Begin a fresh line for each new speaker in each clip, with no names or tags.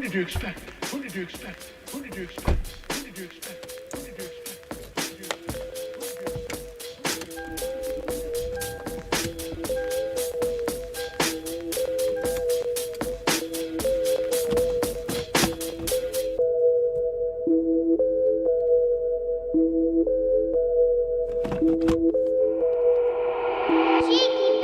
Who did you expect? Who did you expect? Who did you expect? Who did you expect? Who did you expect?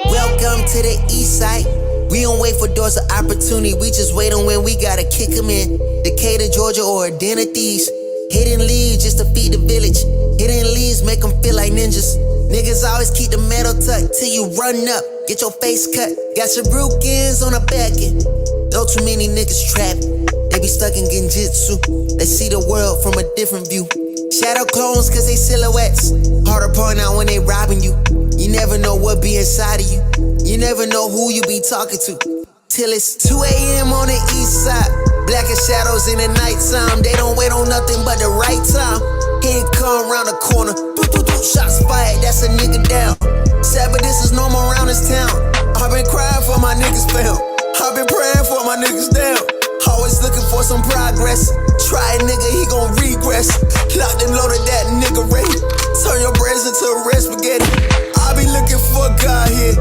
Welcome to the east side. We don't wait for doors of opportunity, we just wait on when we gotta kick them in. Decatur, Georgia, or a den of thieves. Hidden leads just to feed the village. Hidden leads make them feel like ninjas. Niggas always keep the metal tucked till you run up, get your face cut. Got your brookins on the back end. Know too many niggas trapped. They be stuck in genjutsu. They see the world from a different view. Shadow clones cause they silhouettes. Hard to point out when they robbing you. You never know what be inside of you. You never know who you be talking to. Till it's 2 a.m. on the east side. Blacker shadows in the nighttime. They don't wait on nothing but the right time. He ain't come around the corner. Shots fired, that's a nigga down. Sad, but this is normal around this town. I've been crying for my niggas found. I've been praying for my niggas down. Always looking for some progress. Try a nigga, he gon' regress. Locked and loaded that nigga ready. Turn your brains into red spaghetti. I be looking for God here.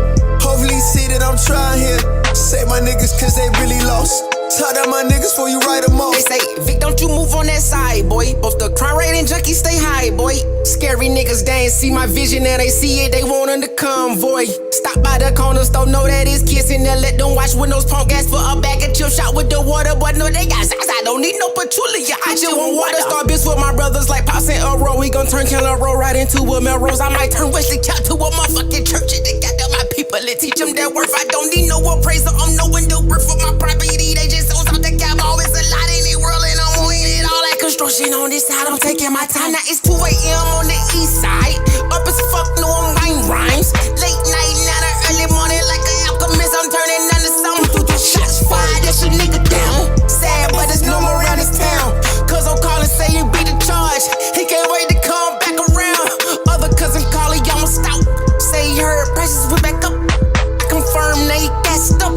Hopefully see that I'm trying here. Save my niggas cause they really lost. Talk down my niggas before you write them off.
They say, Vic, don't you move on that side, boy. Both the crime rate and junkies stay high, boy. Scary niggas, they ain't see my vision. Now they see it, they want on the convoy. Stop by the corner store, know that it's kissing. Then let them watch windows punk gas for a bag of chip shot with the water. But no, they got size, I don't need no patchouli. I just want water. Start bitch with my brothers like Pops and Earl. We gon' turn Keller Road right into a Melrose. I might turn Wesley Count to a motherfucking church. And they got my people and teach them their worth. I don't need no appraiser, I'm knowing the worth of my property. They just owns out the cap, always a lot in the world. And I'm winning it all that construction on this side. I'm taking my time, now it's 2 a.m. on the east side. Up as fuck, no I'm writing rhymes. Late night, now the early morning like an alchemist. I'm turning into something. Shots fired, that's a nigga down. Sad, but it's normal around this town. Cause I'm calling, say you beat the charge. He can't wait to come back around. Other cousin calling, y'all must out. Say he heard prices went back up. I confirm they gassed up.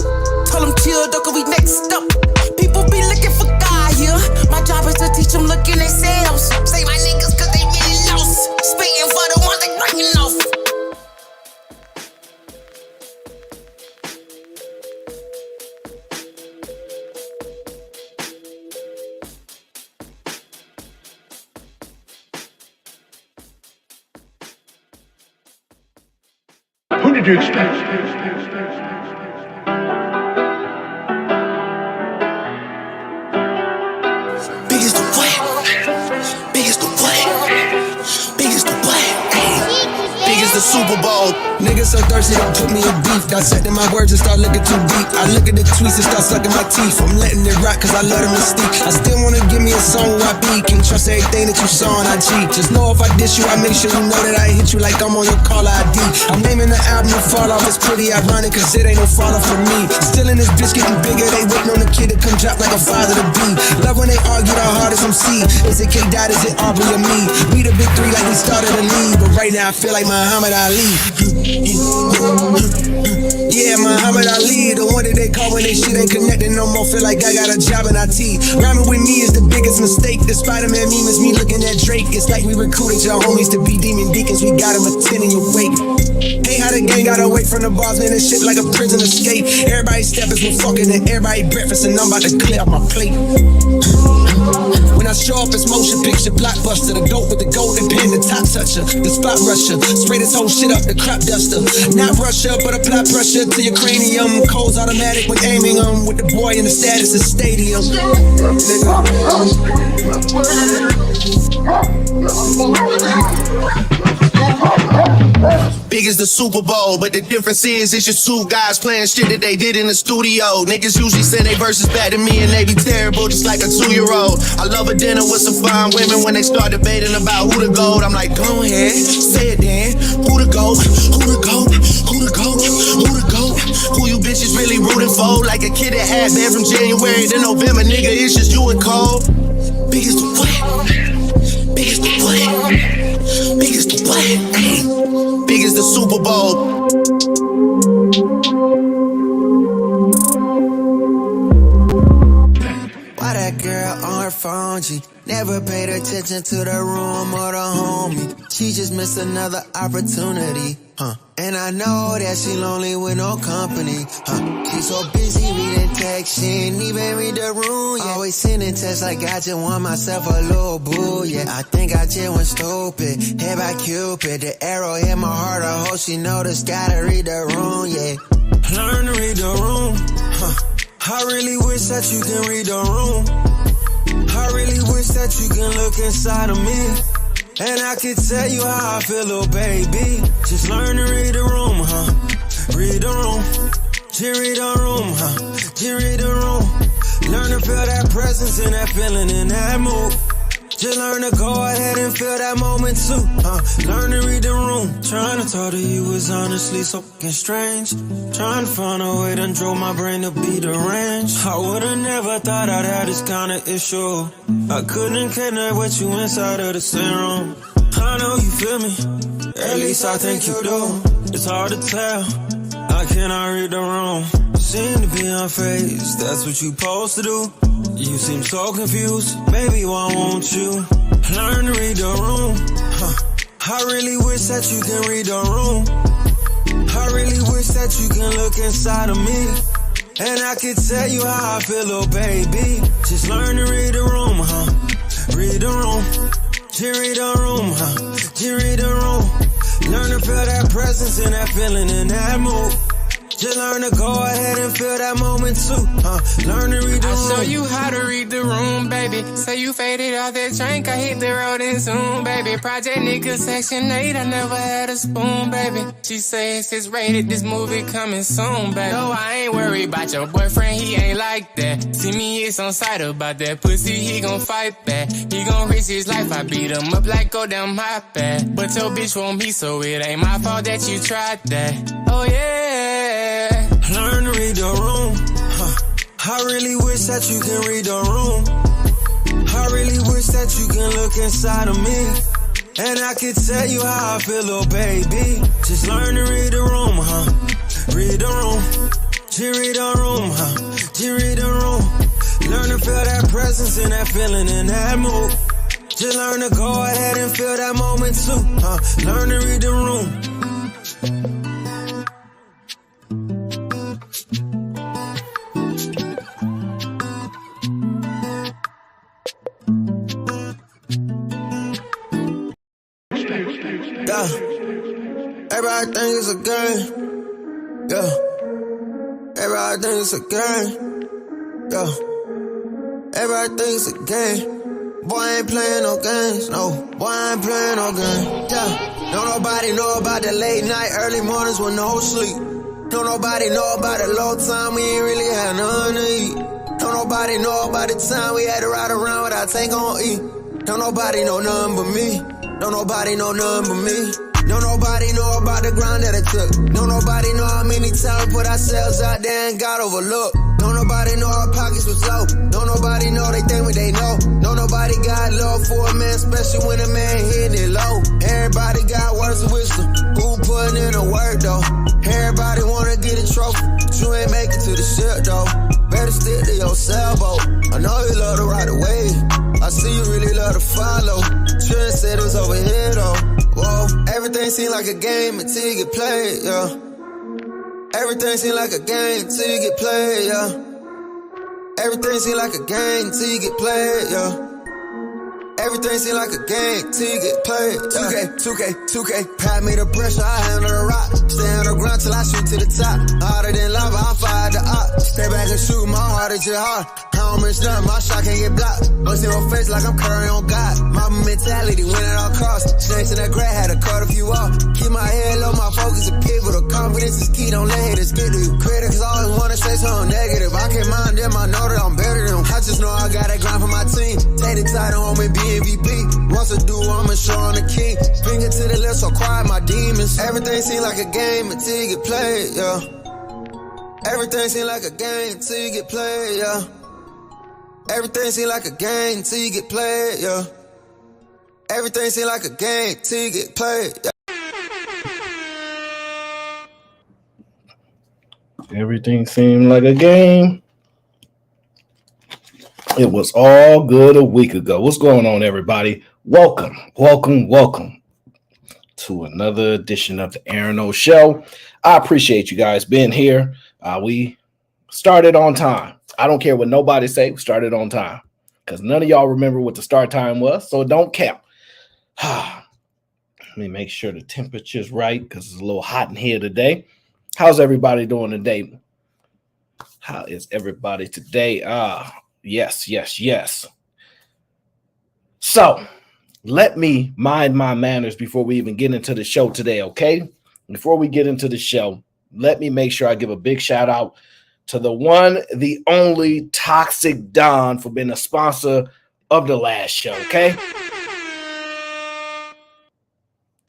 Told him chill, though, cause we next up. People be looking for God here. My job is to teach them look in themselves. Say my niggas cause they really lost. Spitting for the ones they breaking off.
Who did you expect?
Biggest the what? Biggest the what? Biggest the what? Biggest the Super Bowl.
Niggas so thirsty, don't put me in beef. Dissecting my words and start looking too deep. I look at the tweets and start sucking my teeth. I'm letting it rock cause I love the mystique. I still wanna give me a song where I be. Can't trust everything that you saw on IG. Just know if I diss you, I make sure you know that I hit you like I'm on your caller ID. I'm naming the album to fall off. It's pretty ironic cause it ain't no fall off for me. Still in this bitch getting bigger. They waiting on the kid to come drop like a father to be. Love when they argue the hardest MC. Is it K-Dot, is it Aubrey or me? We the big three like we started a league. But right now I feel like Muhammad Ali. Yeah, Muhammad Ali, the one that they call when they shit ain't connected no more. Feel like I got a job in IT. Rhyming with me is the biggest mistake. The Spider-Man meme is me looking at Drake. It's like we recruited your homies to be demon deacons. We got them a 10 in your wake. Hey, how the gang got away from the bars, man, and shit like a prison escape. Everybody stepping, we're fucking, and everybody breakfast, and I'm about to clear up my plate. When I show up, it's motion picture, blockbuster. The goat with the golden pen, the top toucher, the spot rusher. Spray this whole shit up, the crop duster. Not Russia, but apply pressure to your cranium. Cold's automatic when aiming with the boy in the status of stadium.
Big as the Super Bowl, but the difference is it's just two guys playing shit that they did in the studio. Niggas usually send they verses back to me and they be terrible just like a 2-year-old. I love a dinner with some fine women when they start debating about who the GOAT. I'm like, go ahead, say it then. Who the GOAT? Who the GOAT? Who the GOAT? Who the GOAT? Who you bitches really rooting for? Like a kid that had been from January to November, nigga, it's just you and Cole. Big as the what? Big as the what? Big as the what? Ay. Big as the Super Bowl. Why girl on her phone, G. Never paid attention to the room or the homie. She just missed another opportunity, And I know that she lonely with no company, She so busy reading text, she ain't even read the room, yeah. Always sending texts like I just want myself a little boo, yeah. I think I just went stupid, hit by Cupid. The arrow hit my heart, I hope she noticed. Gotta read the room, yeah. Learn to read the room, I really wish that you can read the room. I really wish that you can look inside of me, and I can tell you how I feel, little baby. Just learn to read the room, Read the room. Just read the room, Just read the room. Learn to feel that presence and that feeling in that mood. Just learn to go ahead and feel that moment too, Learn to read the room. Trying to talk to you was honestly so fucking strange. Trying to find a way that drove my brain to be deranged. I would've never thought I'd have this kind of issue. I couldn't connect with you inside of the same room. I know you feel me, at least I think you do. It's hard to tell, I cannot read the room. Seem to be unfazed, that's what you supposed to do. You seem so confused, baby, why won't you learn to read the room? I really wish that you can read the room. I really wish that you can look inside of me, and I can tell you how I feel, little baby. Just learn to read the room, Read the room. Just read the room, Just read the room. Learn to feel that presence and that feeling in that mood. Just learn to go ahead and feel that moment too, Learn to read the room.
I'll show you how to read the room, baby. Say you faded off that drink, I hit the road and zoom, baby. Project nigga section 8, I never had a spoon, baby. She says it's rated, this movie coming soon, baby. No, I ain't worried about your boyfriend, he ain't like that. See me, it's on sight about that pussy, he gon' fight back. He gon' risk his life, I beat him up like go down my path. But your bitch want me, so it ain't my fault that you tried that. Oh yeah.
Learn to read the room, I really wish that you can read the room. I really wish that you can look inside of me, and I can tell you how I feel, little baby. Just learn to read the room, Read the room. Just read the room, Just read the room. Learn to feel that presence and that feeling in that mood. Just learn to go ahead and feel that moment too, Learn to read the room. Yeah, everybody think it's a game. Yeah, everybody think it's a game. Yeah, everybody think it's a game. Boy, I ain't playing no games. No, boy, I ain't playing no games. Yeah, don't nobody know about the late night, early mornings with no sleep. Don't nobody know about the low time we ain't really had nothing to eat. Don't nobody know about the time we had to ride around without tank on E. Don't nobody know nothing but me. Don't nobody know nothing but me. Don't nobody know about the grind that it took. Don't nobody know how many times we put ourselves out there and got overlooked. Don't nobody know our pockets was low. Don't nobody know they think what they know. Don't nobody got love for a man, especially when a man hitting it low. Everybody got words of wisdom. Who putting in the work though? Everybody wanna get a trophy, but you ain't make it to the ship though. Better stick to your sailboat. I know you love to ride away. I see you really love to follow. Trendsetters over here though. Whoa, everything seem like a game until you get played, yeah. Everything seem like a game until you get played, yeah. Everything seem like a game until you get played, yeah. Everything seem like a game till you get played. 2K, pat me the pressure, I handle the rock. Stay on the ground till I shoot to the top. Harder than lava, I fire the op. Stay back and shoot, my heart is your heart. I don't miss nothing, my shot can't get blocked. Bust in my face like I'm Curry on God. My mentality win at all costs. Snakes in that grad, had to cut a few off. Keep my head low, my focus is people. The confidence is key, don't let haters get to you. Critics always wanna say something negative. I can't mind them, I know that I'm better than them. I just know I gotta grind for my team. Take the title home and be MVP. Once I do, I'ma show I'm the king. Finger to the left, so quiet my demons. Everything seem like a game until you get played, yeah. Everything seem like a game until you get played, yeah. Everything seem like a game until you get played, yeah. Everything seem like a game till you get played, yeah.
Everything seemed like a game It was all good a week ago. What's going on, everybody? Welcome to another edition of the Aron Show. I appreciate you guys being here. We started on time. I don't care what nobody say. We started on time because none of y'all remember what the start time was, so it don't count. Let me make sure the temperature's right because it's a little hot in here today. How's everybody doing today? How is everybody today? Yes. So let me mind my manners before we even get into the show today, okay? Before we get into the show, let me make sure I give a big shout out to the one, the only Toxic Don for being a sponsor of the last show, okay?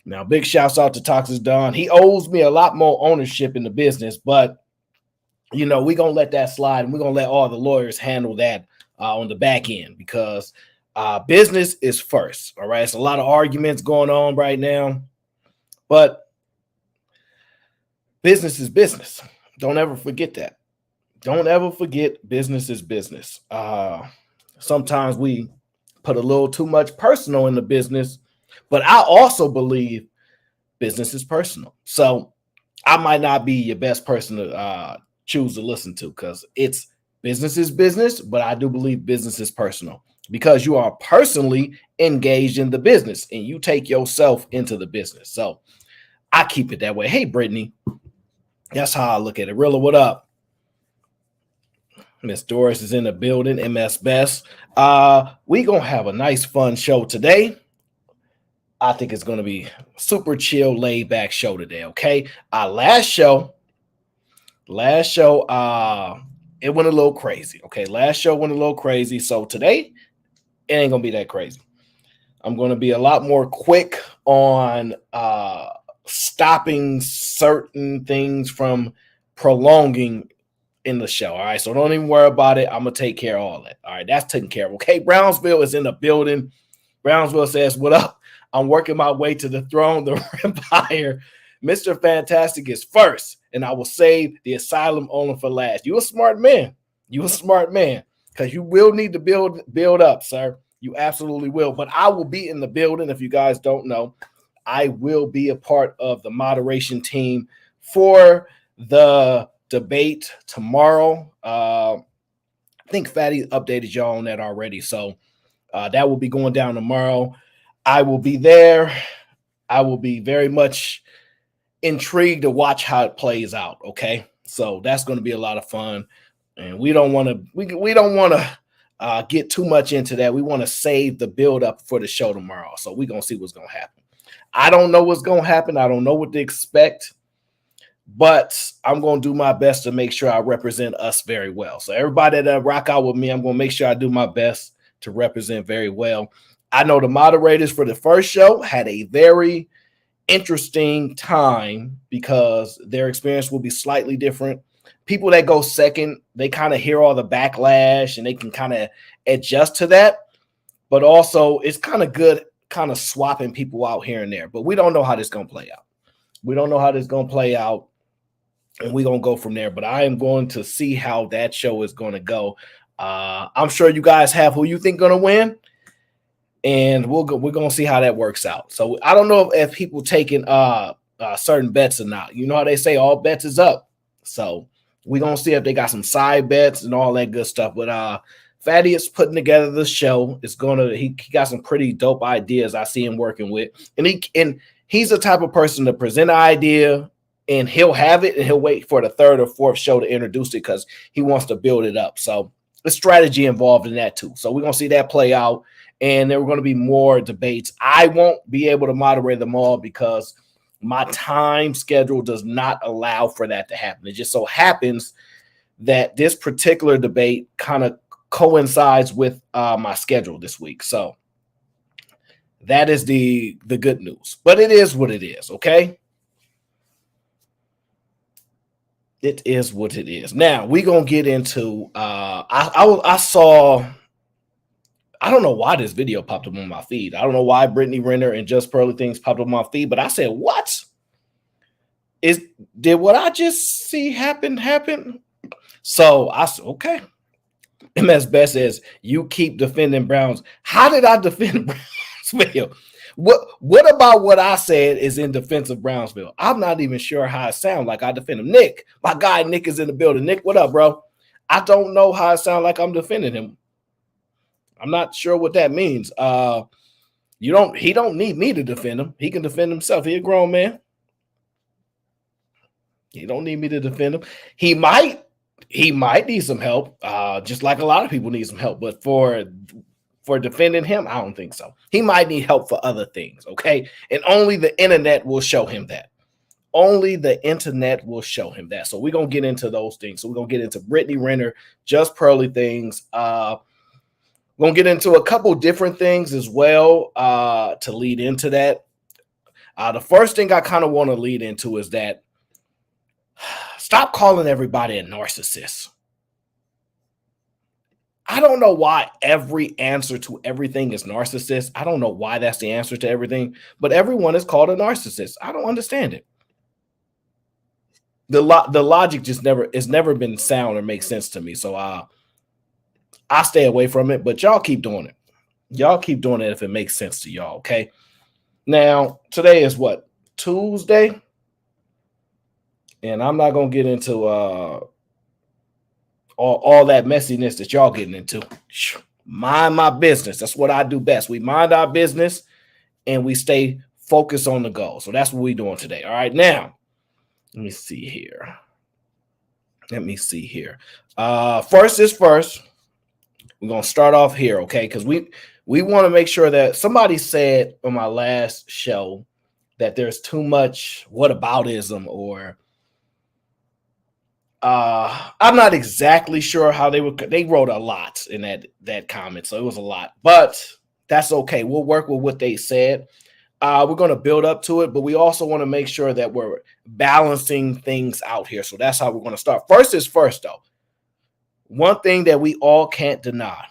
Now, big shouts out to Toxic Don. He owes me a lot more ownership in the business, but we're going to let that slide, and we're going to let all the lawyers handle that on the back end because business is first, all right? It's a lot of arguments going on right now, but business is business. Don't ever forget that. Don't ever forget business is business. Sometimes we put a little too much personal in the business, but I also believe business is personal. So I might not be your best person to choose to listen to because it's business is business, but I do believe business is personal because you are personally engaged in the business and you take yourself into the business. So I keep it that way. Hey, Brittany, that's how I look at it. Rilla, what up? Miss Doris is in the building, MS Best. We going to have a nice, fun show today. I think it's going to be super chill, laid back show today, okay? Last show, it went a little crazy, okay? Last show went a little crazy, so today, it ain't going to be that crazy. I'm going to be a lot more quick on stopping certain things from prolonging in the show, all right? So don't even worry about it. I'm going to take care of all that, all right? That's taken care of, okay? Brownsville is in the building. Brownsville says, what up? I'm working my way to the throne, the empire. Mr. Fantastic is first, and I will save the asylum only for last. You a smart man. Because you will need to build up, sir. You absolutely will. But I will be in the building. If you guys don't know, I will be a part of the moderation team for the debate tomorrow. I think Fatty updated y'all on that already. So that will be going down tomorrow. I will be there. I will be very much intrigued to watch how it plays out. Okay, so that's going to be a lot of fun, and we don't want to get too much into that. We want to save the build up for the show tomorrow. So we're gonna see what's gonna happen. I don't know what's gonna happen. I don't know what to expect, but I'm gonna do my best to make sure I represent us very well. So everybody that rock out with me, I'm gonna make sure I do my best to represent very well. I know the moderators for the first show had a very interesting time because their experience will be slightly different. People that go second, they kind of hear all the backlash and they can kind of adjust to that. But also, it's kind of good kind of swapping people out here and there. But we don't know how this is going to play out. And we're going to go from there. But I am going to see how that show is going to go. I'm sure you guys have who you think going to win. And we're going to see how that works out. So I don't know if people taking certain bets or not. You know how they say all bets is up. So we're going to see if they got some side bets and all that good stuff. But Fatty is putting together the show. He got some pretty dope ideas I see him working with. And he's the type of person to present an idea and he'll have it and he'll wait for the third or fourth show to introduce it because he wants to build it up. So there's strategy involved in that too. So we're going to see that play out. And there are going to be more debates. I won't be able to moderate them all because my time schedule does not allow for that to happen. It just so happens that this particular debate kind of coincides with my schedule this week. So that is the good news. But it is what it is, okay? It is what it is. Now, we're going to get into I saw I don't know why this video popped up on my feed. I don't know why Brittney Renner and Just PearlyThings popped up on my feed, but I said, what? Did what I just see happen? So I said, okay. MS Best says, you keep defending Browns. How did I defend Brownsville? What about what I said is in defense of Brownsville? I'm not even sure how it sounds like I defend him. Nick, my guy Nick is in the building. Nick, what up, bro? I don't know how it sounds like I'm defending him. I'm not sure what that means. He don't need me to defend him. He can defend himself. He's a grown man. He don't need me to defend him. He might need some help, just like a lot of people need some help. But for defending him, I don't think so. He might need help for other things, okay? And only the internet will show him that. Only the internet will show him that. So we're going to get into those things. So we're going to get into Brittney Renner, just PearlyThings. We're going to get into a couple different things as well to lead into that. The first thing I kind of want to lead into is that stop calling everybody a narcissist. I don't know why every answer to everything is narcissist. I don't know why that's the answer to everything, but everyone is called a narcissist. I don't understand it. The logic just never been sound or make sense to me. So I stay away from it, but y'all keep doing it. Y'all keep doing it if it makes sense to y'all, okay? Now, today is what? Tuesday? And I'm not going to get into all that messiness that y'all getting into. Mind my business. That's what I do best. We mind our business and we stay focused on the goal. So that's what we're doing today. All right, now, let me see here. First is first. We're going to start off here, okay? Because we want to make sure that somebody said on my last show that there's too much whataboutism or I'm not exactly sure how they wrote a lot in that comment, so it was a lot, but that's okay. We'll work with what they said. We're going to build up to it, but we also want to make sure that we're balancing things out here. So that's how we're going to start. First is first, though. One thing that we all can't deny: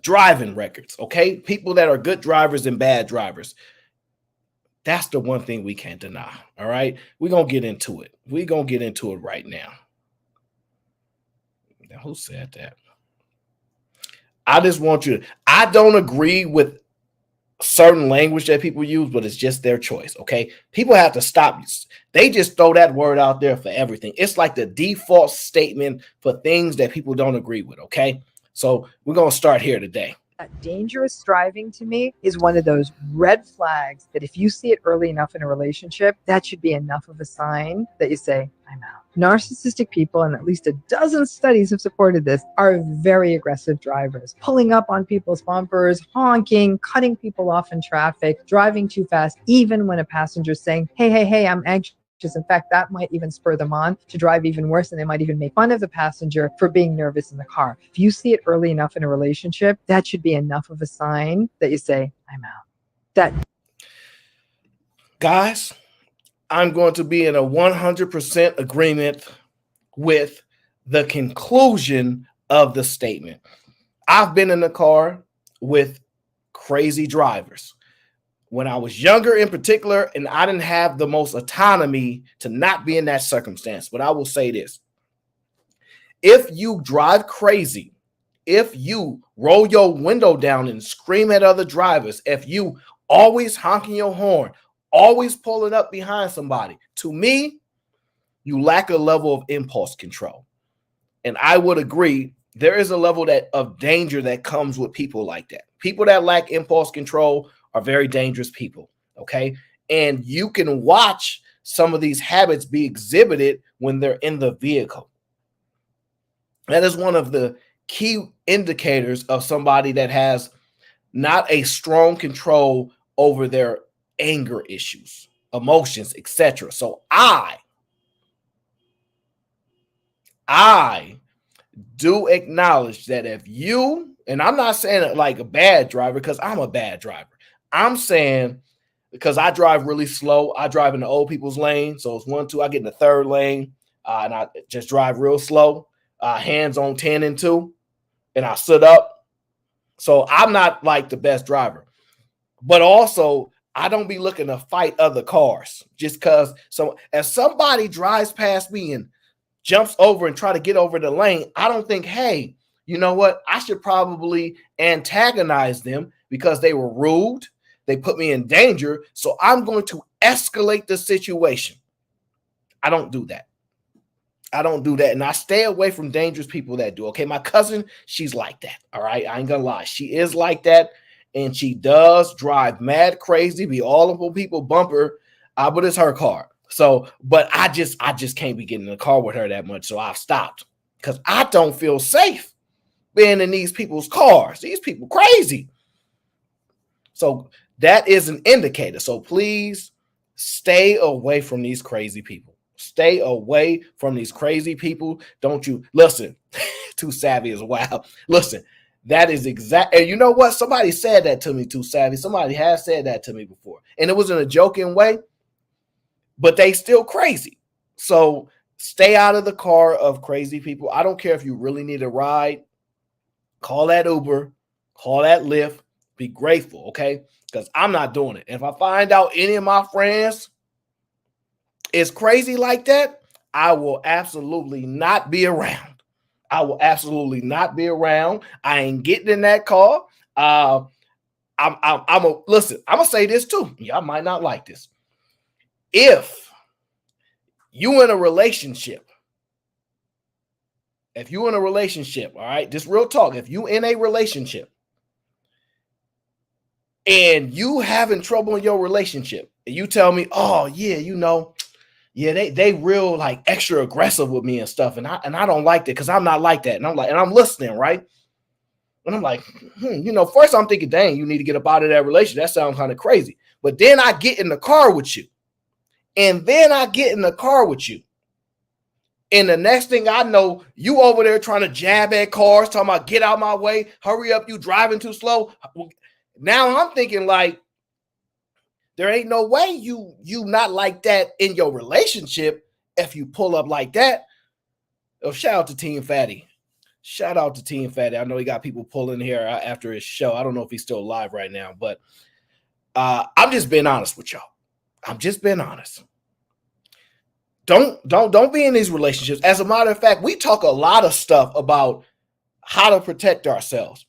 driving records, okay? People that are good drivers and bad drivers. That's the one thing we can't deny, all right? We're going to get into it. We're going to get into it right now. Now, who said that? I just want you to, I don't agree with certain language that people use, but it's just their choice, okay? People have to stop. They just throw that word out there for everything. It's like the default statement for things that people don't agree with, okay? So we're going to start here today.
Dangerous driving to me is one of those red flags that if you see it early enough in a relationship, that should be enough of a sign that you say, I'm out. Narcissistic people, and at least a dozen studies have supported this, are very aggressive drivers, pulling up on people's bumpers, honking, cutting people off in traffic, driving too fast, even when a passenger is saying, hey, I'm anxious. In fact, that might even spur them on to drive even worse, and they might even make fun of the passenger for being nervous in the car. If you see it early enough in a relationship, that should be enough of a sign that you say, I'm out.
Guys, I'm going to be in a 100% agreement with the conclusion of the statement. I've been in the car with crazy drivers. When I was younger in particular, and I didn't have the most autonomy to not be in that circumstance. But I will say this: if you drive crazy, if you roll your window down and scream at other drivers, if you always honking your horn, always pulling up behind somebody, to me, you lack a level of impulse control. And I would agree, there is a level of danger that comes with people like that. People that lack impulse control are very dangerous people, okay? And you can watch some of these habits be exhibited when they're in the vehicle. That is one of the key indicators of somebody that has not a strong control over their anger issues, emotions, etc. So I do acknowledge that if you, and I'm not saying it like a bad driver because I'm a bad driver. I'm saying because I drive really slow. I drive in the old people's lane. So it's 1, 2. I get in the third lane and I just drive real slow, hands on 10 and 2, and I sit up. So I'm not like the best driver. But also, I don't be looking to fight other cars just because. So if somebody drives past me and jumps over and try to get over the lane, I don't think, hey, you know what? I should probably antagonize them because they were rude. They put me in danger. So I'm going to escalate the situation. I don't do that. I don't do that. And I stay away from dangerous people that do. Okay. My cousin, she's like that. All right. I ain't gonna lie. She is like that. And she does drive mad crazy, be all of people bumper. But it's her car. So, but I just can't be getting in the car with her that much. So I've stopped because I don't feel safe being in these people's cars. These people crazy. So that is an indicator. So please stay away from these crazy people. Stay away from these crazy people. Don't you listen? Too savvy is wild. Listen, that is exact. And you know what? Somebody said that to me. Too savvy. Somebody has said that to me before, and it was in a joking way. But they still crazy. So stay out of the car of crazy people. I don't care if you really need a ride. Call that Uber. Call that Lyft. Be grateful, okay? Because I'm not doing it. If I find out any of my friends is crazy like that, I will absolutely not be around. I will absolutely not be around. I ain't getting in that car. Listen, I'm gonna say this too. Y'all might not like this. If you in a relationship, all right, just real talk. If you in a relationship and you having trouble in your relationship, and you tell me, oh yeah, you know, yeah, they real like extra aggressive with me and stuff, and I don't like that because I'm not like that, and I'm listening, right? And I'm like, you know, first I'm thinking, dang, you need to get up out of that relationship. That sounds kind of crazy. But then I get in the car with you. And the next thing I know, you over there trying to jab at cars, talking about get out my way, hurry up, you driving too slow. Now I'm thinking like, there ain't no way you not like that in your relationship if you pull up like that. Oh, shout out to Team Fatty. I know he got people pulling here after his show. I don't know if he's still live right now, but I'm just being honest with y'all. I'm just being honest. Don't be in these relationships. As a matter of fact, we talk a lot of stuff about how to protect ourselves.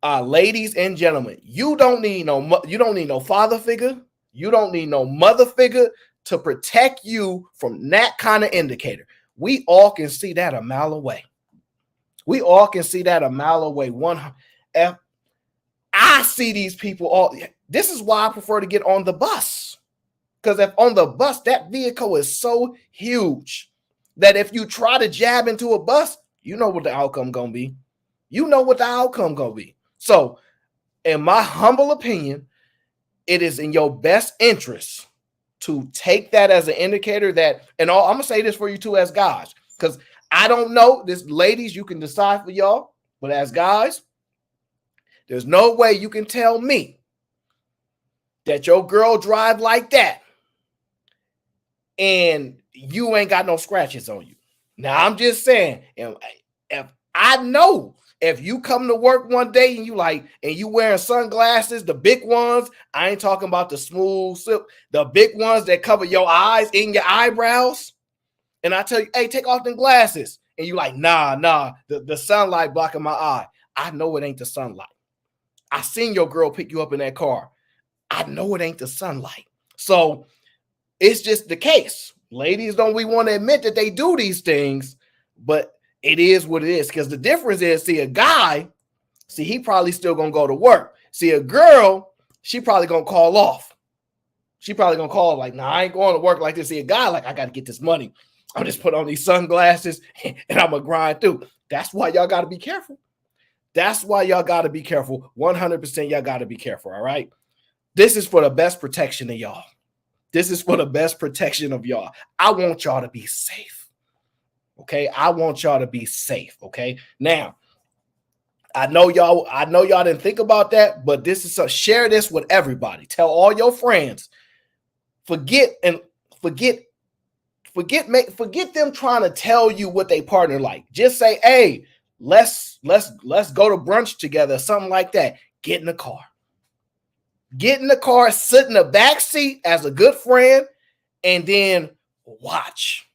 Ladies and gentlemen, you don't need no father figure. You don't need no mother figure to protect you from that kind of indicator. We all can see that a mile away. If I see these people all, this is why I prefer to get on the bus. Because if on the bus, that vehicle is so huge that if you try to jab into a bus, you know what the outcome gonna be. So, in my humble opinion, it is in your best interest to take that as an indicator that, and I'm gonna say this for you too as guys, because I don't know, this ladies, you can decide for y'all, but as guys, there's no way you can tell me that your girl drive like that and you ain't got no scratches on you. Now, I'm just saying, if I know if you come to work one day and you wearing sunglasses, the big ones, I ain't talking about the smooth silk, the big ones that cover your eyes and your eyebrows. And I tell you, hey, take off them glasses. And you like, nah, the sunlight blocking my eye. I know it ain't the sunlight. I seen your girl pick you up in that car. I know it ain't the sunlight. So it's just the case. Ladies, don't we want to admit that they do these things, but it is what it is. Because the difference is, see, a guy, he probably still going to go to work. See, a girl, she probably going to call off. She probably going to call like, nah, I ain't going to work like this. See, a guy like, I got to get this money. I'm just put on these sunglasses and I'm going to grind through. That's why y'all got to be careful. 100% y'all got to be careful, all right? This is for the best protection of y'all. I want y'all to be safe, okay? Okay? Now, I know y'all didn't think about that, but share this with everybody. Tell all your friends. Forget them trying to tell you what they partner like. Just say, hey, let's go to brunch together, something like that. Get in the car, sit in the back seat as a good friend, and then watch.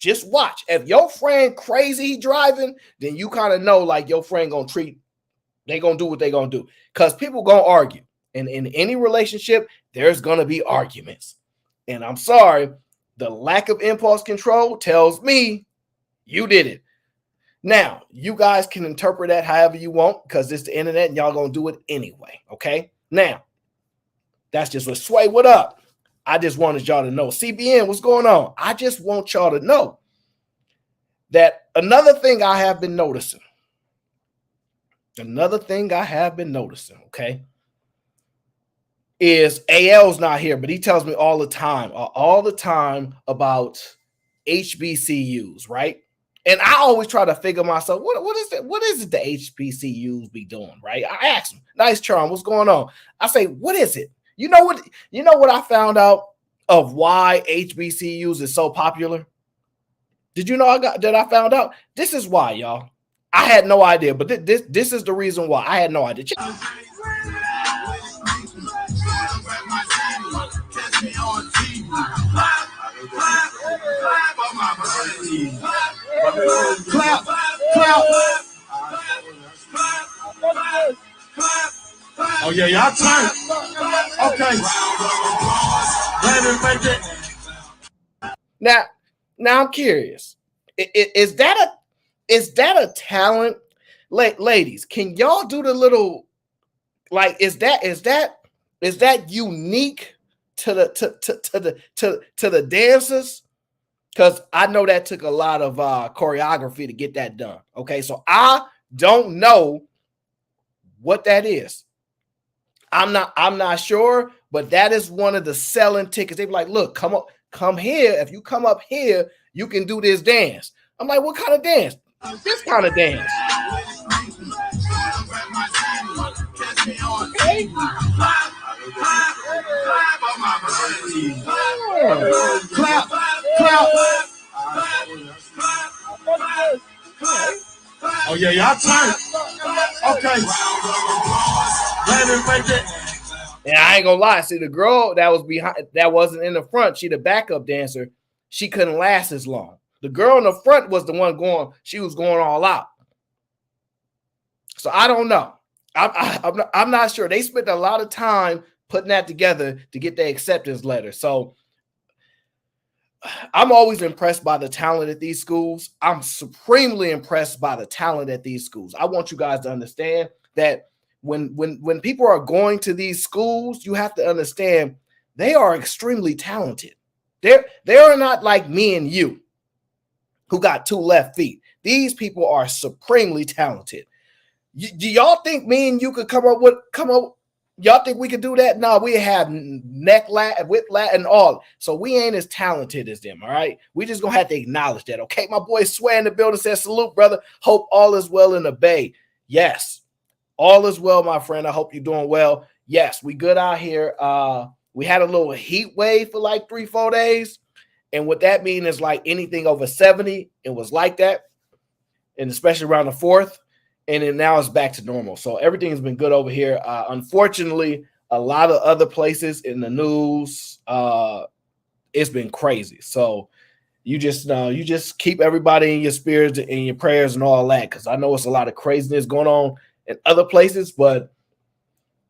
Just watch. If your friend crazy driving, then you kind of know like your friend gonna they gonna do what they gonna do. Because people gonna argue. And in any relationship, there's gonna be arguments. And I'm sorry, the lack of impulse control tells me you did it. Now, you guys can interpret that however you want because it's the internet and y'all gonna do it anyway. Okay. Now, that's just what Sway, what up? I just wanted y'all to know. CBN, what's going on? I just want y'all to know that another thing I have been noticing. Okay, is AL's not here, but he tells me all the time about HBCUs, right? And I always try to figure myself, what is it? What is it the HBCUs be doing, right? I ask him, nice charm, what's going on? I say, what is it? You know what I found out of why HBCUs is so popular? Did you know I found out? This is why, y'all. I had no idea, but this is the reason why. I had no idea.
Clap. Oh yeah, y'all turn. Okay.
Now I'm curious. Is that a talent? Ladies, can y'all do the little like is that unique to the dancers? Because I know that took a lot of choreography to get that done. Okay, so I don't know what that is. I'm not sure, but that is one of the selling tickets. They be like, look, come here. If you come up here, you can do this dance. I'm like, what kind of dance? This kind of dance. Okay.
Clap. Oh yeah, y'all turn. Okay.
And I ain't gonna lie. See, the girl that was behind, that wasn't in the front, she the backup dancer. She couldn't last as long. The girl in the front was the one going. She was going all out. So I don't know. I'm not sure. They spent a lot of time putting that together to get the acceptance letter. So I'm always impressed by the talent at these schools. I'm supremely impressed by the talent at these schools. I want you guys to understand that when people are going to these schools, you have to understand they are extremely talented. They are not like me and you who got two left feet. These people are supremely talented. Do y'all think me and you could come up? Y'all think we could do that? No, we have neck lat, whip lat, and all. So we ain't as talented as them, all right? We just gonna have to acknowledge that, okay? My boy Sway in the building says, salute, brother. Hope all is well in the Bay. Yes, all is well, my friend. I hope you're doing well. Yes, we good out here. We had a little heat wave for like 3-4 days. And what that means is like anything over 70, it was like that. And especially around the 4th. And then now it's back to normal. So everything has been good over here. Unfortunately, a lot of other places in the news, it's been crazy. So you just keep everybody in your spirits and your prayers and all that, because I know it's a lot of craziness going on in other places. But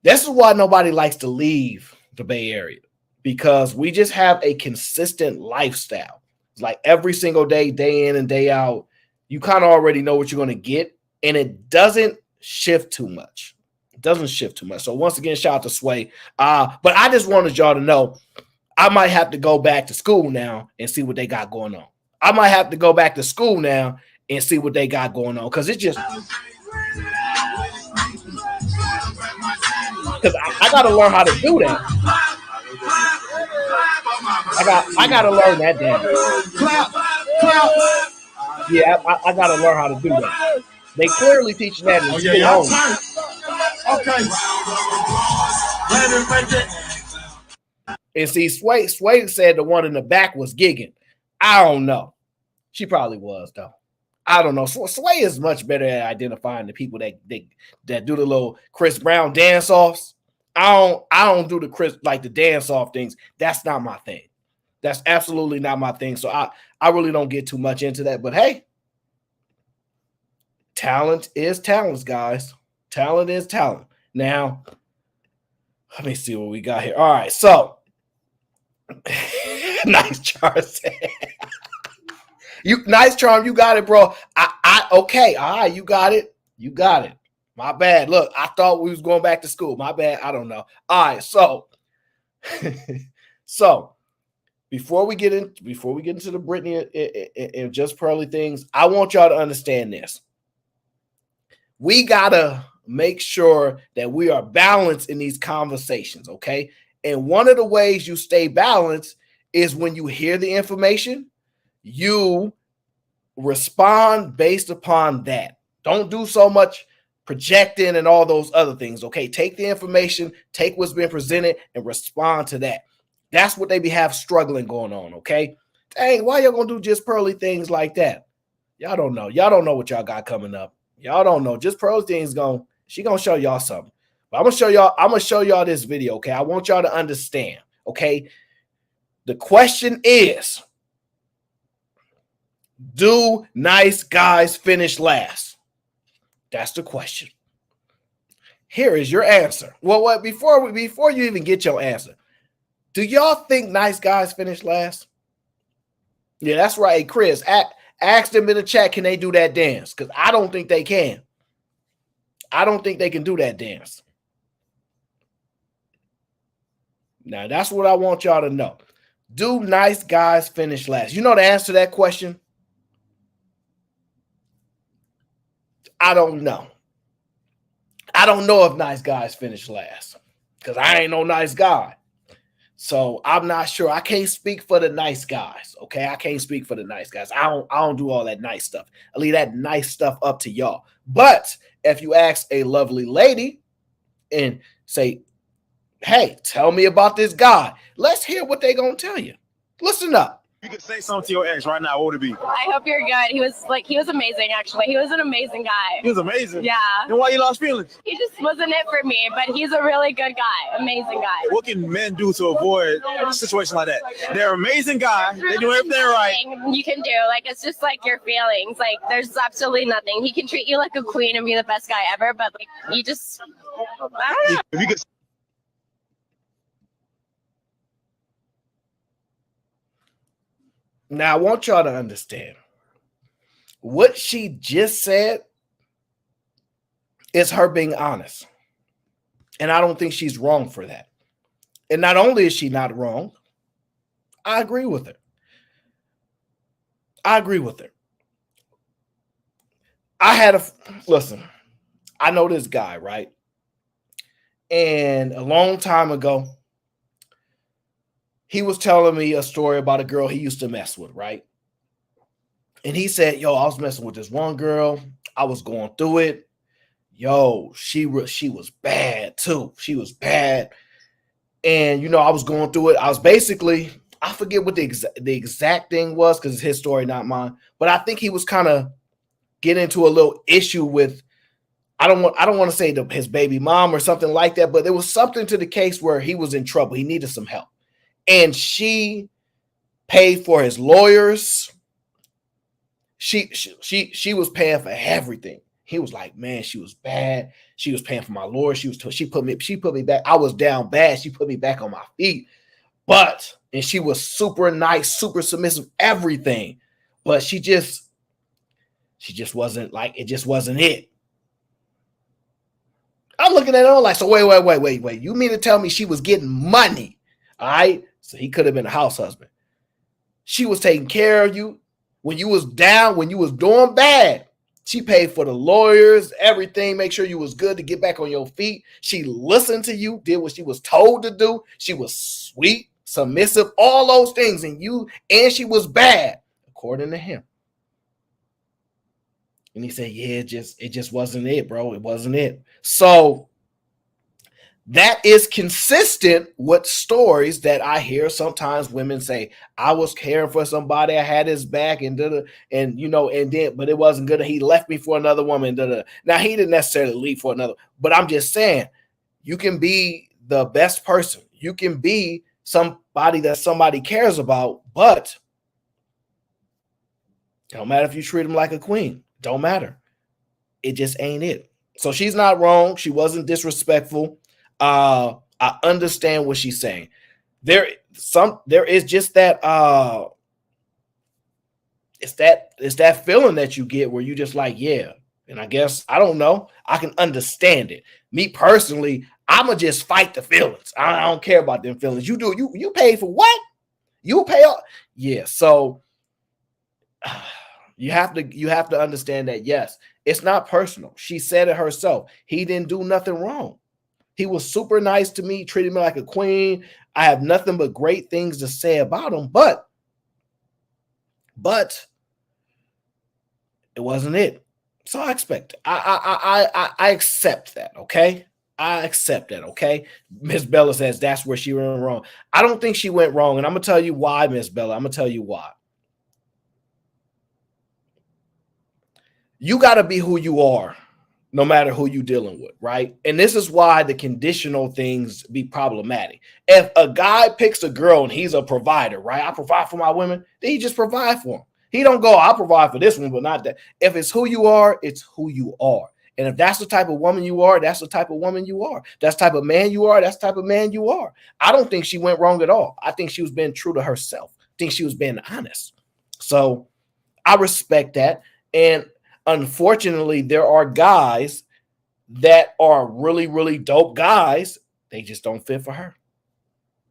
this is why nobody likes to leave the Bay Area, because we just have a consistent lifestyle. It's like every single day, day in and day out, you kind of already know what you're going to get. And it doesn't shift too much. It doesn't shift too much. So once again, shout out to Sway. But I just wanted y'all to know I might have to go back to school now and see what they got going on. I might have to go back to school now and see what they got going on. Because it just... Because I got to learn how to do that. I got to learn that dance. Yeah, I got to learn how to do that. They clearly teaching that in school. Okay. And see, Sway said the one in the back was gigging. I don't know. She probably was, though. I don't know. Sway is much better at identifying the people that do the little Chris Brown dance offs. I don't do the dance off things. That's not my thing. That's absolutely not my thing. So I I really don't get too much into that. But hey, talent is talent, guys. Talent is talent. Now, let me see what we got here. All right, so nice, Charles. Nice charm, you got it, bro. Okay, all right, you got it. You got it. My bad. Look, I thought we was going back to school. My bad. I don't know. All right, so before we get into the Brittany and just Pearly Things, I want y'all to understand this. We gotta make sure that we are balanced in these conversations, okay? And one of the ways you stay balanced is when you hear the information, you respond based upon that. Don't do so much projecting and all those other things, okay? Take the information, take what's been presented, and respond to that. That's what they have struggling going on, okay? Dang, why y'all gonna do just Pearly Things like that? Y'all don't know. Y'all don't know what y'all got coming up. Y'all don't know. Just Pearly Things she gonna show y'all something. But I'm gonna show y'all this video, okay? I want y'all to understand, okay? The question is, do nice guys finish last? That's the question. Here is your answer. Well, what before you even get your answer, do y'all think nice guys finish last? Yeah, that's right. Hey, Chris, ask them in the chat, can they do that dance? Because I don't think they can. I don't think they can do that dance. Now, that's what I want y'all to know. Do nice guys finish last? You know the answer to that question? I don't know. I don't know if nice guys finish last because I ain't no nice guy. So I'm not sure. I can't speak for the nice guys. Okay. I can't speak for the nice guys. I don't do all that nice stuff. I leave that nice stuff up to y'all. But if you ask a lovely lady and say, hey, tell me about this guy, let's hear what they're going to tell you. Listen up.
You could say something to your ex right now, what would it be?
I hope you're good. He was amazing, actually. He was an amazing guy.
He was amazing?
Yeah.
Then why you lost feelings?
He just wasn't it for me, but he's a really good guy. Amazing guy.
What can men do to avoid a situation like that? They're an amazing guy. They do everything right.
You can do. Like, it's just like your feelings. Like, there's absolutely nothing. He can treat you like a queen and be the best guy ever, but like, you just, I don't know.
If you could.
Now, I want y'all to understand what she just said is her being honest. And I don't think she's wrong for that. And not only is she not wrong, I agree with her. I agree with her. Listen, I know this guy, right? And a long time ago, he was telling me a story about a girl he used to mess with, right? And he said, yo, I was messing with this one girl. I was going through it. Yo, she was bad too. She was bad. And, you know, I was going through it. I was basically, I forget what the exact thing was because it's his story, not mine. But I think he was kind of getting into a little issue with, I don't want to say his baby mom or something like that, but there was something to the case where he was in trouble. He needed some help. And she paid for his lawyers. She was paying for everything. He was like, man, she was bad. She was paying for my lawyers. She put me back. I was down bad. She put me back on my feet. And she was super nice, super submissive, everything. But she just wasn't like, it just wasn't it. I'm looking at her like, so wait. You mean to tell me she was getting money? All right. So he could have been a house husband. She was taking care of you when you was down, when you was doing bad. She paid for the lawyers, everything, make sure you was good to get back on your feet. She listened to you, did what she was told to do. She was sweet, submissive, all those things. And she was bad, according to him. And he said, yeah, it just wasn't it, bro. It wasn't it. So that is consistent with stories that I hear. Sometimes women say, I was caring for somebody, I had his back, but it wasn't good. He left me for another woman. Now, he didn't necessarily leave for another, but I'm just saying, you can be the best person. You can be somebody that somebody cares about, but Don't matter if you treat him like a queen. Don't matter. It just ain't it. So she's not wrong. She wasn't disrespectful. I understand what she's saying. There is just that it's that feeling that you get where you just like, yeah. And I guess, I don't know, I can understand it. Me personally, I'ma just fight the feelings. I don't care about them feelings. You do, you pay for what? You pay all, yeah. So you have to understand that, yes, it's not personal. She said it herself. He didn't do nothing wrong. He was super nice to me, treated me like a queen. I have nothing but great things to say about him, but it wasn't it. So I expect it. I accept that, okay? I accept that, okay? Miss Bella says that's where she went wrong. I don't think she went wrong, and I'm going to tell you why, Miss Bella. I'm going to tell you why. You got to be who you are, no matter who you're dealing with, right? And this is why the conditional things be problematic. If a guy picks a girl and he's a provider, right? I provide for my women, then he just provide for them. He don't go, I'll provide for this one, but not that. If it's who you are, it's who you are. And if that's the type of woman you are, that's the type of woman you are. That's the type of man you are, that's the type of man you are. I don't think she went wrong at all. I think she was being true to herself. I think she was being honest. So I respect that. And unfortunately, there are guys that are really, really dope guys. They just don't fit for her.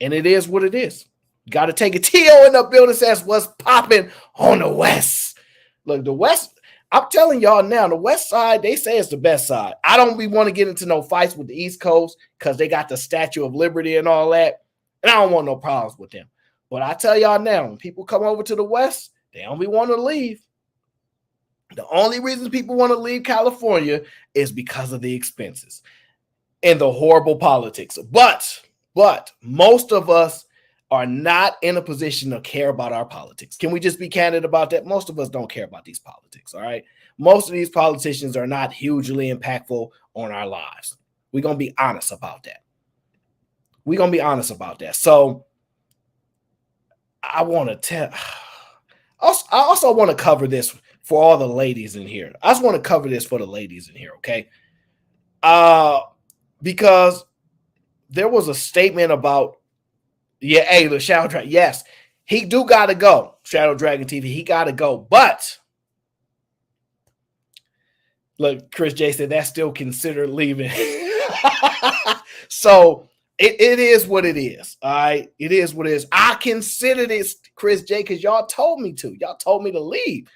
And it is what it is. Got to take it. T.O. in the building says, what's popping on the West? Look, the West, I'm telling y'all now, the West side, they say it's the best side. I don't want to get into no fights with the East Coast because they got the Statue of Liberty and all that. And I don't want no problems with them. But I tell y'all now, when people come over to the West, they don't be wanting to leave. The only reason people want to leave California is because of the expenses and the horrible politics. But most of us are not in a position to care about our politics. Can we just be candid about that? Most of us don't care about these politics, all right? Most of these politicians are not hugely impactful on our lives. We're going to be honest about that. We're going to be honest about that. So I want to tell, I also want to cover this for all the ladies in here. I just want to cover this for the ladies in here, okay? Because there was a statement about, yeah, hey, the Shadow Dragon, yes, he do got to go. Shadow Dragon TV, he got to go. But, look, Chris J said that's still considered leaving. So, it is what it is, all right? It is what it is. I consider this, Chris J, because y'all told me to. Y'all told me to leave.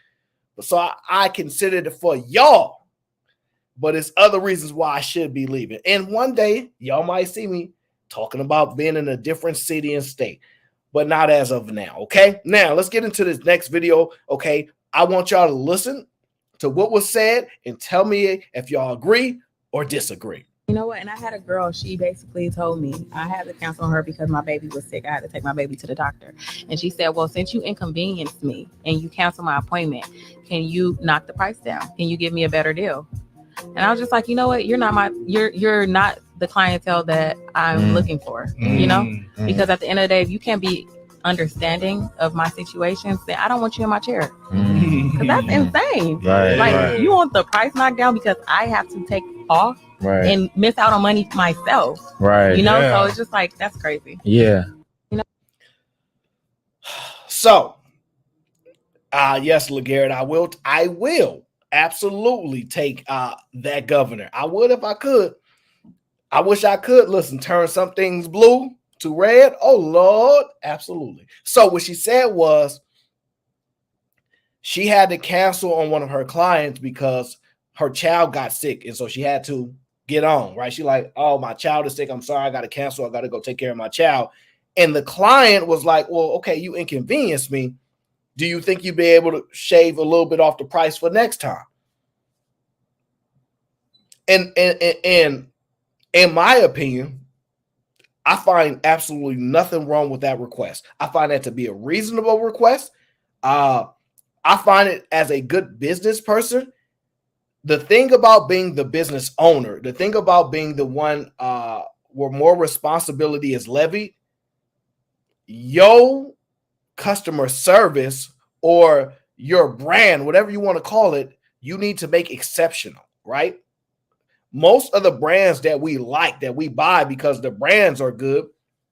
So, I considered it for y'all. But it's other reasons why I should be leaving. And one day, y'all might see me talking about being in a different city and state, but not as of now, okay? Now, let's get into this next video, okay? I want y'all to listen to what was said and tell me if y'all agree or disagree.
You know what? And I had a girl, she basically told me I had to cancel on her because my baby was sick. I had to take my baby to the doctor. And she said, well, since you inconvenienced me and you canceled my appointment, can you knock the price down? Can you give me a better deal? And I was just like, you know what? You're not the clientele that I'm looking for, you know, because at the end of the day, if you can't be understanding of my situations, then I don't want you in my chair. Because that's insane. Right. You want the price knocked down because I have to take off and miss out on money myself. Right. You know, so it's just like, that's crazy. Yeah. You know?
So, yes, LeGarrette, I will absolutely take that governor. I would if I could. I wish I could. Listen, turn some things blue to red. Oh, Lord. Absolutely. So what she said was she had to cancel on one of her clients because her child got sick. And so she had to get on, right? She like, oh, my child is sick. I'm sorry. I got to cancel. I got to go take care of my child. And the client was like, well, okay, you inconvenienced me. Do you think you'd be able to shave a little bit off the price for next time? And in my opinion, I find absolutely nothing wrong with that request. I find that to be a reasonable request. I find it as a good business person. The thing about being the business owner, the thing about being the one where more responsibility is levied, your customer service or your brand, whatever you want to call it, you need to make exceptional, right? Most of the brands that we like, that we buy because the brands are good,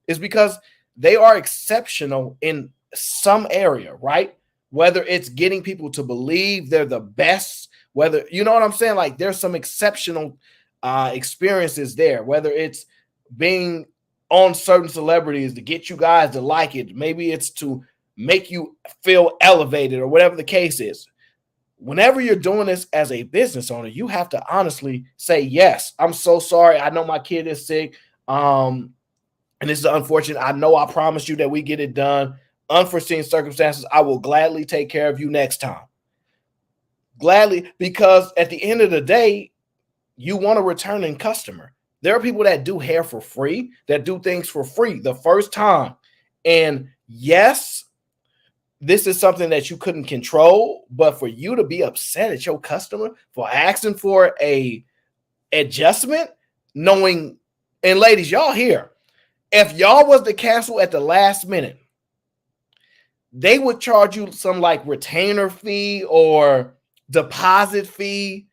is because they are exceptional in some area, right? Whether it's getting people to believe they're the best, whether, you know what I'm saying? Like there's some exceptional experiences there, whether it's being on certain celebrities to get you guys to like it. Maybe it's to make you feel elevated or whatever the case is. Whenever you're doing this as a business owner, you have to honestly say, yes, I'm so sorry. I know my kid is sick. And this is unfortunate. I know I promised you that we get it done. Unforeseen circumstances, I will gladly take care of you next time. Gladly, because at the end of the day, you want a returning customer. There are people that do hair for free, that do things for free the first time. And yes, this is something that you couldn't control, but for you to be upset at your customer for asking for a adjustment, knowing, and ladies, y'all here, if y'all was to cancel at the last minute, they would charge you some like retainer fee or deposit fee,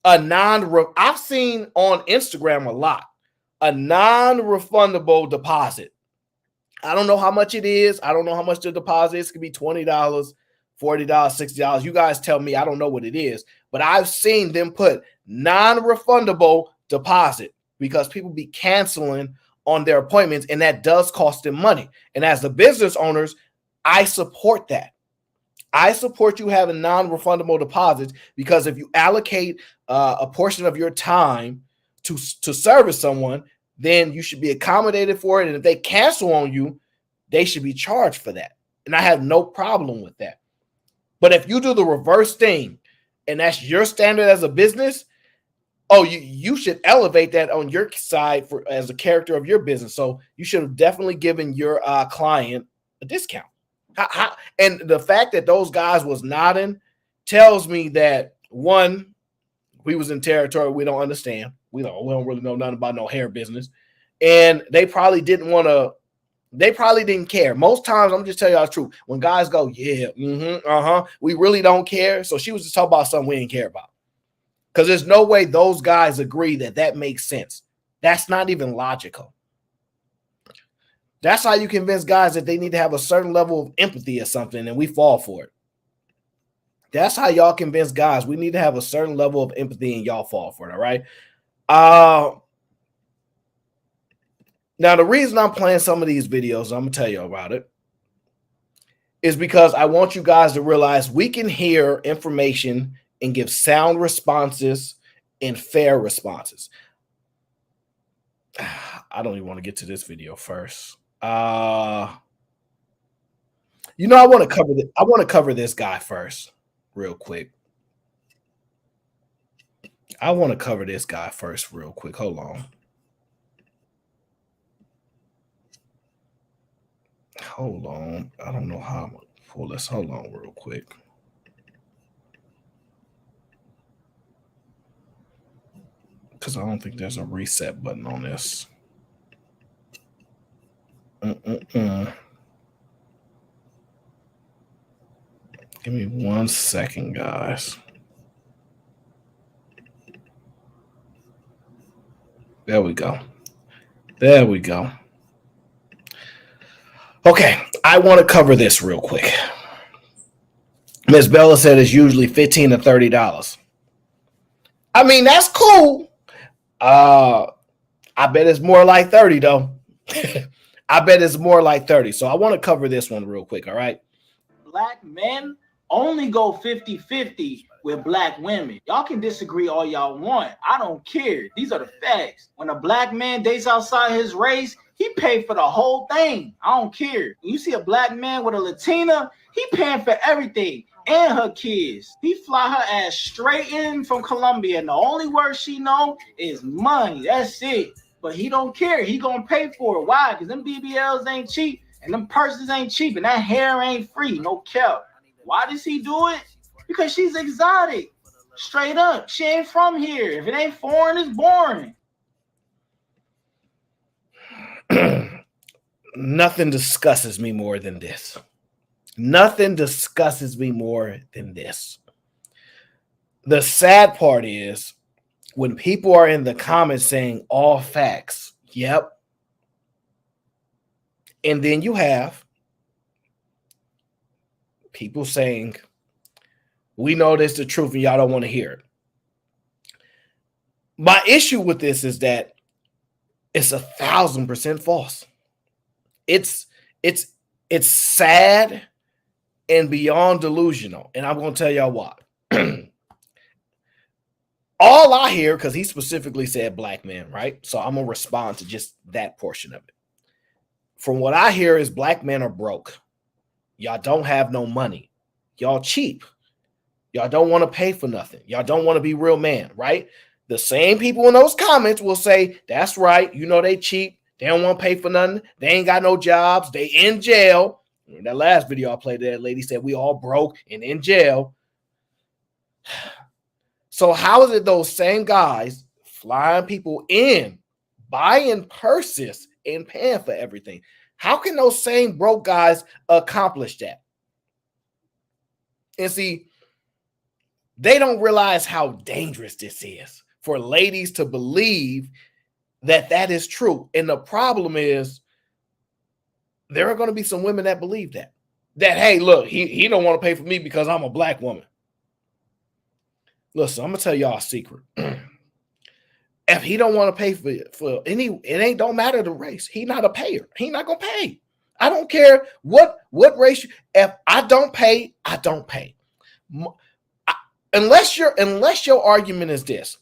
I've seen on Instagram a lot, a non-refundable deposit. I don't know how much it is. I don't know how much the deposit is. It could be $20, $40, $60. You guys tell me. I don't know what it is. But I've seen them put non-refundable deposit because people be canceling on their appointments, and that does cost them money. And as the business owners, I support that. I support you having non-refundable deposits because if you allocate a portion of your time to service someone, then you should be accommodated for it. And if they cancel on you, they should be charged for that. And I have no problem with that. But if you do the reverse thing, and that's your standard as a business, you should elevate that on your side as a character of your business. So you should have definitely given your client a discount. And the fact that those guys was nodding tells me that, one, we was in territory we don't understand. We don't really know nothing about no hair business. And they probably didn't care. Most times, I'm just telling y'all the truth. When guys go, yeah, we really don't care. So she was just talking about something we didn't care about. Because there's no way those guys agree that makes sense. That's not even logical. That's how you convince guys that they need to have a certain level of empathy or something, and we fall for it. That's how y'all convince guys we need to have a certain level of empathy, and y'all fall for it, all right? Now, the reason I'm playing some of these videos, I'm going to tell you about it, is because I want you guys to realize we can hear information and give sound responses and fair responses. I don't even want to get to this video first. I want to cover this guy first, real quick. Hold on. I don't know how I'm going to pull this. Hold on real quick. Because I don't think there's a reset button on this. Give me 1 second, guys. There we go. Okay, I want to cover this real quick. Miss Bella said it's usually $15 to $30. I mean, that's cool. I bet it's more like 30 though. I bet it's more like 30. So I want to cover this one real quick. All right.
Black men only go 50-50 with black women. Y'all can disagree all y'all want. I don't care. These are the facts. When a black man dates outside his race, he paid for the whole thing. I don't care. When you see a black man with a Latina, he paying for everything. And her kids. He fly her ass straight in from Colombia, and the only word she know is money. That's it. But he don't care. He gonna pay for it. Why? Because them BBLs ain't cheap, and them purses ain't cheap, and that hair ain't free. No cap. Why does he do it? Because she's exotic. Straight up. She ain't from here. If it ain't foreign, it's boring.
Nothing disgusts me more than this. Nothing disgusts me more than this. The sad part is when people are in the comments saying all facts, yep. And then you have people saying, we know this is the truth and y'all don't want to hear it. My issue with this is that it's 1,000% false. It's sad and beyond delusional. And I'm going to tell y'all why. All I hear, because he specifically said black men, right? So I'm going to respond to just that portion of it. From what I hear is black men are broke. Y'all don't have no money. Y'all cheap. Y'all don't want to pay for nothing. Y'all don't want to be real man, right? The same people in those comments will say, that's right. You know, they cheap. They don't want to pay for nothing. They ain't got no jobs. They in jail. In that last video I played, that lady said we all broke and in jail. So how is it those same guys flying people in, buying purses and paying for everything? How can those same broke guys accomplish that? And see, they don't realize how dangerous this is for ladies to believe that that is true. And the problem is there are going to be some women that believe that, hey, look, he don't want to pay for me because I'm a black woman. Listen, I'm going to tell y'all a secret. If he don't want to pay for any, it ain't don't matter the race. He not a payer. He not going to pay. I don't care what race. If I don't pay, I don't pay. Unless your argument is this,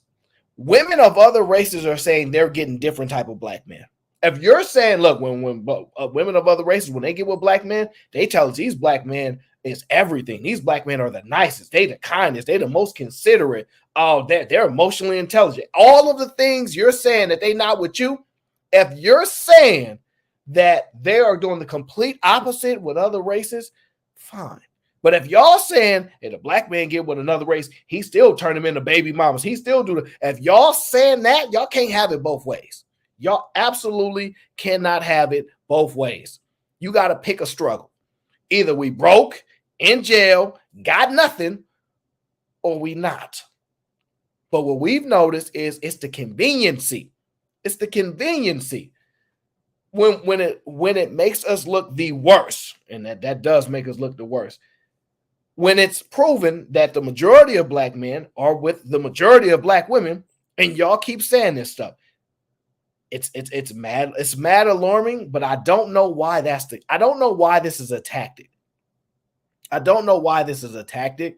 women of other races are saying they're getting different type of black men. If you're saying, look, when women of other races, when they get with black men, they tell us these black men is everything. These black men are the nicest. They the kindest. They the most considerate. Oh, they're emotionally intelligent. All of the things you're saying that they not with you. If you're saying that they are doing the complete opposite with other races, fine. But if y'all saying if a black man get with another race, he still turn them into baby mamas. He still do it. If y'all saying that, y'all can't have it both ways. Y'all absolutely cannot have it both ways. You got to pick a struggle. Either we broke, in jail, got nothing, or we not. But what we've noticed is it's the conveniency. It's the conveniency. When it makes us look the worst, and that does make us look the worst. When it's proven that the majority of black men are with the majority of black women, and y'all keep saying this stuff, it's mad alarming, but I don't know why I don't know why this is a tactic. I don't know why this is a tactic,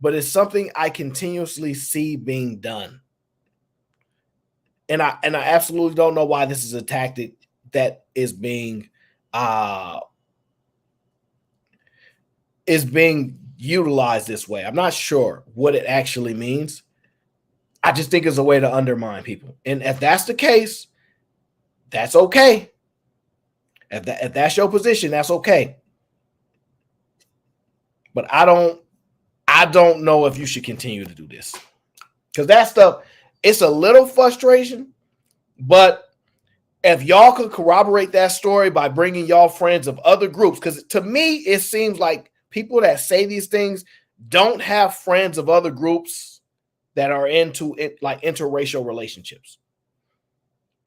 but it's something I continuously see being done. And I absolutely don't know why this is a tactic that is being utilized this way. I'm not sure what it actually means. I just think it's a way to undermine people. And if that's the case, that's okay. If that's your position, that's okay. But I don't know if you should continue to do this. Because that stuff, it's a little frustration. But if y'all could corroborate that story by bringing y'all friends of other groups, because to me, it seems like people that say these things don't have friends of other groups that are into it, like interracial relationships.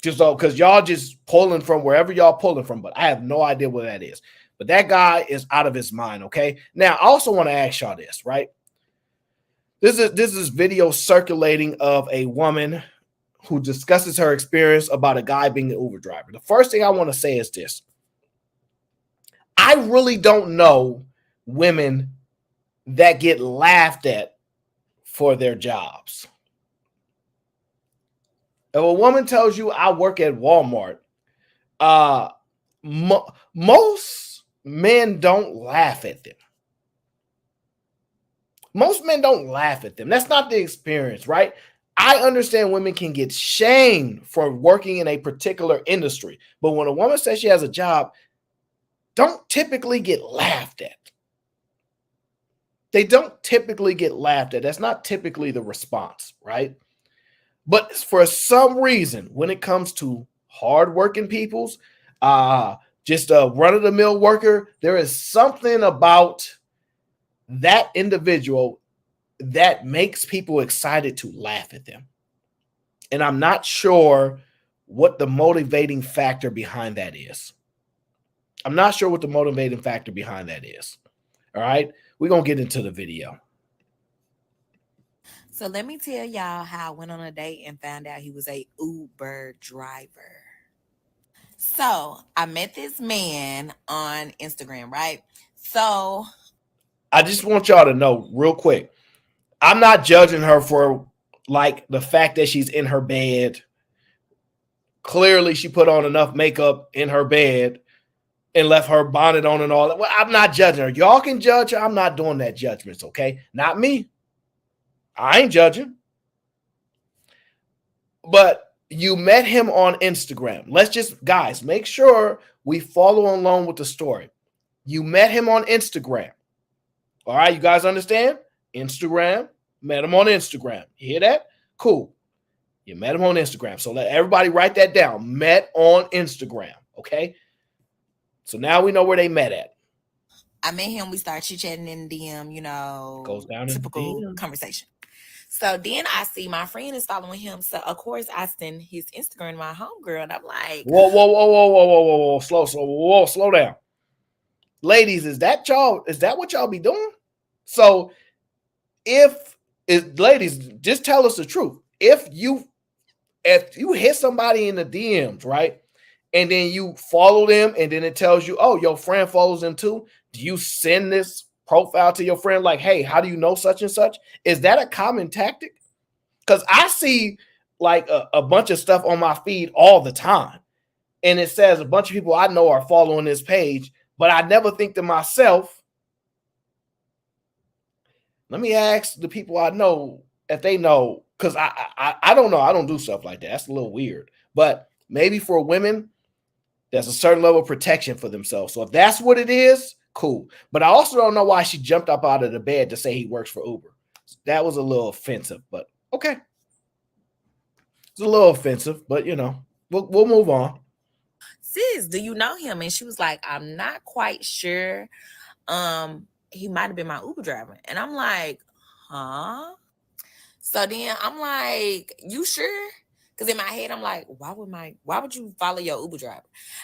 Just so, because y'all just pulling from wherever y'all pulling from, but I have no idea what that is. But that guy is out of his mind, okay? Now, I also want to ask y'all this, right? This is video circulating of a woman who discusses her experience about a guy being an Uber driver. The first thing I want to say is this. I really don't know women that get laughed at for their jobs. If a woman tells you I work at Walmart, most men don't laugh at them. Most men don't laugh at them. That's not the experience, right? I understand women can get shamed for working in a particular industry, but when a woman says she has a job, don't typically get laughed at. They don't typically get laughed at. That's not typically the response, right? But for some reason, when it comes to hardworking peoples, just a run-of-the-mill worker, there is something about that individual that makes people excited to laugh at them. And I'm not sure what the motivating factor behind that is. I'm not sure what the motivating factor behind that is. All right, we're going to get into the video.
So let me tell y'all how I went on a date and found out he was a Uber driver. So I met this man on Instagram, right? So
I just want y'all to know real quick, I'm not judging her for like the fact that she's in her bed. Clearly, she put on enough makeup in her bed and left her bonnet on and all that. Well, I'm not judging her. Y'all can judge her. I'm not doing that judgments, okay? Not me. I ain't judging. But you met him on Instagram. Let's just, guys, make sure we follow along with the story. You met him on Instagram. All right, you guys understand? Instagram, met him on Instagram. You hear that? Cool. You met him on Instagram. So let everybody write that down. Met on Instagram, okay? So now we know where they met at.
I met him. We started chit-chatting in the DM, you know,
Goes down
typical
in the DM.
conversation. So then I see my friend is following him. So, of course, I send his Instagram to my homegirl, and I'm like,
Whoa. Slow down. Ladies, is that what y'all be doing? So ladies, just tell us the truth. If you hit somebody in the DMs, right? And then you follow them, and then it tells you, oh, your friend follows them too. Do you send this profile to your friend like, hey, how do you know such and such? Is that a common tactic? Because I see like a bunch of stuff on my feed all the time. And it says a bunch of people I know are following this page, but I never think to myself, let me ask the people I know if they know, because I don't know. I don't do stuff like that. That's a little weird. But maybe for women, there's a certain level of protection for themselves. So if that's what it is, cool. But I also don't know why she jumped up out of the bed to say he works for Uber. That was a little offensive, but okay. It's a little offensive, but you know, we'll move on.
sis, do you know him? And she was like, I'm not quite sure. He might have been my Uber driver. And I'm like, huh? So then I'm like, you sure? Because in my head, I'm like, why would you follow your Uber driver?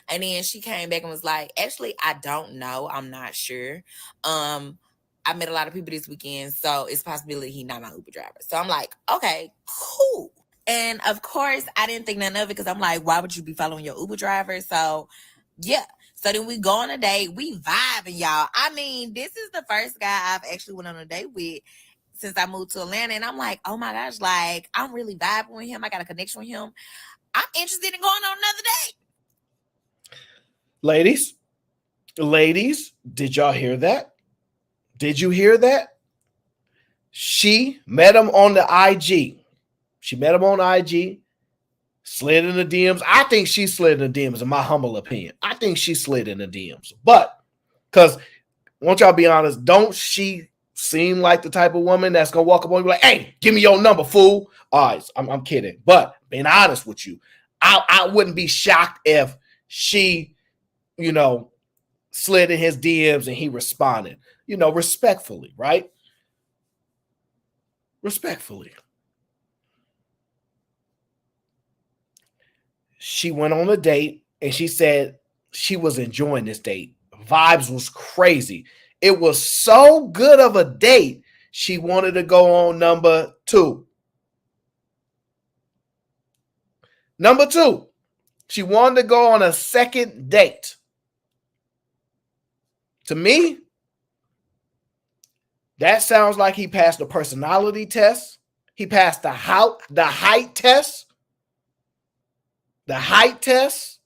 And then she came back and was like, actually, I don't know. I'm not sure. I met a lot of people this weekend, so it's a possibility he's not my Uber driver. So I'm like, okay, cool. And of course, I didn't think none of it because I'm like, why would you be following your Uber driver? So yeah. So then we go on a date. We vibing, y'all. I mean, this is the first guy I've actually went on a date with since I moved to Atlanta. And I'm like, oh my gosh, like, I'm really vibing with him. I got a connection with him. I'm interested in going on another date.
Ladies, did y'all hear that? Did you hear that? She met him on the IG. She met him on IG, slid in the DMs. I think she slid in the DMs, in my humble opinion. I think she slid in the DMs. But, because, won't y'all be honest, don't she seem like the type of woman that's going to walk up on you and be like, hey, give me your number, fool? All right, I'm kidding. But, being honest with you, I wouldn't be shocked if she, you know, slid in his DMs and he responded, you know, respectfully, right? Respectfully. She went on a date and she said she was enjoying this date. Vibes was crazy. It was so good of a date, she wanted to go on number 2. Number 2, she wanted to go on a second date. To me, that sounds like he passed the personality test. He passed the height test. The height test,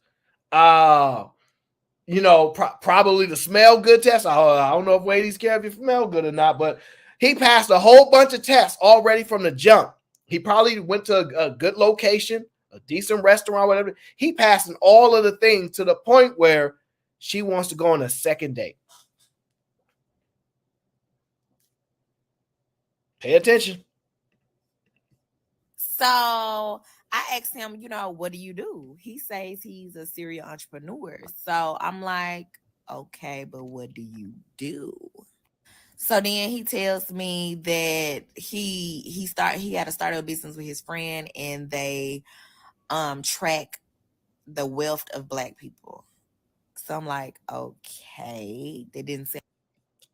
you know, probably the smell good test. I don't know if ladies care if you smell good or not, but he passed a whole bunch of tests already from the jump. He probably went to a good location, a decent restaurant, whatever. He passing all of the things to the point where she wants to go on a second date. Pay attention.
So I asked him, what do you do? He says he's a serial entrepreneur. So I'm like, okay, but what do you do? So then he tells me that he had to start a business with his friend, and they track the wealth of Black people. So I'm like, okay. They didn't say.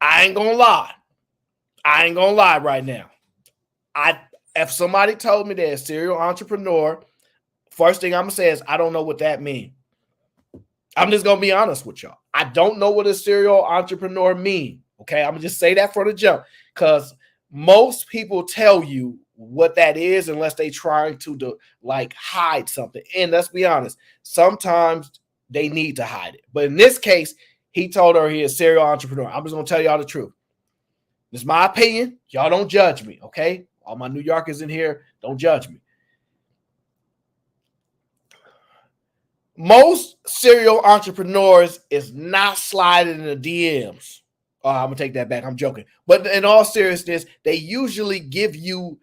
I ain't gonna lie right now. If somebody told me they're a serial entrepreneur, first thing I'm gonna say is I don't know what that means. I'm just gonna be honest with y'all. I don't know what a serial entrepreneur means. Okay, I'm gonna just say that for the jump, because most people tell you what that is unless they trying to hide something. And let's be honest, sometimes they need to hide it. But in this case, he told her he is a serial entrepreneur. I'm just gonna tell y'all the truth. This is my opinion. Y'all don't judge me, okay? All my New Yorkers in here, don't judge me. Most serial entrepreneurs is not sliding in the DMs. I'm going to take that back. I'm joking. But in all seriousness, they usually give you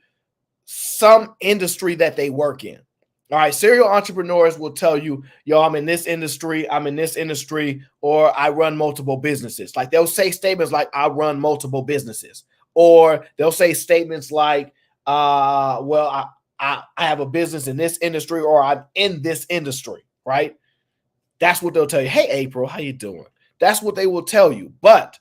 some industry that they work in. All right. Serial entrepreneurs will tell you, yo, I'm in this industry, or I run multiple businesses. Like they'll say statements like, I run multiple businesses. Or they'll say statements like, I have a business in this industry, or I'm in this industry, right? That's what they'll tell you. Hey, April, how you doing? That's what they will tell you. But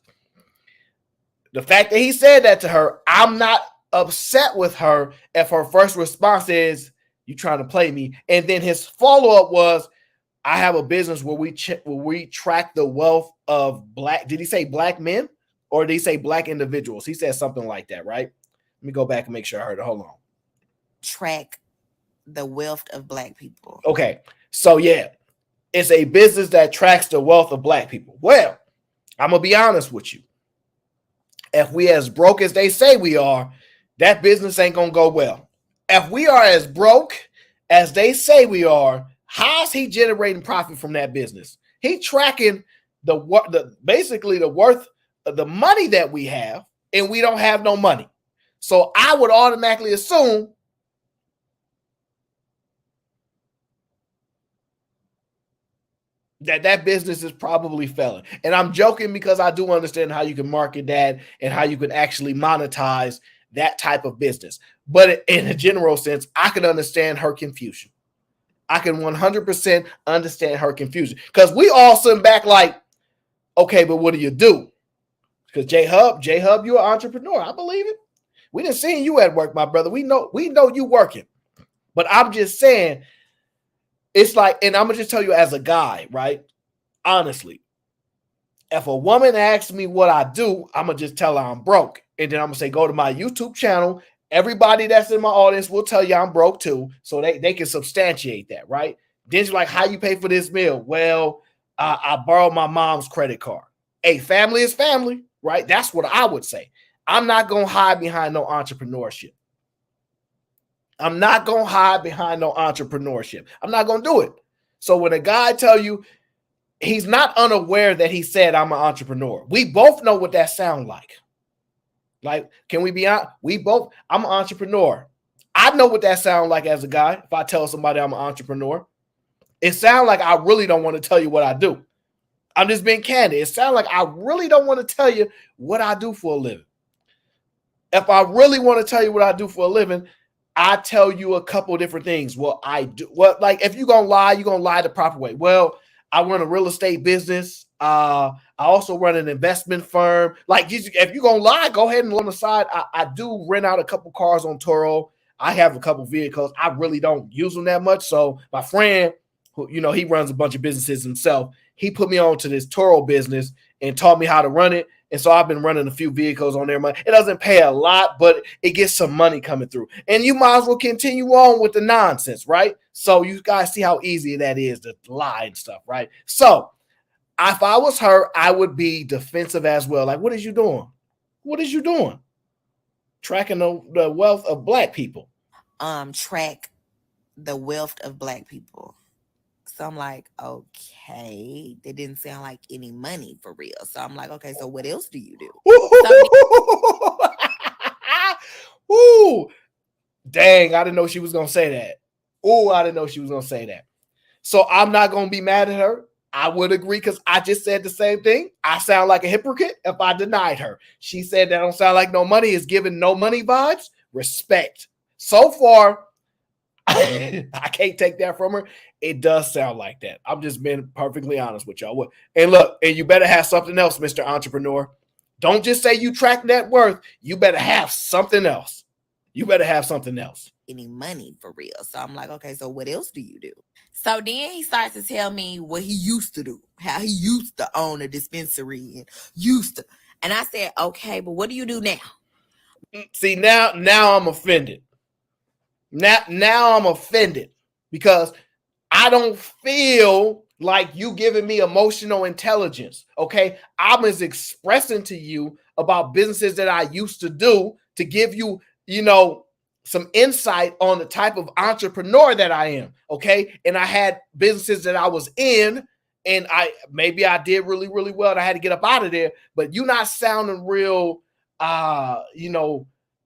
the fact that he said that to her, I'm not upset with her if her first response is, you trying to play me. And then his follow-up was, I have a business where we track the wealth of Black. Did he say Black men, or did he say Black individuals? He said something like that, right? Let me go back and make sure I heard it. Hold on.
Track the wealth of Black people.
Okay. So yeah, it's a business that tracks the wealth of Black people. Well, I'm going to be honest with you. If we as broke as they say we are, that business ain't going to go well. If we are as broke as they say we are, how's he generating profit from that business? He tracking basically the worth of the money that we have, and we don't have no money. So I would automatically assume that business is probably failing. And I'm joking because I do understand how you can market that and how you can actually monetize that type of business. But in a general sense, I can understand her confusion. I can 100% understand her confusion, because we all sit back like, okay, but what do you do? Because J-Hub, you're an entrepreneur. I believe it. We didn't see you at work, my brother. We know you working. But I'm just saying, it's like, and I'm going to just tell you as a guy, right? Honestly, if a woman asks me what I do, I'm going to just tell her I'm broke. And then I'm going to say, go to my YouTube channel. Everybody that's in my audience will tell you I'm broke too. So they can substantiate that, right? Then you're like, how you pay for this meal? Well, I borrowed my mom's credit card. Hey, family is family, right? That's what I would say. I'm not going to hide behind no entrepreneurship. I'm not going to hide behind no entrepreneurship. I'm not going to do it. So when a guy tell you, he's not unaware that he said I'm an entrepreneur. We both know what that sounds like. Like, can we be honest? I'm an entrepreneur. I know what that sounds like as a guy. If I tell somebody I'm an entrepreneur, it sounds like I really don't want to tell you what I do. I'm just being candid. It sounds like I really don't want to tell you what I do for a living. If I really want to tell you what I do for a living, I tell you a couple different things. Well, I do. Well, like if you're going to lie the proper way. Well, I run a real estate business. I also run an investment firm. Like if you're going to lie, go ahead and on the side. I do rent out a couple cars on Turo. I have a couple vehicles. I really don't use them that much. So my friend, who, he runs a bunch of businesses himself, he put me on to this Turo business and taught me how to run it. And so I've been running a few vehicles on there. It doesn't pay a lot, but it gets some money coming through. And you might as well continue on with the nonsense, right? So you guys see how easy that is to lie and stuff, right? So if I was her, I would be defensive as well. Like, what is you doing? What is you doing? Tracking the wealth of Black people.
Track the wealth of Black people. So I'm like, okay, they didn't sound like any money for real. So I'm like, okay, so what else do you do?
Ooh, dang, I didn't know she was going to say that. Oh, I didn't know she was going to say that. So I'm not going to be mad at her. I would agree because I just said the same thing. I sound like a hypocrite if I denied her. She said that don't sound like no money, is giving no money vibes. Respect. So far, I can't take that from her. It does sound like that. I'm just being perfectly honest with y'all. And look, and you better have something else, Mr. Entrepreneur. Don't just say you track net worth. You better have something else. You better have something else.
Any money for real. So I'm like, okay, so what else do you do? So then he starts to tell me what he used to do, how he used to own a dispensary and used to. And I said, okay, but what do you do now?
See, now I'm offended. Now I'm offended because I don't feel like you giving me emotional intelligence. Okay. I was expressing to you about businesses that I used to do to give you, some insight on the type of entrepreneur that I am. Okay. And I had businesses that I was in, and maybe I did really, really well, and I had to get up out of there, but you're not sounding real,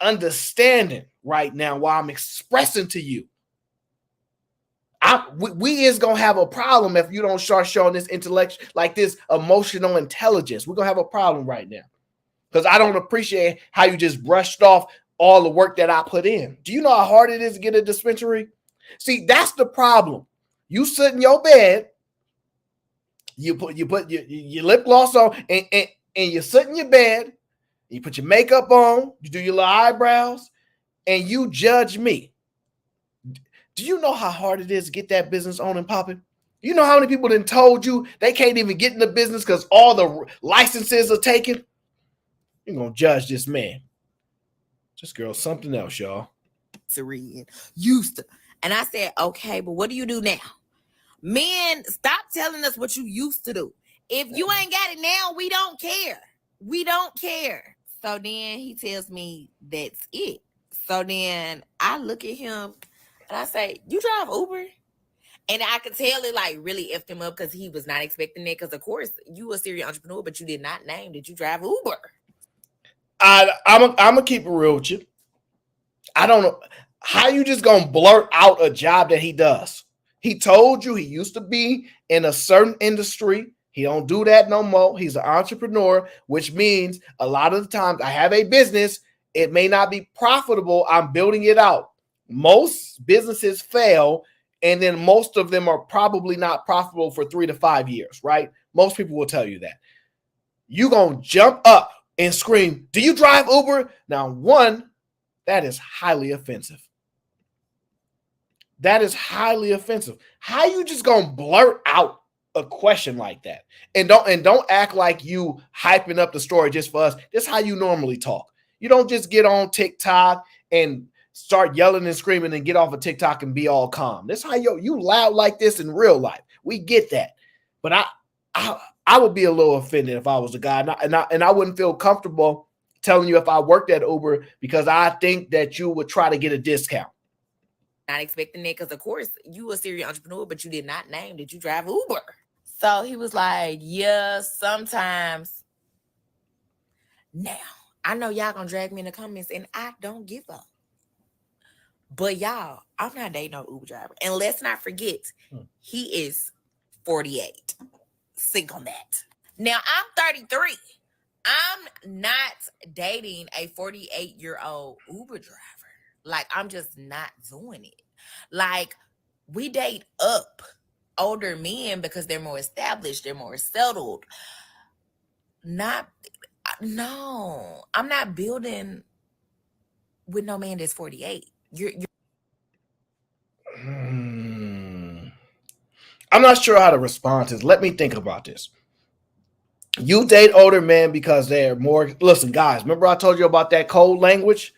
understanding right now while I'm expressing to you. We is gonna have a problem if you don't start showing this intellect, like this emotional intelligence. We're gonna have a problem right now because I don't appreciate how you just brushed off all the work that I put in. Do you know how hard it is to get a dispensary? See, that's the problem. You sit in your bed, you put your lip gloss on, and you sit in your bed, you put your makeup on, you do your little eyebrows, and you judge me. Do you know how hard it is to get that business on and popping? You know how many people done told you they can't even get in the business because all the licenses are taken? You're going to judge this man. This girl's something else, y'all.
Used to. And I said, okay, but what do you do now? Men, stop telling us what you used to do. If you ain't got it now, we don't care. We don't care. So then he tells me that's it. So then I look at him and I say, you drive Uber? And I could tell it like really effed him up because he was not expecting that. Because of course you a serial entrepreneur, but you did not name that you drive Uber.
I'm gonna keep it real with you. I don't know how you just gonna blurt out a job that he does. He told you he used to be in a certain industry. He don't do that no more. He's an entrepreneur, which means a lot of the times I have a business. It may not be profitable. I'm building it out. Most businesses fail, and then most of them are probably not profitable for 3 to 5 years, right? Most people will tell you that. You're gonna jump up and scream, do you drive Uber? Now, one, that is highly offensive. That is highly offensive. How you just gonna blurt out a question like that? And don't act like you hyping up the story just for us. This is how you normally talk. You don't just get on TikTok and start yelling and screaming and get off of TikTok and be all calm. This is how you loud like this in real life. We get that. But I would be a little offended if I was a guy, and I wouldn't feel comfortable telling you if I worked at Uber because I think that you would try to get a discount.
Not expecting that because, of course, you a serial entrepreneur, but you did not name that you drive Uber. So he was like, yeah, sometimes. Now, I know y'all gonna drag me in the comments, and I don't give up. But y'all, I'm not dating no Uber driver. And let's not forget, he is 48. Think on that. Now, I'm 33. I'm not dating a 48-year-old Uber driver. Like, I'm just not doing it. Like, we date up older men because they're more established, they're more settled. No, I'm not building with no man that's 48.
I'm not sure how to respond to this. Let me think about this. You date older men because they're more, listen, guys, remember I told you about that code language?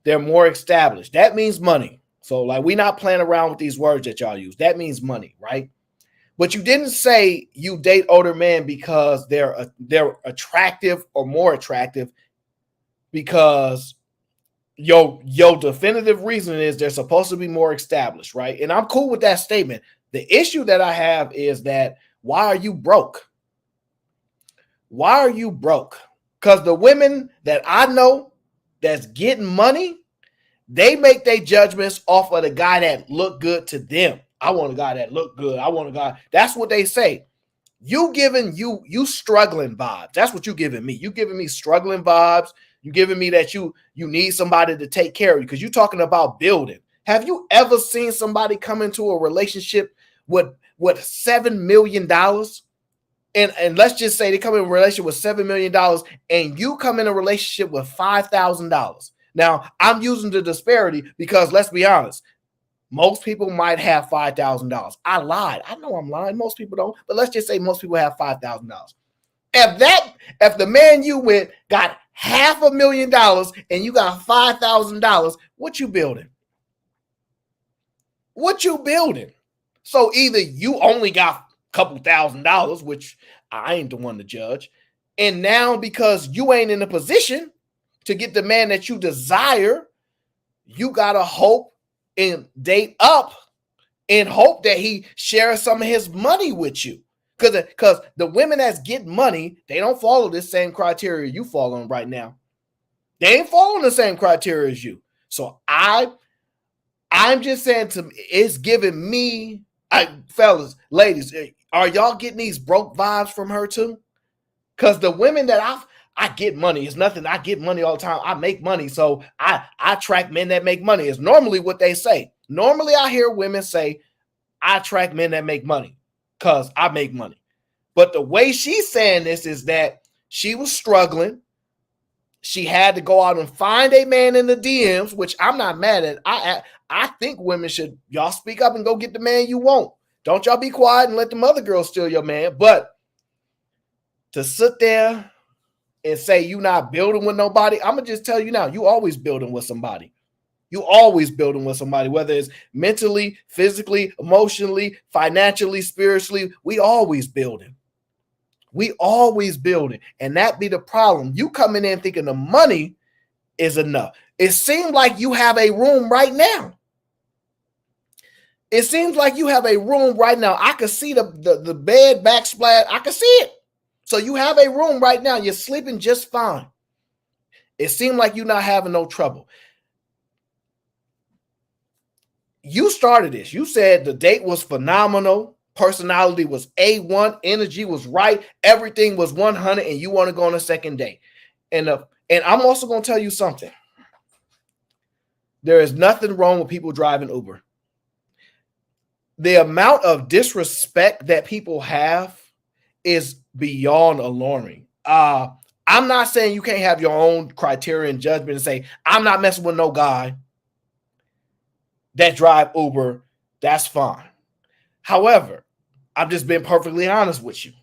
They're more established. That means money. So like, we're not playing around with these words that y'all use. That means money, right? But you didn't say you date older men because they're attractive or more attractive, because your definitive reason is they're supposed to be more established, right? And I'm cool with that statement. The issue that I have is that why are you broke? Why are you broke? Because the women that I know that's getting money, They make their judgments off of the guy that look good to them. I want a guy that look good. I want a guy. That's what they say. You giving you struggling vibes. That's what you giving me. You giving me struggling vibes. You giving me that you need somebody to take care of you because you're talking about building. Have you ever seen somebody come into a relationship with $7 million? And let's just say they come in a relationship with $7 million and you come in a relationship with $5,000. Now, I'm using the disparity because let's be honest, most people might have $5,000. I lied. I know I'm lying. Most people don't, but let's just say most people have $5,000. If the man you with got $500,000 and you got $5,000, what you building? What you building? So either you only got couple $1,000s, which I ain't the one to judge. And now because you ain't in a position to get the man that you desire, you got to hope and date up and hope that he shares some of his money with you. Because the women that's getting money, they don't follow this same criteria you following right now. They ain't following the same criteria as you. So I'm just saying it's giving me, fellas, ladies, are y'all getting these broke vibes from her too? Because the women that I get money. It's nothing. I get money all the time. I make money. So I attract men that make money. It's normally what they say. Normally I hear women say, I attract men that make money because I make money. But the way she's saying this is that she was struggling. She had to go out and find a man in the DMs, which I'm not mad at. I think women should, y'all speak up and go get the man you want. Don't y'all be quiet and let them other girls steal your man. But to sit there and say you're not building with nobody, I'm going to just tell you now, you always building with somebody. You always building with somebody, whether it's mentally, physically, emotionally, financially, spiritually, we always building. We always building. And that be the problem. You coming in thinking the money is enough. It seems like you have a room right now. It seems like you have a room right now. I can see the bed backsplash. I can see it. So you have a room right now. You're sleeping just fine. It seemed like you're not having no trouble. You started this. You said the date was phenomenal. Personality was A1. Energy was right. Everything was 100. And you want to go on a second date. And I'm also going to tell you something. There is nothing wrong with people driving Uber. The amount of disrespect that people have is beyond alarming. I'm not saying you can't have your own criteria and judgment and say, I'm not messing with no guy that drive Uber. That's fine. However, I'm just being perfectly honest with you.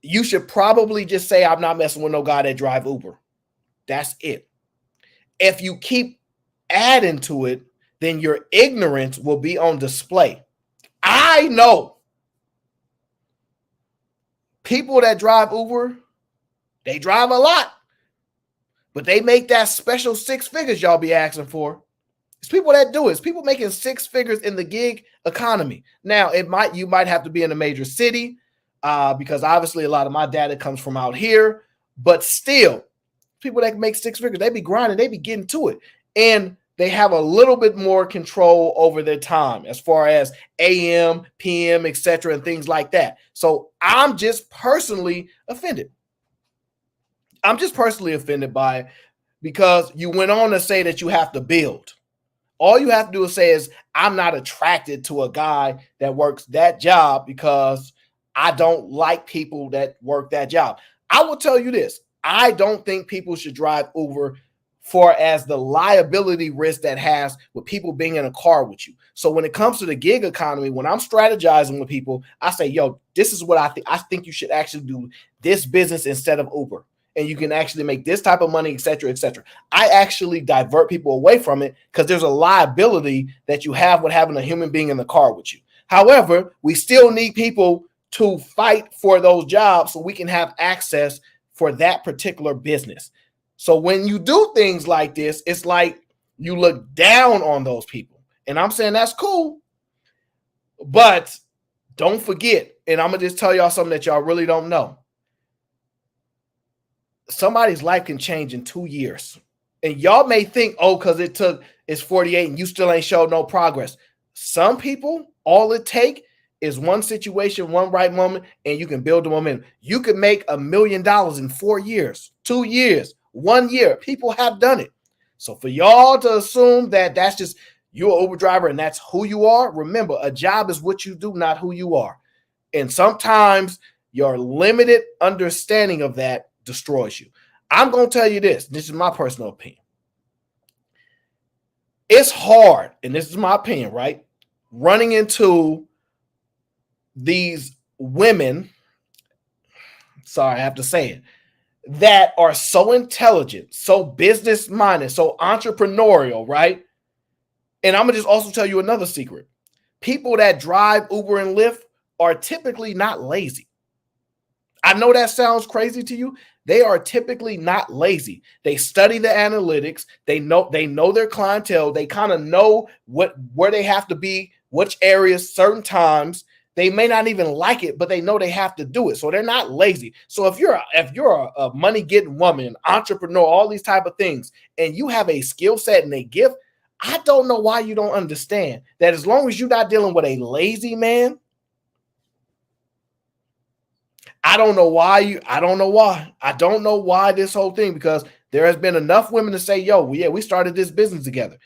You should probably just say, I'm not messing with no guy that drive Uber. That's it. If you keep adding to it, then your ignorance will be on display. I know people that drive Uber, they drive a lot, but they make that special 6 figures y'all be asking for. It's people that do it. It's people making 6 figures in the gig economy. Now, you might have to be in a major city because obviously a lot of my data comes from out here, but still, people that make 6 figures, they be grinding, they be getting to it. And they have a little bit more control over their time as far as AM, PM, etc., and things like that. So I'm just personally offended. I'm just personally offended by it because you went on to say that you have to build. All you have to do is say is, I'm not attracted to a guy that works that job because I don't like people that work that job. I will tell you this. I don't think people should drive Uber for as the liability risk that has with people being in a car with you. So when it comes to the gig economy, when I'm strategizing with people, I say, yo, this is what I think. I think you should actually do this business instead of Uber. And you can actually make this type of money, et cetera, et cetera. I actually divert people away from it because there's a liability that you have with having a human being in the car with you. However, we still need people to fight for those jobs so we can have access for that particular business. So when you do things like this, it's like you look down on those people. And I'm saying that's cool. But don't forget, and I'm going to just tell y'all something that y'all really don't know. Somebody's life can change in 2 years. And y'all may think, oh, because it's 48 and you still ain't showed no progress. Some people, all it take is one situation, one right moment, and you can build the momentum. You can make $1 million in 4 years, 2 years, 1 year. People have done it. So for y'all to assume that that's just you're an Uber driver and that's who you are, remember, a job is what you do, not who you are. And sometimes your limited understanding of that destroys you. I'm going to tell you this. This is my personal opinion. It's hard, and this is my opinion, right? Running into these women, sorry, I have to say it, that are so intelligent, so business-minded, so entrepreneurial, right? And I'm going to just also tell you another secret. People that drive Uber and Lyft are typically not lazy. I know that sounds crazy to you. They are typically not lazy. They study the analytics. They know their clientele. They kind of know where they have to be, which areas, certain times. They may not even like it, but they know they have to do it. So they're not lazy. So if you're a money-getting woman, entrepreneur, all these type of things, and you have a skill set and a gift, I don't know why you don't understand that as long as you're not dealing with a lazy man, I don't know why this whole thing, because there has been enough women to say, yo, yeah, we started this business together.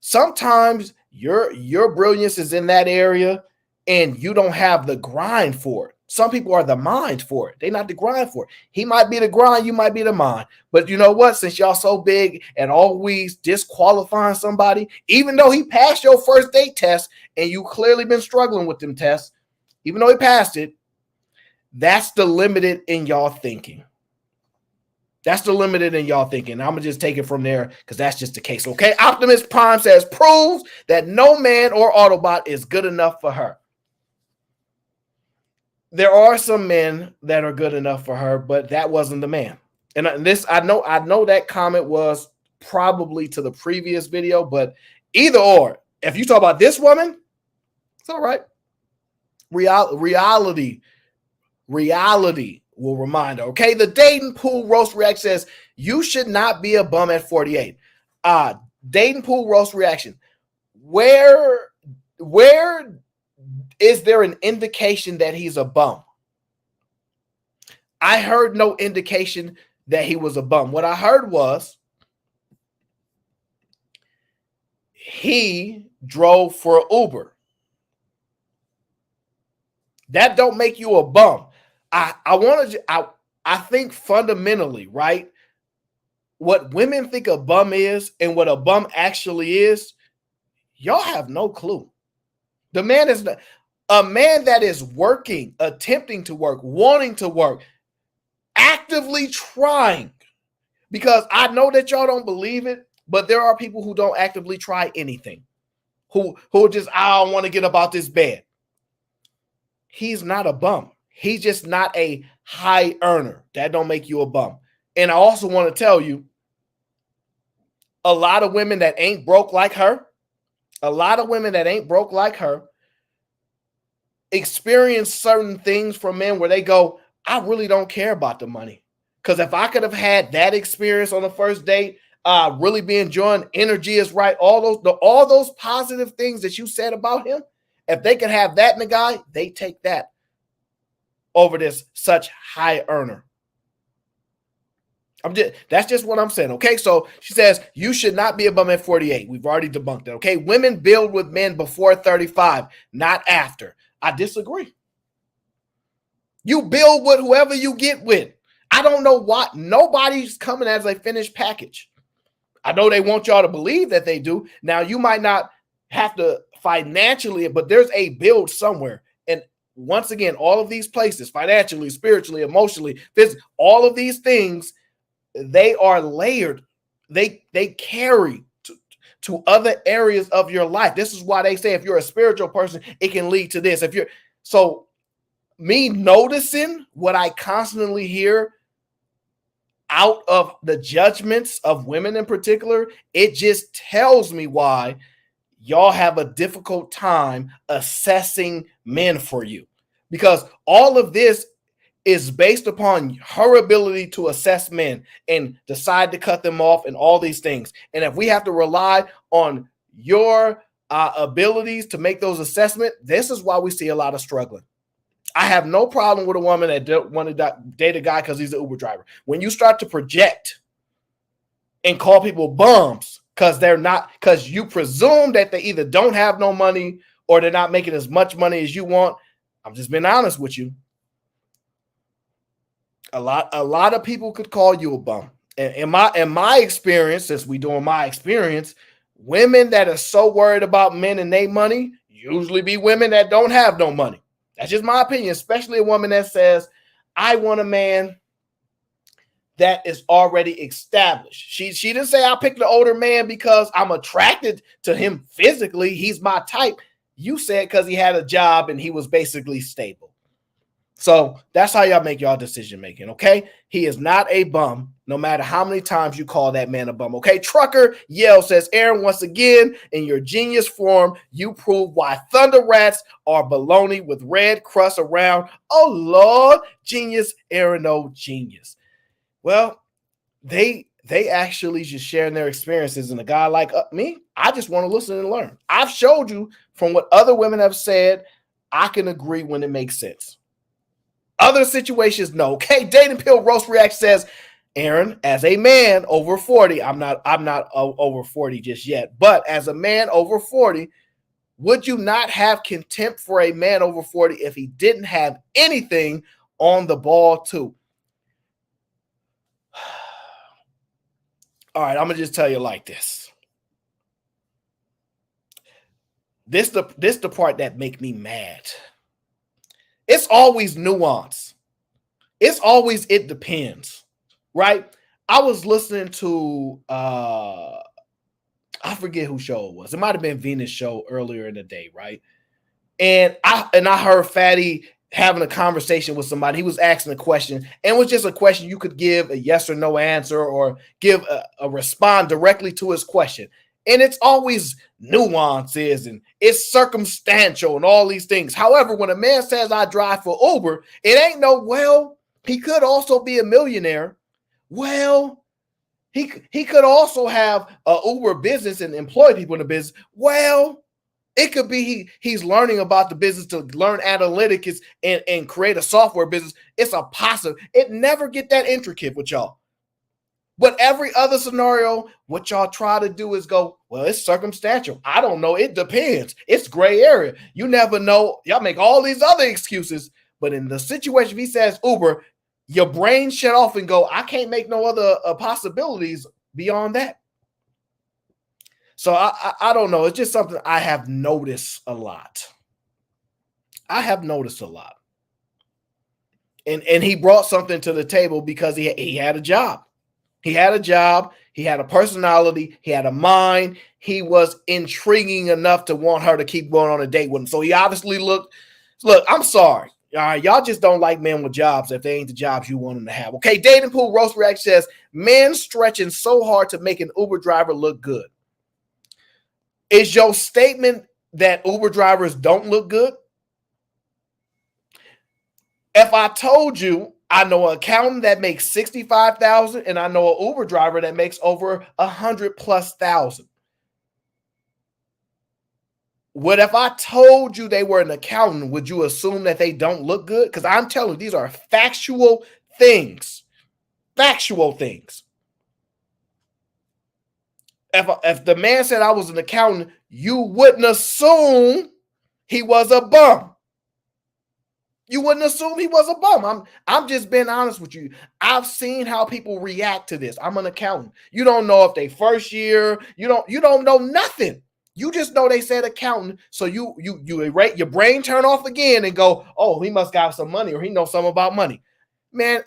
Sometimes your brilliance is in that area and you don't have the grind for it. Some people are the mind for it. They're not the grind for it. He might be the grind, you might be the mind. But you know what? Since y'all so big and always disqualifying somebody, even though he passed your first date test and you clearly been struggling with them tests, even though he passed it, that's the limited in y'all thinking. That's the limited in y'all thinking. I'm going to just take it from there because that's just the case. Okay. Optimus Prime says, proves that no man or Autobot is good enough for her. There are some men that are good enough for her, but that wasn't the man. And this, I know that comment was probably to the previous video, but either or, if you talk about this woman, it's all right. Reality will remind her. Okay, the dating pool roast reaction says you should not be a bum at 48. Dating pool roast reaction. Where is there an indication that he's a bum? I heard no indication that he was a bum. What I heard was he drove for Uber. That don't make you a bum. I think fundamentally, right? What women think a bum is and what a bum actually is, y'all have no clue. The man is a man that is working, attempting to work, wanting to work, actively trying. Because I know that y'all don't believe it, but there are people who don't actively try anything, who just, I don't want to get up out this bed. He's not a bum. He's just not a high earner. That don't make you a bum. And I also want to tell you, a lot of women that ain't broke like her, experience certain things from men where they go, I really don't care about the money. Because if I could have had that experience on the first date, really be enjoying, energy is right, all those positive things that you said about him, if they could have that in a guy, they take that over this such high earner. That's just what I'm saying. Okay, so she says you should not be a bum at 48. We've already debunked that. Okay, women build with men before 35, not after. I disagree. You build with whoever you get with. I don't know why nobody's coming as a finished package. I know they want y'all to believe that they do. Now you might not have to financially, but there's a build somewhere. And once again, all of these places, financially, spiritually, emotionally, physically, all of these things, they are layered. They carry to other areas of your life. This is why they say if you're a spiritual person, it can lead to this. So me noticing what I constantly hear out of the judgments of women in particular, it just tells me why y'all have a difficult time assessing men for you. Because all of this is based upon her ability to assess men and decide to cut them off and all these things. And if we have to rely on your abilities to make those assessments, this is why we see a lot of struggling. I have no problem with a woman that don't want to date a guy because he's an Uber driver. When you start to project and call people bums because you presume that they either don't have no money or they're not making as much money as you want. I'm just being honest with you. A lot of people could call you a bum. And in my experience, since we doing my experience, women that are so worried about men and their money usually be women that don't have no money. That's just my opinion, especially a woman that says, I want a man that is already established. She didn't say I picked the older man because I'm attracted to him physically. He's my type. You said because he had a job and he was basically stable. So that's how y'all make y'all decision making, okay? He is not a bum, no matter how many times you call that man a bum, okay? Trucker Yell says, Aaron, once again, in your genius form, you prove why Thunder Rats are baloney with red crust around. Oh, Lord, genius, Aaron, oh, genius. Well, they actually just sharing their experiences, and a guy like me, I just want to listen and learn. I've showed you from what other women have said, I can agree when it makes sense. Other situations, no. Okay, Dating Pill Roast React says, Aaron, as a man over 40, I'm not over 40 just yet, but as a man over 40, would you not have contempt for a man over 40 if he didn't have anything on the ball too? All right, I'm gonna just tell you like this. This the part that make me mad. It's always nuance. It's always it depends, right? I was listening to I forget who show it was. It might have been Venus show earlier in the day, right? And I heard Fatty having a conversation with somebody. He was asking a question, and it was just a question you could give a yes or no answer or give a respond directly to his question. And it's always nuances and it's circumstantial and all these things. However, when a man says I drive for Uber, it ain't no, well, he could also be a millionaire. Well, he could also have an Uber business and employ people in the business. Well, it could be he's learning about the business to learn analytics and create a software business. It's a possible. It never get that intricate with y'all. But every other scenario, what y'all try to do is go, well, it's circumstantial. I don't know. It depends. It's gray area. You never know. Y'all make all these other excuses. But in the situation, if he says Uber, your brain shut off and go, I can't make no other possibilities beyond that. So I don't know. It's just something I have noticed a lot. And he brought something to the table because he had a job. He had a job, he had a personality, he had a mind, he was intriguing enough to want her to keep going on a date with him. So he obviously look, I'm sorry. All right, y'all just don't like men with jobs if they ain't the jobs you want them to have. Okay, Dating Pool Roast React says, men stretching so hard to make an Uber driver look good. Is your statement that Uber drivers don't look good? If I told you I know an accountant that makes $65,000 and I know an Uber driver that makes over $100,000+. What if I told you they were an accountant? Would you assume that they don't look good? Because I'm telling you, these are factual things. Factual things. If the man said I was an accountant, you wouldn't assume he was a bum. You wouldn't assume he was a bum. I'm just being honest with you. I've seen how people react to this. I'm an accountant. You don't know if they first year. You don't know nothing. You just know they said accountant. So you your brain turn off again and go, oh, he must got some money or he knows something about money. Man,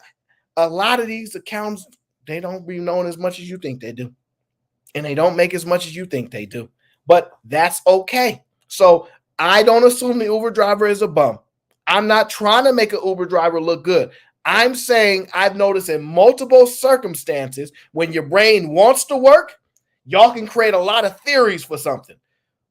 a lot of these accountants, they don't be known as much as you think they do. And they don't make as much as you think they do. But that's okay. So I don't assume the Uber driver is a bum. I'm not trying to make an Uber driver look good. I'm saying I've noticed in multiple circumstances when your brain wants to work, y'all can create a lot of theories for something.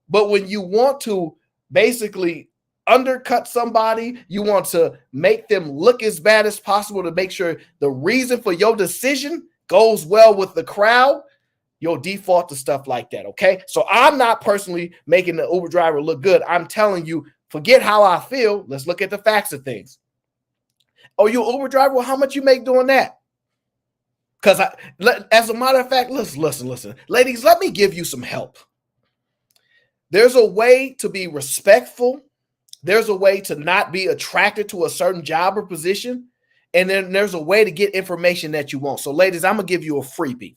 But when you want to basically undercut somebody, you want to make them look as bad as possible to make sure the reason for your decision goes well with the crowd, you'll default to stuff like that, okay? So I'm not personally making the Uber driver look good. I'm telling you, forget how I feel. Let's look at the facts of things. Oh, you an Uber driver? Well, how much you make doing that? Because as a matter of fact, listen. Ladies, let me give you some help. There's a way to be respectful. There's a way to not be attracted to a certain job or position. And then there's a way to get information that you want. So ladies, I'm going to give you a freebie.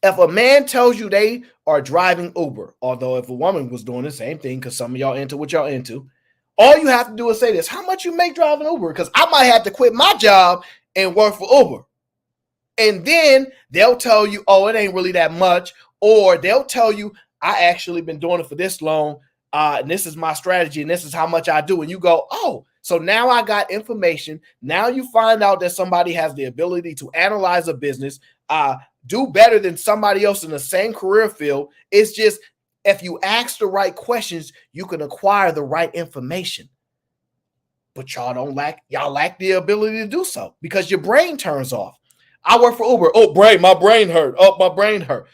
If a man tells you they are driving Uber, although if a woman was doing the same thing, because some of y'all into what y'all into, all you have to do is say this: how much you make driving Uber? Because I might have to quit my job and work for Uber. And then they'll tell you, oh, it ain't really that much. Or they'll tell you, I actually been doing it for this long. And this is my strategy. And this is how much I do. And you go, oh, so now I got information. Now you find out that somebody has the ability to analyze a business, do better than somebody else in the same career field. It's just, if you ask the right questions, you can acquire the right information. But y'all lack the ability to do so because your brain turns off. I work for Uber. Oh, my brain hurt. Oh, my brain hurt.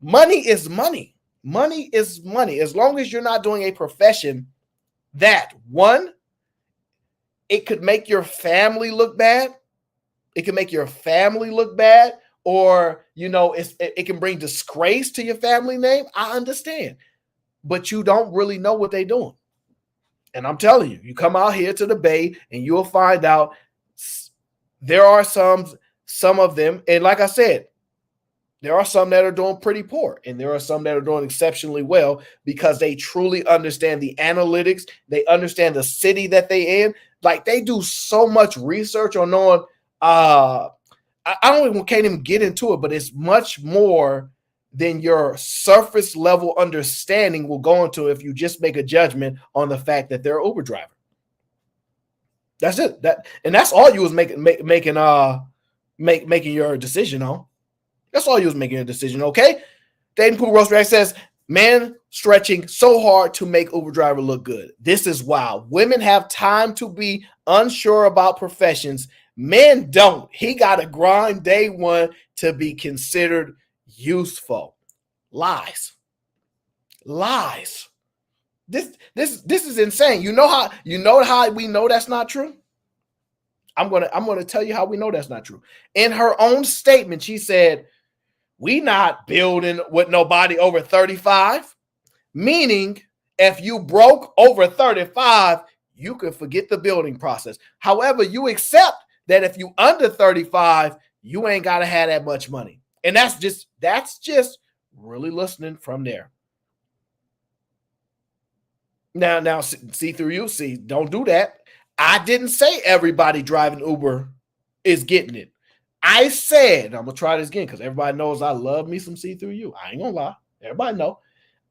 Money is money. Money is money. As long as you're not doing a profession that, one, it could make your family look bad. It can make your family look bad. Or, it can bring disgrace to your family name. I understand. But you don't really know what they're doing. And I'm telling you, you come out here to the Bay and you'll find out there are some of them. And like I said, there are some that are doing pretty poor. And there are some that are doing exceptionally well because they truly understand the analytics. They understand the city that they in. Like, they do so much research on knowing, can't even get into it, but it's much more than your surface level understanding will go into if you just make a judgment on the fact that they're an Uber driver. That's it. That's all you was making your decision on. That's all you was making a decision. Okay. Dating Pool Roast React says, man stretching so hard to make Uber driver look good. This is wild. Women have time to be unsure about professions. Men don't. He got to grind day one to be considered useful. Lies. This is insane. You know how we know that's not true? I'm gonna tell you how we know that's not true. In her own statement, she said, we not building with nobody over 35. Meaning, if you broke over 35, you can forget the building process. However, you accept that if you under 35, you ain't got to have that much money. And that's just really listening from there. Now see through you. See, don't do that. I didn't say everybody driving Uber is getting it. I said, I'm going to try this again because everybody knows I love me some see through you. I ain't going to lie. Everybody know.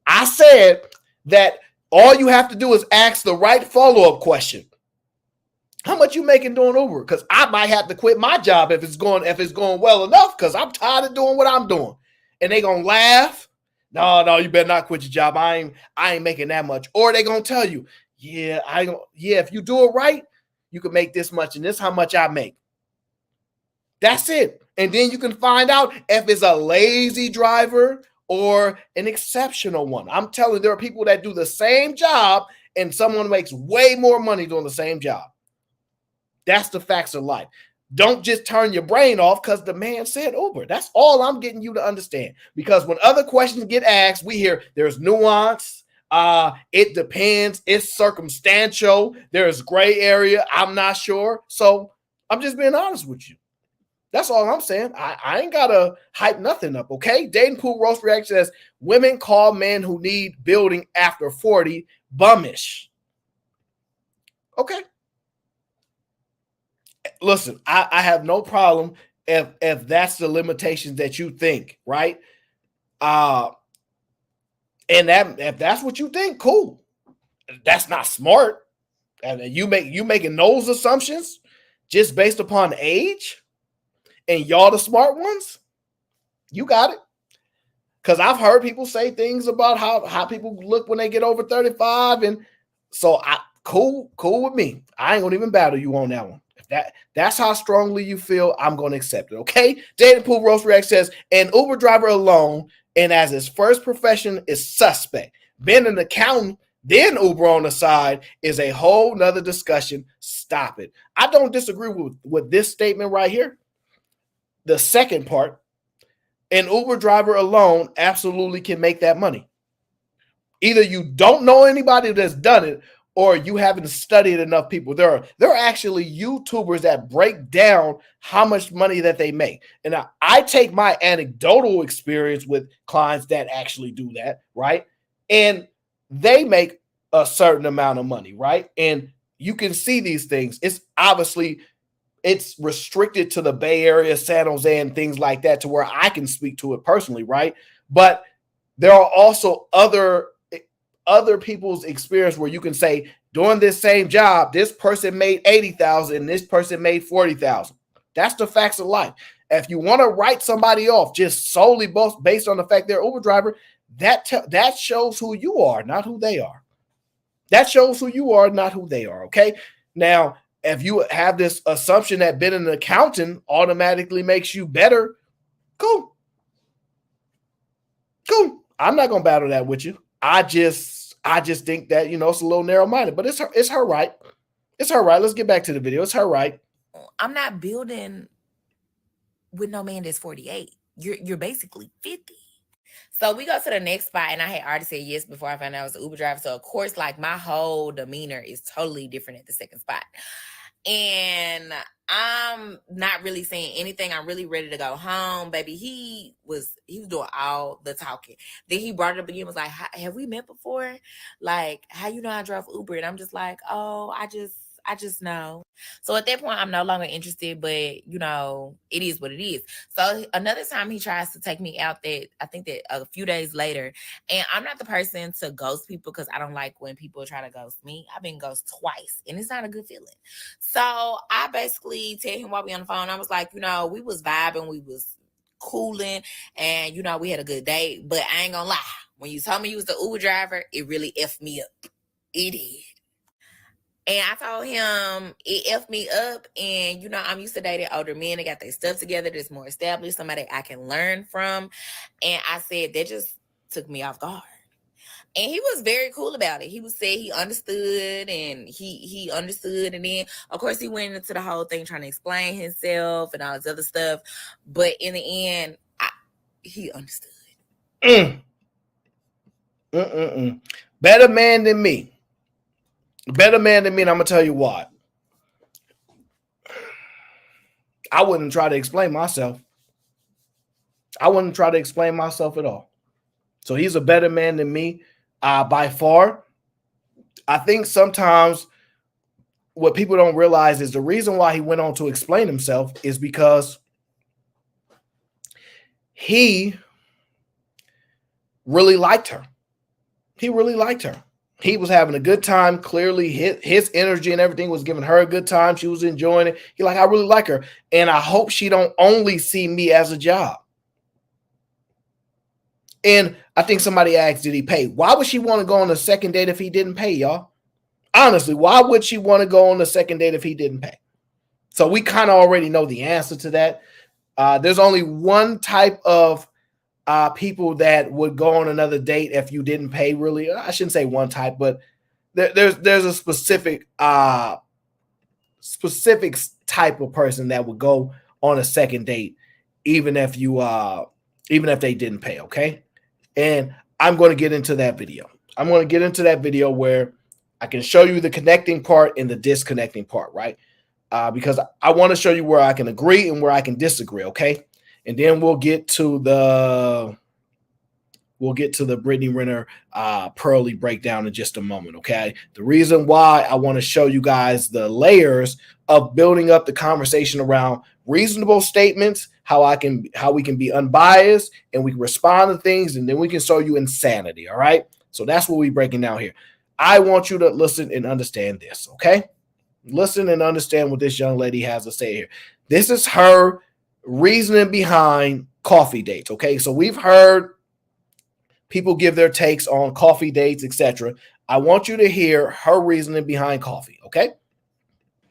I said that all you have to do is ask the right follow-up question. How much you making doing Uber? Because I might have to quit my job if it's going well enough because I'm tired of doing what I'm doing. And they gonna laugh. No, you better not quit your job. I ain't making that much. Or they gonna tell you, if you do it right, you can make this much and this how much I make. That's it. And then you can find out if it's a lazy driver or an exceptional one. I'm telling you, there are people that do the same job and someone makes way more money doing the same job. That's the facts of life. Don't just turn your brain off because the man said Uber. That's all I'm getting you to understand. Because when other questions get asked, we hear there's nuance. It depends. It's circumstantial. There's gray area. I'm not sure. So I'm just being honest with you. That's all I'm saying. I ain't got to hype nothing up, okay? Dating Pool Roast React says, women call men who need building after 40 bummish. Okay. Listen, I have no problem if that's the limitations that you think, right? And if that's what you think, cool. That's not smart. And you making those assumptions just based upon age, and y'all the smart ones. You got it. Because I've heard people say things about how people look when they get over 35. And so cool with me. I ain't gonna even battle you on that one. If that's how strongly you feel, I'm gonna accept it. Okay. Dated Pool Roast React says, an Uber driver alone and as his first profession is suspect. Being an accountant, then Uber on the side is a whole nother discussion. Stop it. I don't disagree with this statement right here. The second part, an Uber driver alone absolutely can make that money. Either you don't know anybody that's done it or you haven't studied enough people. There are actually YouTubers that break down how much money that they make. And I take my anecdotal experience with clients that actually do that, right? And they make a certain amount of money, right? And you can see these things. It's obviously it's restricted to the Bay Area, San Jose, and things like that to where I can speak to it personally, right? But there are also other people's experience where you can say, doing this same job, this person made 80,000 and this person made 40,000. That's the facts of life. If you want to write somebody off just solely based on the fact they're Uber driver, that shows who you are, not who they are. That shows who you are, not who they are, okay? Now, if you have this assumption that being an accountant automatically makes you better, cool. I'm not gonna battle that with you. I just think that, you know, it's a little narrow-minded, but it's her right. It's her right. Let's get back to the video. It's her right.
I'm not building with no man that's 48. You're basically 50. So we go to the next spot, and I had already said yes before I found out I was an Uber driver. So of course, like my whole demeanor is totally different at the second spot. And I'm not really saying anything. I'm really ready to go home, baby. He was doing all the talking. Then he brought it up again, was like, have we met before? Like, how you know I drove Uber? And I'm just like, oh, I just know. So at that point, I'm no longer interested, but you know, it is what it is. So another time he tries to take me out that I think that a few days later, and I'm not the person to ghost people because I don't like when people try to ghost me. I've been ghosted twice and it's not a good feeling. So I basically tell him while we on the phone, I was like, you know, we was vibing, we was cooling, and you know, we had a good day, but I ain't gonna lie. When you told me you was the Uber driver, it really effed me up. It did. And I told him it effed me up. And, you know, I'm used to dating older men that got their stuff together, that's more established, somebody I can learn from. And I said, that just took me off guard. And he was very cool about it. He would say he understood and he understood. And then, of course, he went into the whole thing trying to explain himself and all this other stuff. But in the end, he understood.
Better man than me. Better man than me, and I'm going to tell you why. I wouldn't try to explain myself. I wouldn't try to explain myself at all. So he's a better man than me by far. I think sometimes what people don't realize is the reason why he went on to explain himself is because he really liked her. He really liked her. He was having a good time. Clearly, his energy and everything was giving her a good time. She was enjoying it. He like, I really like her. And I hope she don't only see me as a job. And I think somebody asked, did he pay? Why would she want to go on a second date if he didn't pay, y'all? Honestly, why would she want to go on a second date if he didn't pay? So we kind of already know the answer to that. There's only one type of people that would go on another date if you didn't pay, really. I shouldn't say one type, but there's a specific type of person that would go on a second date even if they didn't pay, okay? And I'm going to get into that video. I'm going to get into that video where I can show you the connecting part and the disconnecting part, right? Because I want to show you where I can agree and where I can disagree, okay? And then we'll get to the Brittney Renner Pearly breakdown in just a moment, okay? The reason why I want to show you guys the layers of building up the conversation around reasonable statements, how we can be unbiased and we can respond to things, and then we can show you insanity, all right? So that's what we're breaking down here. I want you to listen and understand this, okay? Listen and understand what this young lady has to say here. This is her reasoning behind coffee dates, okay? So we've heard people give their takes on coffee dates, etc. I want you to hear her reasoning behind coffee, okay?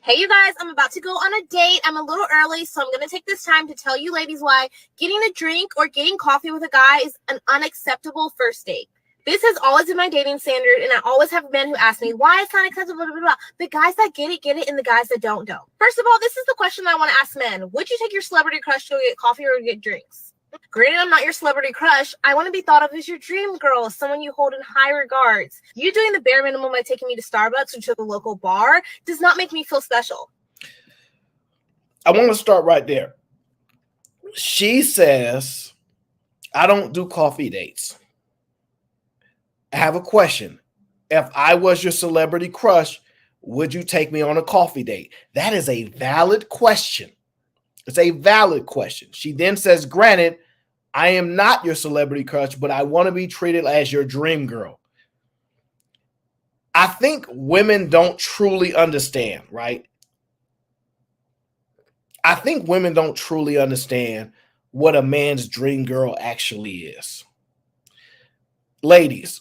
Hey, you guys, I'm about to go on a date. I'm a little early, so I'm going to take this time to tell you ladies why getting a drink or getting coffee with a guy is an unacceptable first date. This has always been my dating standard, and I always have men who ask me why it's not acceptable, blah, blah, blah. The guys that get it, and the guys that don't. First of all, this is the question I want to ask men. Would you take your celebrity crush to go get coffee or get drinks? Granted, I'm not your celebrity crush. I want to be thought of as your dream girl, someone you hold in high regards. You doing the bare minimum by taking me to Starbucks or to the local bar does not make me feel special.
I want to start right there. She says, I don't do coffee dates. I have a question. If I was your celebrity crush, would you take me on a coffee date? That is a valid question. It's a valid question. She then says, granted, I am not your celebrity crush, but I want to be treated as your dream girl. I think women don't truly understand, right? I think women don't truly understand what a man's dream girl actually is. Ladies,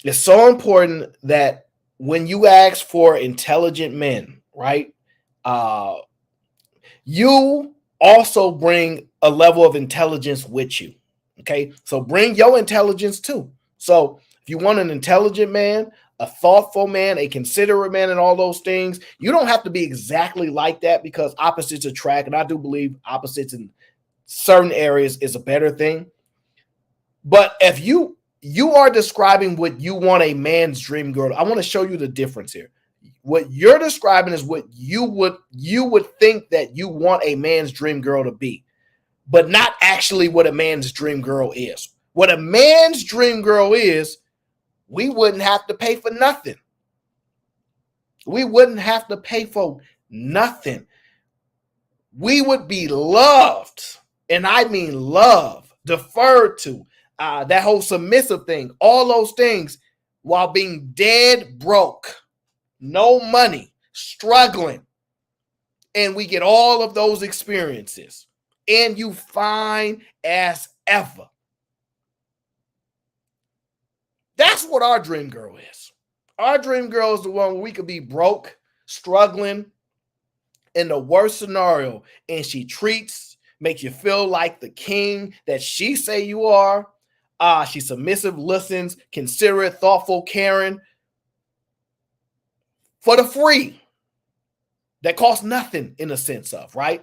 it's so important that when you ask for intelligent men, right, you also bring a level of intelligence with you, okay? So bring your intelligence too. So if you want an intelligent man, a thoughtful man, a considerate man, and all those things, you don't have to be exactly like that because opposites attract, and I do believe opposites in certain areas is a better thing. But if you are describing what you want a man's dream girl, I want to show you the difference here. What you're describing is what you would think that you want a man's dream girl to be, but not actually what a man's dream girl is. What a man's dream girl is, we wouldn't have to pay for nothing. We wouldn't have to pay for nothing. We would be loved, and I mean love, deferred to, that whole submissive thing, all those things, while being dead broke. No money, struggling. And we get all of those experiences. And you fine as ever. That's what our dream girl is. Our dream girl is the one where we could be broke, struggling, in the worst scenario. And she treats, make you feel like the king that she say you are. She's submissive, listens, considerate, thoughtful, caring. For the free, that costs nothing in a sense of, right?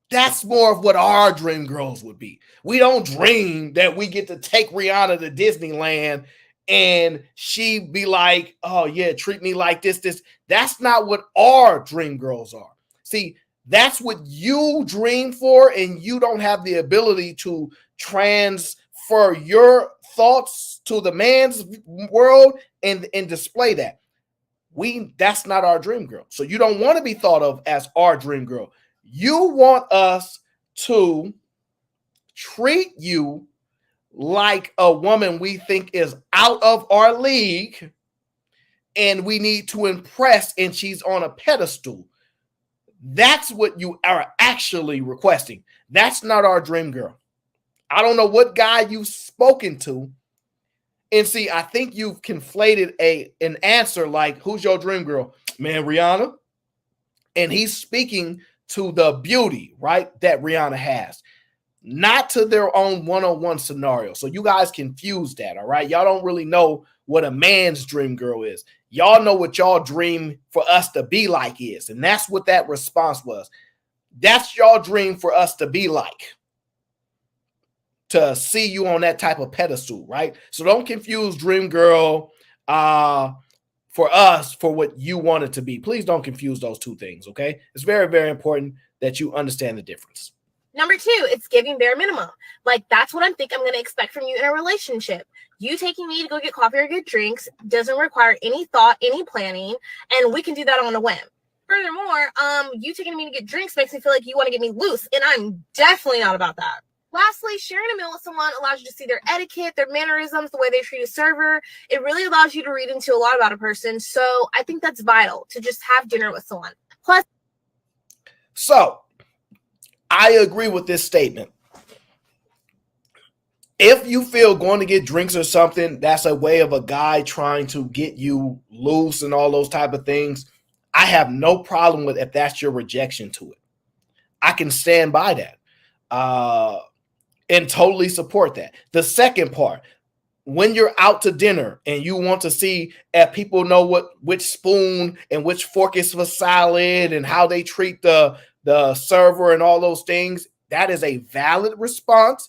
That's more of what our dream girls would be. We don't dream that we get to take Rihanna to Disneyland and she be like, oh yeah, treat me like this. That's not what our dream girls are. See, that's what you dream for, and you don't have the ability to transfer your thoughts to the man's world and display that. That's not our dream girl. So you don't want to be thought of as our dream girl. You want us to treat you like a woman we think is out of our league and we need to impress, and she's on a pedestal. That's what you are actually requesting. That's not our dream girl. I don't know what guy you've spoken to. And see, I think you've conflated an answer like, who's your dream girl? Man, Rihanna. And he's speaking to the beauty, right, that Rihanna has, not to their own one-on-one scenario. So you guys confuse that, all right? Y'all don't really know what a man's dream girl is. Y'all know what y'all dream for us to be like is. And that's what that response was. That's y'all dream for us to be like. To see you on that type of pedestal, right? So don't confuse dream girl for us for what you want it to be. Please don't confuse those two things, okay? It's very, very important that you understand the difference.
Number 2, it's giving bare minimum. Like, that's what I'm going to expect from you in a relationship. You taking me to go get coffee or get drinks doesn't require any thought, any planning, and we can do that on a whim. Furthermore, you taking me to get drinks makes me feel like you want to get me loose, and I'm definitely not about that. Lastly, sharing a meal with someone allows you to see their etiquette, their mannerisms, the way they treat a server. It really allows you to read into a lot about a person. So I think that's vital, to just have dinner with someone. Plus,
so I agree with this statement. If you feel going to get drinks or something, that's a way of a guy trying to get you loose and all those type of things. I have no problem with if that's your rejection to it. I can stand by that and totally support that. The second part, when you're out to dinner and you want to see if people know which spoon and which fork is for salad and how they treat the server and all those things, that is a valid response.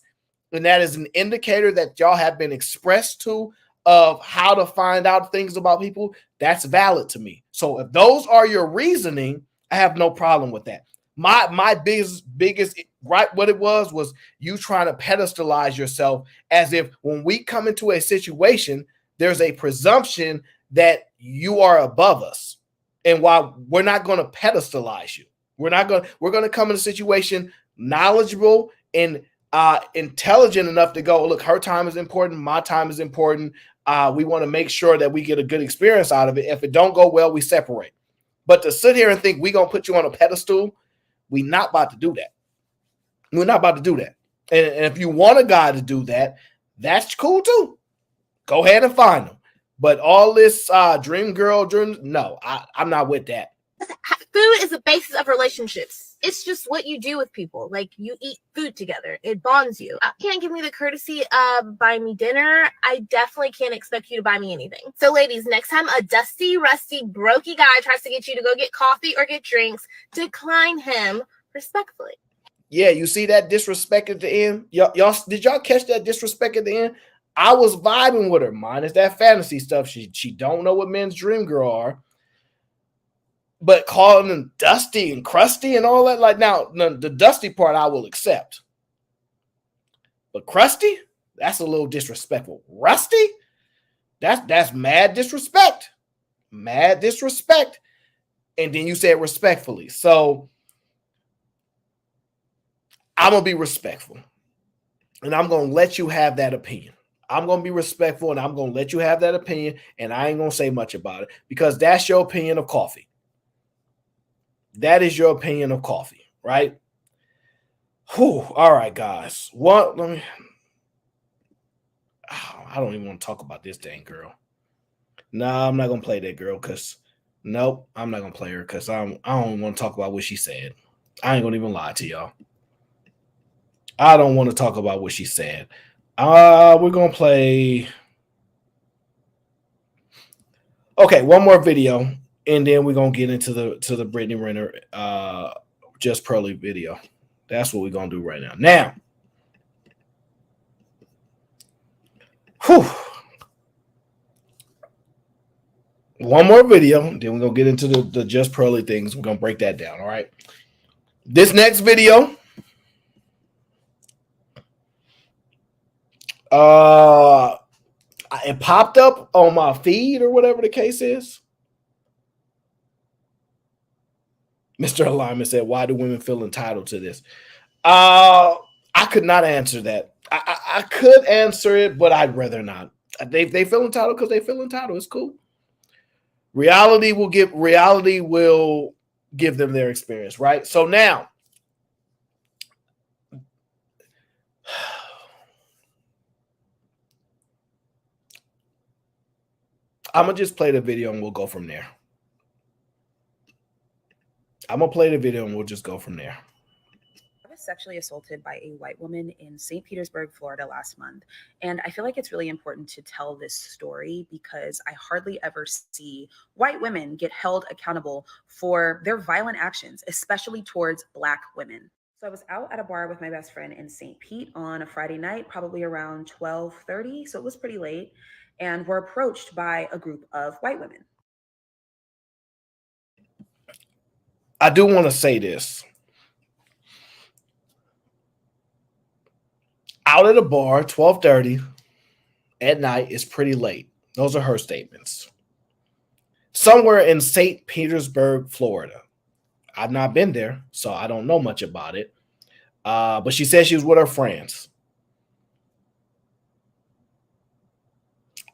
And that is an indicator that y'all have been expressed to of how to find out things about people. That's valid to me. So if those are your reasoning, I have no problem with that. My biggest right, what it was you trying to pedestalize yourself as if when we come into a situation, there's a presumption that you are above us. And while we're not going to pedestalize you, we're going to come in a situation knowledgeable and intelligent enough to go, look, her time is important. My time is important. We want to make sure that we get a good experience out of it. If it don't go well, we separate. But to sit here and think we're going to put you on a pedestal, we're not about to do that. We're not about to do that. And if you want a guy to do that, that's cool too. Go ahead and find them. But all this dream girl, no, I'm not with that.
Food is the basis of relationships. It's just what you do with people. Like, you eat food together. It bonds you. You can't give me the courtesy of buying me dinner. I definitely can't expect you to buy me anything. So ladies, next time a dusty, rusty, brokey guy tries to get you to go get coffee or get drinks, decline him respectfully.
Yeah, you see that disrespect at the end? Y'all, did y'all catch that disrespect at the end? I was vibing with her, minus that fantasy stuff. She don't know what men's dream girl are. But calling them dusty and crusty and all that, like, now the dusty part I will accept. But crusty, that's a little disrespectful. Rusty, that's mad disrespect. Mad disrespect. And then you said respectfully. So I'm going to be respectful. And I'm going to let you have that opinion. I'm going to be respectful and I'm going to let you have that opinion. And I ain't going to say much about it because that's your opinion of coffee. That is your opinion of coffee, right? Whew. All right, guys. What? I don't even want to talk about this dang girl. Nah, I'm not going to play that girl because, nope, I'm not going to play her because I don't want to talk about what she said. I ain't going to even lie to y'all. I don't want to talk about what she said. We're going to play. Okay, one more video. And then we're going to get into the Brittney Renner Just Pearly video. That's what we're going to do right now. Now, one more video. Then we're going to get into the Just Pearly things. We're going to break that down, all right? This next video, it popped up on my feed or whatever the case is. Mr. Alignment said, why do women feel entitled to this? I could not answer that. I could answer it, but I'd rather not. They feel entitled because they feel entitled. It's cool. Reality will give them their experience, right? So now, I'm going to just play the video and we'll go from there. I'm going to play the video and we'll just go from there.
I was sexually assaulted by a white woman in St. Petersburg, Florida last month. And I feel like it's really important to tell this story because I hardly ever see white women get held accountable for their violent actions, especially towards Black women. So I was out at a bar with my best friend in St. Pete on a Friday night, probably around 12:30. So it was pretty late. And we're approached by a group of white women.
I do want to say this. Out at a bar, 12:30 at night is pretty late. Those are her statements. Somewhere in St. Petersburg, Florida. I've not been there, so I don't know much about it. But she said she was with her friends.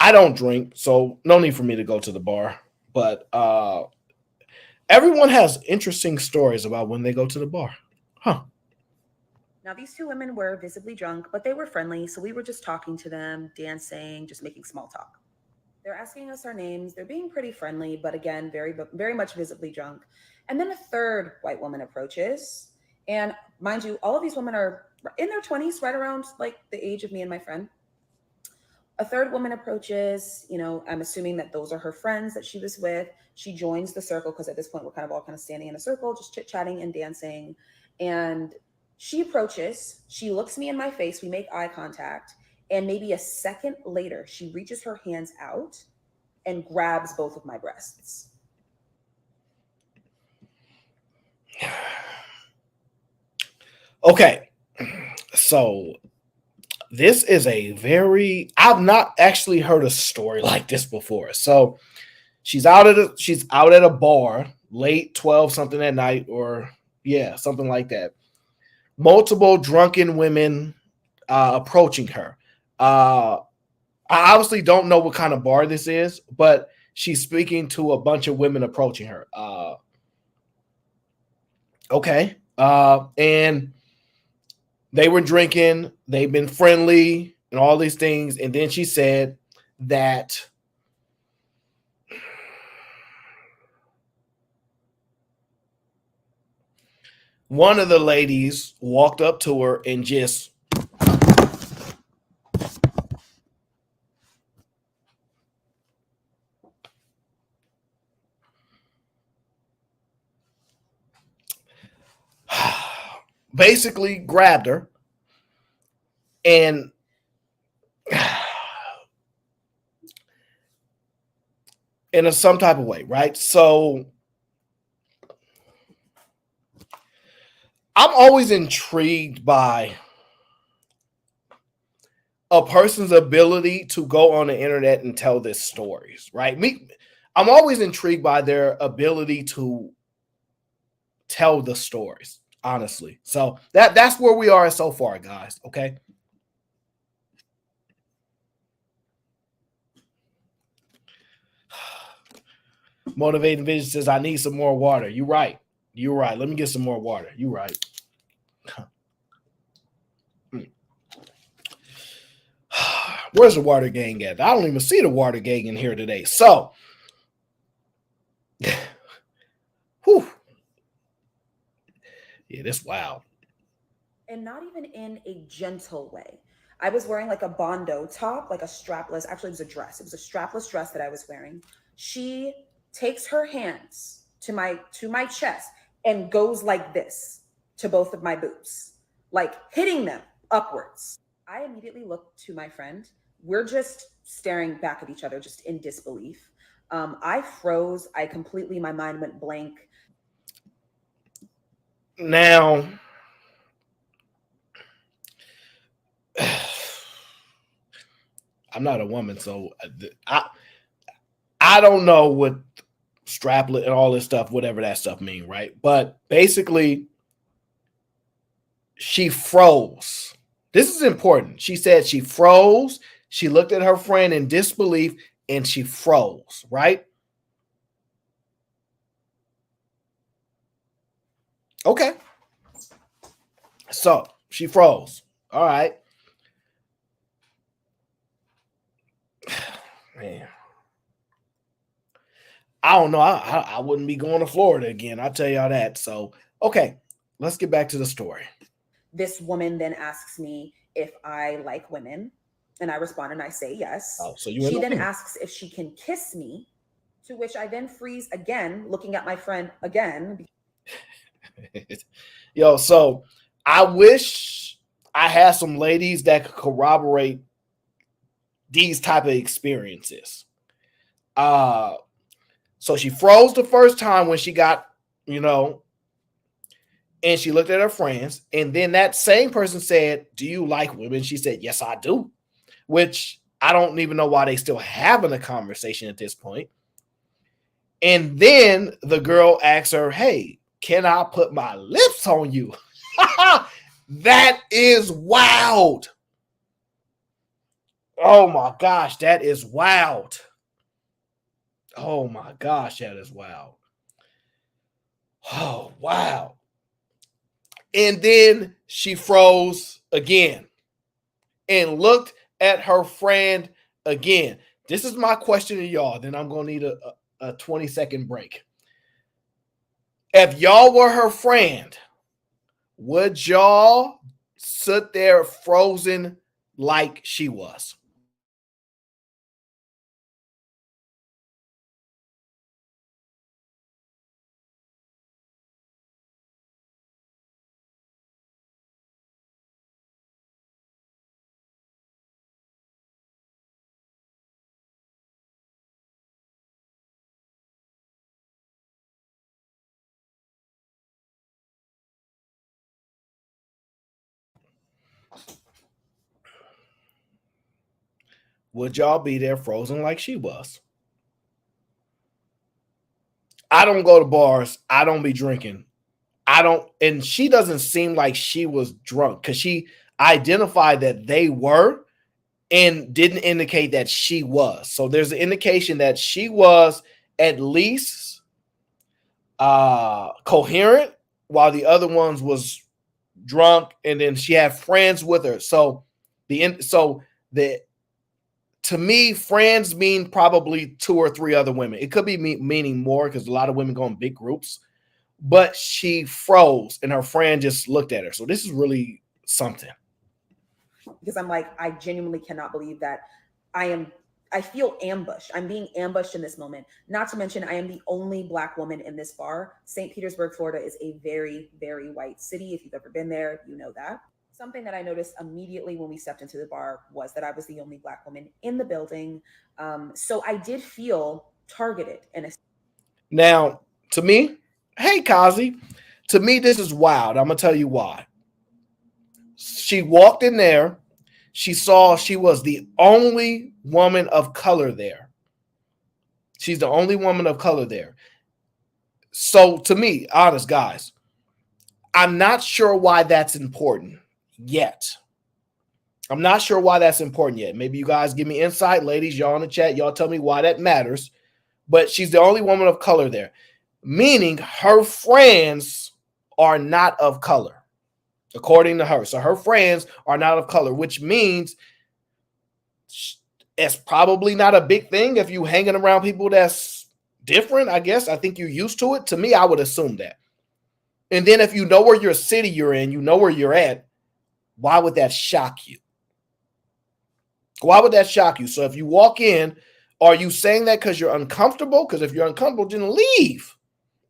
I don't drink, so no need for me to go to the bar. But everyone has interesting stories about when they go to the bar. Huh.
Now, these two women were visibly drunk, but they were friendly, so we were just talking to them, dancing, just making small talk. They're asking us our names. They're being pretty friendly, but again, very much visibly drunk. And then a third white woman approaches. And mind you, all of these women are in their 20s, right around like the age of me and my friend. A third woman approaches, you know, I'm assuming that those are her friends that she was with. She joins the circle because at this point we're kind of all standing in a circle, just chit-chatting and dancing. And she approaches, she looks me in my face, we make eye contact, and maybe a second later, she reaches her hands out and grabs both of my breasts.
Okay, so this is I've not actually heard a story like this before. So she's out at a bar late 12 something at night, or something like that. Multiple drunken women approaching her. I obviously don't know what kind of bar this is, but she's speaking to a bunch of women approaching her. Okay. And they were drinking, they've been friendly and all these things. And then she said that one of the ladies walked up to her and just basically grabbed her and in some type of way, right? So I'm always intrigued by a person's ability to go on the internet and tell their stories, right? I'm always intrigued by their ability to tell the stories, honestly. So that's where we are so far, guys. Okay. Motivating Vision says, I need some more water. You're right. You're right. Let me get some more water. You're right. Where's the water gang at? I don't even see the water gang in here today. So, whew. Yeah, that's wild.
And not even in a gentle way. I was wearing like a Bondo top, like a strapless, actually it was a dress. It was a strapless dress that I was wearing. She takes her hands to my chest and goes like this to both of my boobs, like hitting them upwards. I immediately looked to my friend. We're just staring back at each other, just in disbelief. I froze. My mind went blank.
Now, I'm not a woman, so I don't know what straplet and all this stuff, whatever that stuff mean, right? But basically, she froze. This is important. She said she froze. She looked at her friend in disbelief and she froze, right? Okay. So she froze. All right. Man. I don't know. I wouldn't be going to Florida again. I'll tell y'all that. So, okay. Let's get back to the story.
This woman then asks me if I like women. And I respond and I say yes.
Oh, so
she then asks if she can kiss me, to which I then freeze again, looking at my friend again.
Yo, so I wish I had some ladies that could corroborate these type of experiences. So she froze the first time when she got, and she looked at her friends. And then that same person said, do you like women? She said, yes, I do. Which I don't even know why they still having a conversation at this point. And then the girl asks her, hey, can I put my lips on you? That is wild. Oh my gosh, that is wild. Oh my gosh, that is wild. Oh, wow. And then she froze again and looked at her friend again. This is my question to y'all. Then I'm going to need a 20-second break. If y'all were her friend, would y'all sit there frozen like she was? Would y'all be there frozen like she was? I don't go to bars. I don't be drinking. And she doesn't seem like she was drunk because she identified that they were and didn't indicate that she was. So there's an indication that she was at least coherent while the other ones was drunk, and then she had friends with her. So to me, friends mean probably 2 or 3 other women. It could be meaning more because a lot of women go in big groups. But she froze, and her friend just looked at her. So this is really something.
Because I'm like, I genuinely cannot believe that I feel ambushed. I'm being ambushed in this moment. Not to mention, I am the only Black woman in this bar. St. Petersburg, Florida is a very, very white city. If you've ever been there, you know that. Something that I noticed immediately when we stepped into the bar was that I was the only Black woman in the building. So I did feel targeted.
Now, to me, hey, Kazi, to me, this is wild. I'm going to tell you why. She walked in there. She saw she was the only woman of color there. She's the only woman of color there. So to me, honest guys, I'm not sure why that's important yet. I'm not sure why that's important yet. Maybe you guys give me insight. Ladies, y'all in the chat, y'all tell me why that matters. But she's the only woman of color there, meaning her friends are not of color, according to her. So her friends are not of color, which means it's probably not a big thing if you hanging around people that's different, I guess. I think you're used to it. To me, I would assume that. And then if you know where your city you're in, you know where you're at, why would that shock you? Why would that shock you? So if you walk in, are you saying that because you're uncomfortable? Because if you're uncomfortable, then leave.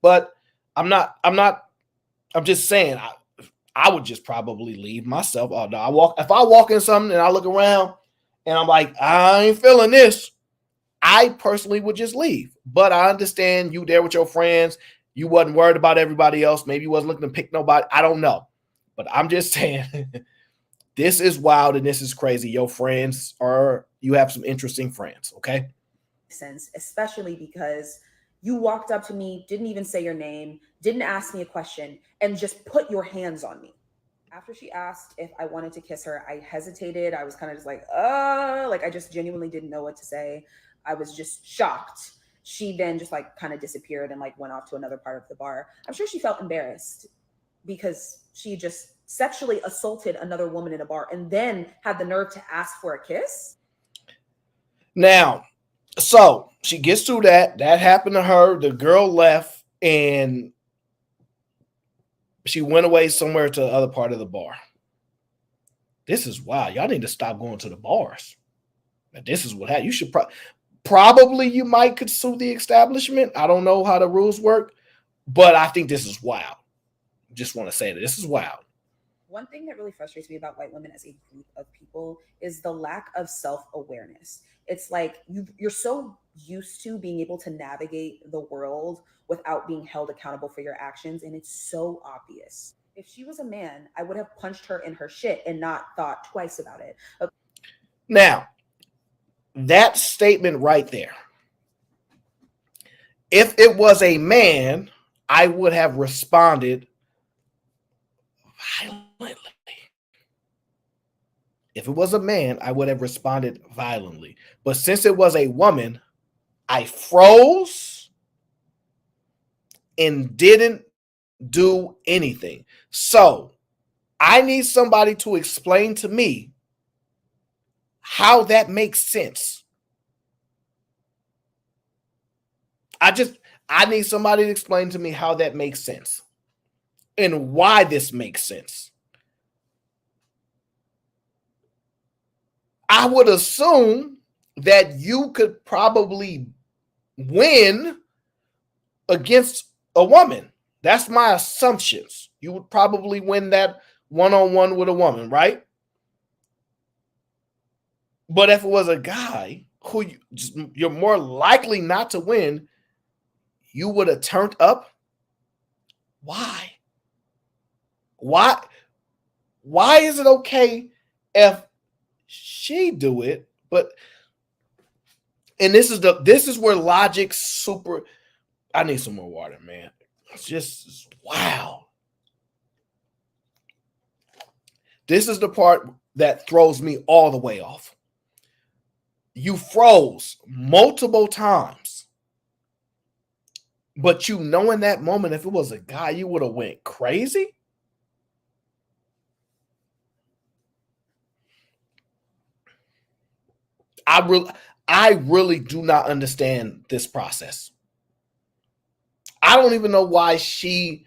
But I'm just saying, I would just probably leave myself. Oh, no, if I walk in something and I look around and I'm like, I ain't feeling this, I personally would just leave. But I understand you there with your friends. You wasn't worried about everybody else. Maybe you wasn't looking to pick nobody. I don't know. But I'm just saying, this is wild and this is crazy. Your friends you have some interesting friends, okay?
Sense, especially because you walked up to me, didn't even say your name, didn't ask me a question, and just put your hands on me. After she asked if I wanted to kiss her, I hesitated. I was kind of just like I just genuinely didn't know what to say. I was just shocked. She then just like kind of disappeared and like went off to another part of the bar. I'm sure she felt embarrassed because she just sexually assaulted another woman in a bar and then had the nerve to ask for a kiss.
Now, so she gets through that. That happened to her. The girl left and she went away somewhere to the other part of the bar. This is wild. Y'all need to stop going to the bars. Now, this is what happened. You should probably you might could sue the establishment. I don't know how the rules work, but I think this is wild. Just want to say that this is wild.
One thing that really frustrates me about white women as a group of people is the lack of self-awareness. It's like you're so used to being able to navigate the world without being held accountable for your actions, and it's so obvious. If she was a man, I would have punched her in her shit and not thought twice about it.
Now, that statement right there, if it was a man, I would have responded violently. If it was a man, I would have responded violently. But since it was a woman, I froze and didn't do anything. So I need somebody to explain to me how that makes sense. I need somebody to explain to me how that makes sense and why this makes sense. I would assume that you could probably win against a woman. That's my assumptions. You would probably win that one-on-one with a woman, right? But if it was a guy who you're more likely not to win, you would have turned up. Why? Why is it okay if she do it? But and this is where logic super. I need some more water, man. It's just wow. This is the part that throws me all the way off. You froze multiple times, but you know in that moment, if it was a guy, you would have went crazy. I really do not understand this process. I don't even know why she,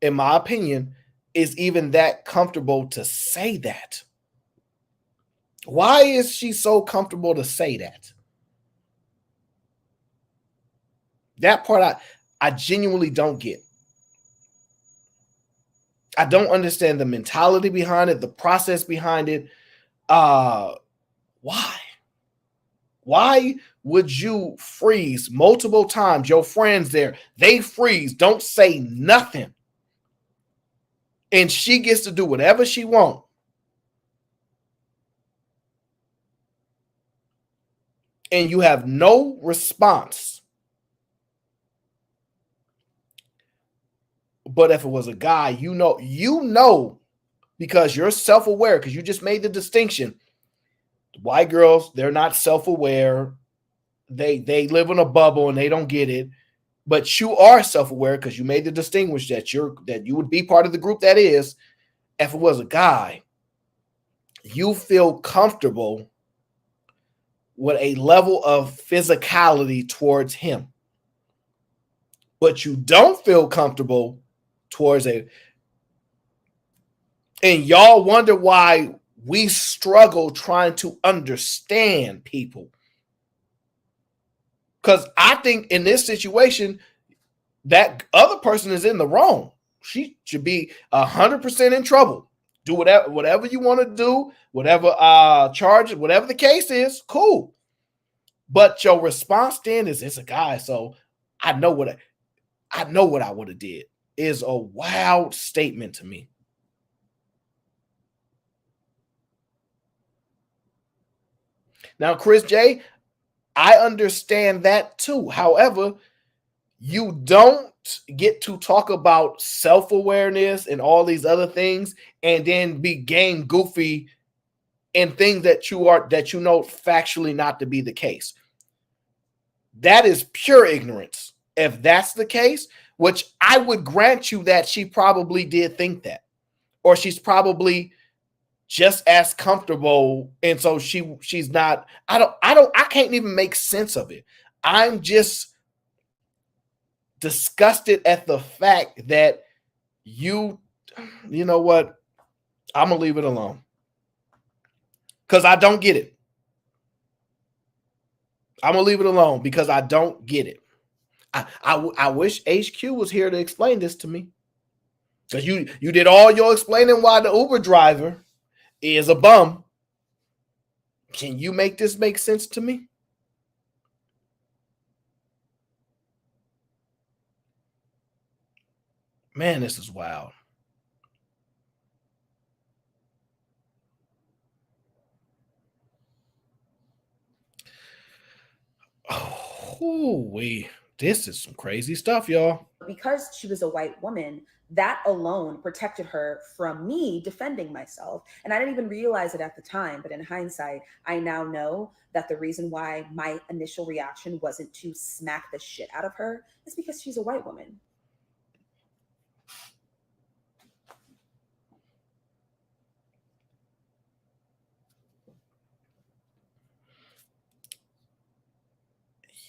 in my opinion, is even that comfortable to say that. Why is she so comfortable to say that? That part I genuinely don't get. I don't understand the mentality behind it, the process behind it. Why? Why would you freeze multiple times? Your friends there, they freeze, don't say nothing. And she gets to do whatever she wants. And you have no response. But if it was a guy, you know, because you're self-aware, because you just made the distinction. White girls, they're not self-aware. They live in a bubble and they don't get it. But you are self-aware because you made the distinguish that you would be part of the group that is. If it was a guy, you feel comfortable with a level of physicality towards him. But you don't feel comfortable towards and y'all wonder why we struggle trying to understand people. Because I think in this situation, that other person is in the wrong. She should be 100% in trouble. Do whatever you want to do, whatever charge, whatever the case is, cool. But your response then is, it's a guy, so I know what I would have did. Is a wild statement to me. Now, Chris J, I understand that too. However, you don't get to talk about self-awareness and all these other things and then be game goofy in things that you know factually not to be the case. That is pure ignorance. If that's the case, which I would grant you that she probably did think that, or she's probably just as comfortable. And so she's not, I can't even make sense of it. I'm just disgusted at the fact that you know what? I'm going to leave it alone. Because I don't get it. I'm going to leave it alone because I don't get it. I wish HQ was here to explain this to me. Because you did all your explaining why the Uber driver is a bum. Can you make this make sense to me? Man, this is wild. Oh, this is some crazy stuff, y'all.
Because she was a white woman, that alone protected her from me defending myself. And I didn't even realize it at the time, but in hindsight, I now know that the reason why my initial reaction wasn't to smack the shit out of her is because she's a white woman.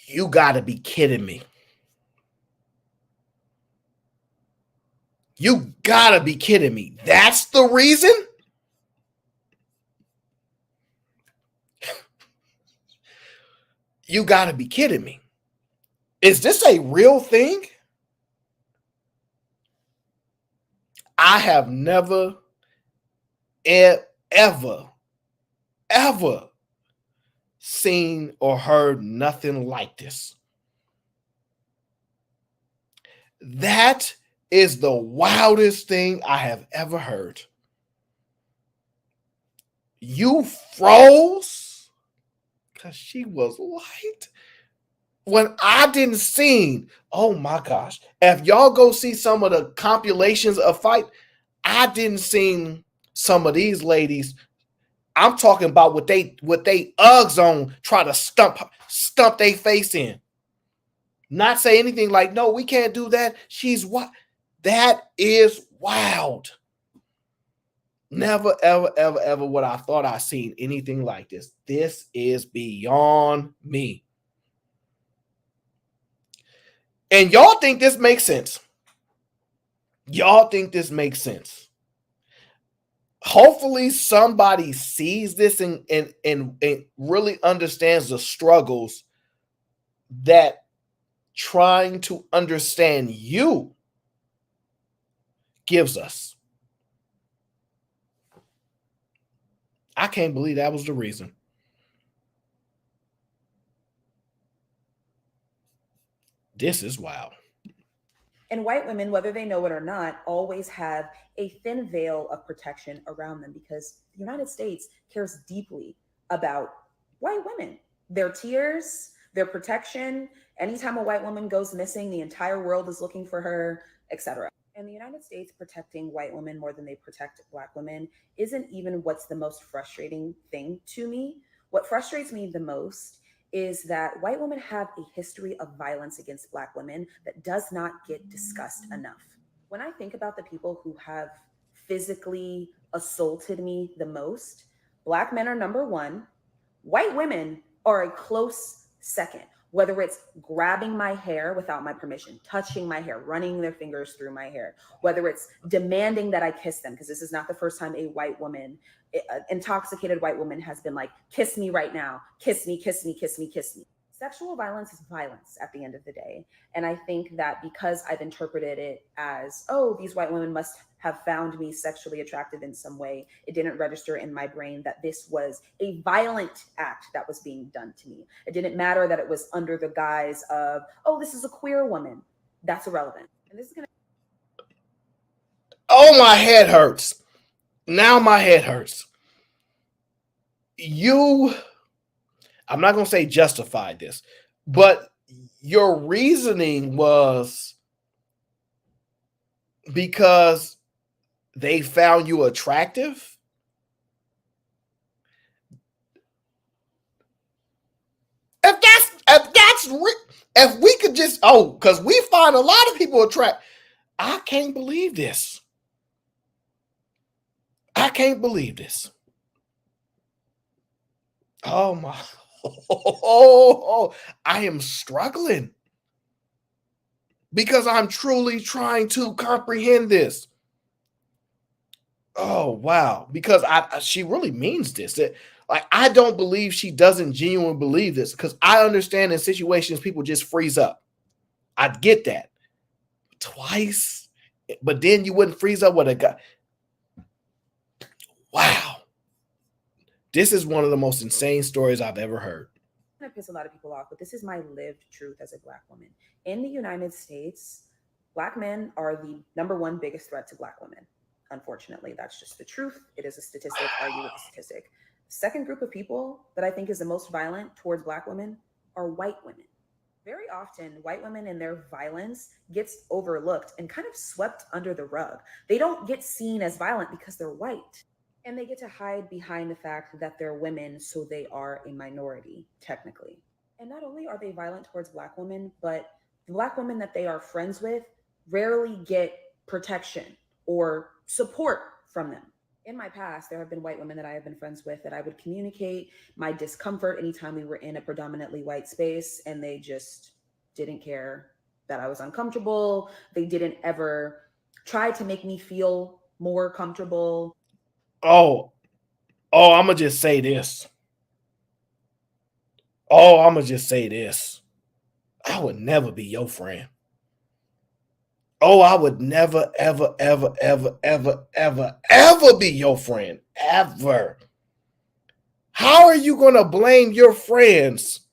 You gotta be kidding me. You gotta be kidding me. That's the reason? You gotta be kidding me. Is this a real thing? I have never, ever seen or heard nothing like this. That is the wildest thing I have ever heard. You froze because she was light. When I didn't see, oh my gosh. If y'all go see some of the compilations of fight, I didn't see some of these ladies. I'm talking about what they Uggs on, try to stump their face in. Not say anything like, no, we can't do that. She's what? That is wild. Never, ever would I thought I seen anything like this. This is beyond me. And y'all think this makes sense. Y'all think this makes sense. Hopefully somebody sees this and really understands the struggles that trying to understand you gives us. I can't believe that was the reason. This is wild.
And white women, whether they know it or not, always have a thin veil of protection around them because the United States cares deeply about white women, their tears, their protection. Anytime a white woman goes missing, the entire world is looking for her, etc. And the United States protecting white women more than they protect Black women isn't even what's the most frustrating thing to me. What frustrates me the most is that white women have a history of violence against Black women that does not get discussed enough. When I think about the people who have physically assaulted me the most, Black men are number one. White women are a close second, whether it's grabbing my hair without my permission, touching my hair, running their fingers through my hair, whether it's demanding that I kiss them, because this is not the first time a white woman, intoxicated white woman has been like, kiss me right now, kiss me, kiss me, kiss me, kiss me. Sexual violence is violence at the end of the day. And I think that because I've interpreted it as, oh, these white women must have found me sexually attractive in some way, it didn't register in my brain that this was a violent act that was being done to me. It didn't matter that it was under the guise of, oh, this is a queer woman. That's irrelevant. And this is gonna.
Oh, my head hurts. Now my head hurts. I'm not going to say justified this, but your reasoning was because they found you attractive? If we could just, because we find a lot of people attractive. I can't believe this. I can't believe this. Oh my. I am struggling because I'm truly trying to comprehend this. Oh, wow. Because she really means this. Like, I don't believe she doesn't genuinely believe this because I understand in situations people just freeze up. I get that. Twice, but then you wouldn't freeze up with a guy. Wow. This is one of the most insane stories I've ever heard.
I'm going to piss a lot of people off, but this is my lived truth as a Black woman. In the United States, Black men are the number one biggest threat to Black women. Unfortunately, that's just the truth. It is a statistic. Argue with the statistic. Second group of people that I think is the most violent towards Black women are white women. Very often, white women and their violence gets overlooked and kind of swept under the rug. They don't get seen as violent because they're white. And they get to hide behind the fact that they're women, so they are a minority, technically. And not only are they violent towards Black women, but the Black women that they are friends with rarely get protection or support from them. In my past, there have been white women that I have been friends with that I would communicate my discomfort anytime we were in a predominantly white space, and they just didn't care that I was uncomfortable. They didn't ever try to make me feel more comfortable.
Oh, I'm going to just say this. I'm going to just say this. I would never be your friend. I would never, ever, ever, ever, ever, ever, ever be your friend. Ever. How are you going to blame your friends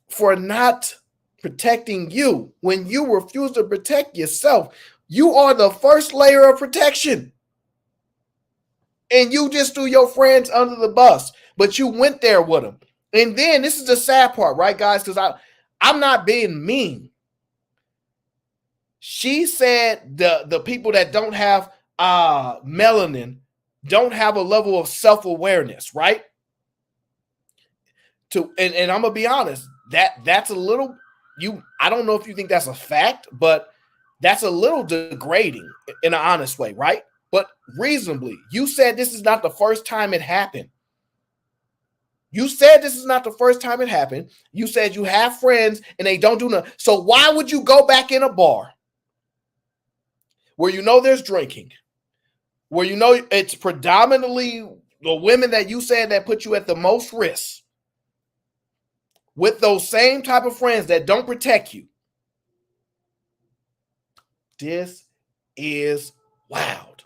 for not protecting you when you refuse to protect yourself? You are the first layer of protection. And you just threw your friends under the bus, but you went there with them. And then this is the sad part, right, guys? Because I'm not being mean. She said the people that don't have melanin don't have a level of self-awareness, right? And I'm gonna be honest, that's a little I don't know if you think that's a fact, but that's a little degrading in an honest way, right? But reasonably, you said this is not the first time it happened. You said this is not the first time it happened. You said you have friends and they don't do nothing. So why would you go back in a bar where you know there's drinking, where you know it's predominantly the women that you said that put you at the most risk, with those same type of friends that don't protect you? This is wild.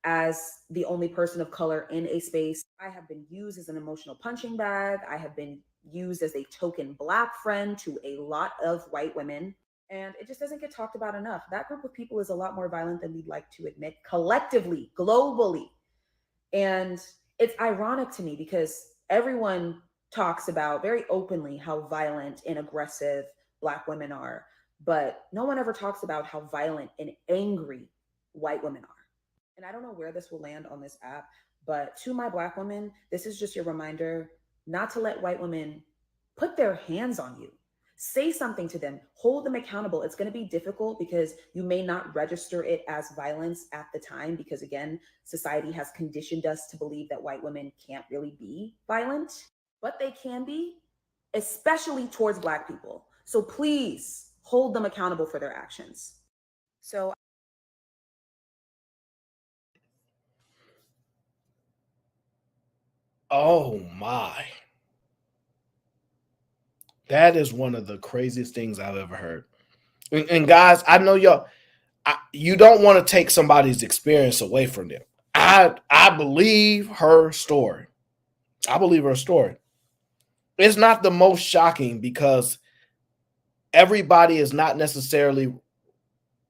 As the only person of color in a space, I have been used as an emotional punching bag. I have been used as a token Black friend to a lot of white women. And it just doesn't get talked about enough. That group of people is a lot more violent than we'd like to admit, collectively, globally. And it's ironic to me because everyone talks about very openly how violent and aggressive Black women are, but no one ever talks about how violent and angry white women are. And I don't know where this will land on this app, but to my Black women, this is just your reminder not to let white women put their hands on you. Say something to them, hold them accountable. It's going to be difficult because you may not register it as violence at the time because, again, society has conditioned us to believe that white women can't really be violent, but they can be, especially towards Black people. So please hold them accountable for their actions. So
oh my. That is one of the craziest things I've ever heard. And guys, I know you don't want to take somebody's experience away from them. I believe her story. I believe her story. It's not the most shocking because everybody is not necessarily.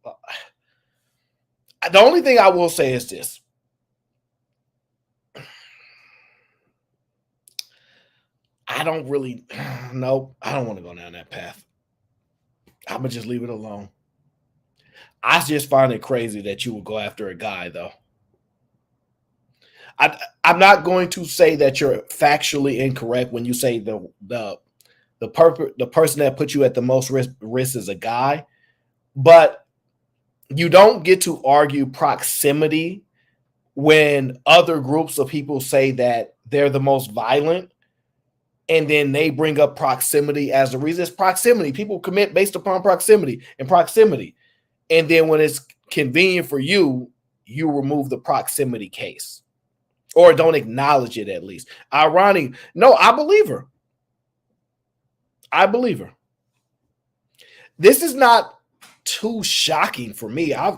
The only thing I will say is this. I don't really, no, I don't want to go down that path. I'm going to just leave it alone. I just find it crazy that you would go after a guy, though. I'm not going to say that you're factually incorrect when you say the person that put you at the most risk is a guy, but you don't get to argue proximity when other groups of people say that they're the most violent. And then they bring up proximity as the reason. It's proximity. People commit based upon proximity and proximity. And then when it's convenient for you, you remove the proximity case or don't acknowledge it at least. Ironic. No, I believe her. I believe her. This is not too shocking for me. I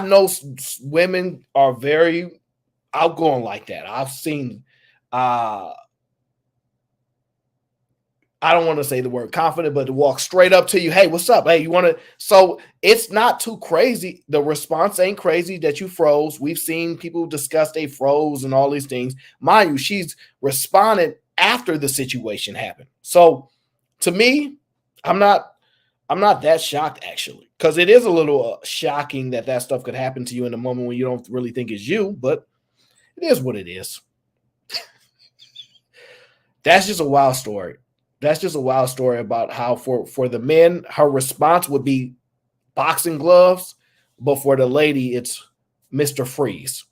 know women are very outgoing like that. I've seen I don't want to say the word confident, but to walk straight up to you. Hey, what's up? Hey, you want to? So it's not too crazy. The response ain't crazy that you froze. We've seen people discuss they froze and all these things. Mind you, she's responded after the situation happened. So to me, I'm not that shocked actually, because it is a little shocking that stuff could happen to you in a moment when you don't really think it's you, but it is what it is. That's just a wild story. That's just a wild story about how for the men, her response would be boxing gloves, but for the lady, it's Mr. Freeze.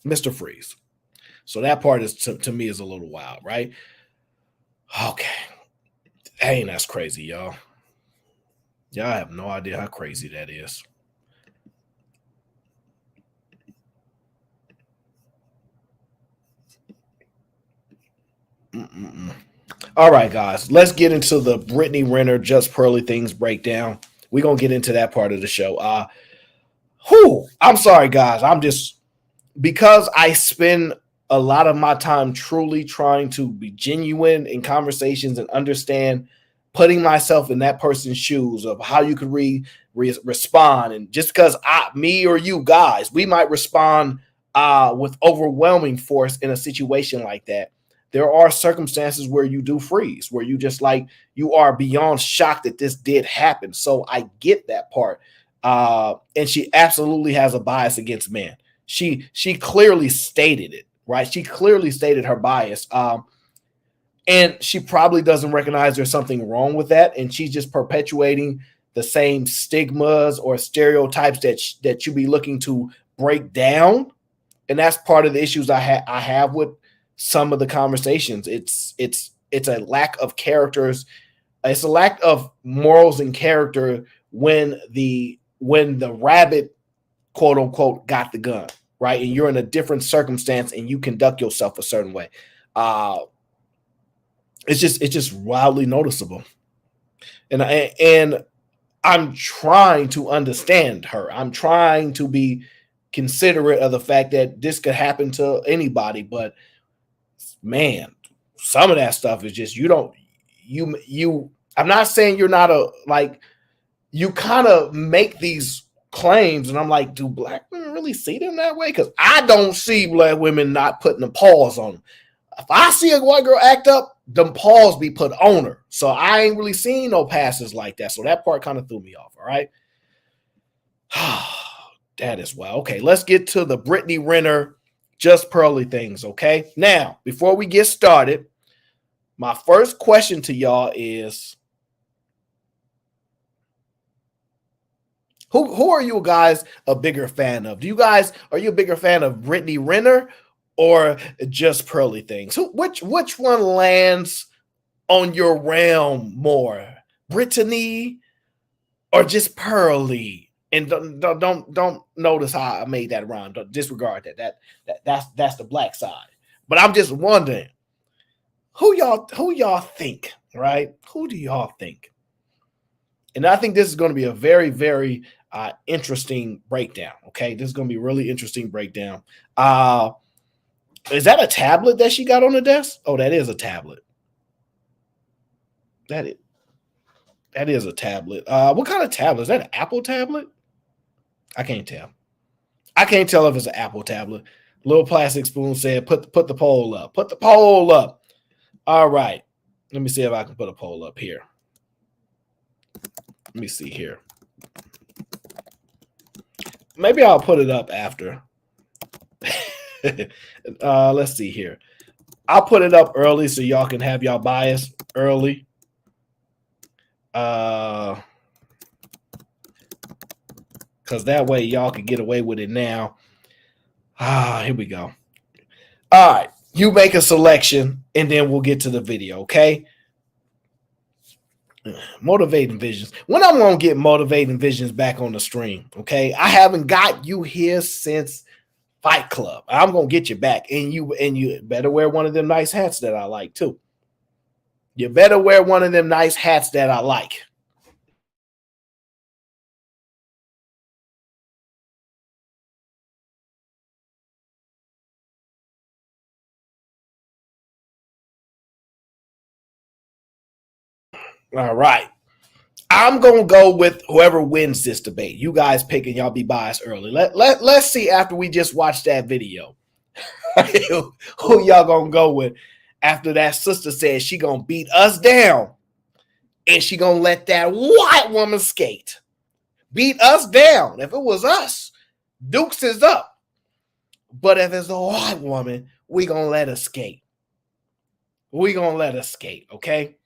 Mr. Freeze. So that part is to me is a little wild, right? Okay. Dang, that's crazy, y'all. Y'all have no idea how crazy that is. All right, guys, let's get into the Brittney Renner Just Pearly Things breakdown. We're going to get into that part of the show. I'm sorry, guys. Because I spend a lot of my time truly trying to be genuine in conversations and understand, putting myself in that person's shoes of how you could respond. And just because me or you guys, we might respond with overwhelming force in a situation like that. There are circumstances where you do freeze, where you just like, you are beyond shocked that this did happen. So I get that part. And she absolutely has a bias against men. She clearly stated it, right? She clearly stated her bias. And she probably doesn't recognize there's something wrong with that. And she's just perpetuating the same stigmas or stereotypes that you be looking to break down. And that's part of the issues I have with some of the conversations. It's a lack of characters. It's a lack of morals and character when the rabbit, quote unquote, got the gun, right? And you're in a different circumstance and you conduct yourself a certain way. It's just wildly noticeable. And I'm trying to understand her. I'm trying to be considerate of the fact that this could happen to anybody, but man, some of that stuff is just, I'm not saying you're not you kind of make these claims and I'm like, do black women really see them that way? Because I don't see black women not putting the paws on them. If I see a white girl act up, them paws be put on her. So I ain't really seen no passes like that. So that part kind of threw me off. All right. That is wild. Okay, let's get to the Brittney Renner Just Pearly Things. Okay. Now, before we get started, my first question to y'all is, who are you guys a bigger fan of? Are you a bigger fan of Brittney Renner or Just Pearly Things? Which one lands on your realm more, Brittany or just Pearly? And don't notice how I made that rhyme. Don't disregard that. That's the black side. But I'm just wondering, who y'all think, right? Who do y'all think? And I think this is going to be a very, very interesting breakdown. Okay, this is going to be a really interesting breakdown. Is that a tablet that she got on the desk? Oh, that is a tablet. That is a tablet. What kind of tablet? Is that an Apple tablet? I can't tell. I can't tell if it's an Apple tablet. Little plastic spoon said, put the poll up. Put the poll up. All right. Let me see if I can put a poll up here. Let me see here. Maybe I'll put it up after. Let's see here. I'll put it up early so y'all can have y'all bias early. Because that way y'all can get away with it now. Here we go. All right. You make a selection and then we'll get to the video, okay? Motivating Visions. When I'm going to get Motivating Visions back on the stream, okay? I haven't got you here since Fight Club. I'm going to get you back. And you better wear one of them nice hats that I like too. You better wear one of them nice hats that I like. All right. I'm going to go with whoever wins this debate. You guys pick and y'all be biased early. Let's see after we just watched that video. Who y'all going to go with after that sister says she going to beat us down and she going to let that white woman skate. Beat us down. If it was us, Dukes is up. But if it's a white woman, we going to let her skate. We gonna let her skate, okay?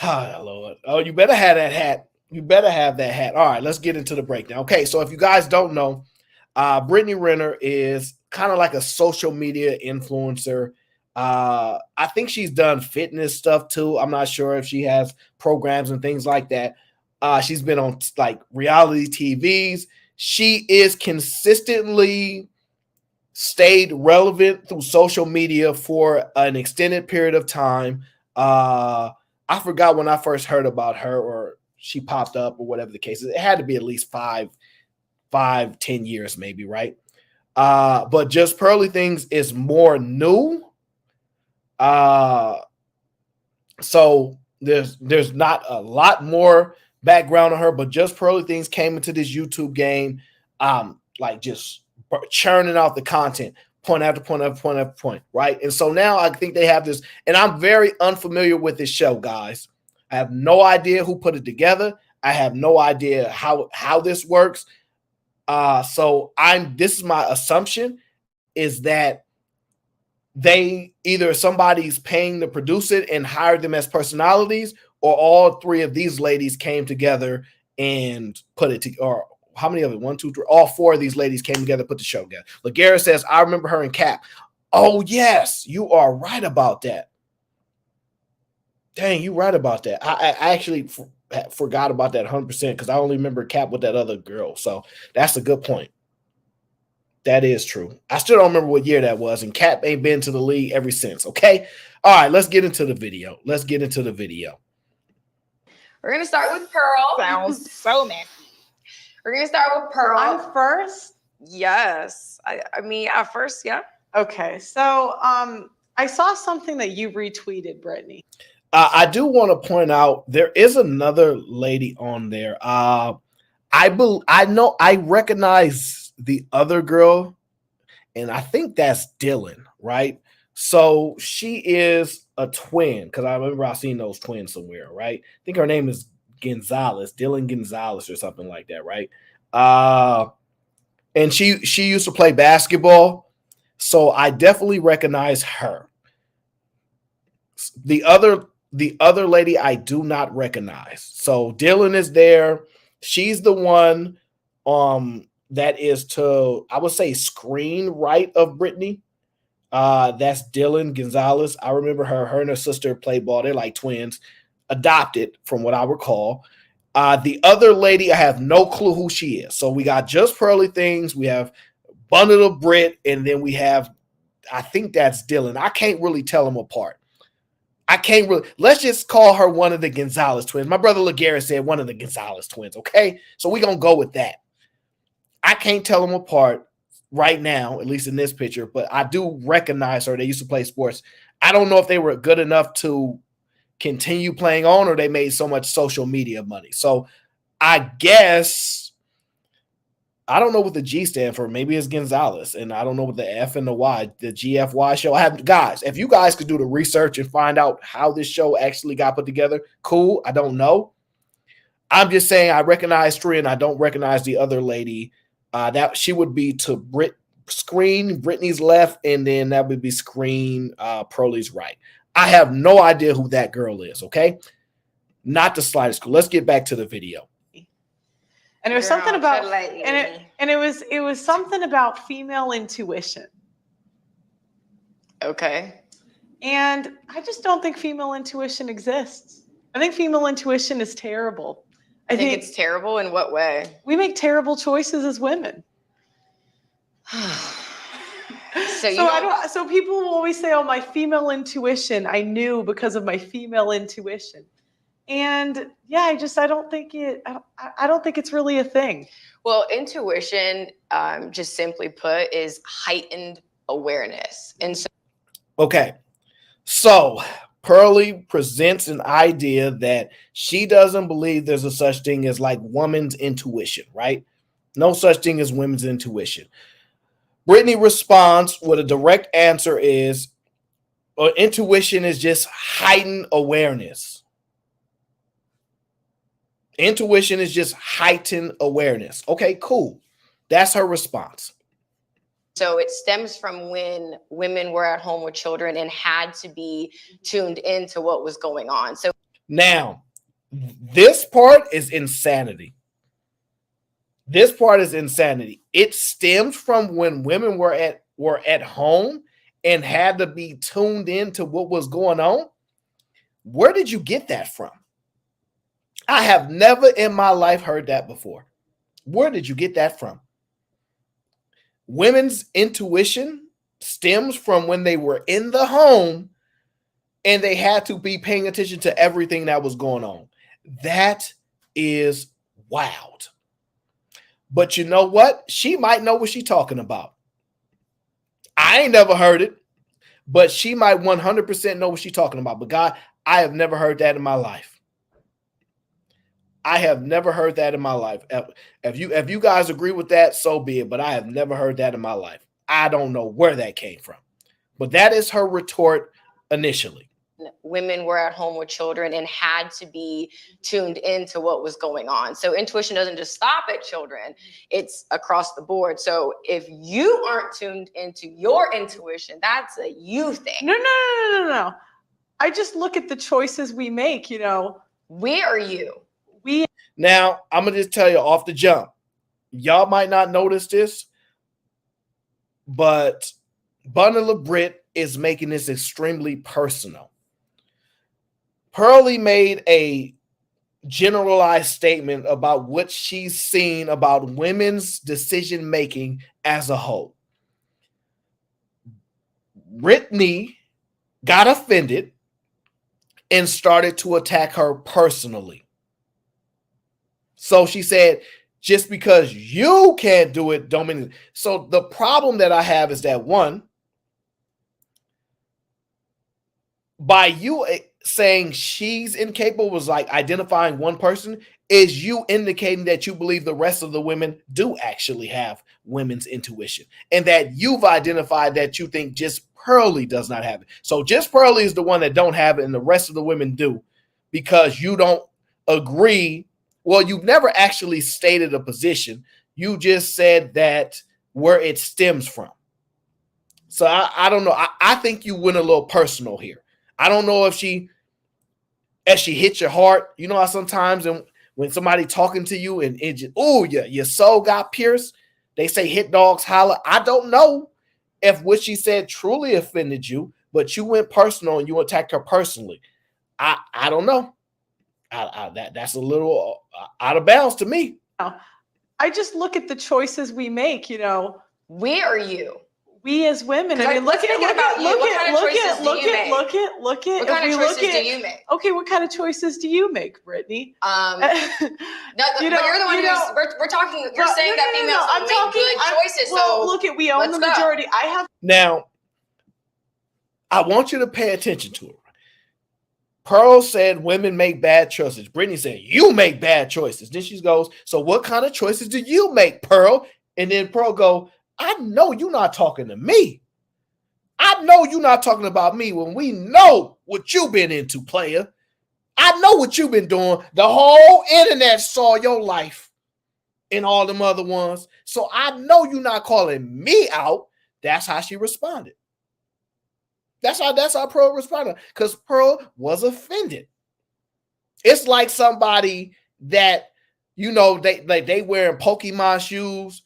Oh, Lord. Oh, you better have that hat. You better have that hat. All right, let's get into the breakdown. Okay, so if you guys don't know, Brittney Renner is kind of like a social media influencer. I think she's done fitness stuff too. I'm not sure if she has programs and things like that. She's been on like reality TVs. She is consistently stayed relevant through social media for an extended period of time. I forgot when I first heard about her or she popped up or whatever the case is. It had to be at least 10 years maybe, right? But Just Pearly Things is more new. So there's not a lot more background on her, but Just Pearly Things came into this YouTube game, like just churning out the content, point after point after point after point, right? And so now I think they have this, and I'm very unfamiliar with this show, guys. I have no idea who put it together. I have no idea how this works. So this is my assumption is that they either somebody's paying to produce it and hired them as personalities, or all three of these ladies came together and put it together. Or how many of it? 1, 2, 3. All four of these ladies came together, put the show together. LaGarrett says, I remember her in Cap. Oh, yes, you are right about that. Dang, you right about that. I actually forgot about that 100% because I only remember Cap with that other girl. So that's a good point. That is true. I still don't remember what year that was, and Cap ain't been to the league ever since. Okay. All right, let's get into the video.
We're gonna start with Pearl.
Sounds so messy.
We're gonna start with Pearl.
I'm first?
Yes. I mean, at first, yeah.
Okay. So I saw something that you retweeted, Brittany.
I do want to point out there is another lady on there. I know I recognize the other girl, and I think that's Dylan, right? So she is a twin because I remember I seen those twins somewhere, right? I think her name is Gonzalez, Dylan Gonzalez or something like that, right? And she used to play basketball, so I definitely recognize her. The other lady I do not recognize. So Dylan is there. She's the one that is to, I would say, screen right of Brittany. That's Dylan Gonzalez. I remember her and her sister played ball. They're like twins, adopted from what I recall. The other lady, I have no clue who she is. So we got Just Pearly Things. We have Bundle of Brit, and then we have, I think that's Dylan. I can't really tell them apart. Let's just call her one of the Gonzalez twins. My brother LaGarrett said one of the Gonzalez twins, okay? So we're going to go with that. I can't tell them apart right now, at least in this picture, but I do recognize her. They used to play sports. I don't know if they were good enough to continue playing on or they made so much social media money. So I guess, I don't know what the G stand for. Maybe it's Gonzalez, and I don't know what the F and the Y, the GFY show. Guys, if you guys could do the research and find out how this show actually got put together, cool. I don't know. I'm just saying I recognize three, and I don't recognize the other lady. That she would be to Brittany's left, and then that would be screen Pearly's right. I have no idea who that girl is. Okay, not the slightest clue. Let's get back to the video.
And it was something about, and it was something about female intuition.
Okay.
And I just don't think female intuition exists. I think female intuition is terrible.
I think it's terrible in what way?
We make terrible choices as women. So people will always say, "Oh, my female intuition, I knew because of my female intuition." And yeah, I don't think it's really a thing.
Well, intuition, just simply put, is heightened awareness. And so
okay. So Pearly presents an idea that she doesn't believe there's a such thing as like woman's intuition, right? No such thing as women's intuition. Brittany responds with a direct answer is, intuition is just heightened awareness. Intuition is just heightened awareness. Okay, cool. That's her response.
So it stems from when women were at home with children and had to be tuned into what was going on. So
now, this part is insanity. This part is insanity. It stems from when women were at home and had to be tuned into what was going on. Where did you get that from? I have never in my life heard that before. Where did you get that from? Women's intuition stems from when they were in the home and they had to be paying attention to everything that was going on. That is wild. But you know what? She might know what she's talking about. I ain't never heard it, but she might 100% know what she's talking about. But God, I have never heard that in my life. I have never heard that in my life. If you guys agree with that, so be it. But I have never heard that in my life. I don't know where that came from. But that is her retort initially.
Women were at home with children and had to be tuned into what was going on. So intuition doesn't just stop at children. It's across the board. So if you aren't tuned into your intuition, that's a you thing.
No. I just look at the choices we make, you know.
We are you.
Now, I'm going to just tell you off the jump. Y'all might not notice this, but Bundle of Brit is making this extremely personal. Pearly made a generalized statement about what she's seen about women's decision-making as a whole. Brittany got offended and started to attack her personally. So she said, just because you can't do it, don't mean it. So the problem that I have is that, one, by you saying she's incapable was like identifying one person, is you indicating that you believe the rest of the women do actually have women's intuition, and that you've identified that you think just Pearly does not have it. So just Pearly is the one that don't have it, and the rest of the women do, because you don't agree. Well, you've never actually stated a position. You just said that where it stems from. So I don't know. I think you went a little personal here. I don't know if she hit your heart. You know how sometimes when somebody talking to you and it just, your soul got pierced, they say hit dogs holler. I don't know if what she said truly offended you, but you went personal and you attacked her personally. I don't know. That's a little out of bounds to me.
I just look at the choices we make, you know.
We are you.
We as women. I mean, look at.
What kind of choices do you make?
Okay, what kind of choices do you make, Brittany?
But you're the one we're talking. You're saying that females don't make good choices.
Well,
so
look at, we own the majority.
Now, I want you to pay attention to it. Pearl said women make bad choices. Brittany said, you make bad choices. Then she goes, so what kind of choices do you make, Pearl? And then Pearl go, I know you're not talking to me. I know you're not talking about me when we know what you've been into, player. I know what you've been doing. The whole internet saw your life and all them other ones. So I know you're not calling me out. That's how she responded. That's how Pearl responded, because Pearl was offended. It's like somebody that, you know, they wearing Pokemon shoes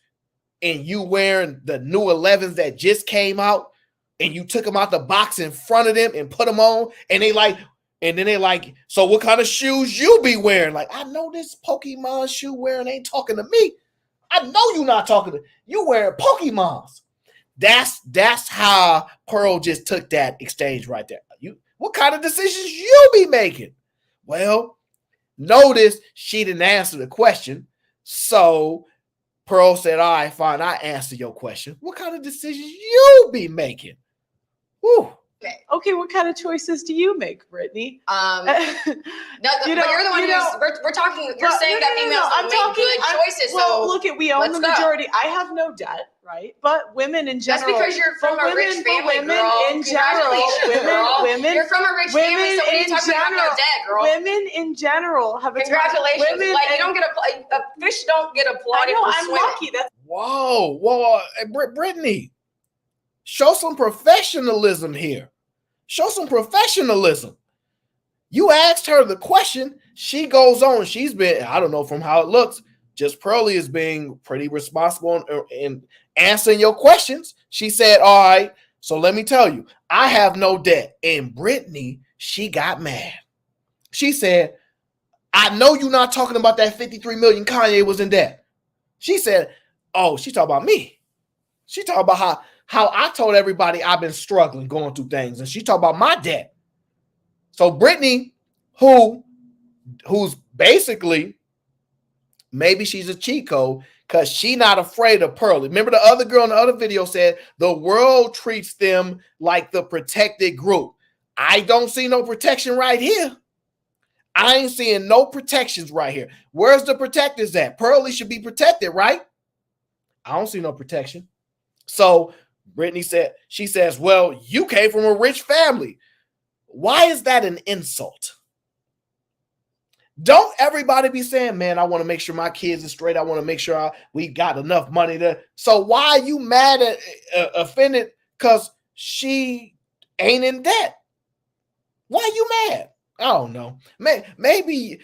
and you wearing the new 11s that just came out, and you took them out the box in front of them and put them on, and they like, so what kind of shoes you be wearing? Like, I know this Pokemon shoe wearing ain't talking to me. I know you're not talking to you wearing Pokemons. That's how Pearl just took that exchange right there. What kind of decisions you be making? Well, notice she didn't answer the question. So Pearl said, all right, fine, I answer your question. What kind of decisions you be making? Whew.
Okay, what kind of choices do you make, Brittany?
But you're the one we're talking. You're saying that females don't make good choices.
Well,
so
look at, we own the majority. I have no debt, right? But women in general.
That's because you're from a rich family, girl.
In general, women.
You're from a rich family, so what are you talking about no debt, girl?
Women in general have a
congratulations. Like you don't get a fish don't get applauded for
I'm
swimming.
lucky. That's
whoa, Brittany. Show some professionalism here. Show some professionalism. You asked her the question. She goes on. She's been, I don't know from how it looks, just Pearly is being pretty responsible in answering your questions. She said, all right, so let me tell you, I have no debt. And Brittany, she got mad. She said, I know you're not talking about that 53 million Kanye was in debt. She said, oh, she talking about me. She talking about how I told everybody I've been struggling going through things. And she talking about my debt. So Brittany, who's basically, maybe she's a cheat code because she not afraid of Pearly. Remember the other girl in the other video said the world treats them like the protected group. I don't see no protection right here. I ain't seeing no protections right here. Where's the protectors at? Pearly should be protected, right? I don't see no protection. So Brittany said, she says, well, you came from a rich family. Why is that an insult? Don't everybody be saying, man, I want to make sure my kids are straight. I want to make sure we got enough money to. So why are you mad at, offended because she ain't in debt? Why are you mad? I don't know. Maybe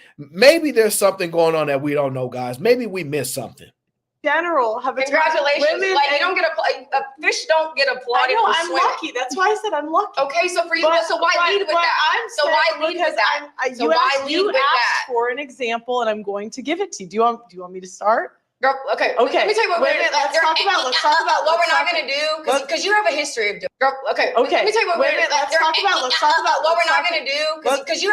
there's something going on that we don't know, guys. Maybe we missed something.
General, have
congratulations.
Women
like you don't get fish don't get applauded.
I know,
for
I'm
swimming.
lucky. That's why I said I'm lucky.
Okay, so for you, so why lead with that? So why lead with that? So why lead with that?
For an example, and I'm going to give it to you. Do you want me to start?
Girl, okay. Let me tell you what
let's talk about
what we're not going to do because you have a history of doing. Girl, okay. Let me tell you what
let's talk about
what we're not going to do because you.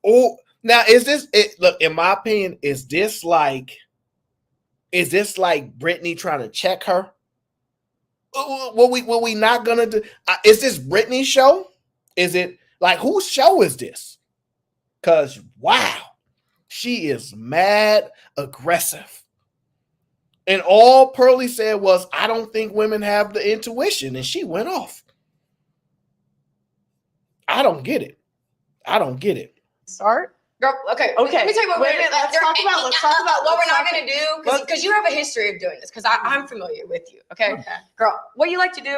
Oh, now is this it? Look, in my opinion, is this like Brittany trying to check her? What we not gonna do? Is this Brittany's show? Is it like whose show is this? Because wow, she is mad aggressive. And all Pearly said was, I don't think women have the intuition. And she went off. I don't get it.
Start?
Girl, okay. Let me tell you what
let's talk about
what we're not going to do because you have a history of doing this because I'm familiar with you. Okay? Girl, what you like to do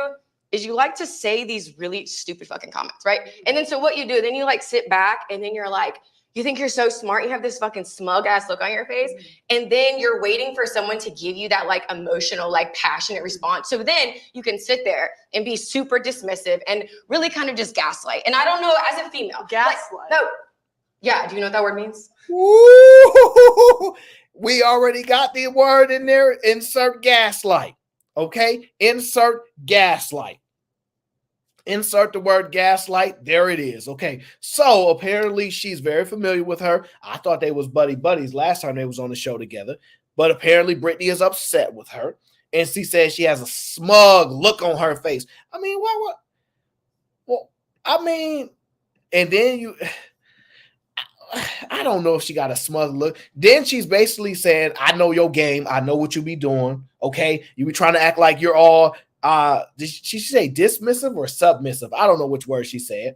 is you like to say these really stupid fucking comments, right? And then so what you do, then you like sit back and then you're like, you think you're so smart. You have this fucking smug ass look on your face. And then you're waiting for someone to give you that like emotional, like passionate response. So then you can sit there and be super dismissive and really kind of just gaslight. And I don't know, as a female.
Gaslight?
No. Yeah. Do you know what that word means?
Woo! We already got the word in there. Insert gaslight. Okay? Insert gaslight. Insert the word gaslight. There it is. Okay. So apparently she's very familiar with her. I thought they was buddies last time they was on the show together. But apparently Brittany is upset with her. And she says she has a smug look on her face. I mean, what? Well, I mean, and then I don't know if she got a smug look. Then she's basically saying, I know your game. I know what you be doing. Okay. You be trying to act like you're all did she say dismissive or submissive? I don't know which word she said.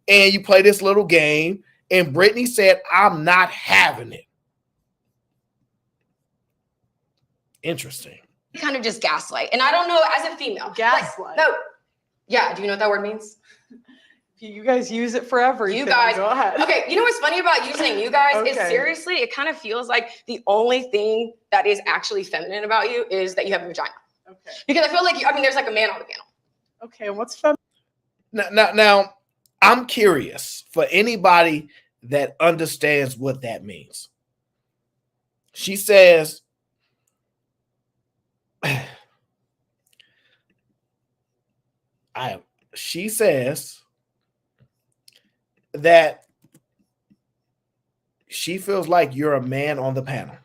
And you play this little game, and Brittany said, I'm not having it. Interesting.
Kind of just gaslight. And I don't know, as a female.
Gaslight?
No. Yeah. Do you know what that word means?
You guys use it for everything.
You guys.
Go ahead.
Okay. You know what's funny about using you guys is seriously, it kind of feels like the only thing that is actually feminine about you is that you have a vagina.
Okay.
Because I feel like, there's like a man on the panel.
Okay, what's fun?
Now, I'm curious for anybody that understands what that means. She says, she says that she feels like you're a man on the panel.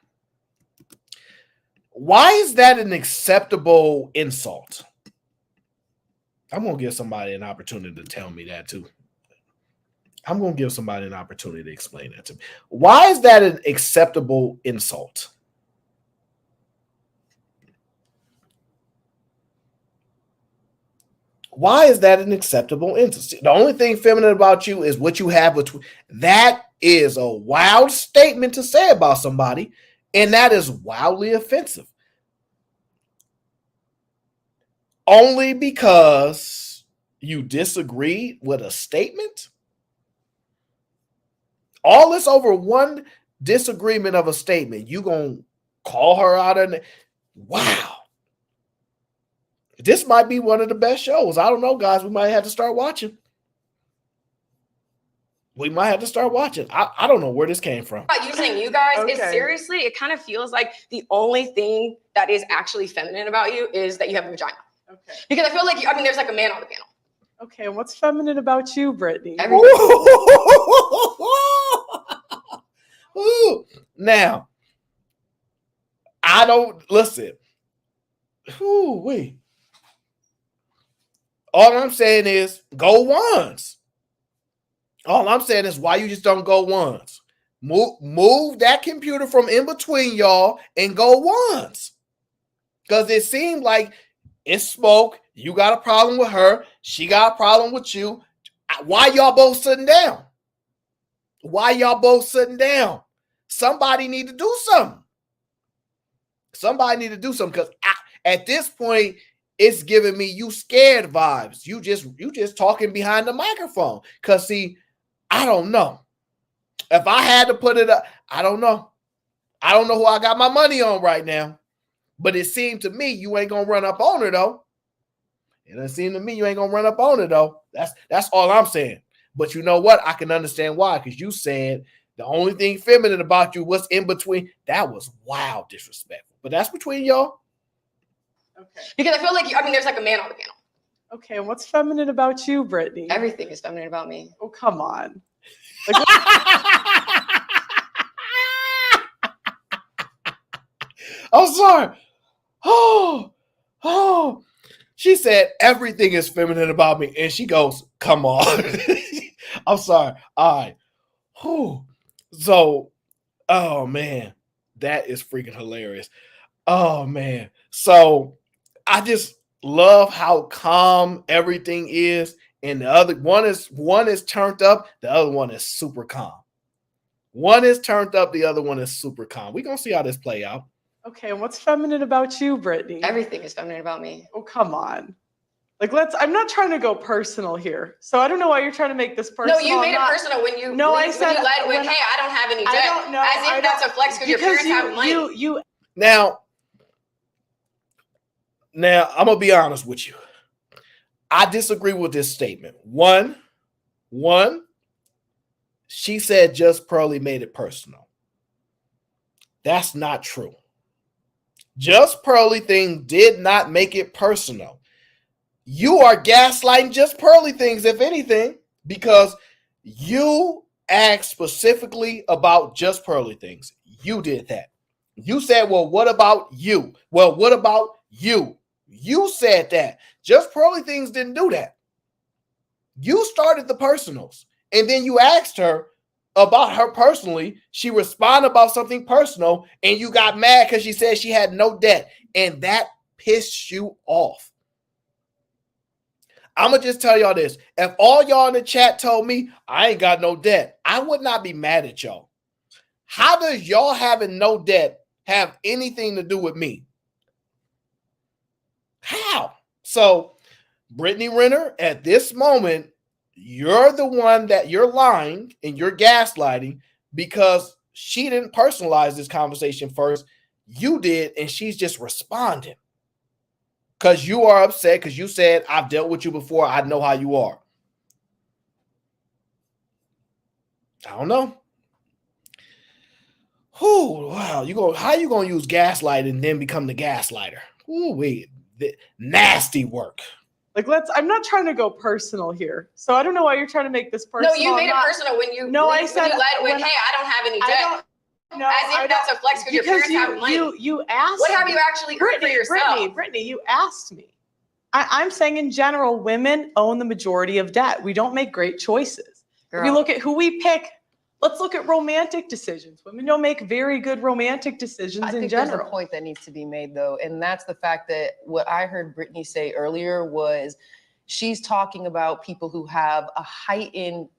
Why is that an acceptable insult? I'm going to give somebody an opportunity to tell me that too. I'm going to give somebody an opportunity to explain that to me. Why is that an acceptable insult? Why is that an acceptable insult? The only thing feminine about you is what you have between. That is a wild statement to say about somebody. And that is wildly offensive. only because you disagreed with a statement? All this over one disagreement of a statement. You gonna call her out and wow. This might be one of the best shows. I don't know, guys. We might have to start watching. We might have to start watching. I don't know where this came from.
Using you guys,
Okay.
it's seriously, it kind of feels like the only thing that is actually feminine about you is that you have a vagina.
Okay.
Because I feel like, there's like a man on the panel.
Okay, and what's feminine about you, Brittany?
Ooh. Now, I don't listen. Ooh, wait. All I'm saying is go once. All I'm saying is why you just don't go once. Move that computer from in between y'all and go once. Because it seemed like it spoke. You got a problem with her. She got a problem with you. Why y'all both sitting down? Why y'all both sitting down? Somebody need to do something. Somebody need to do something because at this point, it's giving me you scared vibes. You just talking behind the microphone. Because see, I don't know. If I had to put it up, I don't know. I don't know who I got my money on right now. But it seemed to me you ain't gonna run up on her though. It seemed to me you ain't gonna run up on her though. That's all I'm saying. But you know what? I can understand why. Because you said the only thing feminine about you was in between. That was wild disrespectful. But that's between y'all.
Okay.
Because I feel like, there's like a man on the panel.
Okay, and what's feminine about you, Brittany?
Everything is feminine about me.
Oh, come on. Like,
I'm sorry. Oh. She said everything is feminine about me. And she goes, come on. I'm sorry. All right. So, oh man, that is freaking hilarious. Oh man. So I just love how calm everything is. And the other one is turned up, the other one is super calm. One is turned up, the other one is super calm. We're gonna see how this play out.
okay, and what's feminine about you, Brittany?
Everything is feminine about me.
Oh, come on. Like, I'm not trying to go personal here. So I don't know why you're trying to make this personal.
No, you made it personal when you
I said
when you led with, hey, I don't have any debt.
I don't know.
As if that's a flex because your parents have money.
You
Now, I'm gonna be honest with you. I disagree with this statement. One, she said just Pearly made it personal. That's not true. Just PearlyThings did not make it personal. You are gaslighting Just PearlyThings, if anything, because you asked specifically about Just PearlyThings. You did that. You said, well, what about you? Well, what about you? You said that. Just PearlyThings didn't do that. You started the personals. And then you asked her about her personally. She responded about something personal. And you got mad because she said she had no debt. And that pissed you off. I'm going to just tell y'all this. If all y'all in the chat told me I ain't got no debt, I would not be mad at y'all. How does y'all having no debt have anything to do with me? How? So, Brittney Renner, at this moment, you're the one that you're lying and you're gaslighting because she didn't personalize this conversation first. You did, and she's just responding. Because you are upset because you said, I've dealt with you before. I know how you are. I don't know. Ooh, wow. How you going to use gaslight and then become the gaslighter? Ooh, wait. Nasty work.
Like, I'm not trying to go personal here. So I don't know why you're trying to make this personal.
No, you made it personal when you
I said
when you led with, hey, I don't have any debt.
No,
as if that's a flex because your parents have money.
You asked.
What have you actually earned for yourself?
Brittany, you asked me. I'm saying in general, women own the majority of debt. We don't make great choices. If we look at who we pick, let's look at romantic decisions. Women don't make very good romantic decisions in general.
There's a point that needs to be made though, and that's the fact that what I heard Brittany say earlier was she's talking about people who have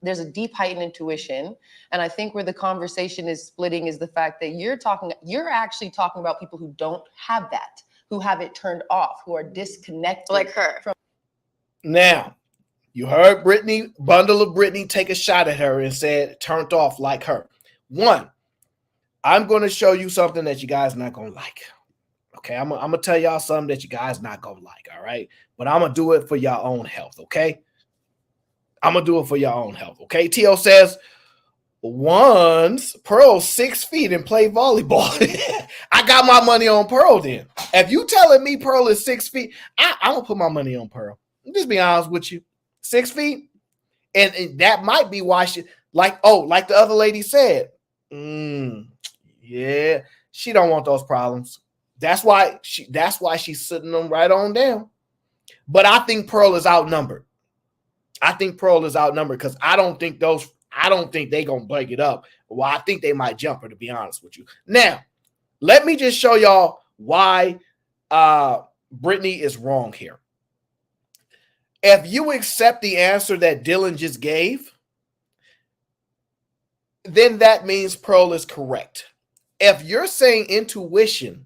there's a deep heightened intuition. And I think where the conversation is splitting is the fact that you're actually talking about people who don't have that. who have it turned off, who are disconnected.
Like her.
From
Now, you heard Brittany, bundle of Brittany, take a shot at her and said, turned off like her. One, I'm going to show you something that you guys not going to like. Okay, I'm going to tell y'all something that you guys not going to like, all right? But I'm going to do it for your own health, okay? I'm going to do it for your own health, okay? T.O. says, once Pearl 6 feet and play volleyball. I got my money on Pearl then. If you telling me Pearl is 6 feet, I'm going to put my money on Pearl. Just be honest with you. 6 feet. And that might be why she, like the other lady said, yeah, she don't want those problems. That's why she's sitting them right on down. But I think Pearl is outnumbered. Because I don't think they gonna break it up. Well, I think they might jump her, to be honest with you. Now, let me just show y'all why Brittany is wrong here. If you accept the answer that Dylan just gave, then that means Pearl is correct. If you're saying intuition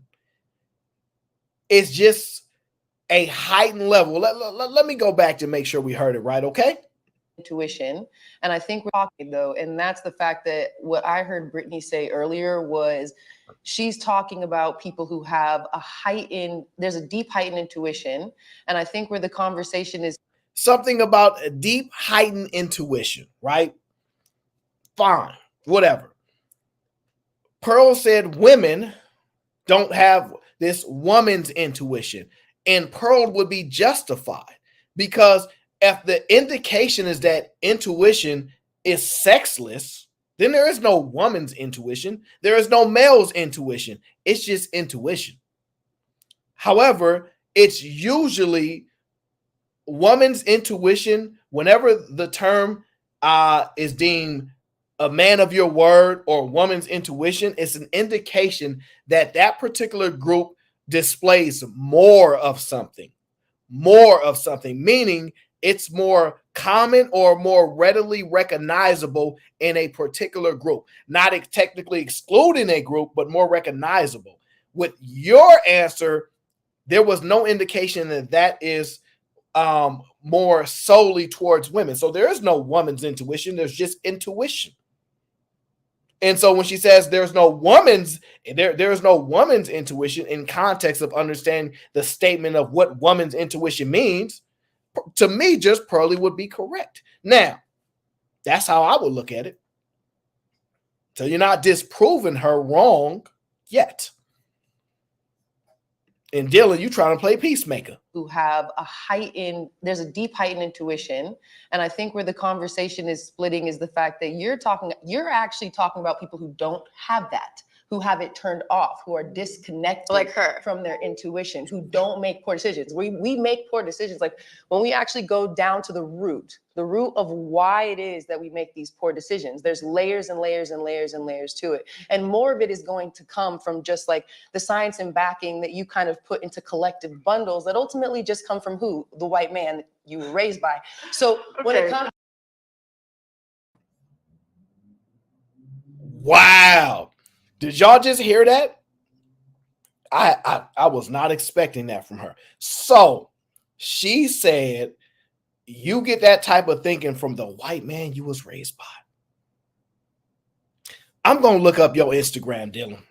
is just a heightened level, let me go back to make sure we heard it right, okay?
Intuition. And I think we're talking though, and that's the fact that what I heard Brittany say earlier was she's talking about people who have there's a deep heightened intuition. And I think where the conversation is
something about a deep heightened intuition, right? Fine, whatever. Pearl said women don't have this woman's intuition, and Pearl would be justified because if the indication is that intuition is sexless, then there is no woman's intuition. There is no male's intuition. It's just intuition. However, it's usually woman's intuition whenever the term is deemed a man of your word or woman's intuition. It's an indication that that particular group displays more of something, meaning it's more common or more readily recognizable in a particular group, not technically excluding a group, but more recognizable. With your answer, there was no indication that that is more solely towards women. So there is no woman's intuition. There's just intuition. And so when she says there's no woman's intuition in context of understanding the statement of what woman's intuition means, to me, just Pearly would be correct. Now, that's how I would look at it. So you're not disproving her wrong yet. And Dylan, you trying to play peacemaker.
Who have there's a deep heightened intuition. And I think where the conversation is splitting is the fact that you're actually talking about people who don't have that, who have it turned off, who are disconnected
like her
from their intuition, who don't make poor decisions. We make poor decisions. Like when we actually go down to the root of why it is that we make these poor decisions, there's layers and layers and layers and layers to it. And more of it is going to come from just like the science and backing that you kind of put into collective bundles that ultimately just come from who? The white man that you were raised by. So when it comes.
Wow. Did y'all just hear that? I was not expecting that from her. So she said, you get that type of thinking from the white man you was raised by. I'm going to look up your Instagram, Dylan.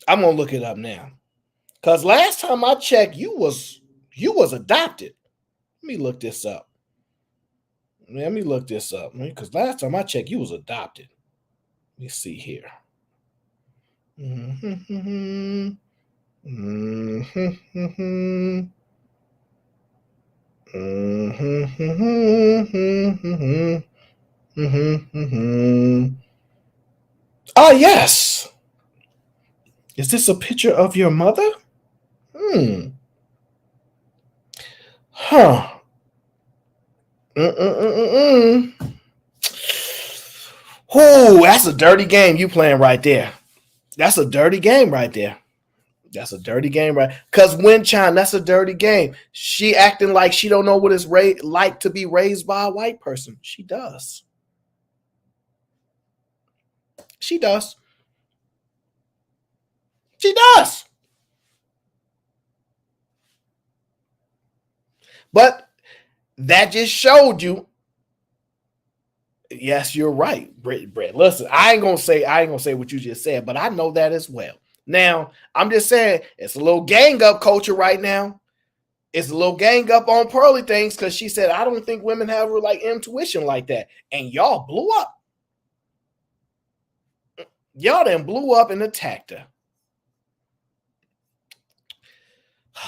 I'm going to look it up now. Because last time I checked, you was adopted. Let me look this up. Because last time I checked, you was adopted. Let me see here. Oh, yes. Is this a picture of your mother? Huh. Oh, that's a dirty game you playing right there. That's a dirty game right there. That's a dirty game, right? Because Winchan, that's a dirty game. She acting like she don't know what it's like to be raised by a white person. She does. She does. She does. But that just showed you. Yes, you're right, Britt. Listen, I ain't gonna say what you just said, but I know that as well. Now, I'm just saying it's a little gang up culture right now. It's a little gang up on PearlyThings because she said, I don't think women have like intuition like that. And y'all blew up. Y'all then blew up and attacked her.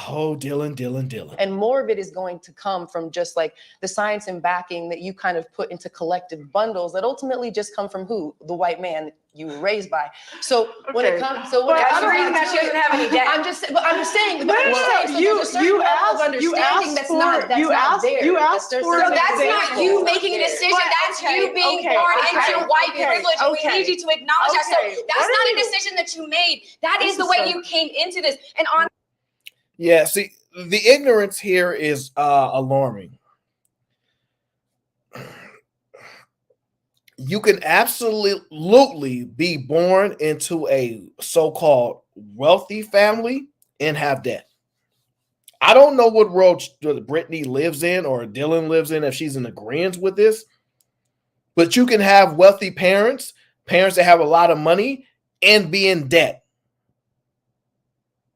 Oh, Dylan.
And more of it is going to come from just like the science and backing that you kind of put into collective bundles that ultimately just come from who? The white man that you were raised by. So when it comes, so when
That's the reason that she doesn't have any debt.
I'm just saying, so there's a certain
you
level of
asked
understanding that's not there.
So that's not you making a decision. That's you being born into white privilege. And we need you to acknowledge that. So that's not a decision that you made. That is the way you came into this. And on.
Yeah, see, the ignorance here is alarming. You can absolutely be born into a so-called wealthy family and have debt. I don't know what world Brittany lives in or Dylan lives in, if she's in agreement with this, but you can have wealthy parents that have a lot of money, and be in debt.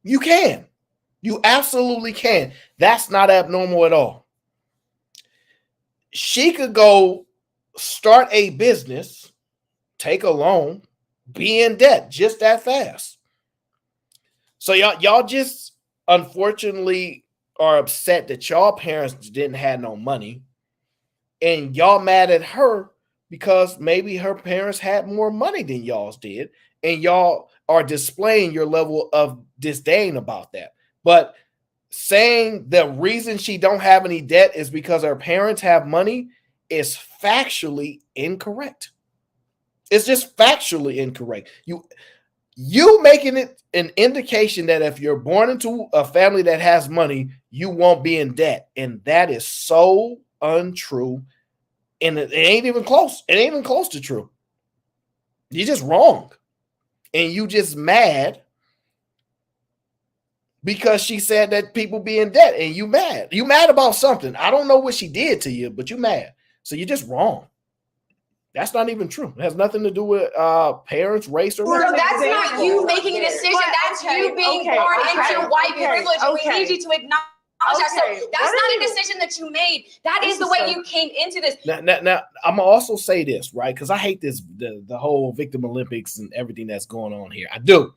You can. You absolutely can. That's not abnormal at all. She could go start a business, take a loan, be in debt just that fast. So y'all just unfortunately are upset that y'all parents didn't have no money, and y'all mad at her because maybe her parents had more money than y'all's did, and y'all are displaying your level of disdain about that. But saying the reason she don't have any debt is because her parents have money is factually incorrect. It's just factually incorrect. You making it an indication that if you're born into a family that has money, you won't be in debt. And that is so untrue. And it ain't even close. It ain't even close to true. You're just wrong. And you just mad because she said that people be in debt, and you mad. You mad about something. I don't know what she did to you, but you mad. So you're just wrong. That's not even true. It has nothing to do with parents, race, or
So that's not you making a decision. That's you being born into white privilege. And we need you to acknowledge that. So that's not a decision that you made. That is the way you came into this.
Now I'm gonna also say this, right? Because I hate this the whole victim Olympics and everything that's going on here. I do.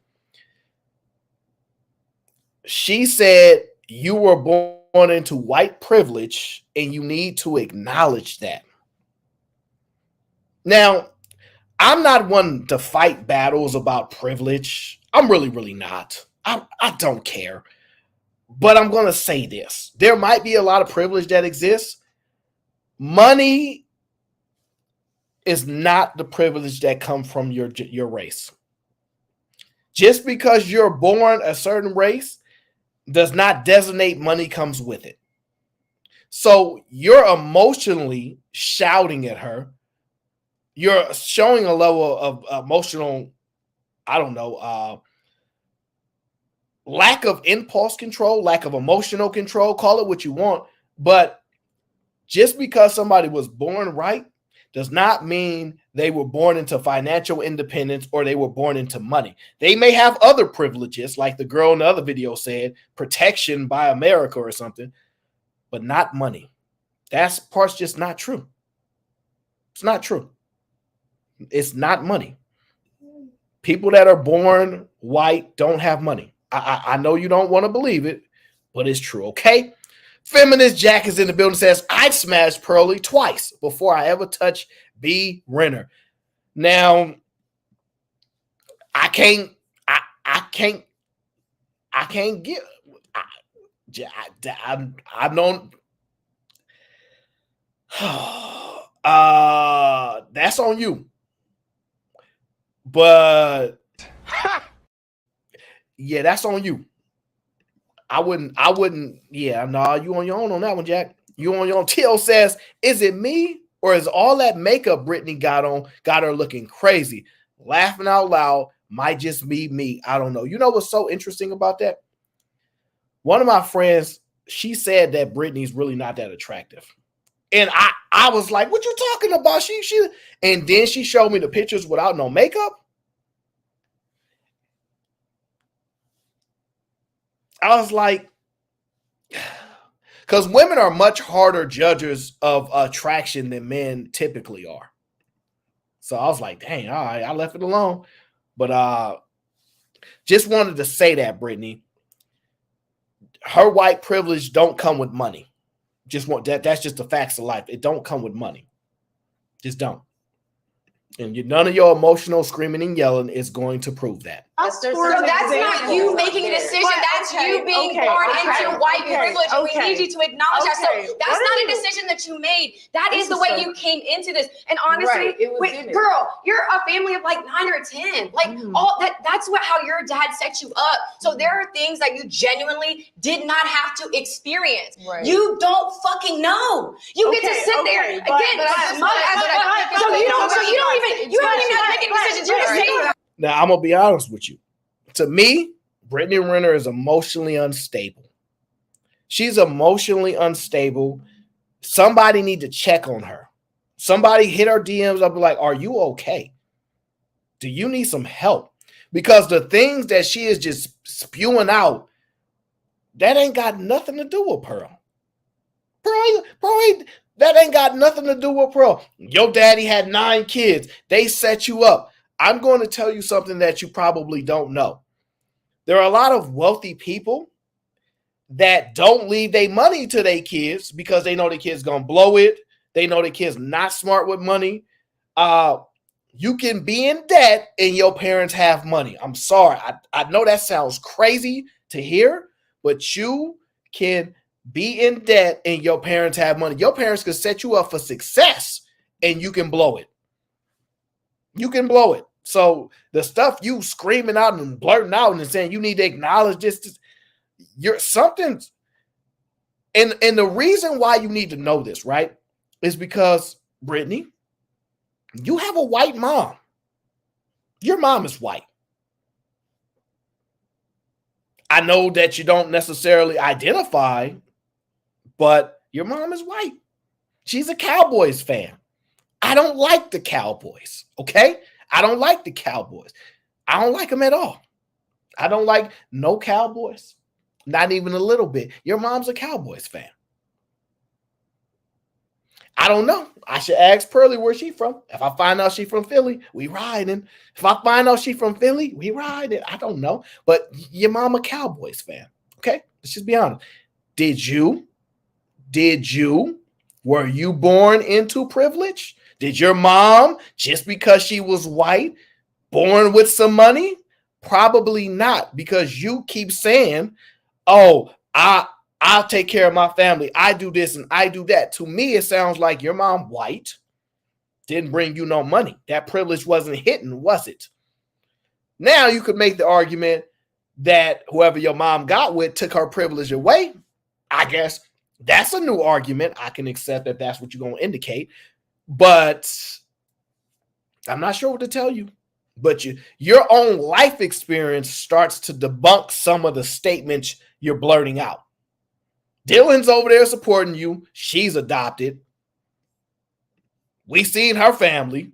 She said you were born into white privilege, and you need to acknowledge that. Now, I'm not one to fight battles about privilege. I'm really not. I don't care. But I'm going to say this. There might be a lot of privilege that exists. Money is not the privilege that comes from your race. Just because you're born a certain race does not designate money comes with it. So you're emotionally shouting at her. You're showing a level of emotional, lack of impulse control, lack of emotional control, call it what you want. But just because somebody was born right does not mean they were born into financial independence or they were born into money. They may have other privileges, like the girl in the other video said, protection by America or something, but not money. That part's just not true. It's not true. It's not money. People that are born white don't have money. I know you don't want to believe it, but it's true, okay? Feminist Jack is in the building, says, I'd smash Pearly twice before I ever touch B. Renner. Now, I can't get, I've known, that's on you. But yeah, that's on you. I wouldn't, yeah, no, you on your own on that one, Jack. You on your own. Teal says, is it me or is all that makeup Brittany got her looking crazy? Laughing out loud, might just be me. I don't know. You know what's so interesting about that? One of my friends, she said that Brittany's really not that attractive. And I was like, what you talking about? She and then she showed me the pictures without no makeup. I was like, because women are much harder judges of attraction than men typically are. So I was like, dang, all right, I left it alone. But just wanted to say that, Brittany, her white privilege don't come with money. Just want that's just the facts of life. It don't come with money. Just don't. And none of your emotional screaming and yelling is going to prove that.
So that's not you making a decision. That's you being born into white privilege. And we need you to acknowledge that. So that's not a decision that you made. That is the way you came into this. And honestly, wait, girl, you're a family of like 9 or 10. Like all that's how your dad set you up. So there are things that you genuinely did not have to experience. You don't fucking know. You get to sit there again. So you don't even have to make any decisions. You're just saying.
Now, I'm going to be honest with you. To me, Brittney Renner is emotionally unstable. She's emotionally unstable. Somebody need to check on her. Somebody hit her DMs up like, are you okay? Do you need some help? Because the things that she is just spewing out, that ain't got nothing to do with Pearl. That ain't got nothing to do with Pearl. Your daddy had 9 kids. They set you up. I'm going to tell you something that you probably don't know. There are a lot of wealthy people that don't leave their money to their kids because they know their kids going to blow it. They know their kids not smart with money. You can be in debt and your parents have money. I'm sorry. I know that sounds crazy to hear, but you can be in debt and your parents have money. Your parents can set you up for success and you can blow it. You can blow it. So the stuff you screaming out and blurting out and saying you need to acknowledge this, you're something. And the reason why you need to know this, right, is because, Brittany, you have a white mom. Your mom is white. I know that you don't necessarily identify, but your mom is white. She's a Cowboys fan. I don't like the Cowboys, okay? I don't like the Cowboys. I don't like them at all. I don't like no Cowboys, not even a little bit. Your mom's a Cowboys fan. I don't know. I should ask Pearly where she from. If I find out she from Philly, we riding. If I find out she from Philly, we riding. I don't know. But your mom a Cowboys fan, okay? Let's just be honest. Did you? Were you born into privilege? Did your mom, just because she was white, born with some money? Probably not, because you keep saying, oh, I'll take care of my family. I do this and I do that. To me, it sounds like your mom white, didn't bring you no money. That privilege wasn't hitting, was it? Now you could make the argument that whoever your mom got with took her privilege away. I guess that's a new argument. I can accept that that's what you're going to indicate. But I'm not sure what to tell you. But your own life experience starts to debunk some of the statements you're blurting out. Dylan's over there supporting you. She's adopted. We seen her family.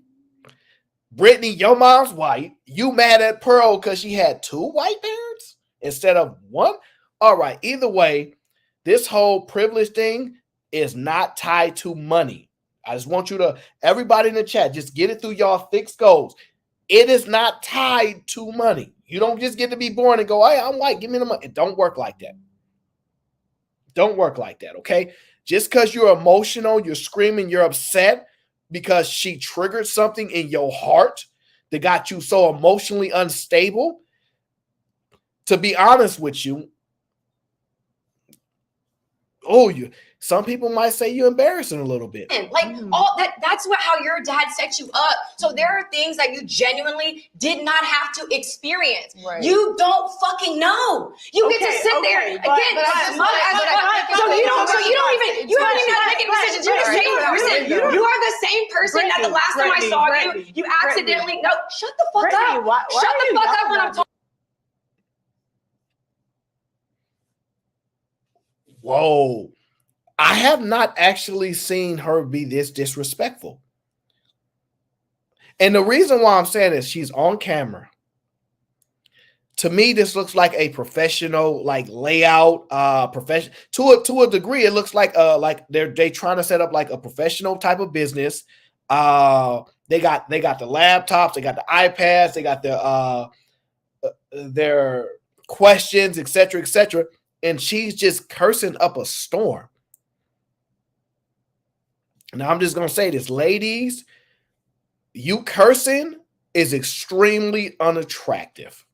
Brittany, your mom's white. You mad at Pearl because she had 2 white parents instead of 1? All right. Either way, this whole privilege thing is not tied to money. I just want you to, everybody in the chat, just get it through y'all thick skulls. It is not tied to money. You don't just get to be born and go, hey, I'm white, give me the money. It don't work like that. Don't work like that, okay? Just because you're emotional, you're screaming, you're upset because she triggered something in your heart that got you so emotionally unstable. To be honest with you, some people might say you're embarrassing a little bit.
Like that's how your dad set you up. So there are things that you genuinely did not have to experience. You don't fucking know. You get to sit there again. So you don't even have to make any decisions. You're the same person. You are the same person that the last time I saw you accidentally. No, shut the fuck up. Shut the fuck up when I'm talking.
Whoa. I have not actually seen her be this disrespectful. And the reason why I'm saying is she's on camera. To me, this looks like a professional like layout, profession to a degree. It looks like they trying to set up like a professional type of business. They got the laptops, they got the iPads, they got their questions, etc., and she's just cursing up a storm. Now I'm just gonna say this, ladies, you cursing is extremely unattractive.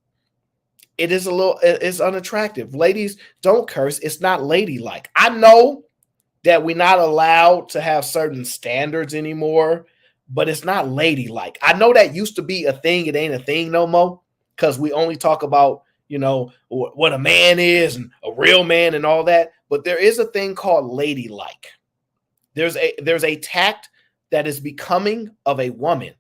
It's unattractive. Ladies, don't curse. It's not ladylike. I know that we're not allowed to have certain standards anymore, but it's not ladylike. I know that used to be a thing. It ain't a thing no more because we only talk about, what a man is and a real man and all that. But there is a thing called ladylike. There's a tact that is becoming of a woman,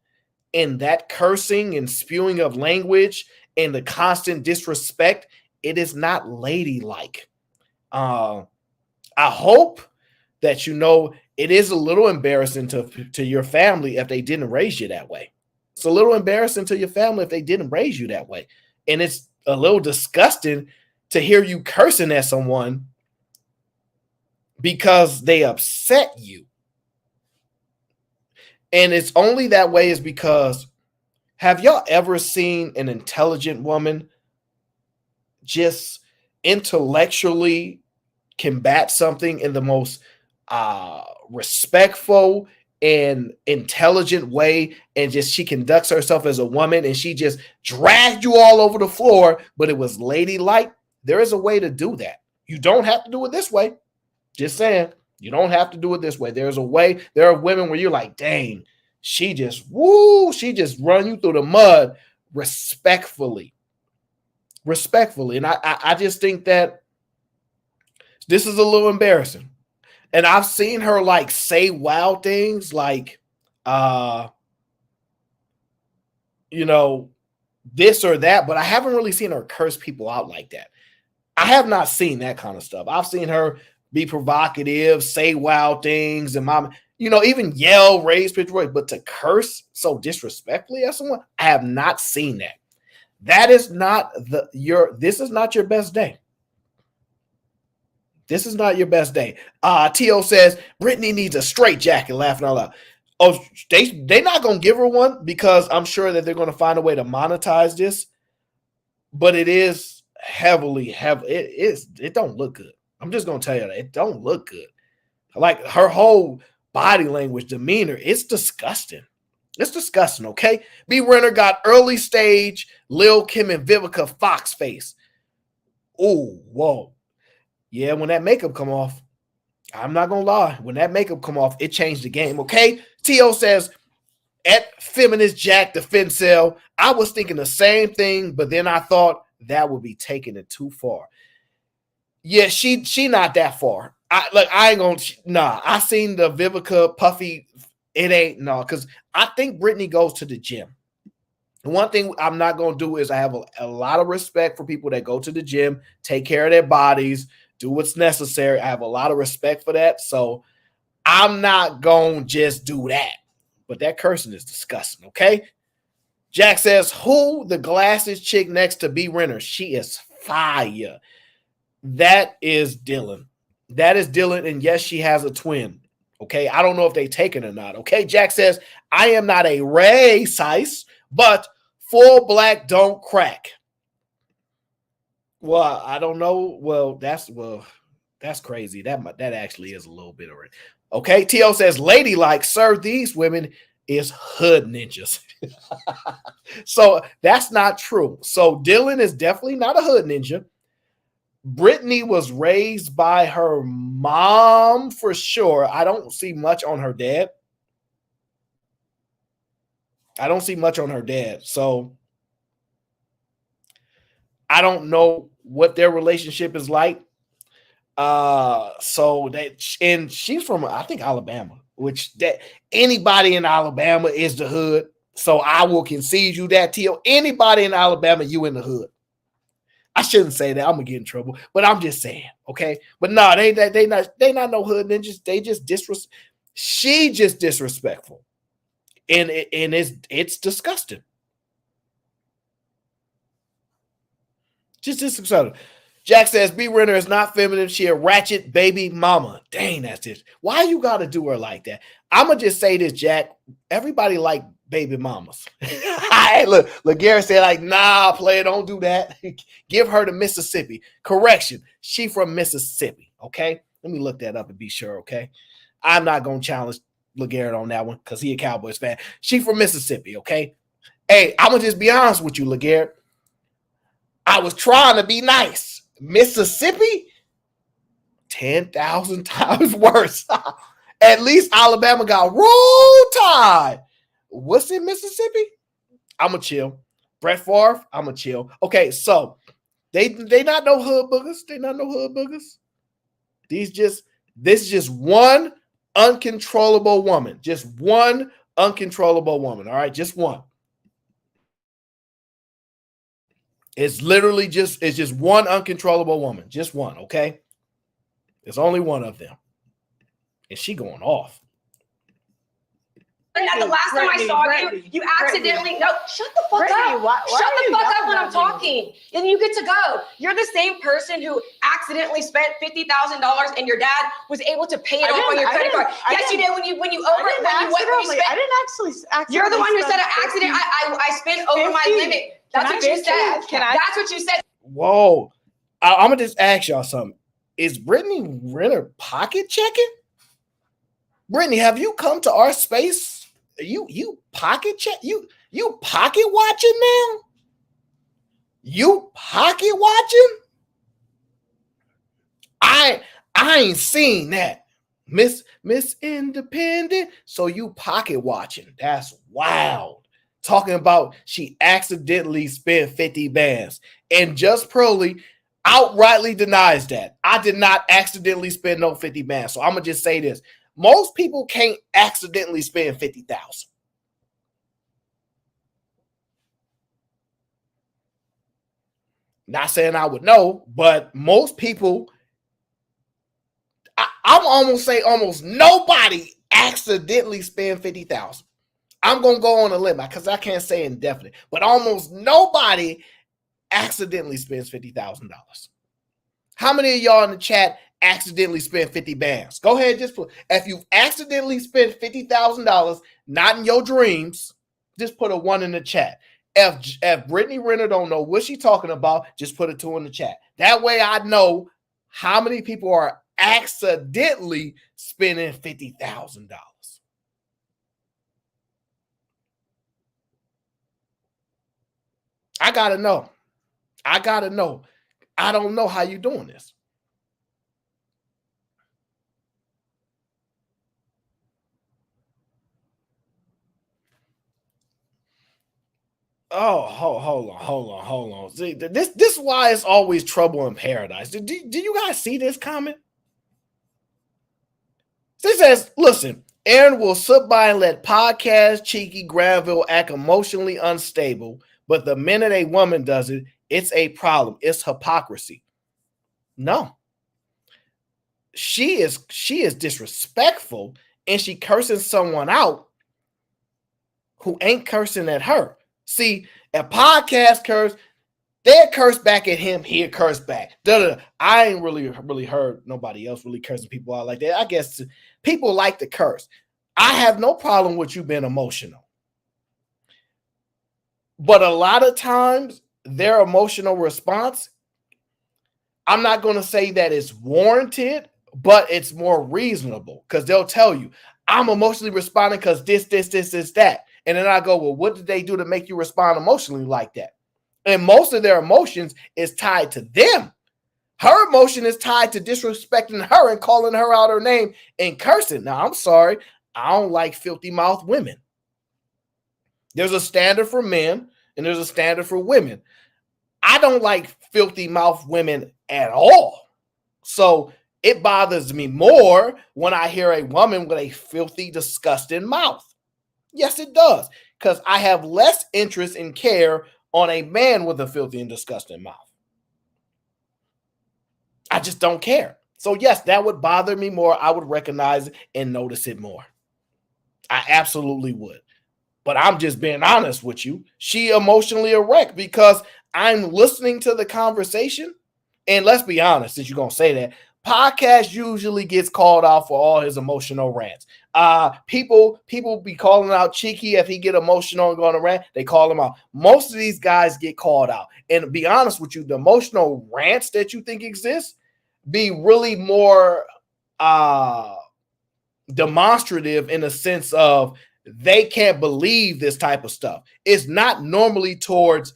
and that cursing and spewing of language and the constant disrespect, it is not ladylike. I hope that it is a little embarrassing to your family if they didn't raise you that way. It's a little embarrassing to your family if they didn't raise you that way. And it's a little disgusting to hear you cursing at someone because they upset you. And it's only that way is because, have y'all ever seen an intelligent woman just intellectually combat something in the most respectful and intelligent way, and just she conducts herself as a woman and she just dragged you all over the floor, but it was ladylike? There is a way to do that. You don't have to do it this way. Just saying, you don't have to do it this way. There's a way. There are women where you're like, dang, she just run you through the mud respectfully. And I just think that this is a little embarrassing. And I've seen her like say wild things like, this or that, but I haven't really seen her curse people out like that. I have not seen that kind of stuff. I've seen her be provocative, say wild things, and even yell, raise pitch voice, but to curse so disrespectfully at someone, I have not seen that. That is not this is not your best day. This is not your best day. T.O. says, Brittany needs a straight jacket, laughing out loud. Oh, they're not going to give her one because I'm sure that they're going to find a way to monetize this, but it is heavily. It don't look good. I'm just going to tell you that. It don't look good. Like her whole body language, demeanor, it's disgusting. It's disgusting, okay? B. Renner got early stage Lil Kim and Vivica Fox face. Oh, whoa. Yeah, when that makeup come off, I'm not going to lie. When that makeup come off, it changed the game, okay? T.O. says, at Feminist Jack Defense Cell, I was thinking the same thing, but then I thought that would be taking it too far. Yeah, she not that far. I seen the Vivica Puffy. It ain't because I think Brittany goes to the gym. And one thing I'm not gonna do is I have a lot of respect for people that go to the gym, take care of their bodies, do what's necessary. I have a lot of respect for that. So I'm not gonna just do that. But that cursing is disgusting, okay? Jack says, who the glasses chick next to B. Renner? She is fire. That is Dylan. That is Dylan, and yes, she has a twin. Okay, I don't know if they take it or not. Okay, Jack says, I am not a racist, but full black don't crack. Well, I don't know. Well, that's crazy. That actually is a little bit of it. Okay, T.O. says, ladylike, sir, these women is hood ninjas. So that's not true. So Dylan is definitely not a hood ninja. Brittany was raised by her mom for sure. I don't see much on her dad. So I don't know what their relationship is like. And she's from, I think, Alabama, which that anybody in Alabama is the hood. So I will concede you that, T.O. Anybody in Alabama, you in the hood. I shouldn't say that. I'm gonna get in trouble, but I'm just saying, okay. But no, they not no hood ninjas. They just She just disrespectful, and it's disgusting. Just disgusting. Jack says B Renner is not feminine. She a ratchet baby mama. Dang, that's it. Why you gotta do her like that? I'm gonna just say this, Jack. Everybody like baby mamas. Hey, look, Garrett said like, nah, player, don't do that. Give her to Mississippi. Correction, she from Mississippi. Okay, let me look that up and be sure. Okay, I'm not gonna challenge LeGarrette on that one because he a Cowboys fan. She from Mississippi. Okay, hey, I'm gonna just be honest with you, LeGarrette. I was trying to be nice. Mississippi, 10,000 times worse. At least Alabama got Roll Tide. What's in Mississippi? I'ma chill. Brett Favre, I'ma chill. Okay, so they not no hood boogers. They not no hood boogers. This is just one uncontrollable woman. Just one uncontrollable woman. All right, just one. It's just one uncontrollable woman. Just one, okay? There's only one of them. And she going off.
And the last time I saw you accidentally shut the fuck up. Shut the fuck up when I'm talking. And you get to go. You're the same person who accidentally spent $50,000 and your dad was able to pay it off on your credit card. Yes, you did when you spent.
I didn't actually
You're the one who said an accident. I spent over my limit. That's what you said. That's what you said.
Whoa. I'm going to just ask y'all something. Is Brittney Renner pocket checking? Brittany, have you come to our space? You pocket check? You pocket watching now? You pocket watching? I ain't seen that. Miss Independent. So you pocket watching. That's wild. Talking about she accidentally spent 50 bands. And Just Pearly outrightly denies that. I did not accidentally spend no 50 bands. So I'm going to just say this. Most people can't accidentally spend 50,000. Not saying I would know, but most people, I'm almost say almost nobody accidentally spend 50,000. I'm going to go on a limb because I can't say indefinite, but almost nobody accidentally spends $50,000. How many of y'all in the chat accidentally spent 50 bands? Go ahead, just put, if you accidentally spent $50,000, not in your dreams, just put a 1 in the chat. If Brittney Renner don't know what she's talking about, just put a 2 in the chat. That way I know how many people are accidentally spending $50,000. I gotta know. I don't know how you're doing this. Oh, hold on. See, this is why it's always trouble in paradise. Do you guys see this comment? This says, listen, Aaron will sit by and let podcast cheeky Granville act emotionally unstable, but the minute a woman does it, it's a problem. It's hypocrisy. No. She is disrespectful and she cursing someone out who ain't cursing at her. See, a podcast curse, they'll curse back at him, he'll curse back. I ain't really heard nobody else really cursing people out like that. I guess people like to curse. I have no problem with you being emotional. But a lot of times, their emotional response, I'm not going to say that it's warranted, but it's more reasonable because they'll tell you, I'm emotionally responding because this, that. And then I go, well, what did they do to make you respond emotionally like that? And most of their emotions is tied to them. Her emotion is tied to disrespecting her and calling her out her name and cursing. Now, I'm sorry. I don't like filthy mouth women. There's a standard for men and there's a standard for women. I don't like filthy mouth women at all. So it bothers me more when I hear a woman with a filthy, disgusting mouth. Yes, it does. Because I have less interest and care on a man with a filthy and disgusting mouth. I just don't care. So yes, that would bother me more. I would recognize it and notice it more. I absolutely would. But I'm just being honest with you. She emotionally erect because I'm listening to the conversation. And let's be honest, since you're going to say that, podcast usually gets called out for all his emotional rants. People be calling out Cheeky if he get emotional and going to rant. They call him out. Most of these guys get called out. And to be honest with you, the emotional rants that you think exist be really more demonstrative in a sense of they can't believe this type of stuff. It's not normally towards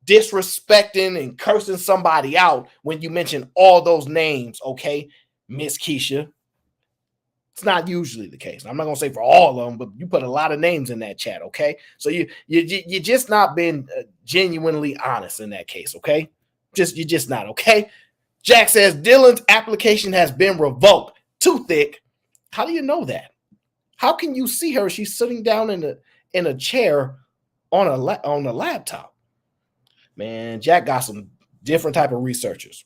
disrespecting and cursing somebody out when you mention all those names, okay, Miss Keisha. It's not usually the case. I'm not gonna say for all of them, but you put a lot of names in that chat, okay? So you just not been genuinely honest in that case, okay? You're just not, okay? Jack says Dylan's application has been revoked. Too thick. How do you know that? How can you see her? She's sitting down in a chair on a laptop. Man, Jack got some different type of researchers.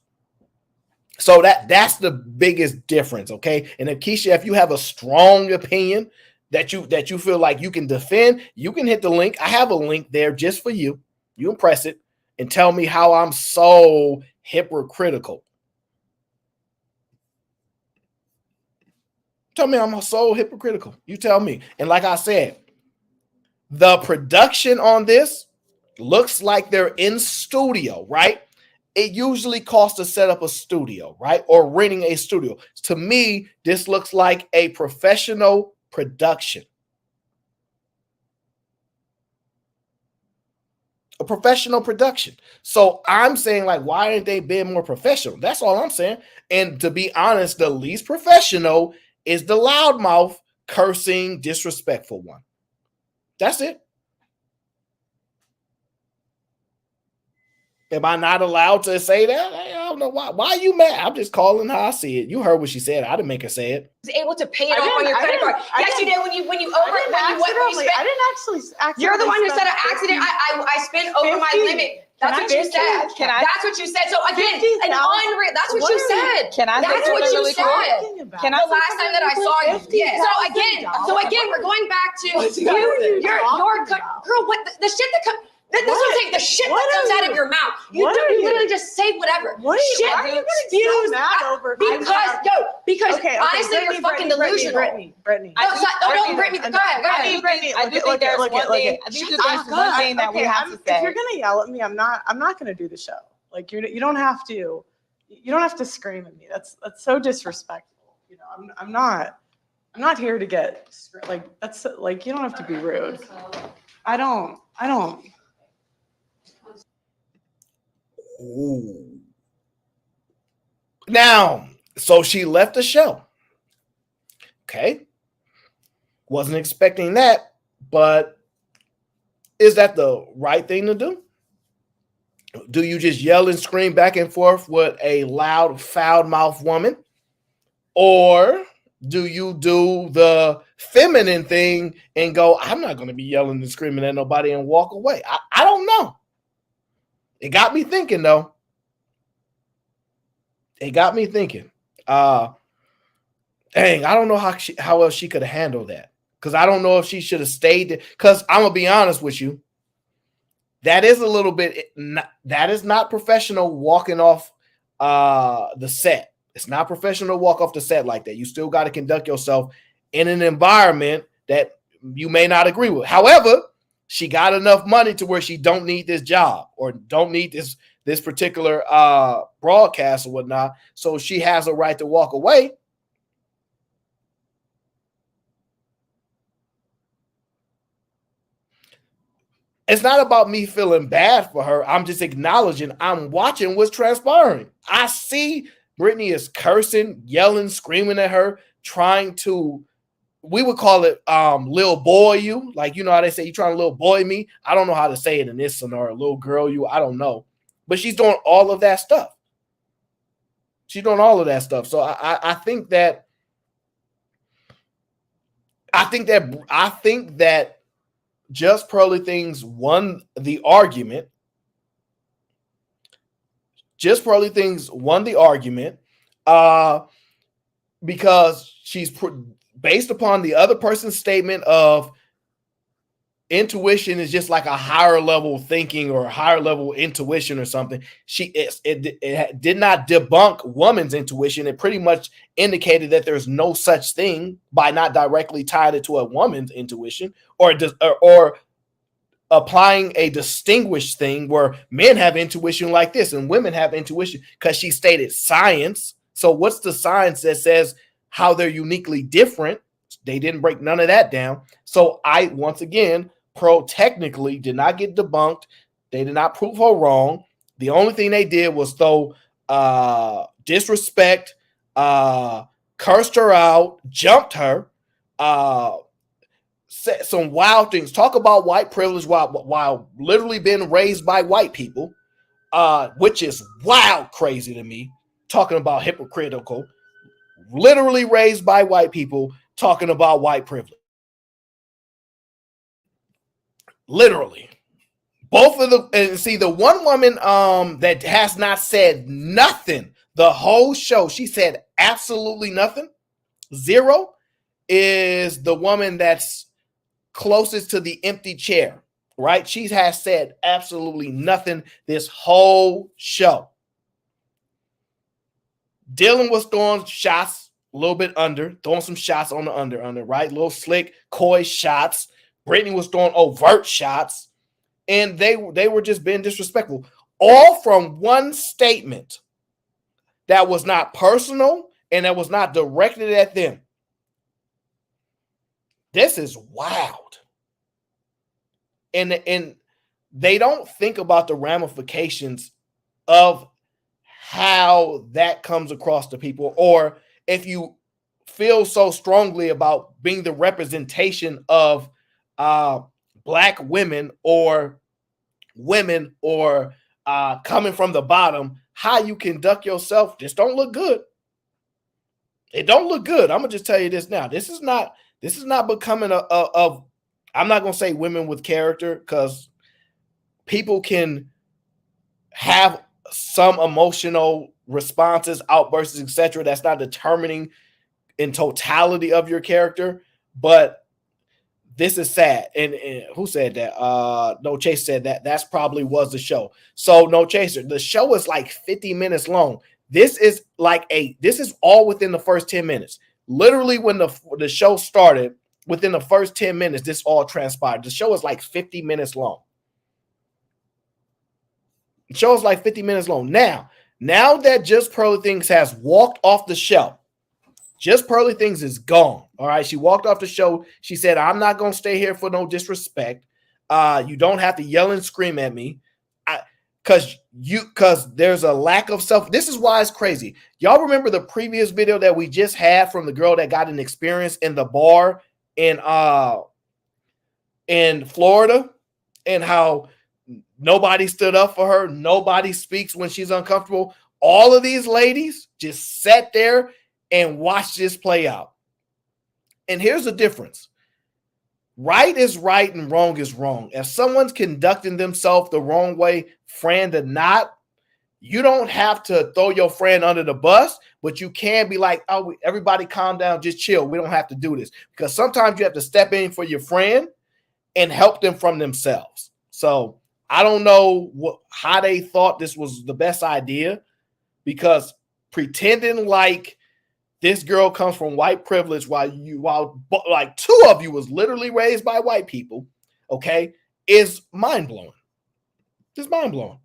So that's the biggest difference, okay? And if Keisha, if you have a strong opinion that you feel like you can defend, you can hit the link. I have a link there just for you. You can press it and tell me how I'm so hypocritical. Tell me I'm so hypocritical. You tell me. And like I said, the production on this looks like they're in studio, right? It usually costs to set up a studio, right? Or renting a studio. To me, this looks like a professional production. A professional production. So I'm saying, like, why aren't they being more professional? That's all I'm saying. And to be honest, the least professional is the loudmouth, cursing, disrespectful one. That's it. Am I not allowed to say that? I don't know why. Why are you mad? I'm just calling how I see it. You heard what she said. I didn't make her say it.
Was able to pay it off on your credit card. Yes, you did. When you
I didn't actually.
You're the one who said an accident. I spent over my limit. That's what you said. That's what you said. So again, that's what you said. That's what you said. The last time that I saw you. So again, we're going back to your girl. What the shit that comes. That's what I'm saying. The shit that comes out of your mouth. You literally just say whatever. Shit spews out because honestly, you're fucking delusional.
Brittany.
No, Brittany. Go ahead.
Brittany, I do think there's one thing. I think there's one thing that we have to say. If you're gonna yell at me, I'm not gonna do the show. Like you don't have to. You don't have to scream at me. That's so disrespectful. You know, I'm not here to get like that's like you don't have to be rude. I don't.
Ooh. Now, so she left the show. Okay. Wasn't expecting that, but is that the right thing to do? Do you just yell and scream back and forth with a loud, foul-mouthed woman? Or do you do the feminine thing and go, I'm not going to be yelling and screaming at nobody and walk away? I don't know. It got me thinking, though. It got me thinking. Dang, I don't know how else she could have handled that. Because I don't know if she should have stayed there. Because I'm going to be honest with you. That is a little bit, that is not professional walking off the set. It's not professional to walk off the set like that. You still got to conduct yourself in an environment that you may not agree with. However, she got enough money to where she don't need this job or don't need this particular broadcast or whatnot. So she has a right to walk away. It's not about me feeling bad for her. I'm just acknowledging I'm watching what's transpiring. I see Brittany is cursing, yelling, screaming at her, trying to, we would call it little boy you. Like, you know how they say you trying to little boy me? I don't know how to say it in this scenario. Little girl you, I don't know. But she's doing all of that stuff. She's doing all of that stuff. So I think that Just PearlyThings won the argument. Just PearlyThings won the argument because she's based upon the other person's statement of intuition is just like a higher level thinking or a higher level intuition or something. It did not debunk woman's intuition. It pretty much indicated that there's no such thing by not directly tied it to a woman's intuition or applying a distinguished thing where men have intuition like this and women have intuition, because she stated science. So what's the science that says how they're uniquely different? They didn't break none of that down. So once again, Pearl technically did not get debunked. They did not prove her wrong. The only thing they did was throw disrespect, cursed her out, jumped her, said some wild things. Talk about white privilege while literally being raised by white people, which is wild crazy to me. Talking about hypocritical, literally raised by white people, talking about white privilege. Literally. Both of them. And see, the one woman that has not said nothing the whole show, she said absolutely nothing, zero, is the woman that's closest to the empty chair, right? She has said absolutely nothing this whole show. Dylan was throwing shots a little bit under, throwing some shots on the under, right? Little slick, coy shots. Brittany was throwing overt shots, and they were just being disrespectful. All from one statement that was not personal and that was not directed at them. This is wild. And they don't think about the ramifications of how that comes across to people, or if you feel so strongly about being the representation of black women or coming from the bottom, how you conduct yourself just don't look good. It don't look good. I'm gonna just tell you this now. This is not becoming I'm not gonna say women with character, because people can have some emotional responses, outbursts, etc. That's not determining in totality of your character, but this is sad. And who said that? No Chaser said that. That's probably was the show. So No Chaser, the show is like 50 minutes long. This is all within the first 10 minutes. Literally, when the show started, within the first 10 minutes, this all transpired. The show is like 50 minutes long. The show is like 50 minutes long. Now that Just PearlyThings has walked off the show, Just PearlyThings is gone. All right. She walked off the show. She said, I'm not going to stay here for no disrespect. You don't have to yell and scream at me. Because there's a lack of self. This is why it's crazy. Y'all remember the previous video that we just had from the girl that got an experience in the bar in Florida, and how nobody stood up for her. Nobody speaks when she's uncomfortable. All of these ladies just sat there and watched this play out. And here's the difference. Right is right and wrong is wrong. If someone's conducting themselves the wrong way, friend or not, you don't have to throw your friend under the bus, but you can be like, oh, everybody calm down, just chill. We don't have to do this. Because sometimes you have to step in for your friend and help them from themselves. So I don't know how they thought this was the best idea, because pretending like this girl comes from white privilege while like two of you was literally raised by white people, okay, is mind-blowing. It's mind-blowing.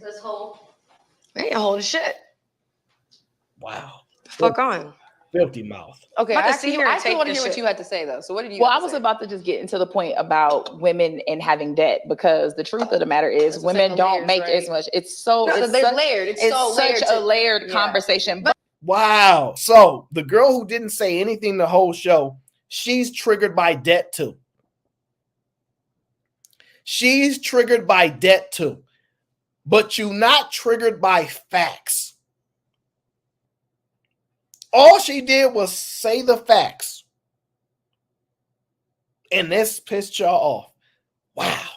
This whole
I ain't holding shit.
Wow.
Fuck on.
Filthy mouth.
Okay,
About
I
to see
actually,
her
I still
take
want to
this
hear what
shit.
you had to say, though. So what did you
Well,
have
I
to
was
say?
about to just get into the point about women and having debt, because the truth of the matter is
That's
women
the
don't
layers,
make
right?
as much. It's so
No,
it's
they're
such,
layered. It's so
such
layered
a
to-
layered
yeah.
conversation. But
Wow. So the girl who didn't say anything the whole show, she's triggered by debt too. She's triggered by debt too. But you're not triggered by facts. All she did was say the facts. And this pissed y'all off. Wow.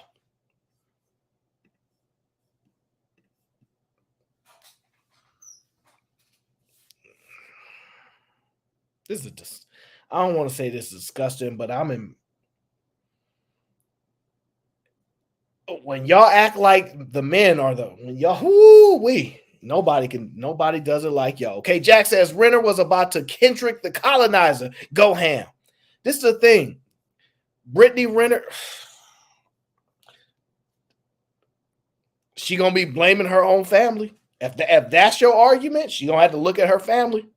This is just, I don't want to say this is disgusting, but when y'all act like the men are when y'all, nobody does it like y'all. Okay, Jack says Renner was about to Kendrick the Colonizer go ham. This is the thing. Brittney Renner, she gonna be blaming her own family. If that's your argument, she gonna have to look at her family.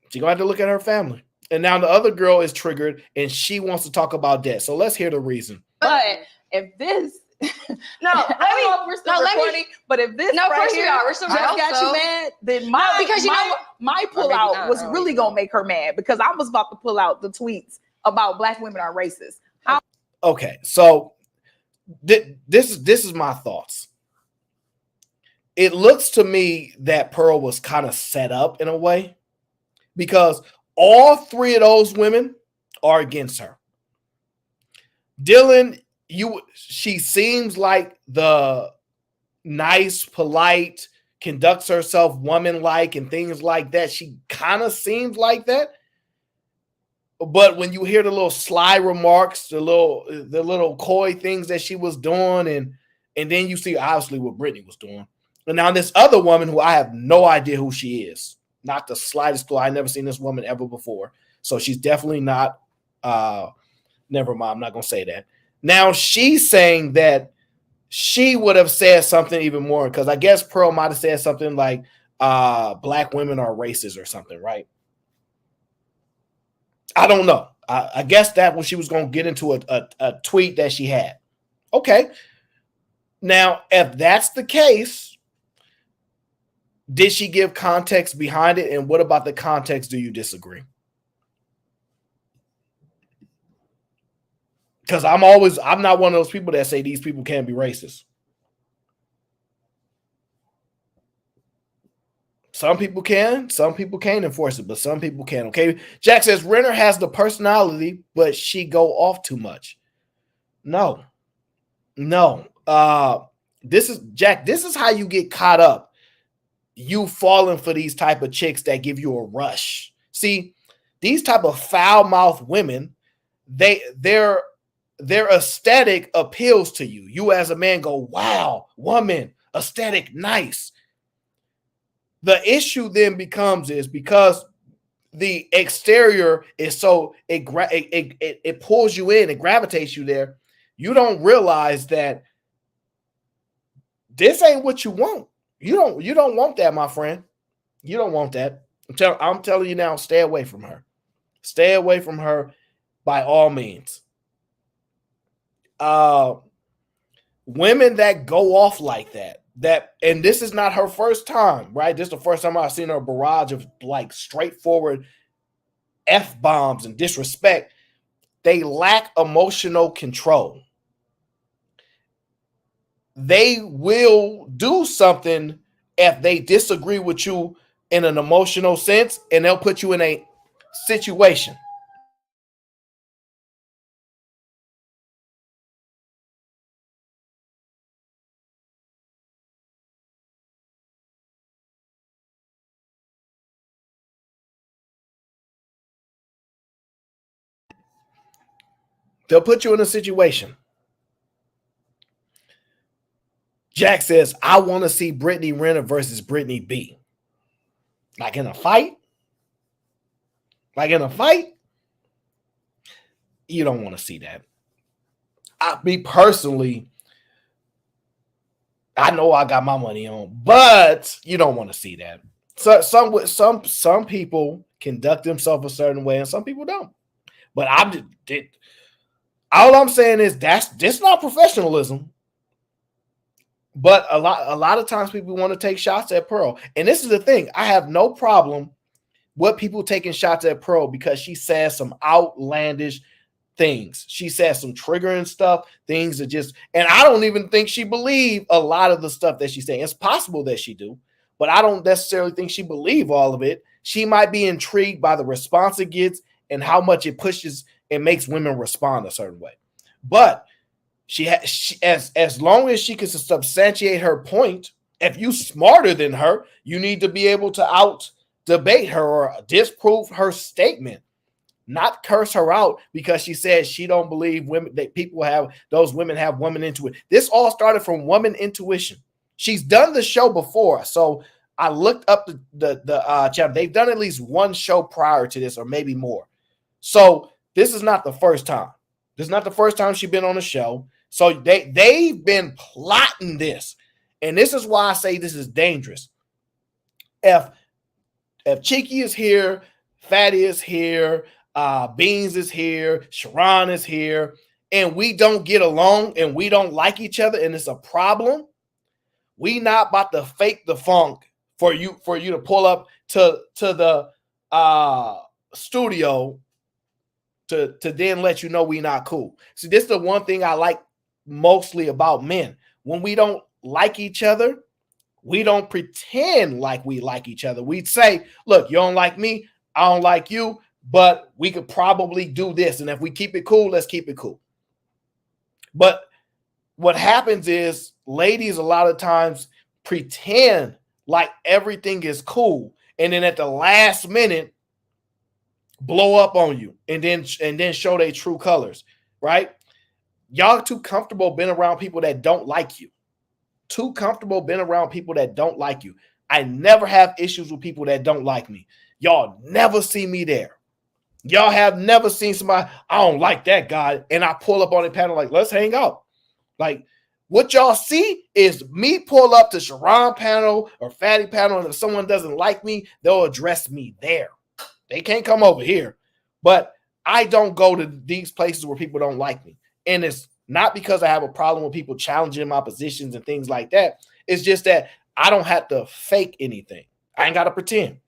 She gonna have to look at her family. And now the other girl is triggered and she wants to talk about that. So let's hear the reason.
But if this, I don't know if we're still recording, but if this
first we are. We're still
just got you mad, then my pullout was really gonna make her mad because I was about to pull out the tweets about Black women are racist.
Okay, so this is my thoughts. It looks to me that Pearl was kind of set up in a way because all three of those women are against her. Dylan, she seems like the nice, polite, conducts herself woman-like and things like that. She kind of seems like that. But when you hear the little sly remarks, the little coy things that she was doing, and then you see obviously what Brittany was doing. And now this other woman who I have no idea who she is. Not the slightest clue. I've never seen this woman ever before. So she's definitely not, never mind, I'm not going to say that. Now she's saying that she would have said something even more because I guess Pearl might have said something like Black women are racist or something, right? I don't know. I guess that when she was going to get into a tweet that she had. Okay. Now, if that's the case, did she give context behind it? And what about the context do you disagree? Because I'm not one of those people that say these people can't be racist. Some people can, some people can't enforce it, but some people can. Okay. Jack says Renner has the personality, but she go off too much. No. This is how you get caught up. You falling for these type of chicks that give you a rush. See, these type of foul-mouthed women, their aesthetic appeals to you. You as a man go, wow, woman, aesthetic, nice. The issue then is because the exterior is so it pulls you in, it gravitates you there. You don't realize that this ain't what you want. You don't want that, my friend. You don't want that. I'm telling you now, stay away from her. Stay away from her by all means. Women that go off like that, and this is not her first time, right? This is the first time I've seen her barrage of like straightforward F-bombs and disrespect. They lack emotional control. They will do something if they disagree with you in an emotional sense, and they'll put you in a situation. They'll put you in a situation. Jack says, I want to see Brittney Renner versus Brittany B. Like in a fight? You don't want to see that. Me personally, I know I got my money on, but you don't want to see that. So some people conduct themselves a certain way and some people don't. But all I'm saying is that's not professionalism. But a lot of times people want to take shots at Pearl. And this is the thing. I have no problem with people taking shots at Pearl because she says some outlandish things. She says some triggering stuff, things that just, and I don't even think she believe a lot of the stuff that she's saying. It's possible that she do, but I don't necessarily think she believe all of it. She might be intrigued by the response it gets and how much it pushes and makes women respond a certain way. But as long as she can substantiate her point, if you smarter than her, you need to be able to debate her or disprove her statement, not curse her out because she says she don't believe women that those women have woman intuition. This all started from woman intuition. She's done the show before, so I looked up the channel. They've done at least one show prior to this, or maybe more. So this is not the first time. This is not the first time she's been on the show. So they've been plotting this, and this is why I say this is dangerous. If Cheeky is here, Fatty is here, Beans is here, Sharon is here, and we don't get along and we don't like each other, and it's a problem, we not about to fake the funk for you to pull up to the studio to then let you know we not cool. See, this is the one thing I like mostly about men. When we don't like each other, we don't pretend like we like each other. We'd say, look, you don't like me, I don't like you, but we could probably do this. And if we keep it cool, let's keep it cool. But what happens is ladies a lot of times pretend like everything is cool. And then at the last minute, blow up on you and then show their true colors, right? Y'all too comfortable being around people that don't like you. Too comfortable being around people that don't like you. I never have issues with people that don't like me. Y'all never see me there. Y'all have never seen somebody, I don't like that guy, and I pull up on the panel like, let's hang out. Like, what y'all see is me pull up to Sharon panel or Fatty panel, and if someone doesn't like me, they'll address me there. They can't come over here. But I don't go to these places where people don't like me. And it's not because I have a problem with people challenging my positions and things like that. It's just that I don't have to fake anything. I ain't got to pretend.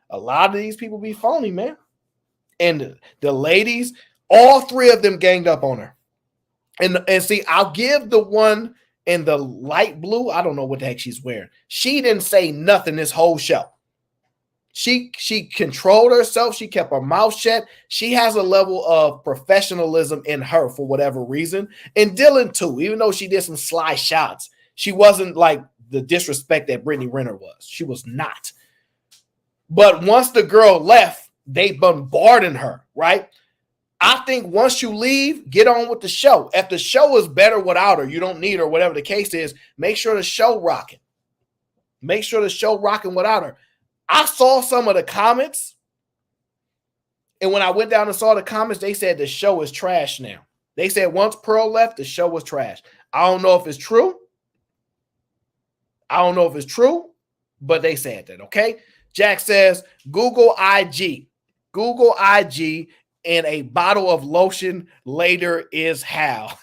A lot of these people be phony, man. And the ladies, all three of them ganged up on her. And see, I'll give the one in the light blue, I don't know what the heck she's wearing. She didn't say nothing this whole show. She controlled herself. She kept her mouth shut. She has a level of professionalism in her for whatever reason. And Dylan too, even though she did some sly shots, she wasn't like the disrespect that Brittney Renner was. She was not. But once the girl left, they bombarded her, right? I think once you leave, get on with the show. If the show is better without her, you don't need her, whatever the case is, make sure the show rocking. Make sure the show rocking without her. I saw some of the comments, and when I went down and saw the comments, they said the show is trash now. They said once Pearl left, the show was trash. I don't know if it's true. But they said that, okay? Jack says, Google IG. Google IG and a bottle of lotion later is how.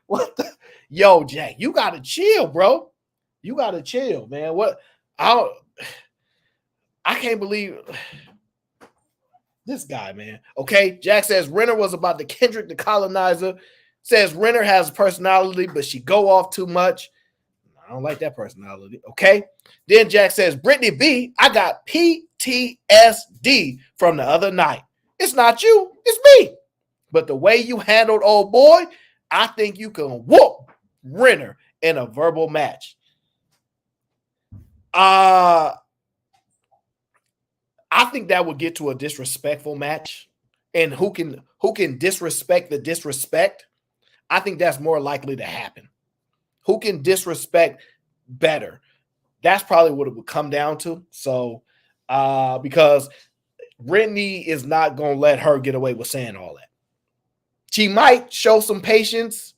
What the? Yo, Jack, you got to chill, bro. You got to chill, man. What? I can't believe this guy, man. Okay, Jack says Renner was about the Kendrick the Colonizer. Says Renner has a personality, but she go off too much. I don't like that personality. Okay. Then Jack says, Brittany B, I got PTSD from the other night. It's not you, it's me. But the way you handled old boy, I think you can whoop Renner in a verbal match. I think that would get to a disrespectful match. And who can disrespect the disrespect? I think that's more likely to happen. Who can disrespect better? That's probably what it would come down to. So, because Brittany is not going to let her get away with saying all that. She might show some patience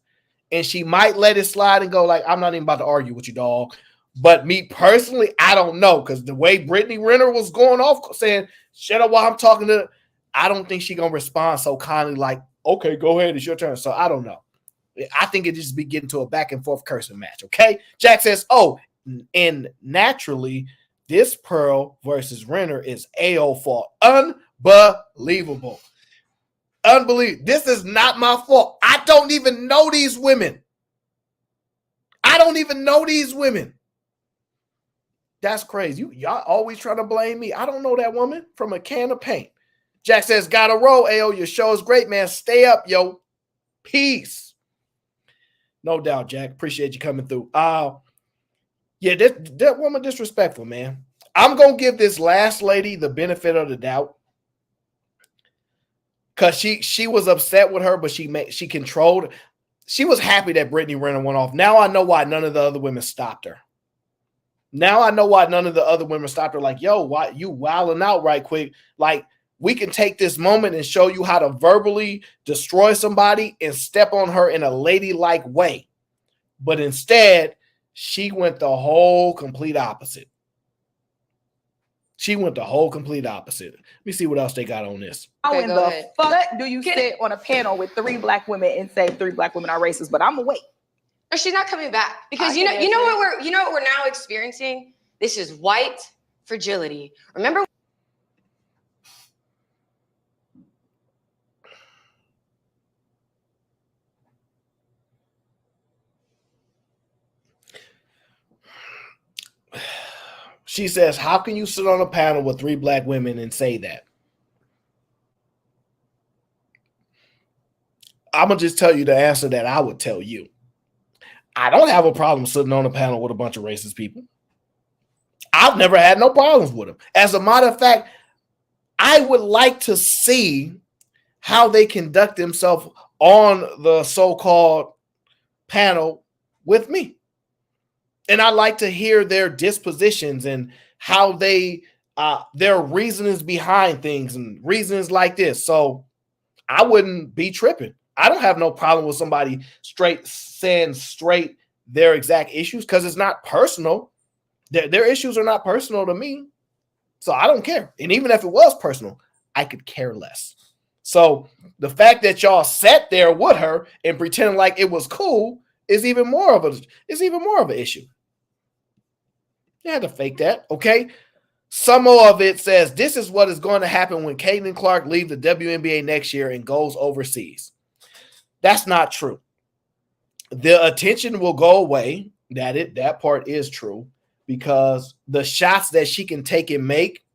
and she might let it slide and go like, I'm not even about to argue with you, dog. But me personally, I don't know, because the way Brittany Renner was going off saying, shut up while I'm talking to her, I don't think she's going to respond so kindly like, okay, go ahead, it's your turn. So I don't know. I think it just be getting to a back and forth cursing match, okay? Jack says, oh, and naturally, this Pearl versus Renner is AO fault. Unbelievable. Unbelievable. This is not my fault. I don't even know these women. That's crazy. Y'all always trying to blame me. I don't know that woman from a can of paint. Jack says, gotta roll, AO. Your show is great, man. Stay up, yo. Peace. No doubt, Jack. Appreciate you coming through. Yeah, that woman disrespectful, man. I'm gonna give this last lady the benefit of the doubt. Because she was upset with her, but she controlled. She was happy that Brittney Renner went off. Now I know why none of the other women stopped her. Now I know why none of the other women stopped her. Like, yo, why you wilding out right quick? Like, we can take this moment and show you how to verbally destroy somebody and step on her in a ladylike way. But instead, she went the whole complete opposite. She went the whole complete opposite. Let me see what else they got on this.
How in the fuck do you sit on a panel with 3 black women and say 3 black women are racist? But I'm gonna wait.
Or she's not coming back because you know what we're now experiencing. This is white fragility. Remember.
She says, how can you sit on a panel with 3 black women and say that? I'm going to just tell you the answer that I would tell you. I don't have a problem sitting on a panel with a bunch of racist people. I've never had no problems with them. As a matter of fact, I would like to see how they conduct themselves on the so-called panel with me. And I like to hear their dispositions and how they, their reasonings behind things and reasons like this. So I wouldn't be tripping. I don't have no problem with somebody saying straight their exact issues because it's not personal. Their issues are not personal to me. So I don't care. And even if it was personal, I could care less. So the fact that y'all sat there with her and pretending like it was cool is even more of an issue. You had to fake that, okay? Some more of it says this is what is going to happen when Caitlin Clark leaves the WNBA next year and goes overseas. That's not true. The attention will go away. That part is true because the shots that she can take and make.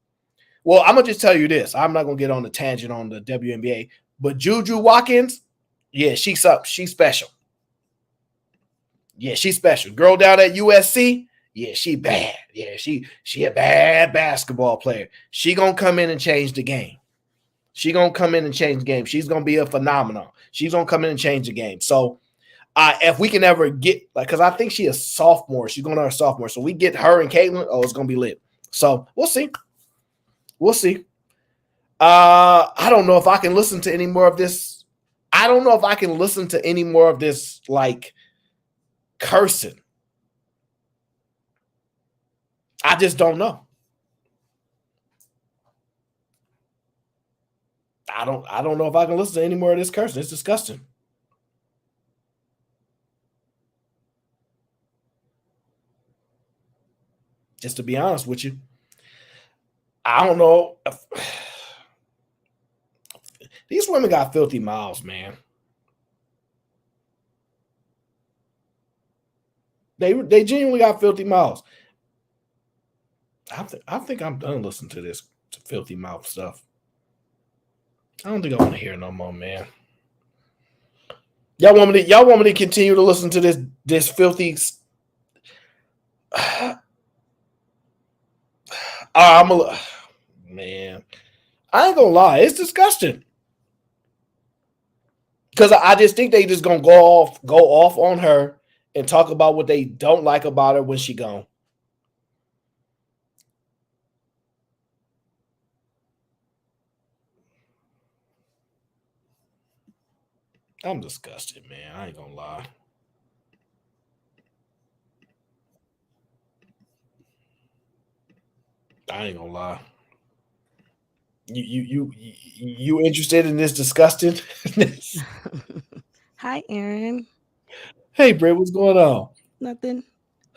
Well, I'm gonna just tell you this. I'm not gonna get on the tangent on the WNBA, but Juju Watkins, yeah, she's special. Yeah, she's special. Girl down at USC, yeah, she bad. Yeah, she a bad basketball player. She gonna come in and change the game. She's gonna come in and change the game. She's gonna be a phenomenon. She's gonna come in and change the game. So if we can ever get because I think she is sophomore. She's going to her sophomore. So we get her and Caitlin. Oh, it's gonna be lit. So we'll see. We'll see. I don't know if I can listen to any more of this. I don't know if I can listen to any more of this like cursing. I just don't know. I don't know if I can listen to any more of this cursing. It's disgusting. Just to be honest with you, I don't know. These women got filthy mouths, man. They genuinely got filthy mouths. I think I'm done listening to this filthy mouth stuff. I don't think I want to hear it no more, man. Y'all want me to continue to listen to this filthy? Man, I ain't gonna lie, it's disgusting. Because I just think they just gonna go off on her and talk about what they don't like about her when she gone. I'm disgusted, man. I ain't gonna lie. I ain't gonna lie. You interested in this disgusting?
Hi, Aaron.
Hey, Britt, what's going on?
Nothing.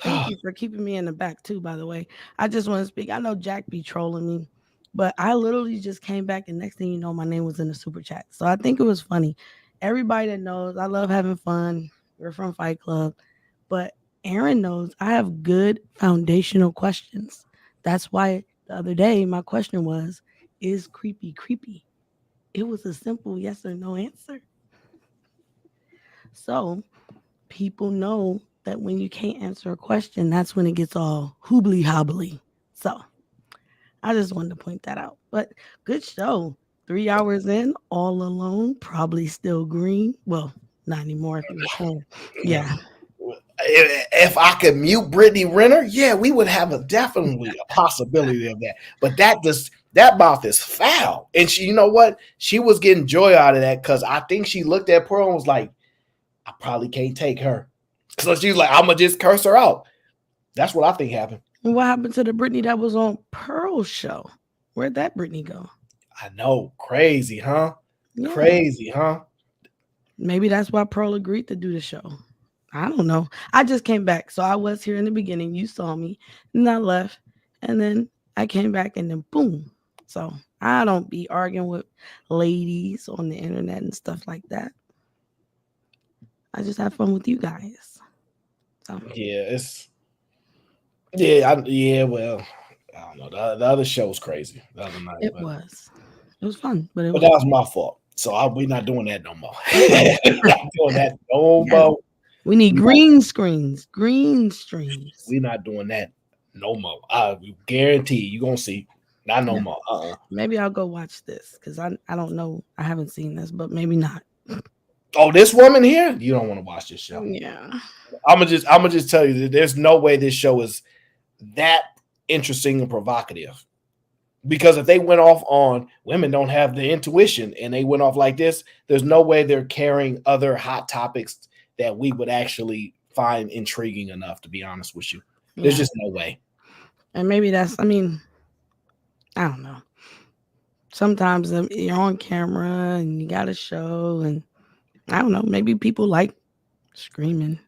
Thank you for keeping me in the back too, by the way. I just want to speak. I know Jack be trolling me, but I literally just came back and next thing you know, my name was in the super chat. So I think it was funny. Everybody that knows I love having fun. We're from Fight Club, but Aaron knows I have good foundational questions. That's why the other day my question was, is creepy creepy? It was a simple yes or no answer. So people know that when you can't answer a question, that's when it gets all hoobly hobbly. So I just wanted to point that out. But good show. 3 hours in, all alone, probably still green. Well, not anymore if he was home. Yeah.
If I could mute Brittney Renner, yeah, we would have definitely a possibility of that. But that mouth is foul. And she, you know what? She was getting joy out of that because I think she looked at Pearl and was like, I probably can't take her. So she was like, I'm gonna just curse her out. That's what I think happened.
And what happened to the Brittany that was on Pearl's show? Where'd that Brittany go?
I know. Crazy, huh?
Yeah.
Crazy, huh?
Maybe that's why Pearl agreed to do the show. I don't know. I just came back. So I was here in the beginning. You saw me. And I left. And then I came back and then boom. So I don't be arguing with ladies on the internet and stuff like that. I just have fun with you guys. So
Yeah, well, I don't know. The other show was crazy. The other night.
It was fun. But
that was my fault. So we're not doing that no more. Not doing that no more.
We need green screens. Green streams.
We're not doing that no more. I guarantee you're going to see. Not no more.
Maybe I'll go watch this because I don't know. I haven't seen this, but maybe not.
Oh, this woman here? You don't want to watch this show.
Yeah.
I'm gonna just tell you that there's no way this show is that interesting and provocative. Because if they went off on women don't have the intuition and they went off like this, there's no way they're carrying other hot topics that we would actually find intriguing enough, to be honest with you. There's just no way.
And maybe I don't know. Sometimes you're on camera and you got a show and I don't know, maybe people like screaming.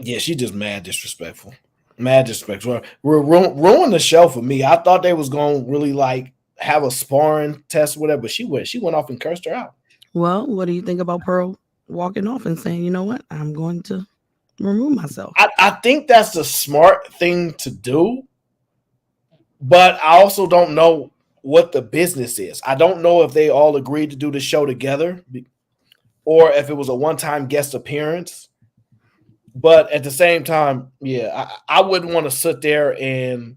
Yeah, she's just mad disrespectful. Mad disrespectful. Ruined the show for me. I thought they was going to really like have a sparring test or whatever, but she went off and cursed her out.
Well, what do you think about Pearl walking off and saying, you know what, I'm going to remove myself?
I think that's the smart thing to do, but I also don't know what the business is. I don't know if they all agreed to do the show together or if it was a one-time guest appearance. But at the same time, yeah, I wouldn't want to sit there and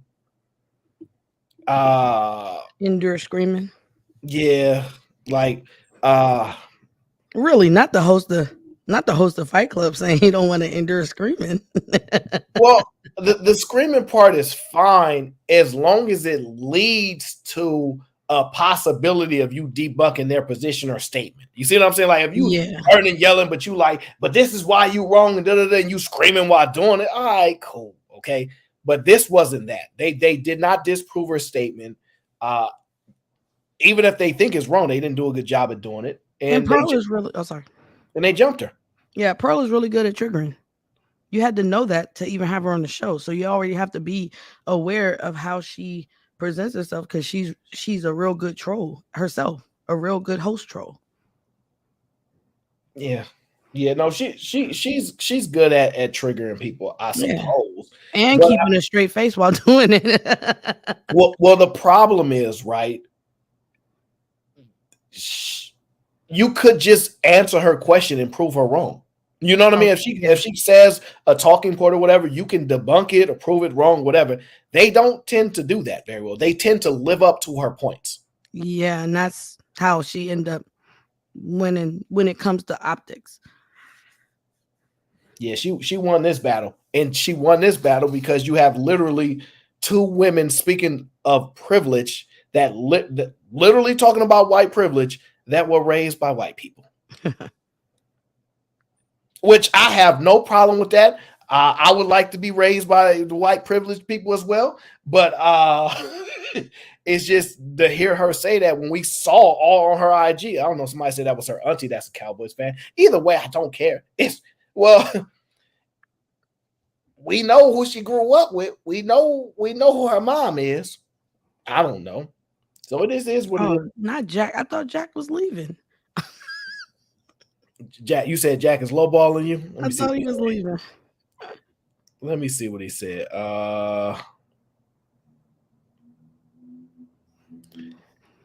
endure screaming.
Yeah, like
really not the host of Fight Club saying he don't want to endure screaming.
Well, the screaming part is fine as long as it leads to a possibility of you debunking their position or statement. You see what I'm saying? Like if you hurting and yelling, but you like, but this is why you wrong and and you screaming while doing it. All right, cool, okay. But this wasn't that. They did not disprove her statement. Even if they think it's wrong, they didn't do a good job at doing it.
And Pearl is really
and they jumped her.
Yeah, Pearl is really good at triggering. You had to know that to even have her on the show. So you already have to be aware of how she presents herself because she's a real good troll herself, a real good host troll.
Yeah. No, she's good at triggering people, I suppose.
And but keeping a straight face while doing it.
well, the problem is, right? You could just answer her question and prove her wrong. You know what I mean? If she says a talking point or whatever, you can debunk it or prove it wrong, whatever. They don't tend to do that very well. They tend to live up to her points.
Yeah, and that's how she ended up winning when it comes to optics.
Yeah, she won this battle. And she won this battle because you have literally two women speaking of privilege that literally talking about white privilege that were raised by white people. Which I have no problem with that. I would like to be raised by the white privileged people as well. But it's just to hear her say that when we saw all on her IG. I don't know, somebody said that was her auntie that's a Cowboys fan. Either way, I don't care. We know who she grew up with. We know who her mom is. I don't know. So it is what it is.
Not Jack. I thought Jack was leaving.
Jack, you said Jack is lowballing you?
I thought he was leaving.
Let me see what he said.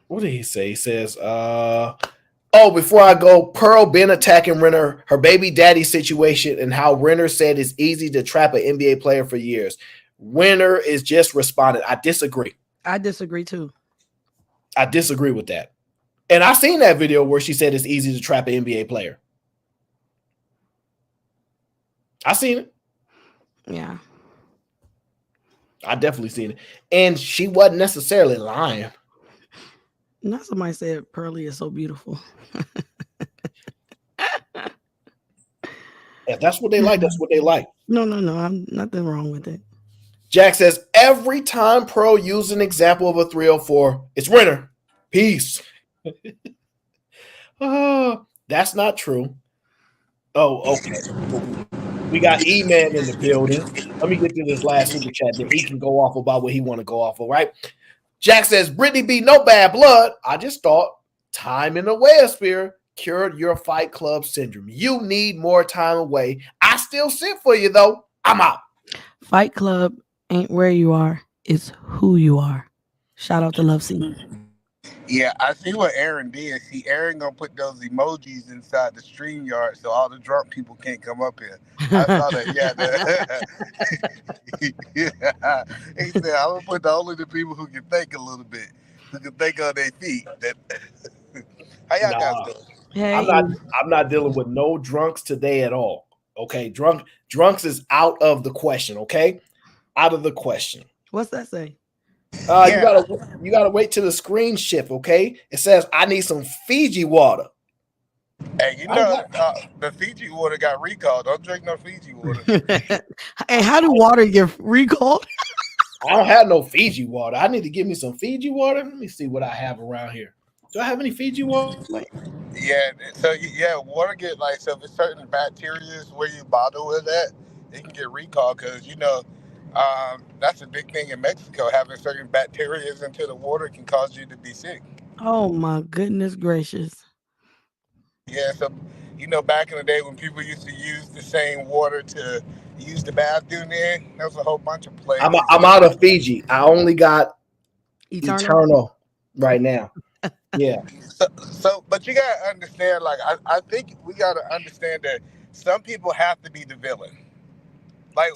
What did he say? He says, before I go, Pearl been attacking Renner, her baby daddy situation, and how Renner said it's easy to trap an NBA player for years. Renner is just responded. I disagree.
I disagree too.
I disagree with that. And I've seen that video where she said it's easy to trap an NBA player. I seen it.
Yeah.
I definitely seen it. And she wasn't necessarily lying.
Not somebody said Pearly is so beautiful.
If that's what they like, that's what they like.
No. I'm nothing wrong with it.
Jack says, every time Pearl uses an example of a 304, it's Renner. Peace. That's not true. Oh, okay. We got E-Man in the building. Let me get to this last super chat that he can go off about what he want to go off of, right? Jack says, Brittany be no bad blood. I just thought time in the Spear cured your Fight Club syndrome. You need more time away. I still sit for you, though. I'm out.
Fight Club ain't where you are. It's who you are. Shout out to Love Scene.
Yeah, I see what Aaron did. See, Aaron gonna put those emojis inside the StreamYard so all the drunk people can't come up here. I saw that. Yeah, he said, "I'm gonna put only the people who can think a little bit, who can think on their feet." That how y'all guys doing?
Hey.
I'm not dealing with no drunks today at all. Okay, drunks is out of the question. Okay, out of the question.
What's that say?
You gotta wait till the screen shift. Okay, it says I need some Fiji water.
Hey, you know the Fiji water got recalled. Don't drink no Fiji water.
Hey, how do water get recalled?
I don't have no Fiji water. I need to give me some Fiji water. Let me see what I have around here. Do I have any Fiji water?
Yeah, so water get like, so if it's certain bacteria where you bottle with that, it can get recalled because that's a big thing in Mexico. Having certain bacteria into the water can cause you to be sick.
Oh my goodness gracious.
Yeah, so back in the day when people used to use the same water to use the bathroom in, there was a whole bunch of places.
I'm out of Fiji. I only got Eternal right now. Yeah.
So, but you gotta understand, like, I think we gotta understand that some people have to be the villain. Like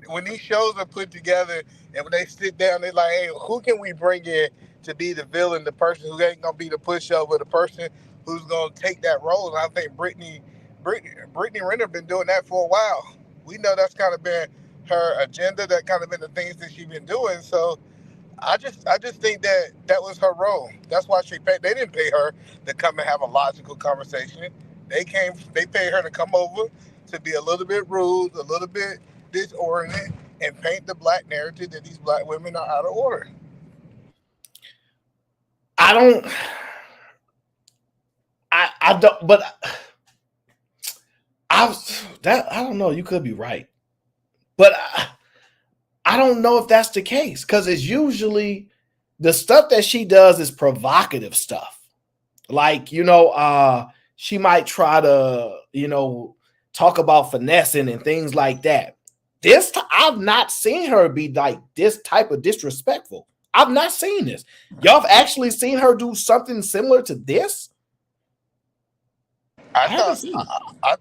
when these shows are put together and when they sit down, they're like, hey, who can we bring in to be the villain, the person who ain't gonna be the pushover, the person who's gonna take that role? And I think Brittney Renner been doing that for a while. We know that's kind of been her agenda, that kind of been the things that she's been doing. So I just think that was her role. That's why they didn't pay her to come and have a logical conversation. They paid her to come over to be a little bit rude, a little bit disoriented, and paint the black narrative that these black women are out of order.
I don't know. You could be right, but I don't know if that's the case because it's usually the stuff that she does is provocative stuff. Like, she might try to, talk about finessing and things like that. I've not seen her be like this type of disrespectful. I've not seen this. Y'all have actually seen her do something similar to this?
I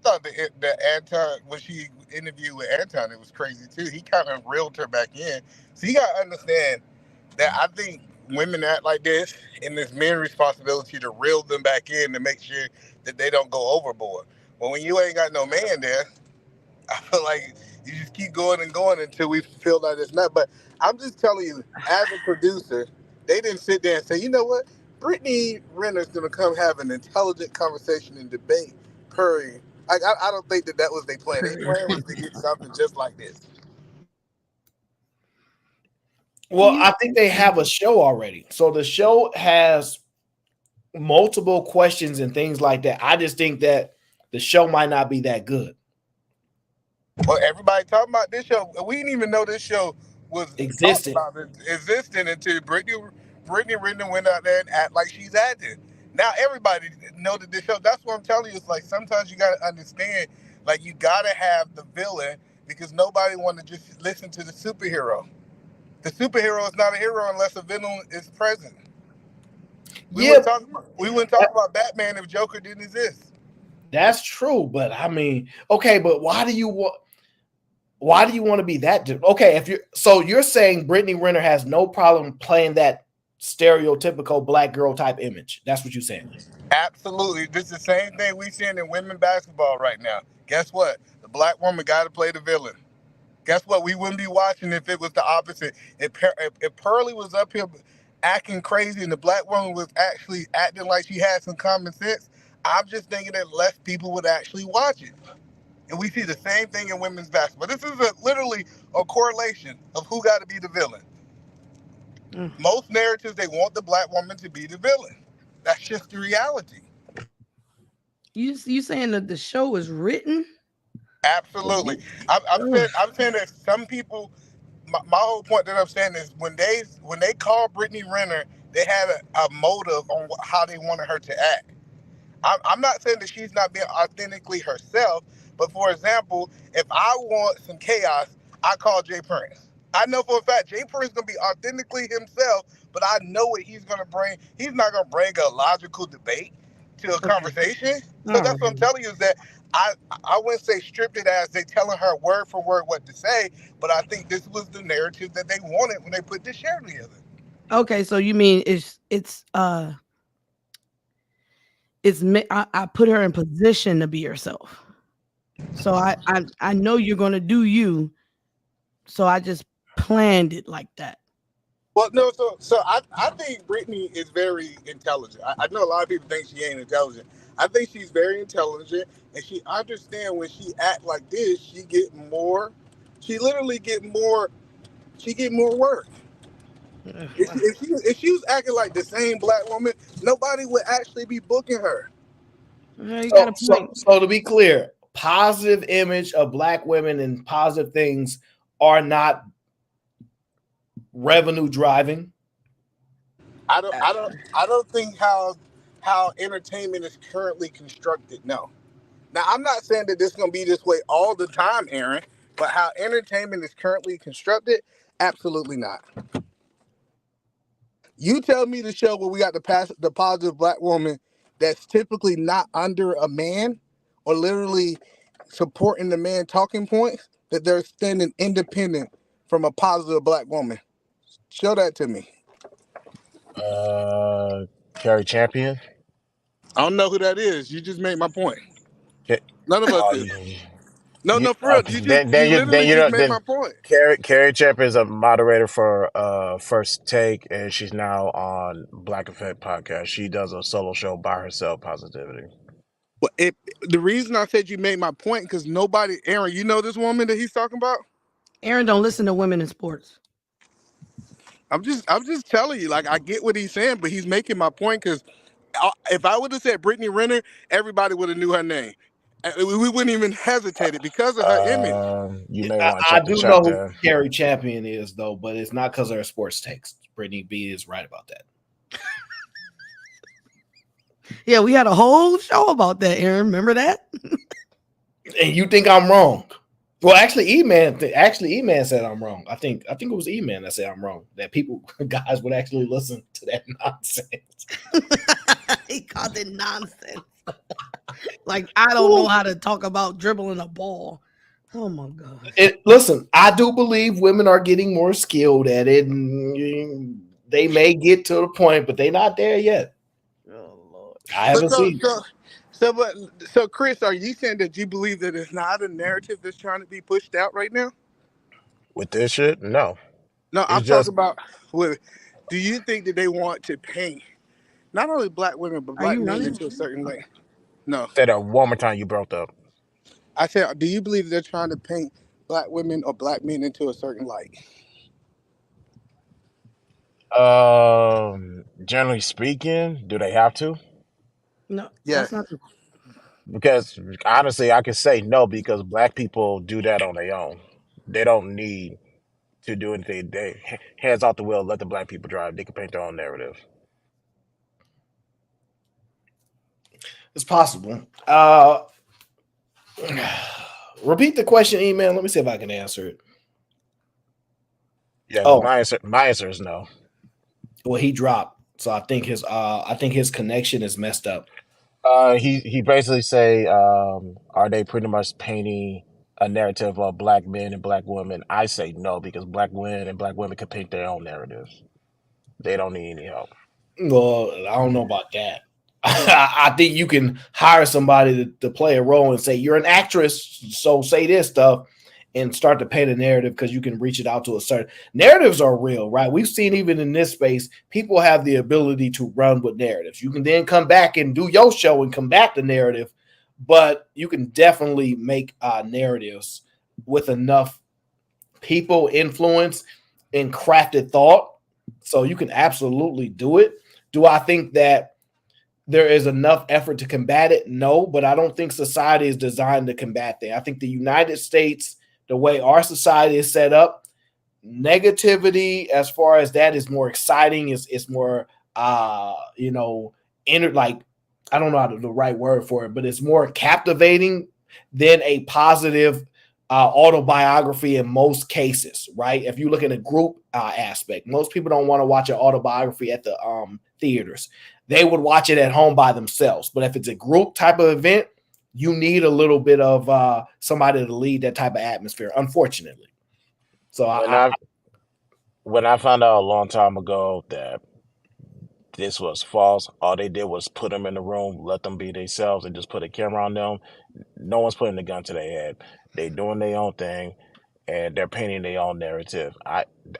thought the Anton, when she interviewed with Anton, it was crazy too. He kind of reeled her back in. So you gotta understand that I think women act like this, and it's men's responsibility to reel them back in to make sure that they don't go overboard. But when you ain't got no man there, I feel like you just keep going and going until we feel like it's not. But I'm just telling you, as a producer, they didn't sit there and say, you know what? Brittney Renner's going to come have an intelligent conversation and debate Curry. I don't think that was their plan. Their plan was to get something just like this.
Well, I think they have a show already. So the show has multiple questions and things like that. I just think that the show might not be that good.
Well, everybody talking about this show. We didn't even know this show was existing until Brittney Renner went out there and act like she's acting. Now everybody know that this show. That's what I'm telling you. It's like sometimes you got to understand, like you got to have the villain because nobody want to just listen to the superhero. The superhero is not a hero unless a villain is present. We wouldn't talk about Batman if Joker didn't exist.
That's true, but I mean, okay, but why do you want? Why do you want to be that? Okay, you're saying Brittney Renner has no problem playing that stereotypical black girl type image. That's what you're saying.
Absolutely. This is the same thing we're seeing in women basketball right now. Guess what? The black woman got to play the villain. Guess what? We wouldn't be watching if it was the opposite. If Pearly was up here acting crazy and the black woman was actually acting like she had some common sense, I'm just thinking that less people would actually watch it. And we see the same thing in women's basketball. This is literally a correlation of who got to be the villain. Most narratives, they want the black woman to be the villain. That's just the reality.
You saying that the show is written?
Absolutely. I'm saying that some people, my whole point that I'm saying is when they call Brittney Renner, they had a motive on how they wanted her to act. I'm not saying that she's not being authentically herself, but for example, if I want some chaos, I call Jay Prince. I know for a fact Jay Prince is going to be authentically himself, but I know what he's going to bring. He's not going to bring a logical debate to a conversation. So that's what I'm telling you is that I wouldn't say stripped it as they telling her word for word what to say, but I think this was the narrative that they wanted when they put this show together.
Okay, so you mean I put her in position to be herself. So I know you're going to do you. So I just planned it like that.
Well, no, so I think Brittany is very intelligent. I know a lot of people think she ain't intelligent. I think she's very intelligent, and she understands when she act like this, she literally get more work. If she was acting like the same black woman, nobody would actually be booking her.
So to be clear, positive image of black women and positive things are not revenue driving.
I don't think how entertainment is currently constructed. No. Now I'm not saying that this is gonna be this way all the time, Aaron, but how entertainment is currently constructed, absolutely not. You tell me the show where we got the positive black woman that's typically not under a man or literally supporting the man talking points, that they're standing independent from a positive black woman. Show that to me.
Carrie Champion.
I don't know who that is. You just made my point. None of us do. No, for real. You literally just made my point.
Carrie Champion is a moderator for First Take, and she's now on Black Effect podcast. She does a solo show by herself, Positivity.
Well, the reason I said you made my point because nobody, Aaron, you know this woman that he's talking about?
Aaron don't listen to women in sports.
I'm just telling you, like, I get what he's saying, but he's making my point because if I would have said Brittney Renner, everybody would have knew her name. We wouldn't even hesitate it because of her image.
You may want to
I
check the
do
chat
know
there.
who Carrie Champion is, though, but it's not because of her sports takes. Brittany B is right about that.
Yeah, we had a whole show about that, Aaron. Remember that?
And you think I'm wrong? Well, actually, E-Man said I'm wrong. I think it was E-Man that said I'm wrong. That guys would actually listen to that nonsense.
He called it nonsense. Like, I don't know how to talk about dribbling a ball. Oh my God.
Listen, I do believe women are getting more skilled at it, and they may get to the point, but they're not there yet.
Oh Lord.
I haven't seen.
So, Chris, are you saying that you believe that it's not a narrative that's trying to be pushed out right now?
With this shit, no.
No, I'm talking about. Do you think that they want to paint not only black women but black men into a certain way? No.
Say that one more time. You broke up.
I said, do you believe they're trying to paint black women or black men into a certain light?
Generally speaking, do they have to?
No.
Yes.
That's not
Because honestly, I can say no because black people do that on their own. They don't need to do anything. They hands off the wheel, let the black people drive. They can paint their own narrative.
It's possible. Repeat the question, email. Let me see if I can answer it.
Yeah, my answer is no.
Well, he dropped, so I think his connection is messed up.
He basically say, are they pretty much painting a narrative of black men and black women, I say no, because black men and black women can paint their own narratives. They don't need any help.
Well, I don't know about that. I think you can hire somebody to play a role and say, you're an actress, so say this stuff and start to paint a narrative, because you can reach it out to a certain narratives are real, right? We've seen even in this space, people have the ability to run with narratives. You can then come back and do your show and combat the narrative, but you can definitely make narratives with enough people influence and crafted thought. So you can absolutely do it. Do I think that there is enough effort to combat it? No, but I don't think society is designed to combat that. I think the United States, the way our society is set up, negativity as far as that is more exciting, is more, like, I don't know the right word for it, but it's more captivating than a positive autobiography in most cases, right? If you look at a group aspect, most people don't want to watch an autobiography at the theaters. They would watch it at home by themselves. But if it's a group type of event, you need a little bit of somebody to lead that type of atmosphere, unfortunately. So
when I found out a long time ago that this was false, all they did was put them in the room, let them be themselves, and just put a camera on them. No one's putting the gun to their head. They doing their own thing, and they're painting their own narrative.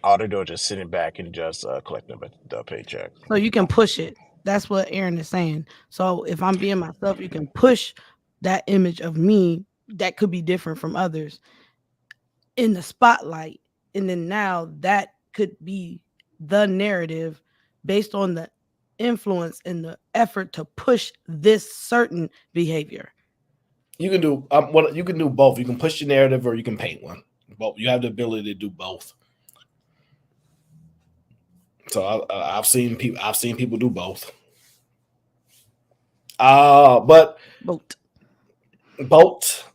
All they're doing is just sitting back and just collecting the paycheck.
So you can push it. That's what Aaron is saying. So if I'm being myself, you can push that image of me that could be different from others in the spotlight. And then now that could be the narrative based on the influence and the effort to push this certain behavior.
You can do you can do both. You can push the narrative or you can paint one. Both. You have the ability to do both. So I've seen people do both. But boat,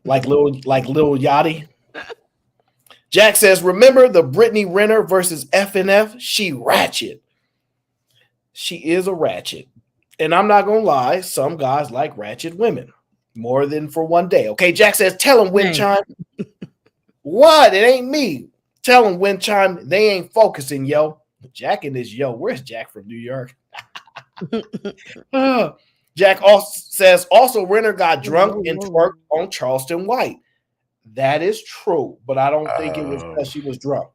like little Yachty. Jack says, remember the Brittney Renner versus FNF? She ratchet. She is a ratchet. And I'm not going to lie, some guys like ratchet women more than for one day. Okay, Jack says, tell him, Windchime. What? It ain't me. Tell him, Windchime, they ain't focusing, yo. Jack in this, yo. Where's Jack from New York? Jack also says, also Renner got drunk and twerked on Charleston White. That is true, but I don't think it was because she was drunk.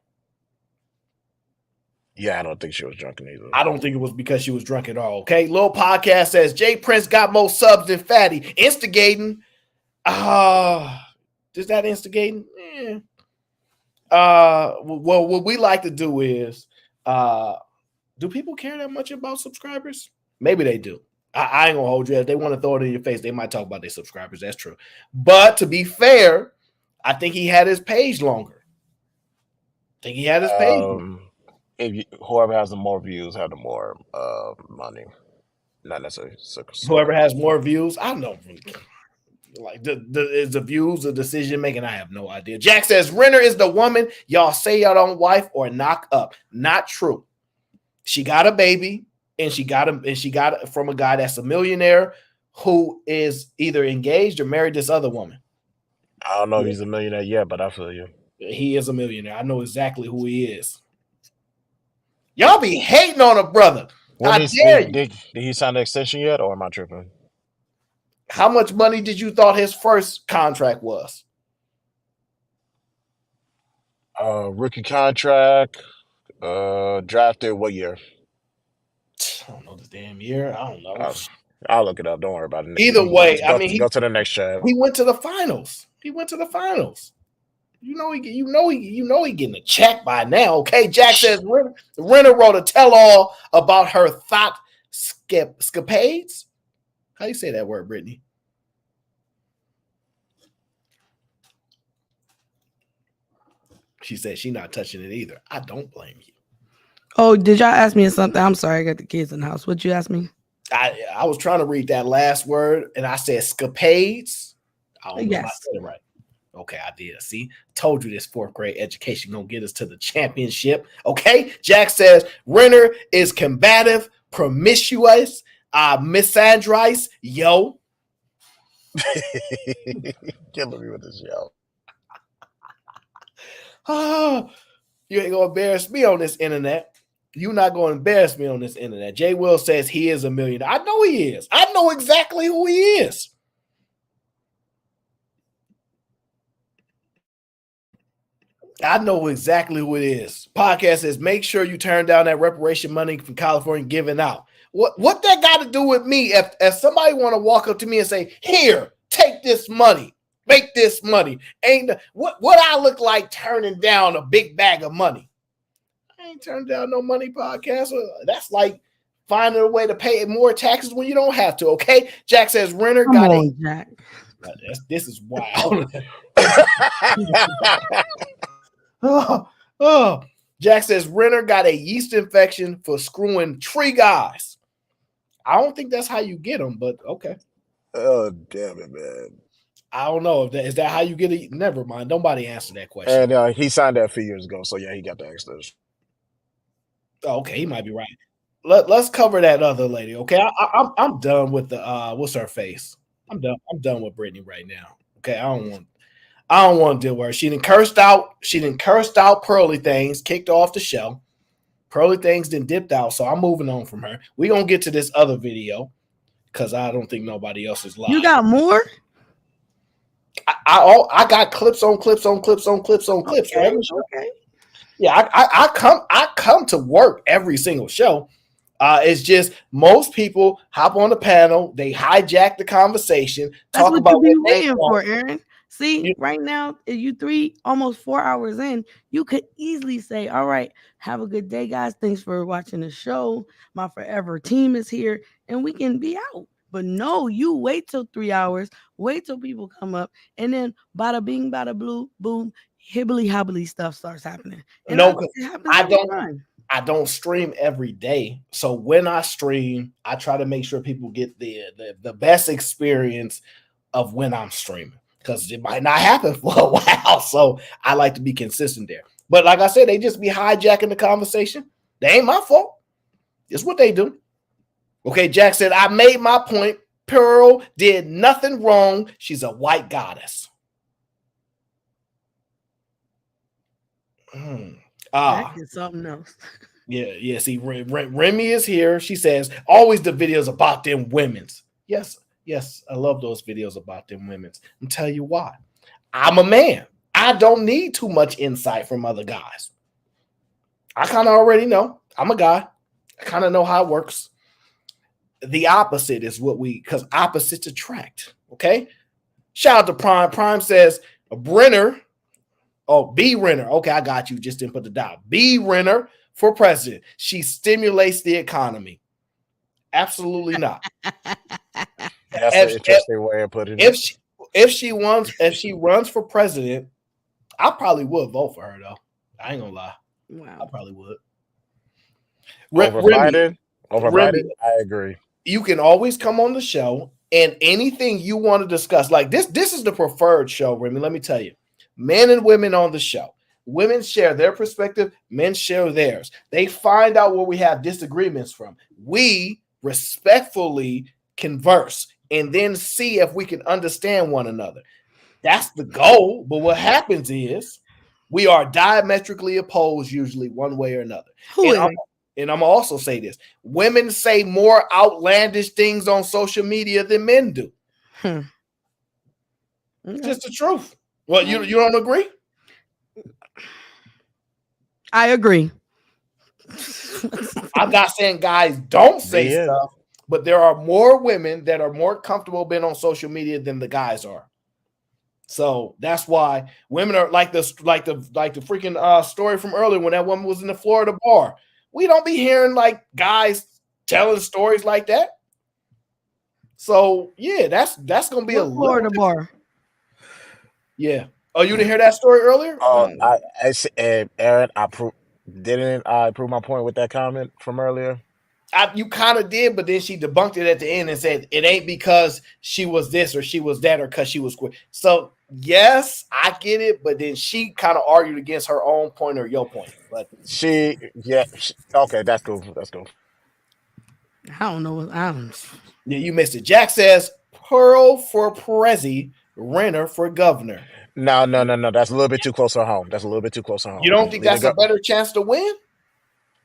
Yeah, I don't think she was drunk either.
I don't think it was because she was drunk at all. Okay, Lil Podcast says Jay Prince got more subs than Fatty. Instigating. Is that instigating? Well, what we like to do is, do people care that much about subscribers? Maybe they do. I ain't gonna hold you. If they want to throw it in your face, they might talk about their subscribers. That's true. But to be fair, I think he had his page longer.
Whoever has the more views have the more money. Not necessarily.
Whoever has more views, I don't know. Like is the views, the decision making? I have no idea. Jack says Renner is the woman y'all say y'all don't wife or knock up. Not true. She got a baby, and she got it from a guy that's a millionaire who is either engaged or married this other woman.
I don't know if he's a millionaire yet, but I feel you.
He is a millionaire. I know exactly who he is. Y'all be hating on a brother.
Did he sign the extension yet, or am I tripping?
How much money did you thought his first contract was?
Rookie contract. Drafted what year?
I don't know this damn year. I don't know.
I'll look it up. Don't worry about it.
Either way,
go to the next chat.
He went to the finals. You know he getting a check by now. Okay, Jack says Renner wrote a tell-all about her thought scapades. How you say that word, Brittany? She said she's not touching it either. I don't blame you.
Oh, did y'all ask me something? I'm sorry, I got the kids in the house. What'd you ask me?
I was trying to read that last word, and I said scapades. I don't know if I said it right. Okay, I did. See, told you this fourth grade education gonna get us to the championship. Okay, Jack says Renner is combative, promiscuous, misandrist. Yo,
killing me with this yo.
Oh, you ain't gonna embarrass me on this internet. You're not gonna embarrass me on this internet. Jay Will says he is a millionaire. I know he is. I know exactly who he is. I know exactly who it is. Podcast says, make sure you turn down that reparation money from California giving out. What that got to do with me? If somebody want to walk up to me and say, here, take this money, make this money. What I look like turning down a big bag of money? I ain't turning down no money, podcast. That's like finding a way to pay more taxes when you don't have to. Okay. Jack says Renner got it.
Jack.
This is wild. Oh, Jack says Renner got a yeast infection for screwing 3 guys. I don't think that's how you get them, but okay.
Oh, damn it, man.
I don't know. Is that how you get it? Never mind. Nobody answered that question.
And he signed that a few years ago, so yeah, he got the extras.
Oh, okay, he might be right. Let's cover that other lady. Okay, I'm done with the what's her face. I'm done with Brittany right now. Okay, I don't want to deal with her. She didn't cursed out PearlyThings, kicked off the show. PearlyThings then dipped out, so I'm moving on from her. We're gonna get to this other video because I don't think nobody else is live.
You got more?
I got clips on clips on clips on clips on clips for every show.
Okay.
Yeah, I come to work every single show. It's just most people hop on the panel, they hijack the conversation,
That's
talk
what
about
you be
what they
waiting
want.
for, Aaron. See, right now, you almost 4 hours in, you could easily say, all right, have a good day, guys. Thanks for watching the show. My forever team is here, and we can be out. But no, you wait till 3 hours, wait till people come up, and then bada bing, bada blue, boom, hibbly hobbly stuff starts happening. And
No, I don't stream every day. So when I stream, I try to make sure people get the best experience of when I'm streaming. Because it might not happen for a while. So I like to be consistent there. But like I said, they just be hijacking the conversation. They ain't my fault. It's what they do. Okay, Jack said, I made my point. Pearl did nothing wrong. She's a white goddess.
That is something else.
Yeah. See, Remy is here. She says, always the videos about them women's. Yes, I love those videos about them women's. I'll tell you why. I'm a man. I don't need too much insight from other guys. I kind of already know. I'm a guy. I kind of know how it works. The opposite is because opposites attract. Okay. Shout out to Prime. Prime says, Brenner. Oh, B. Renner. Okay, I got you. Just didn't put the dot. B. Renner for president. She stimulates the economy. Absolutely not.
That's an interesting way of putting it.
If she runs for president, I probably would vote for her though. I ain't gonna lie.
Wow.
I probably would.
Over Biden, I agree.
You can always come on the show and anything you want to discuss. Like this is the preferred show, Remy. Let me tell you. Men and women on the show. Women share their perspective, men share theirs. They find out where we have disagreements from. We respectfully converse and then see if we can understand one another. That's the goal. But what happens is we are diametrically opposed, usually one way or another. And I'm also say this: women say more outlandish things on social media than men do. It's just the truth. Well, you don't agree?
I agree.
I'm not saying guys don't say stuff, but there are more women that are more comfortable being on social media than the guys are. So that's why women are like the freaking story from earlier when that woman was in the Florida bar. We don't be hearing like guys telling stories like that. So yeah, that's gonna be a
Florida bar.
Yeah. Oh, you didn't hear that story earlier?
Aaron, didn't I prove my point with that comment from earlier?
You kind of did, but then she debunked it at the end and said it ain't because she was this or she was that or because she was queer. So yes, I get it, but then she kind of argued against her own point or your point. But
okay, that's cool. That's cool.
I don't know.
Yeah, you missed it. Jack says Pearl for Prezi, Renner for governor.
No. That's a little bit too close to home. That's a little bit too close to home.
You don't think that's a better chance to win?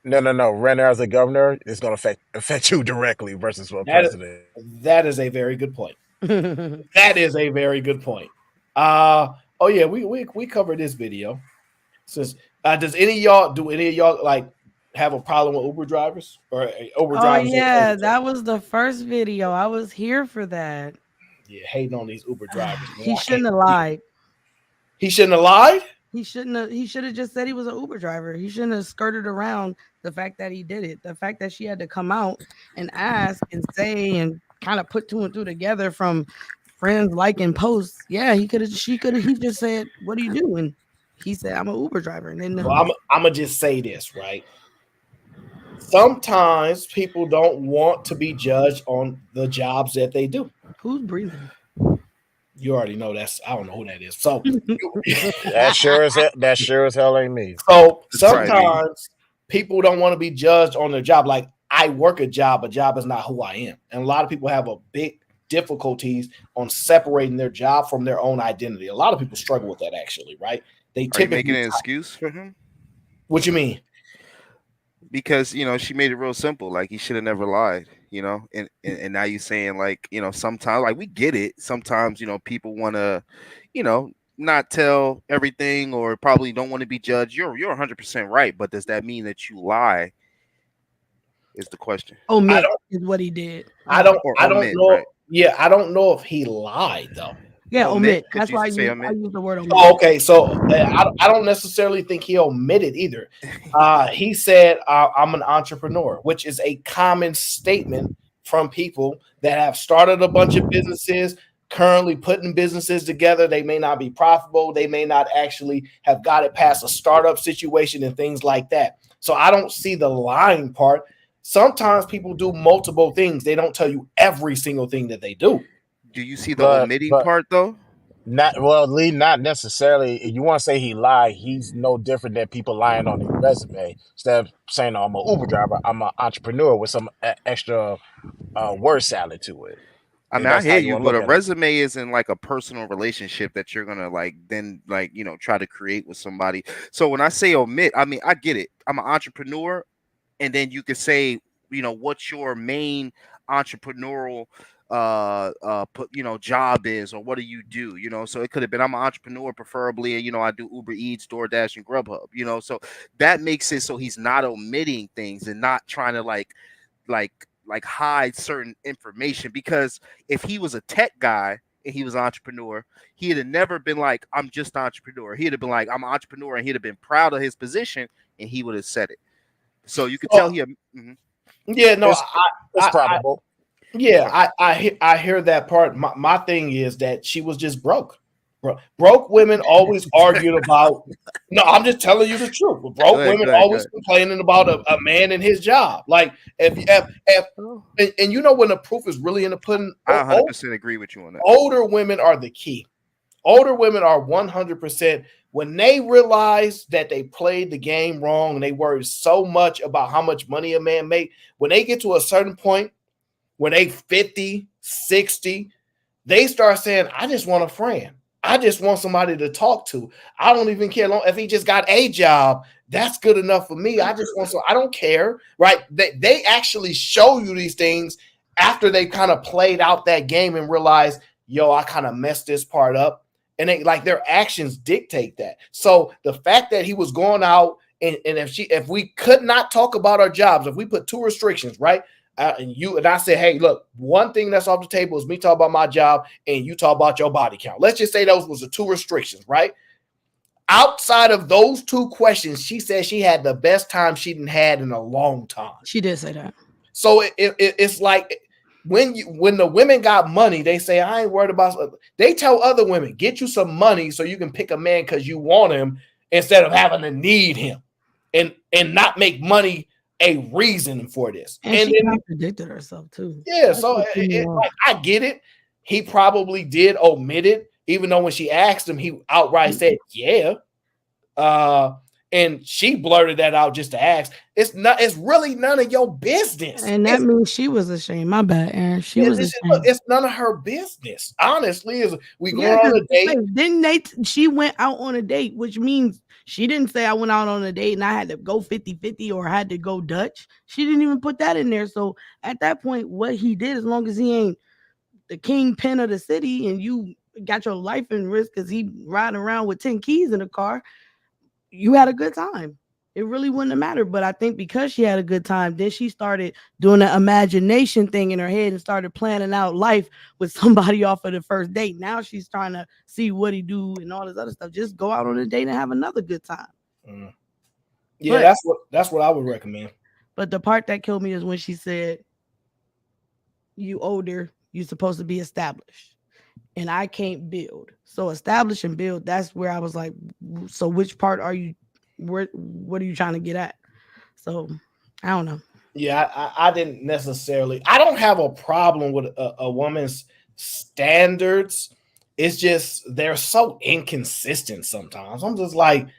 No. Renner as a governor is going to affect you directly versus what president.
That is a very good point. That is a very good point. Oh yeah, we covered this video. Says, does any of y'all like have a problem with Uber drivers or Uber drivers?
Oh yeah, that was the first video. I was here for that.
Yeah, hating on these Uber drivers.
He shouldn't have lied.
He shouldn't have lied?
He shouldn't have. He should have just said he was an Uber driver. He shouldn't have skirted around the fact that he did it. The fact that she had to come out and ask and say and kind of put two and two together from friends liking posts. Yeah, he could have. She could have. He just said, "What do you do?" And he said, "I'm an Uber driver." And then
well, I'm gonna just say this, right? Sometimes people don't want to be judged on the jobs that they do.
Who's breathing?
You already know that's. I don't know who that is. So
that sure as hell ain't me.
So sometimes people don't want to be judged on their job. Like I work a job is not who I am, and a lot of people have a big difficulties on separating their job from their own identity. A lot of people struggle with that, actually, right? They
Are you making an excuse for him?
What you mean?
Because she made it real simple. Like he should have never lied. And now you're saying like sometimes like we get it. Sometimes people want to not tell everything or probably don't want to be judged. You're 100% right, but does that mean that you lie? Is the question.
Omit is what he did.
I don't know.
Right.
Yeah, I don't know if he lied though.
Yeah, omit. That's why I use the word omit.
Oh, okay, so I don't necessarily think he omitted either. He said, I'm an entrepreneur, which is a common statement from people that have started a bunch of businesses, currently putting businesses together. They may not be profitable. They may not actually have got it past a startup situation and things like that. So I don't see the lying part. Sometimes people do multiple things. They don't tell you every single thing that they do.
Do you see the omitting part though?
Lee, not necessarily. You want to say he lied? He's no different than people lying on their resume. Instead of saying I'm an Uber driver, I'm an entrepreneur with some extra word salad to it.
I mean, I hear you, but a resume isn't like a personal relationship that you're gonna try to create with somebody. So when I say omit, I mean I get it. I'm an entrepreneur, and then you could say, what's your main entrepreneurial job is, or what do you do? So it could have been I'm an entrepreneur, preferably, I do Uber Eats, DoorDash, and Grubhub. So that makes it so he's not omitting things and not trying to like hide certain information. Because if he was a tech guy and he was an entrepreneur, he'd have never been like, I'm just an entrepreneur. He'd have been like, I'm an entrepreneur, and he'd have been proud of his position, and he would have said it. So you could tell him.
Yeah, no,
it's probable.
I hear that part. My thing is that she was just broke. Broke women always argued about. No, I'm just telling you the truth. Broke women always complaining about a man and his job. Like if and when the proof is really in the pudding.
I 100% agree with you on that.
Older women are the key. Older women are 100%. When they realize that they played the game wrong and they worry so much about how much money a man make, when they get to a certain point, when they 50, 60, they start saying, I just want a friend. I just want somebody to talk to. I don't even care if he just got a job. That's good enough for me. I just want I don't care, right? They actually show you these things after they kind of played out that game and realize, I kind of messed this part up. And their actions dictate that. So the fact that he was going out and if we could not talk about our jobs, if we put two restrictions, right? And I said, hey, look, one thing that's off the table is me talk about my job and you talk about your body count. Let's just say those was the two restrictions, right? Outside of those two questions, she said she had the best time she didn't had in a long time.
She did say that.
So it's like when the women got money, they say, I ain't worried about. They tell other women, get you some money so you can pick a man because you want him instead of having to need him and not make money a reason for this.
And she contradicted herself too.
Yeah, so I get it. He probably did omit it, even though when she asked him, he outright said, yeah. And she blurted that out just to ask. It's really none of your business.
And that means she was ashamed. My bad, Aaron. She was ashamed.
It's none of her business. Honestly, is we go
Yeah,
on a date.
Didn't she went out on a date, which means she didn't say I went out on a date and I had to go 50-50 or had to go Dutch. She didn't even put that in there. So at that point, what he did, as long as he ain't the kingpin of the city and you got your life in risk because he riding around with 10 keys in the car, you had a good time. It really wouldn't have mattered. But I think because she had a good time, then she started doing the imagination thing in her head and started planning out life with somebody off of the first date. Now she's trying to see what he do and all this other stuff. Just go out on a date and have another good time.
Yeah, that's what I would recommend.
But the part that killed me is when she said, "You older, you're supposed to be established, and I can't build." So establish and build. That's where I was like, so which part are you? What are you trying to get at? So I don't know.
Yeah, I didn't necessarily. I don't have a problem with a woman's standards. It's just they're so inconsistent sometimes. I'm just like,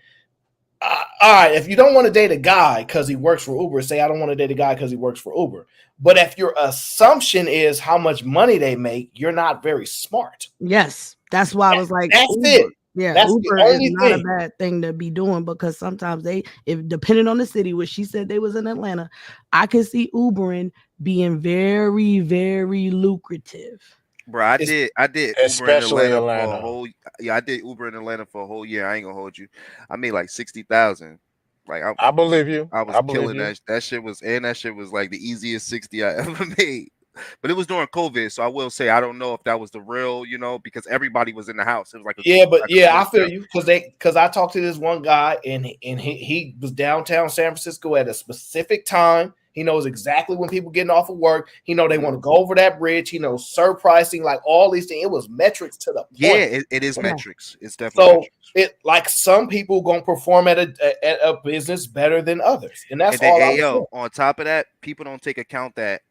all right, if you don't want to date a guy because he works for Uber, say I don't want to date a guy because he works for Uber. But if your assumption is how much money they make, you're not very smart.
Yes, that's why I was like,
that's
Uber.
it.
Yeah,
That's
Uber
the only
is not
thing.
a bad thing to be doing because sometimes if depending on the city, which she said they was in Atlanta, I could see Ubering being very, very lucrative.
Bro, I did
Especially
Uber in Atlanta,
Atlanta.
for a whole. Yeah, I did Uber in Atlanta for a whole year. I ain't gonna hold you. I made like 60,000. Like
I believe you.
I was killing that. That shit was like the easiest 60 I ever made. But it was during COVID, so I will say I don't know if that was the real, because everybody was in the house. It was like
I feel you because I talked to this one guy and he was downtown San Francisco at a specific time. He knows exactly when people getting off of work. He know they want to go over that bridge. He knows surpricing, like all these things. It was metrics to the point.
Yeah, it is metrics. It's definitely metrics.
It like some people gonna perform at a business better than others, and that's all.
On top of that, people don't take account that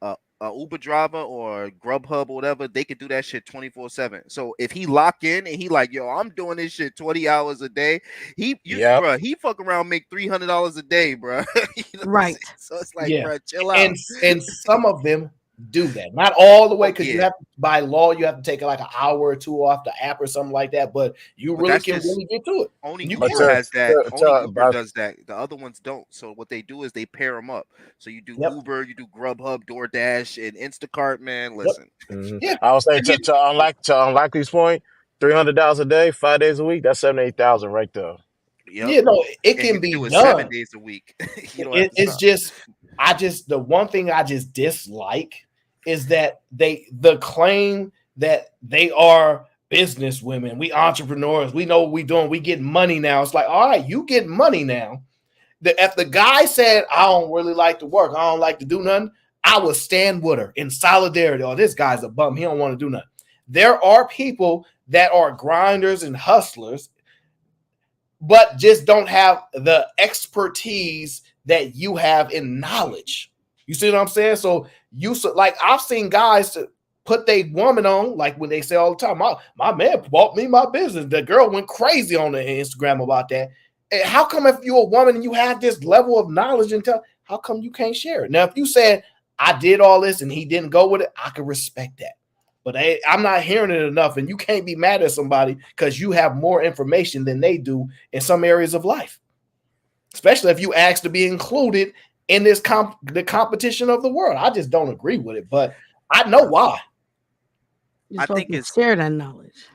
a Uber driver or Grubhub or whatever, they could do that shit 24/7. So if he lock in and he like, yo, I'm doing this shit 20 hours a day, bro, he fuck around make $300 a day, bro.
Right.
So it's like, bro, chill out.
And some of them do that, not all the way, because you have to, by law, you have to take like an hour or two off the app or something like that. But you really can really get to it.
Only Uber has that. Only Uber does that. The other ones don't. So what they do is they pair them up. So you do Uber, you do Grubhub, DoorDash, and Instacart. Man, listen.
Yeah, I was saying to unlock these point, $300 a day, 5 days a week. That's 78,000 right there.
Yep.
Yeah, no, it
And
can
you
be
do it
done.
7 days a week. You don't have to stop.
The one thing I just dislike is that the claim that they are business women, we entrepreneurs, we know what we doing, we get money now. It's like, all right, you get money now. If the guy said, I don't really like to work, I don't like to do nothing, I would stand with her in solidarity. Oh, this guy's a bum, he don't want to do nothing. There are people that are grinders and hustlers, but just don't have the expertise that you have in knowledge. You see what I'm saying? So like I've seen guys to put their woman on, like when they say all the time, my man bought me my business. The girl went crazy on the Instagram about that. And how come if you're a woman and you have this level of knowledge and how come you can't share it? Now, if you said I did all this and he didn't go with it, I could respect that. But I'm not hearing it enough, and you can't be mad at somebody because you have more information than they do in some areas of life, especially if you ask to be included in this the competition of the world. I just don't agree with it, but I know why.
You're supposed to share that knowledge.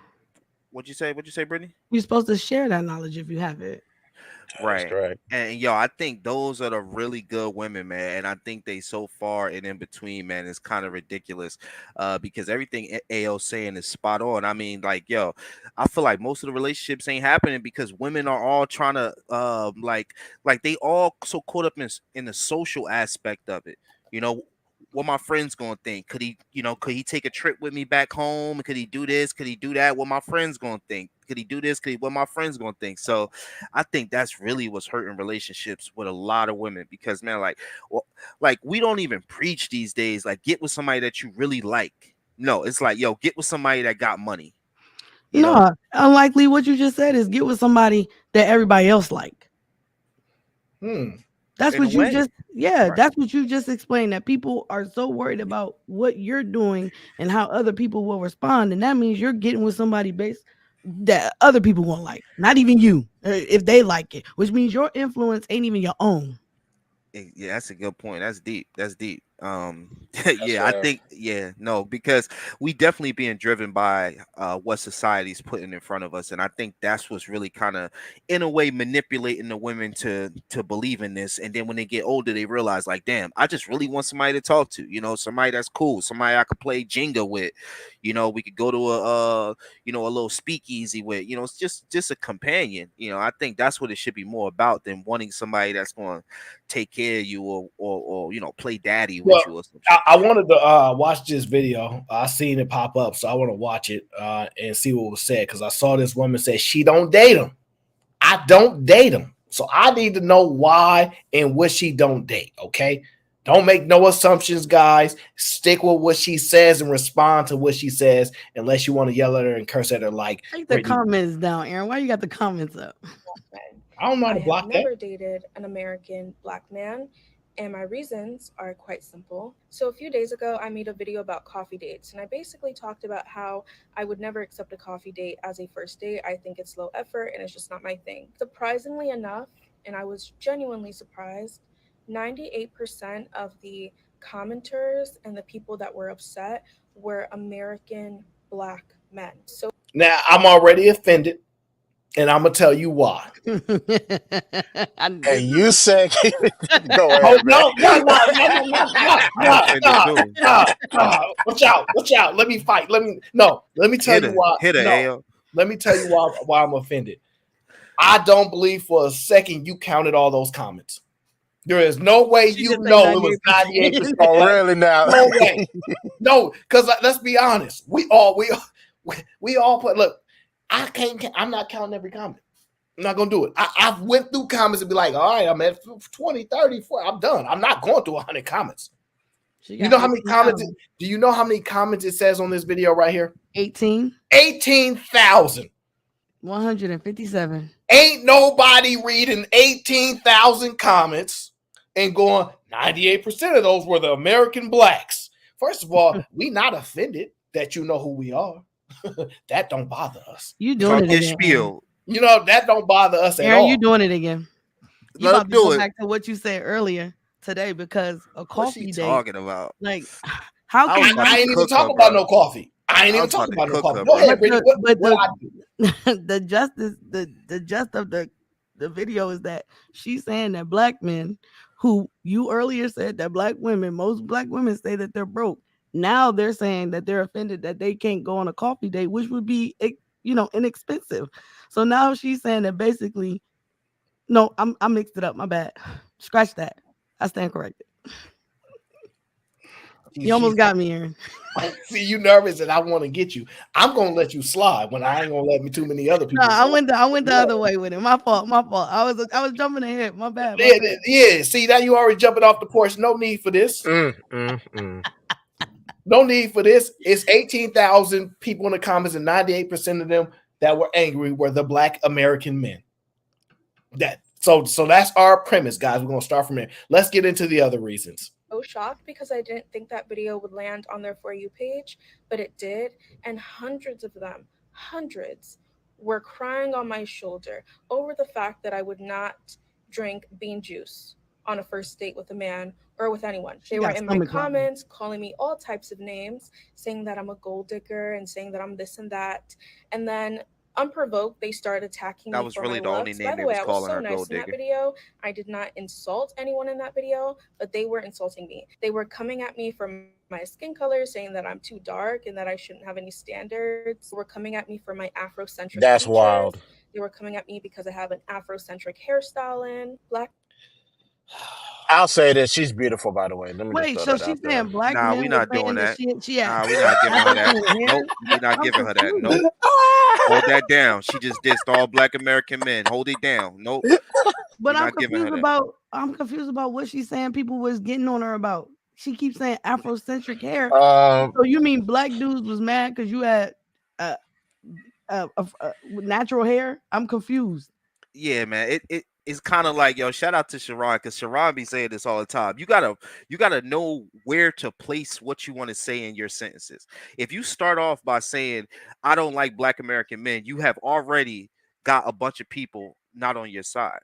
What'd you say, Brittany?
You're supposed to share that knowledge if you have it.
Right. Correct. And yo, I think those are the really good women, man. And I think they so far and in between, man, is kind of ridiculous. Because everything AO saying is spot on. I mean, like, yo, I feel like most of the relationships ain't happening because women are all trying to like they all so caught up in the social aspect of it. You know, what my friend's gonna think? Could he take a trip with me back home? Could he do this? Could he do that? What my friend's gonna think? Could he do this? What my friend's gonna think? So I think that's really what's hurting relationships with a lot of women because, man, like we don't even preach these days. Like, get with somebody that you really like. No, it's like, yo, get with somebody that got money.
No, unlikely what you just said is get with somebody that everybody else like. That's
In a
what you
way.
just, yeah,
Right.
that's what you just explained. That people are so worried about what you're doing and how other people will respond, and that means you're getting with somebody based that other people won't like, not even you, if they like it, which means your influence ain't even your own.
Yeah, that's a good point. That's deep. That's deep.
That's
Yeah, I
fair.
think, yeah, no, because we definitely being driven by what society's putting in front of us, and I think that's what's really kind of, in a way, manipulating the women to believe in this. And then when they get older, they realize, like, damn, I just really want somebody to talk to. Somebody that's cool, somebody I could play Jenga with. We could go to a little speakeasy with. It's just a companion. I think that's what it should be more about than wanting somebody that's going to take care of you or play daddy with you or something.
I wanted to watch this video. I seen it pop up, so I want to watch it and see what was said, because I saw this woman say she don't date him. I don't date him, so I need to know why and what she don't date. Okay, don't make no assumptions, guys. Stick with what she says and respond to what she says, unless you want to yell at her and curse at her like
Take the
Brittany.
comments down, Aaron. Why you got the comments up?
I don't know how to
I
block
have
that.
never dated an American black man, and my reasons are quite simple. So a few days ago, I made a video about coffee dates, and I basically talked about how I would never accept a coffee date as a first date. I think it's low effort, and it's just not my thing. Surprisingly enough, and I was genuinely surprised, 98% of the commenters and the people that were upset were American black men. So
Now I'm already offended, and I'm gonna tell you why.
And you said, go
Oh
ahead,
no,
man.
no. Watch out. Let me fight. Let me tell you why. Let me tell you why I'm offended. I don't believe for a second you counted all those comments. There is no way you know it was 98%.
Oh, really now?
No way. No, because let's be honest. We all put, look, I'm not counting every comment. I'm not going to do it. I went through comments and be like, all right, I'm at 20, 30, 40. I'm done. I'm not going through 100 comments. You know how many comments? Do you know how many comments it says on this video right here? 18,000.
157.
Ain't nobody reading 18,000 comments and going, 98% of those were the American blacks. First of all, we not offended that you know who we are. That don't bother us.
You doing it again,
spiel.
You know, that don't bother us at
Aaron,
all.
you doing it again. You
Let
about
him
to
do
go
it.
back to what you said earlier today, because a
What's she
coffee date.
talking about?
Like, how
I
can
ain't even talking about no coffee. I ain't even talking about no coffee. Go ahead, Brittany.
The justice, the gist of the video is that she's saying that black men, who you earlier said that most black women say that they're broke. Now they're saying that they're offended that they can't go on a coffee date, which would be, inexpensive. So now she's saying that basically, no, I mixed it up. My bad. Scratch that. I stand corrected. You almost got me, Aaron.
See, you nervous and I want to get you. I'm gonna let you slide when I ain't gonna let me too many other people.
No, I went the other way with it. My fault. I was jumping ahead. My bad.
Yeah. See, now you already jumping off the porch. No need for this. No need for this. It's 18,000 people in the comments, and 98% of them that were angry were the black American men. So that's our premise, guys. We're gonna start from there. Let's get into the other reasons.
So shocked because I didn't think that video would land on their For You page, but it did. And hundreds of them, were crying on my shoulder over the fact that I would not drink bean juice on a first date with a man or with anyone. They were in my comments calling me all types of names, saying that I'm a gold digger and saying that I'm this and that. And then unprovoked, they started attacking me.
That was
for
really
my
the only
looks.
name
By
they
the way,
was
I was
calling
so
her,
nice
gold
in that
digger.
video. I did not insult anyone in that video, but they were insulting me. They were coming at me for my skin color, saying that I'm too dark and that I shouldn't have any standards. They were coming at me for my Afrocentric
That's
features.
wild.
They were coming at me because I have an Afrocentric hairstyle in. Black.
I'll say this. She's beautiful, by the way. Let me
Wait,
just
so
throw that
she's
out there.
saying black
Nah,
men
we
were
not
saying
doing
that
that.
she had.
Nah, we not giving her that.
Afro-Centered hair?
Nope, we not
I'm
giving her that.
confused.
Nope. Hold that down. She just dissed all black American men. Hold it down. Nope.
But
We're
I'm
not giving her
confused
that.
about what she's saying people was getting on her about. She keeps saying Afrocentric hair.
Um,
So you mean black dudes was mad because you had natural hair? I'm confused.
Yeah, man. it's kind of like, yo, shout out to Sharon, because Sharon be saying this all the time. You gotta know where to place what you want to say in your sentences. If you start off by saying, I don't like Black American men, you have already got a bunch of people not on your side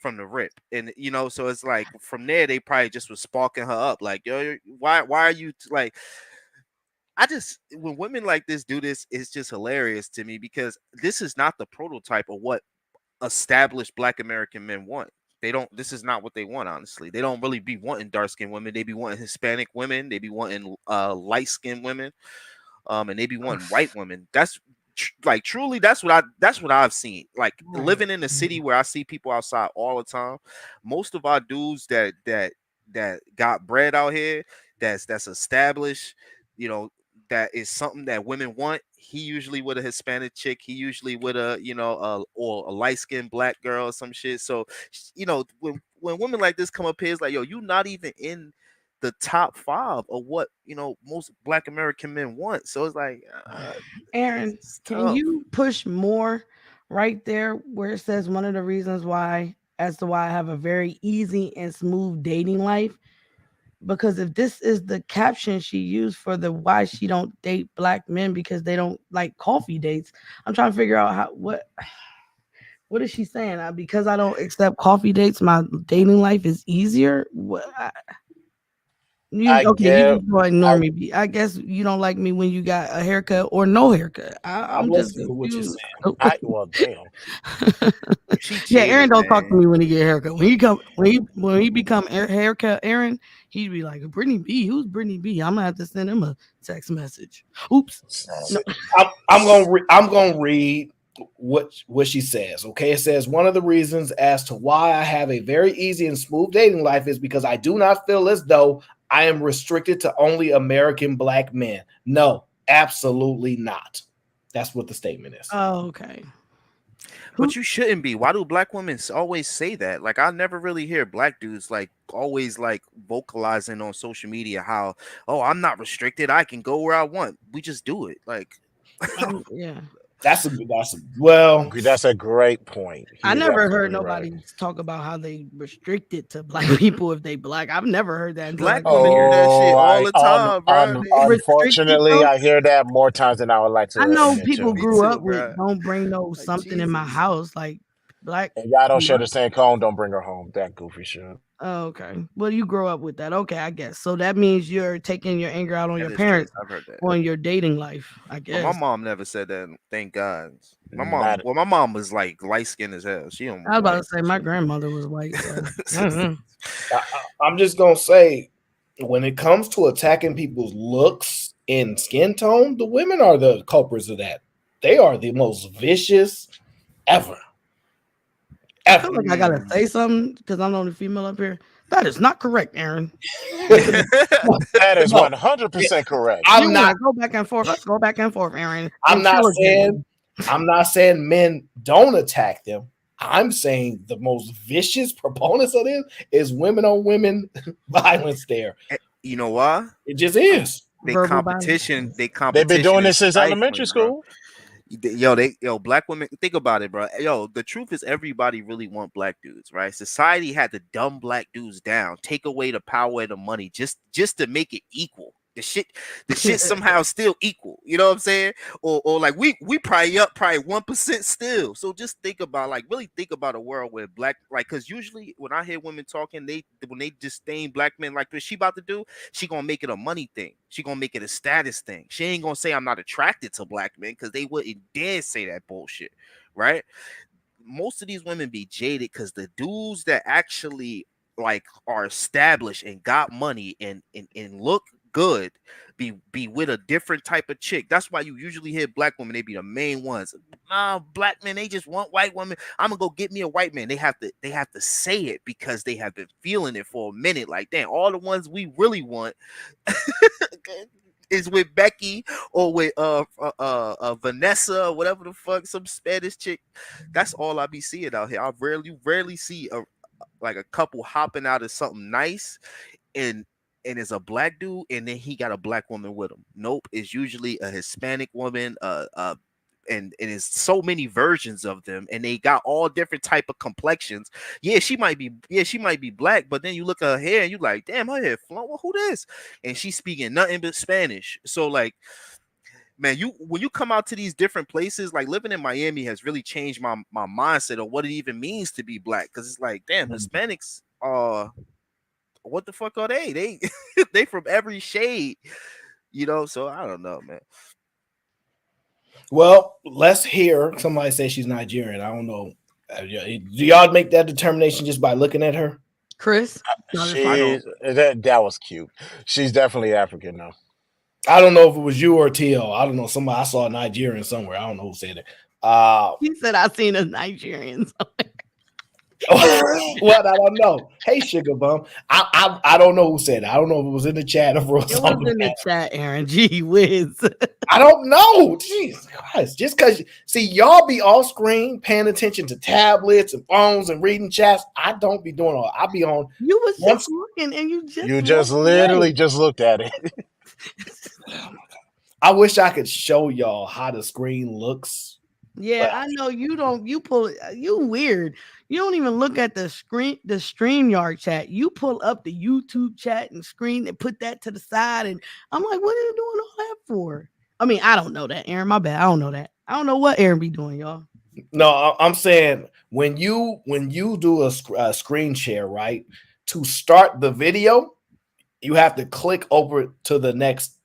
from the rip. And so it's like from there they probably just was sparking her up, like, yo, why are you like, I just, when women like this do this, it's just hilarious to me, because this is not the prototype of what established Black American men want. They don't, this is not what they want, honestly. They don't really be wanting dark skinned women. They be wanting Hispanic women, they be wanting light skinned women, and they be wanting white women. That's like, truly, that's what I've seen. Like, living in a city where I see people outside all the time, most of our dudes that got bread out here, that's established, that is something that women want. He usually with a Hispanic chick. He usually with a or a light skinned Black girl or some shit. So when women like this come up here, it's like, yo, you not even in the top 5 of what most Black American men want. So it's like,
Aaron, can you push more right there where it says one of the reasons why I have a very easy and smooth dating life? Because if this is the caption she used for the why she don't date Black men because they don't like coffee dates, I'm trying to figure out what is she saying? Because I don't accept coffee dates, my dating life is easier. What? You just gonna ignore me. I guess you don't like me when you got a haircut or no haircut. I'm just confused.
Well, damn.
Yeah, Aaron don't talk to me when he get a haircut. When he become haircut Aaron, he'd be like, Brittany B. Who's Brittany B? I'm gonna have to send him a text message. Oops. No.
I'm gonna read what she says. Okay, it says one of the reasons as to why I have a very easy and smooth dating life is because I do not feel as though I am restricted to only American Black men. No, absolutely not. That's what the statement is.
Oh, okay.
But you shouldn't be. Why do Black women always say that? Like, I never really hear Black dudes like always like vocalizing on social media how, oh, I'm not restricted, I can go where I want. We just do it. Like,
yeah.
That's a
great point.
I never heard nobody talk about how they restricted to Black people if they Black. I've never heard that.
Black women hear that shit all the time, bro.
Unfortunately, I hear that more times than I would like to.
I know people grew up with don't bring no something in my house like Black.
And y'all don't share the same cone. Don't bring her home. That goofy shit.
Oh, okay. Well, you grow up with that. Okay, I guess. So that means you're taking your anger out on your parents on your dating life, I guess.
Well, my mom never said that. Thank God. My mom was like light skinned as hell. She don't.
I was about to say my grandmother was white. So.
I'm just gonna say, when it comes to attacking people's looks and skin tone, the women are the culprits of that. They are the most vicious ever.
I feel like I gotta say something because I'm the only female up here. That is not correct, Aaron.
That is 100% correct.
I'm not go back and forth. Let's go back and forth, Aaron.
I'm not saying men don't attack them. I'm saying the most vicious proponents of this is women on women violence. There,
you know why?
It just is.
They've been
doing this since elementary school.
Black women, think about it, bro. Yo, the truth is everybody really want Black dudes, right? Society had to dumb Black dudes down, take away the power and the money just to make it equal. The shit somehow still equal. You know what I'm saying? Or like we probably up 1% still. So just think about really think about a world where Black, like, because usually when I hear women talking, when they disdain Black men like what she about to do, she gonna make it a money thing. She gonna make it a status thing. She ain't gonna say I'm not attracted to Black men because they wouldn't dare say that bullshit, right? Most of these women be jaded because the dudes that actually like are established and got money and look good be with a different type of chick. That's why you usually hear Black women, they be the main ones. Black men, they just want white women. I'm gonna go get me a white man. They have to say it because they have been feeling it for a minute. Like, damn, all the ones we really want is with Becky or with Vanessa or whatever the fuck, some Spanish chick. That's all I be seeing out here. I rarely see a couple hopping out of something nice and it's a Black dude and then he got a Black woman with him. Nope, it's usually a Hispanic woman, and it's so many versions of them, and they got all different type of complexions. Yeah, she might be black, but then you look at her hair and you like, damn, her hair flowing. Well, who this? And she's speaking nothing but Spanish. So like, man, when you come out to these different places, like living in Miami has really changed my mindset of what it even means to be black. Because it's like, damn, Hispanics are, what the fuck are they? They from every shade, So I don't know, man.
Well, let's hear somebody say she's Nigerian. I don't know. Do y'all make that determination just by looking at her?
Chris?
That was cute. She's definitely African now.
I don't know if it was you or TL. I don't know. Somebody, I saw a Nigerian somewhere. I don't know who said it.
He said I seen a Nigerian somewhere.
What? I don't know. Hey, Sugar Bum. I don't know who said it. I don't know if it was in the chat or
it was in the chat, Aaron. Gee whiz.
I don't know. Jesus Christ. Just because, see, y'all be off screen paying attention to tablets and phones and reading chats. I don't be doing all. I be on.
You was just looking and
you just literally just looked at it.
I wish I could show y'all how the screen looks.
Yeah, I know you don't. You pull. You weird. You don't even look at the screen, the StreamYard chat. You pull up the YouTube chat and screen and put that to the side. And I'm like, what are you doing all that for? I mean, I don't know that, Aaron. My bad. I don't know that. I don't know what Aaron be doing, y'all.
No, I'm saying when you do a screen share, right? To start the video, you have to click over to the next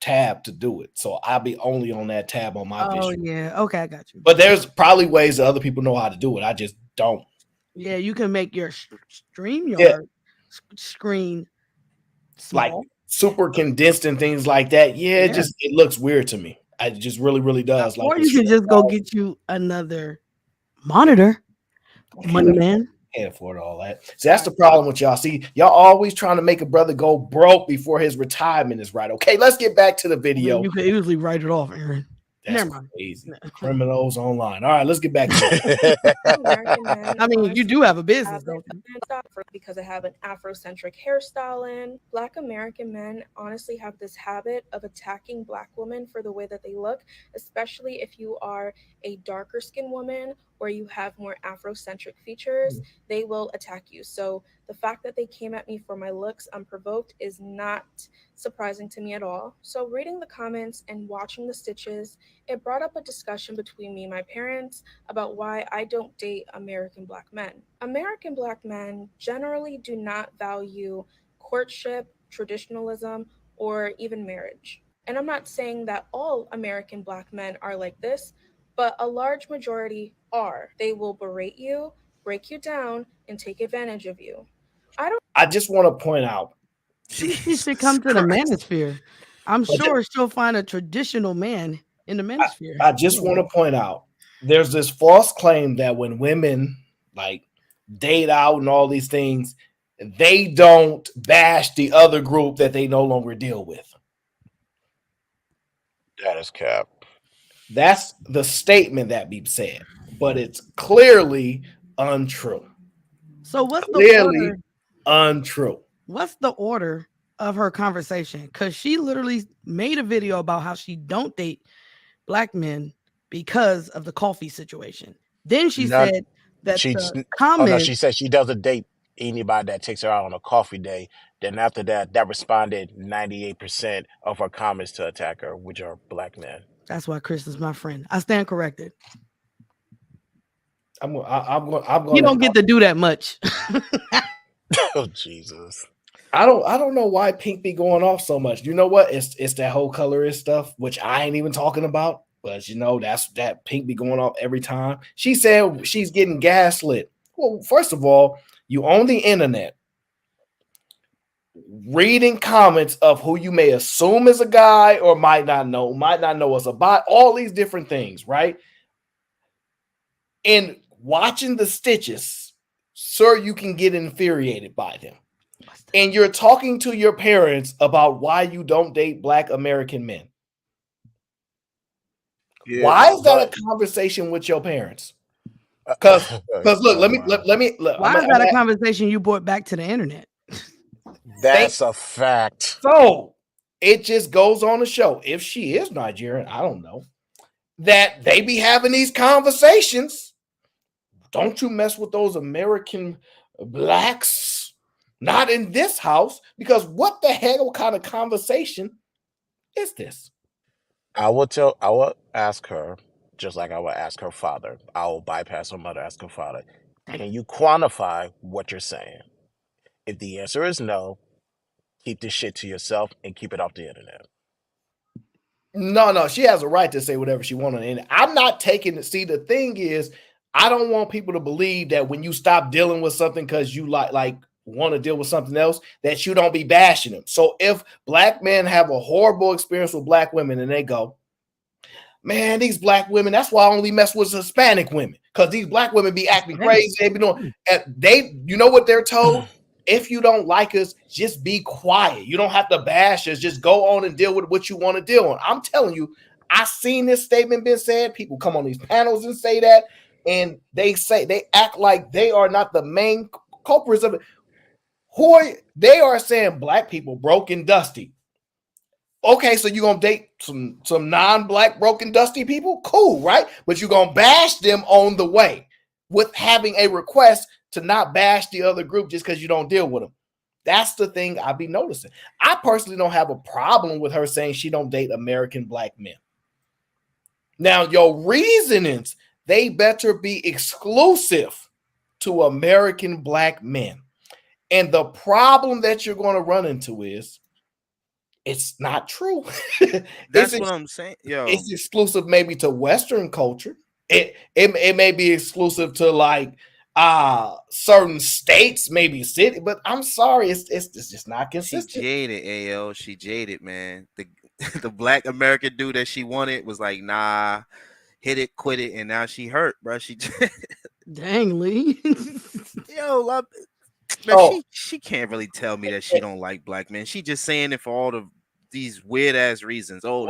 tab to do it. So I'll be only on that tab on my
Oh
visual.
yeah, okay, I got you.
But there's probably ways that other people know how to do it. I just don't.
Yeah, you can make your StreamYard screen small.
Like super condensed and things like that. Yeah, it looks weird to me. It just really does.
Or you can just go get you another monitor, money man.
Can't afford all that. See, that's the problem with y'all. See, y'all always trying to make a brother go broke before his retirement is right. Okay, let's get back to the video.
You can easily write it off, Aaron.
That's
Never mind.
crazy. Criminals online. All right, let's get back to it.
I mean, you do have a business, don't you?
Because I have an Afrocentric hairstyle in. Black American men honestly have this habit of attacking Black women for the way that they look, especially if you are a darker skinned woman or you have more Afrocentric features, they will attack you. So the fact that they came at me for my looks unprovoked is not surprising to me at all. So reading the comments and watching the stitches, it brought up a discussion between me and my parents about why I don't date American Black men. American Black men generally do not value courtship, traditionalism, or even marriage. And I'm not saying that all American Black men are like this, but a large majority are. They will berate you, break you down, and take advantage of you.
I just want to point out.
She should come to the manosphere. I'm sure she'll find a traditional man in the manosphere.
I just want to point out there's this false claim that when women like date out and all these things, they don't bash the other group that they no longer deal with.
That is cap.
That's the statement that be said, but it's clearly untrue.
So what's the order?
Untrue.
What's the order of her conversation? Because she literally made a video about how she don't date Black men because of the coffee situation. Then she said that the comments.
She said she doesn't date anybody that takes her out on a coffee day. Then after that responded 98% of her comments to attack her, which are Black men.
That's why Chris is my friend. I stand corrected.
I'm going.
You don't get to do that much.
Oh Jesus!
I don't know why Pink be going off so much. You know what? It's that whole colorist stuff, which I ain't even talking about. But you know, that's that Pink be going off every time. She said she's getting gaslit. Well, first of all, you own the internet. Reading comments of who you may assume is a guy or might not know as a bot, all these different things, right? And watching the stitches, sir, you can get infuriated by them. And you're talking to your parents about why you don't date Black American men.
Yeah,
why is that a conversation with your parents? Because look, let me.
Why is that a conversation you brought back to the internet?
That's a fact.
So it just goes on to show if she is Nigerian, I don't know. that they be having these conversations. Don't you mess with those American blacks. Not in this house, because what the hell kind of conversation is this?
I will ask her, just like I would ask her father. I will bypass her mother, ask her father, can you quantify what you're saying? If the answer is no, keep this shit to yourself and keep it off the internet.
No, she has a right to say whatever she wants. And I'm not taking it. See, the thing is, I don't want people to believe that when you stop dealing with something because you like want to deal with something else, that you don't be bashing them. So if black men have a horrible experience with black women and they go, man, these black women, that's why I only mess with Hispanic women, because these black women be acting crazy. They be doing, you know what they're told? If you don't like us, just be quiet. You don't have to bash us. Just go on and deal with what you want to deal on. I'm telling you, I seen this statement been said. People come on these panels and say that, and they act like they are not the main culprits of it. They are saying black people broke and dusty. Okay, so you're gonna date some non-black broken dusty people? Cool, right? But you're gonna bash them on the way with having a request to not bash the other group just because you don't deal with them. That's the thing I be noticing. I personally don't have a problem with her saying she don't date American black men. Now, your reasonings, they better be exclusive to American black men. And the problem that you're going to run into is it's not true.
That's what I'm saying. Yo,
it's exclusive maybe to Western culture. It may be exclusive to like certain states, maybe city, but I'm sorry, it's just not consistent.
She jaded, Ayo. She jaded, man. The black American dude that she wanted was like, nah, hit it, quit it, and now she hurt, bro. She
dang, Lee.
Yo, love. Man, she can't really tell me that she don't like black men. She just saying it for all these weird ass reasons. Well,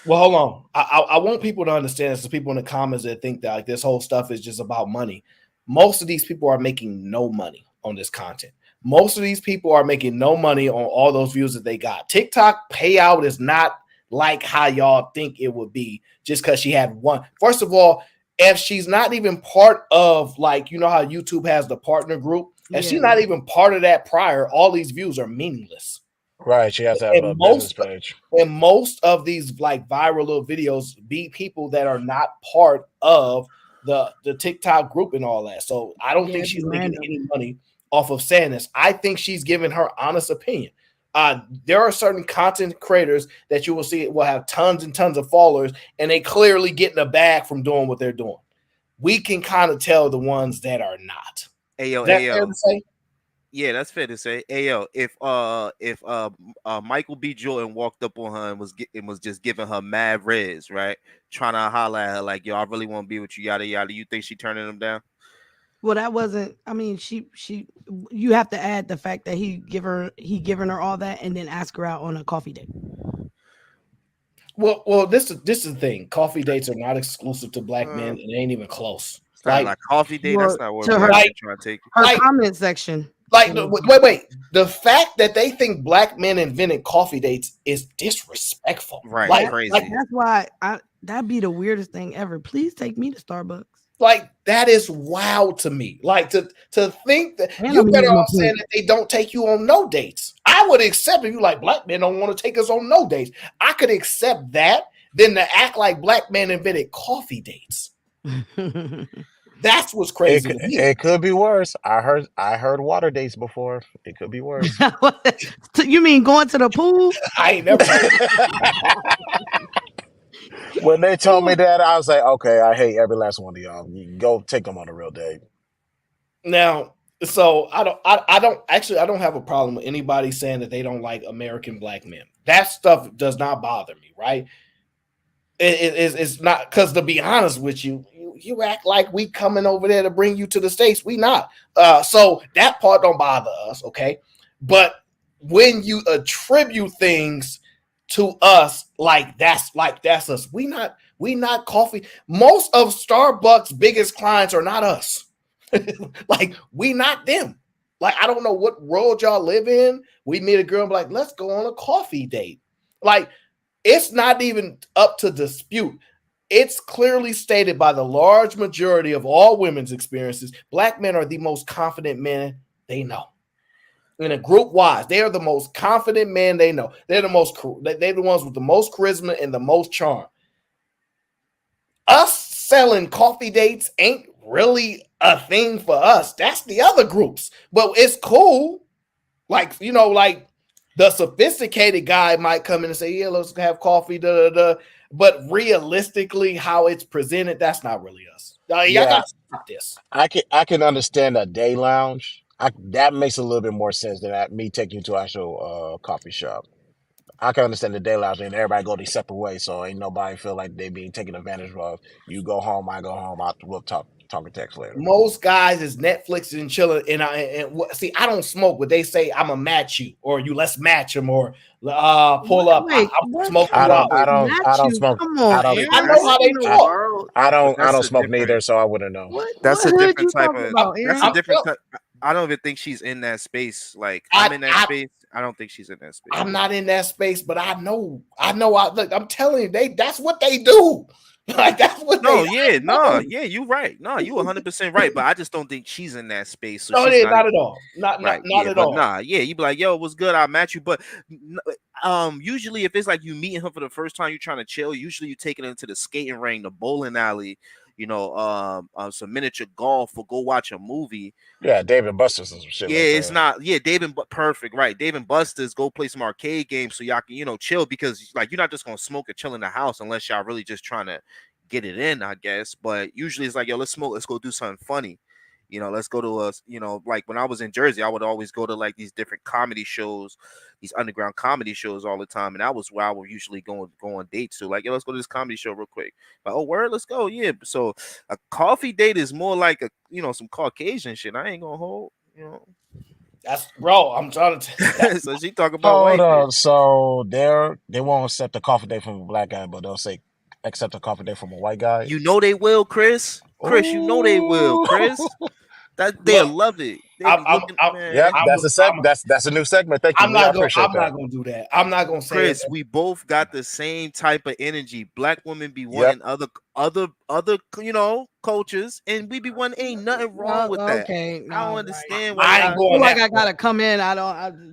hold on. I want people to understand this. The people in the comments that think that like this whole stuff is just about money. Most of these people are making no money on this content. Most of these people are making no money on all those views that they got. TikTok payout is not like how y'all think it would be just because she had one. First of all, if she's not even part of, like, you know how YouTube has the partner group, if she's not even part of that prior, all these views are meaningless.
Right, she has to have a business page.
And most of these like viral little videos be people that are not part of the TikTok group and all that. So I don't think she's making any money off of saying this. I think she's giving her honest opinion. There are certain content creators that you will see will have tons and tons of followers, and they clearly getting a bag from doing what they're doing. We can kind of tell the ones that are not.
Ayo,
fair to say?
Yeah, that's fair to say. Ayo, if Michael B. Jordan walked up on her and was just giving her mad res, right, trying to holler at her like, yo, I really want to be with you, yada yada, you think she turning them down?
Well, that wasn't. I mean, you have to add the fact that he giving her all that and then ask her out on a coffee date.
Well, this is the thing. Coffee dates are not exclusive to black men. It ain't even close.
It's not like coffee date. That's not what we're trying to take.
Her comment section.
Like, wait. The fact that they think black men invented coffee dates is disrespectful.
Right,
like,
crazy.
Like, that's why that'd be the weirdest thing ever. Please take me to Starbucks.
Like, that is wild to me. Like, to think that you better off saying that they don't take you on no dates. I would accept if you like black men don't want to take us on no dates. I could accept that than to act like black men invented coffee dates. That's what's crazy.
It could be worse. I heard water dates before. It could be worse.
You mean going to the pool?
I ain't never heard
When they told me that, I was like, okay, I hate every last one of y'all. You go take them on a real date.
Now, so I don't have a problem with anybody saying that they don't like American black men. That stuff does not bother me, right? It's not, because to be honest with you, you act like we coming over there to bring you to the States. We not. So that part don't bother us, okay? But when you attribute things to us like that's us, we not coffee. Most of Starbucks' biggest clients are not us. Like, we not them. Like, I don't know what world y'all live in. We meet a girl and be like, let's go on a coffee date. Like, it's not even up to dispute. it's clearly stated by the large majority of all women's experiences, black men are the most confident men they know. In a group wise, they are the most confident men they know. They're the ones with the most charisma and the most charm. Us selling coffee dates ain't really a thing for us. That's the other groups, but it's cool. Like, you know, like the sophisticated guy might come in and say, yeah, let's have coffee, but realistically, how it's presented, that's not really us. Y'all gotta stop this.
I can understand a day lounge. That makes a little bit more sense than me taking you to an actual coffee shop. I can understand the day lounge and everybody go their separate ways, so ain't nobody feel like they being taken advantage of. You go home, I go home. We'll talk and text later.
Most guys is Netflix and chilling, see, I don't smoke, but they say I'm gonna match you, or you let's match them, or pull up.
Wait,
I'm smoking.
I don't smoke.
Come on,
I
know how they talk.
I don't smoke neither, so I wouldn't know.
That's
what
a
hood
different
you
type
talking
of.
about,
That's
Aaron?
a different type. I don't even think she's in that space. Like I'm in that space. I don't think she's in that space.
I'm not in that space, but I know. Look, I'm telling you, that's what they do. Like that's what.
Yeah, you right. No, you 100% right. But I just don't think she's in that space. So
No,
she's
not at all. Not at all.
Nah, yeah, you be like, yo, what's good? I'll match you. But usually if it's like you meeting her for the first time, you're trying to chill. Usually you taking her into the skating ring, the bowling alley, you know, some miniature golf, or go watch a movie.
Yeah, Dave and Buster's and some shit.
Yeah,
like
it's
that.
not. Yeah, perfect, right? Dave and Buster's, go play some arcade games so y'all can, you know, chill, because like you're not just gonna smoke and chill in the house unless y'all really just trying to get it in, I guess. But usually it's like, yo, let's smoke, let's go do something funny. You know, let's go to a, you know, like when I was in Jersey, I would always go to like these different comedy shows, these underground comedy shows all the time. And that was where I would usually go on dates to. Like, yo, let's go to this comedy show real quick. Like, oh, word, let's go. Yeah. So a coffee date is more like a, you know, some Caucasian shit. I ain't gonna hold, you know.
That's bro. I'm trying to.
So she talk about white
Hold so they won't accept a coffee date from a black guy, but they'll say accept a coffee date from a white guy.
You know they will, Chris. You know they will, Chris. That they'll love it.
That's a new segment. Thank you.
I'm not gonna do that. I'm not gonna say
Chris,
that.
we both got the same type of energy. Black women be wanting other you know, cultures, and we be wanting, ain't nothing wrong with that.
Okay,
I don't understand
why
why
I feel like I gotta come in.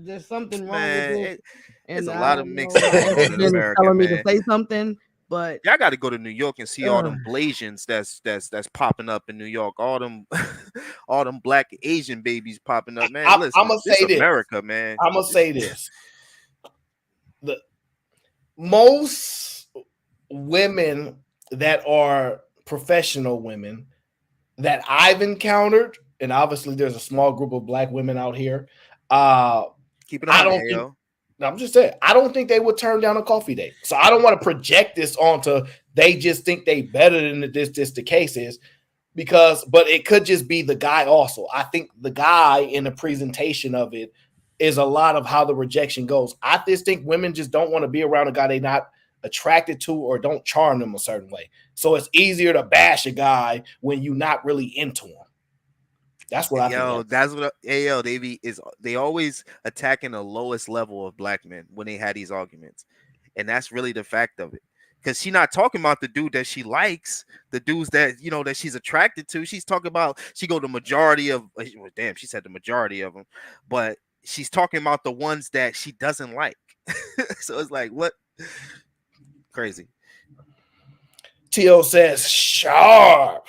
There's something wrong with it.
There's
And
a lot of mixed
telling
in America,
me
man.
to say something, but
y'all got to go to New York and see all them Blasians that's popping up in New York. All them black Asian babies popping up, man. Listen,
I'm gonna say this,
America, man.
I'm gonna say this: most women that are professional women that I've encountered, and obviously there's a small group of black women out here.
Keep it on,
I'm just saying, I don't think they would turn down a coffee date. So I don't want to project this onto they just think they better than this the case is, but it could just be the guy also. I think the guy in the presentation of it is a lot of how the rejection goes. I just think women just don't want to be around a guy they're not attracted to or don't charm them a certain way. So it's easier to bash a guy when you're not really into him. That's what I think.
That's what they always attacking the lowest level of black men when they had these arguments. And that's really the fact of it. Because she's not talking about the dude that she likes, the dudes that, you know, that she's attracted to. She's talking about, she go the majority of, well, damn, she said the majority of them, but she's talking about the ones that she doesn't like. So it's like, what? Crazy.
T.O. says, sharp.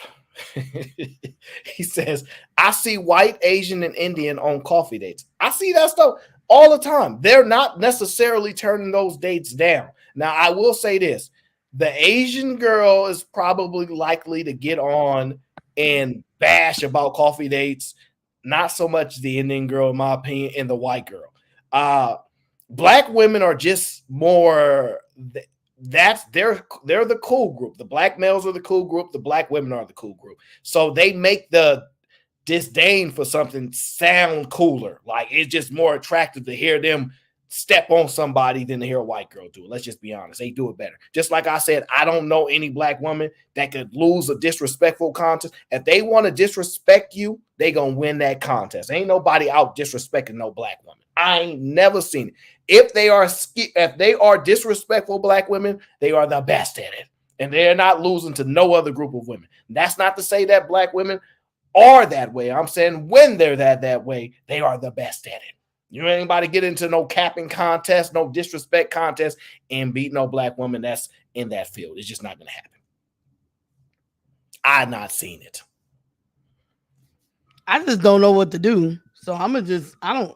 He says, I see white, Asian, and Indian on coffee dates. I see that stuff all the time. They're not necessarily turning those dates down. Now, I will say this. The Asian girl is probably likely to get on and bash about coffee dates. Not so much the Indian girl, in my opinion, and the white girl. Black women are just more... they're the cool group. The black males are the cool group. The black women are the cool group. So they make the disdain for something sound cooler. Like it's just more attractive to hear them step on somebody than to hear a white girl do it. Let's just be honest. They do it better. Just like I said, I don't know any black woman that could lose a disrespectful contest. If they want to disrespect you, they gonna win that contest. Ain't nobody out disrespecting no black woman. I ain't never seen it. If they are disrespectful black women, they are the best at it. and they're not losing to no other group of women. That's not to say that black women are that way. I'm saying when they're that way, they are the best at it. You ain't about to get into no capping contest, no disrespect contest, and beat no black woman that's in that field. It's just not going to happen. I've not seen it.
I just don't know what to do. So I'm gonna just I don't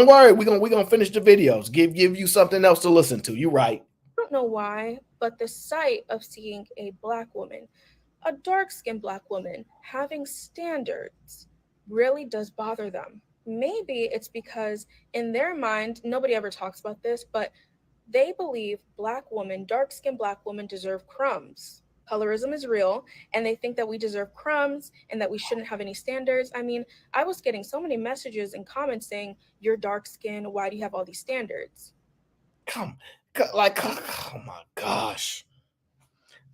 worry. We're gonna finish the videos. Give you something else to listen to. You right.
I don't know why, but the sight of seeing a black woman, a dark-skinned black woman, having standards really does bother them. Maybe it's because in their mind, nobody ever talks about this, but they believe black women, dark-skinned black women deserve crumbs. Colorism is real, and they think that we deserve crumbs and that we shouldn't have any standards. I mean, I was getting so many messages and comments saying, you're dark-skinned, why do you have all these standards?
Oh my gosh.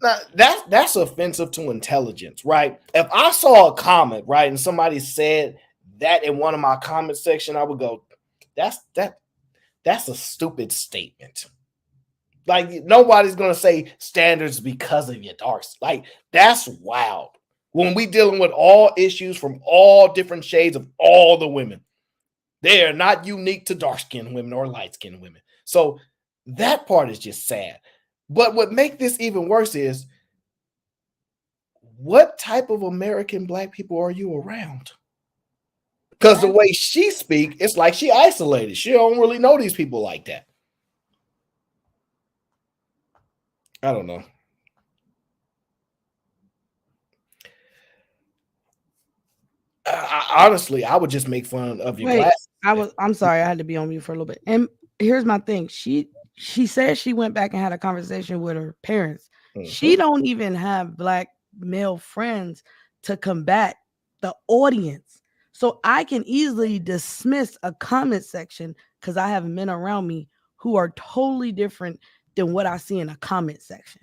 Now, that's offensive to intelligence, right? If I saw a comment, right, and somebody said that in one of my comment section, I would go, that's a stupid statement. Like, nobody's gonna say standards because of your darks. Like, that's wild. When we dealing with all issues from all different shades of all the women, they are not unique to dark-skinned women or light-skinned women. So that part is just sad. But what makes this even worse is, what type of American black people are you around? Because the way she speaks, it's like she isolated. She don't really know these people like that. I don't know. Honestly, I would just make fun of your class.
I'm sorry, I had to be on mute for a little bit. And here's my thing. She said she went back and had a conversation with her parents. She don't even have black male friends to combat the audience. So I can easily dismiss a comment section because I have men around me who are totally different than what I see in a comment section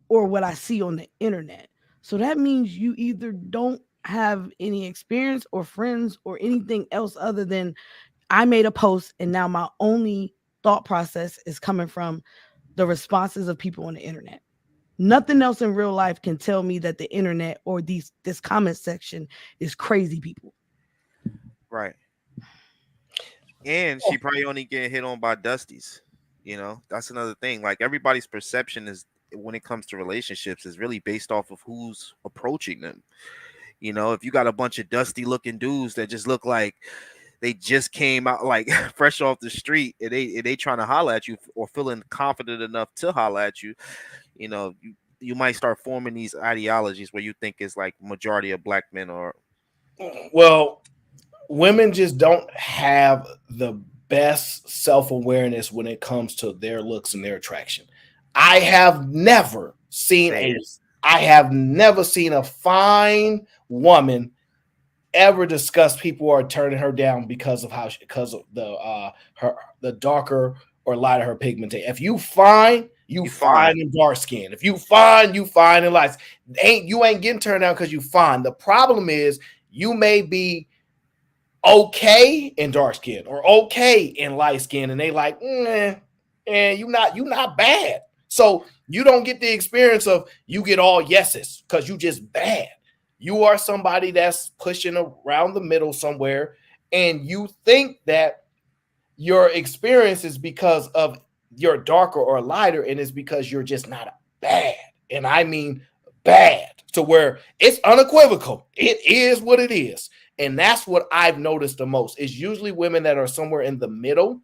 or what I see on the internet. So that means you either don't have any experience or friends or anything else other than I made a post and now my only thought process is coming from the responses of people on the internet. Nothing else in real life can tell me that the internet or this comment section is crazy people.
Right. And she probably only get hit on by Dusties. You know, that's another thing. Like, everybody's perception is, when it comes to relationships, is really based off of who's approaching them. You know, if you got a bunch of dusty looking dudes that just look like they just came out like fresh off the street, and they trying to holler at you or feeling confident enough to holler at you, you know, you might start forming these ideologies where you think it's like majority of black men are.
Well, women just don't have the best self-awareness when it comes to their looks and their attraction. I have never seen a fine woman ever discuss people are turning her down because of the darker or lighter her pigmentation. If you fine, you fine in dark skin. If you fine in light. You ain't getting turned down because you fine. The problem is you may be okay in dark skin or okay in light skin, and they like, and you not bad. So you don't get the experience of you get all yeses because you just bad. You are somebody that's pushing around the middle somewhere, and you think that your experience is because of you're darker or lighter, and it's because you're just not bad. And I mean bad, to where it's unequivocal. It is what it is. And that's what I've noticed the most is usually women that are somewhere in the middle,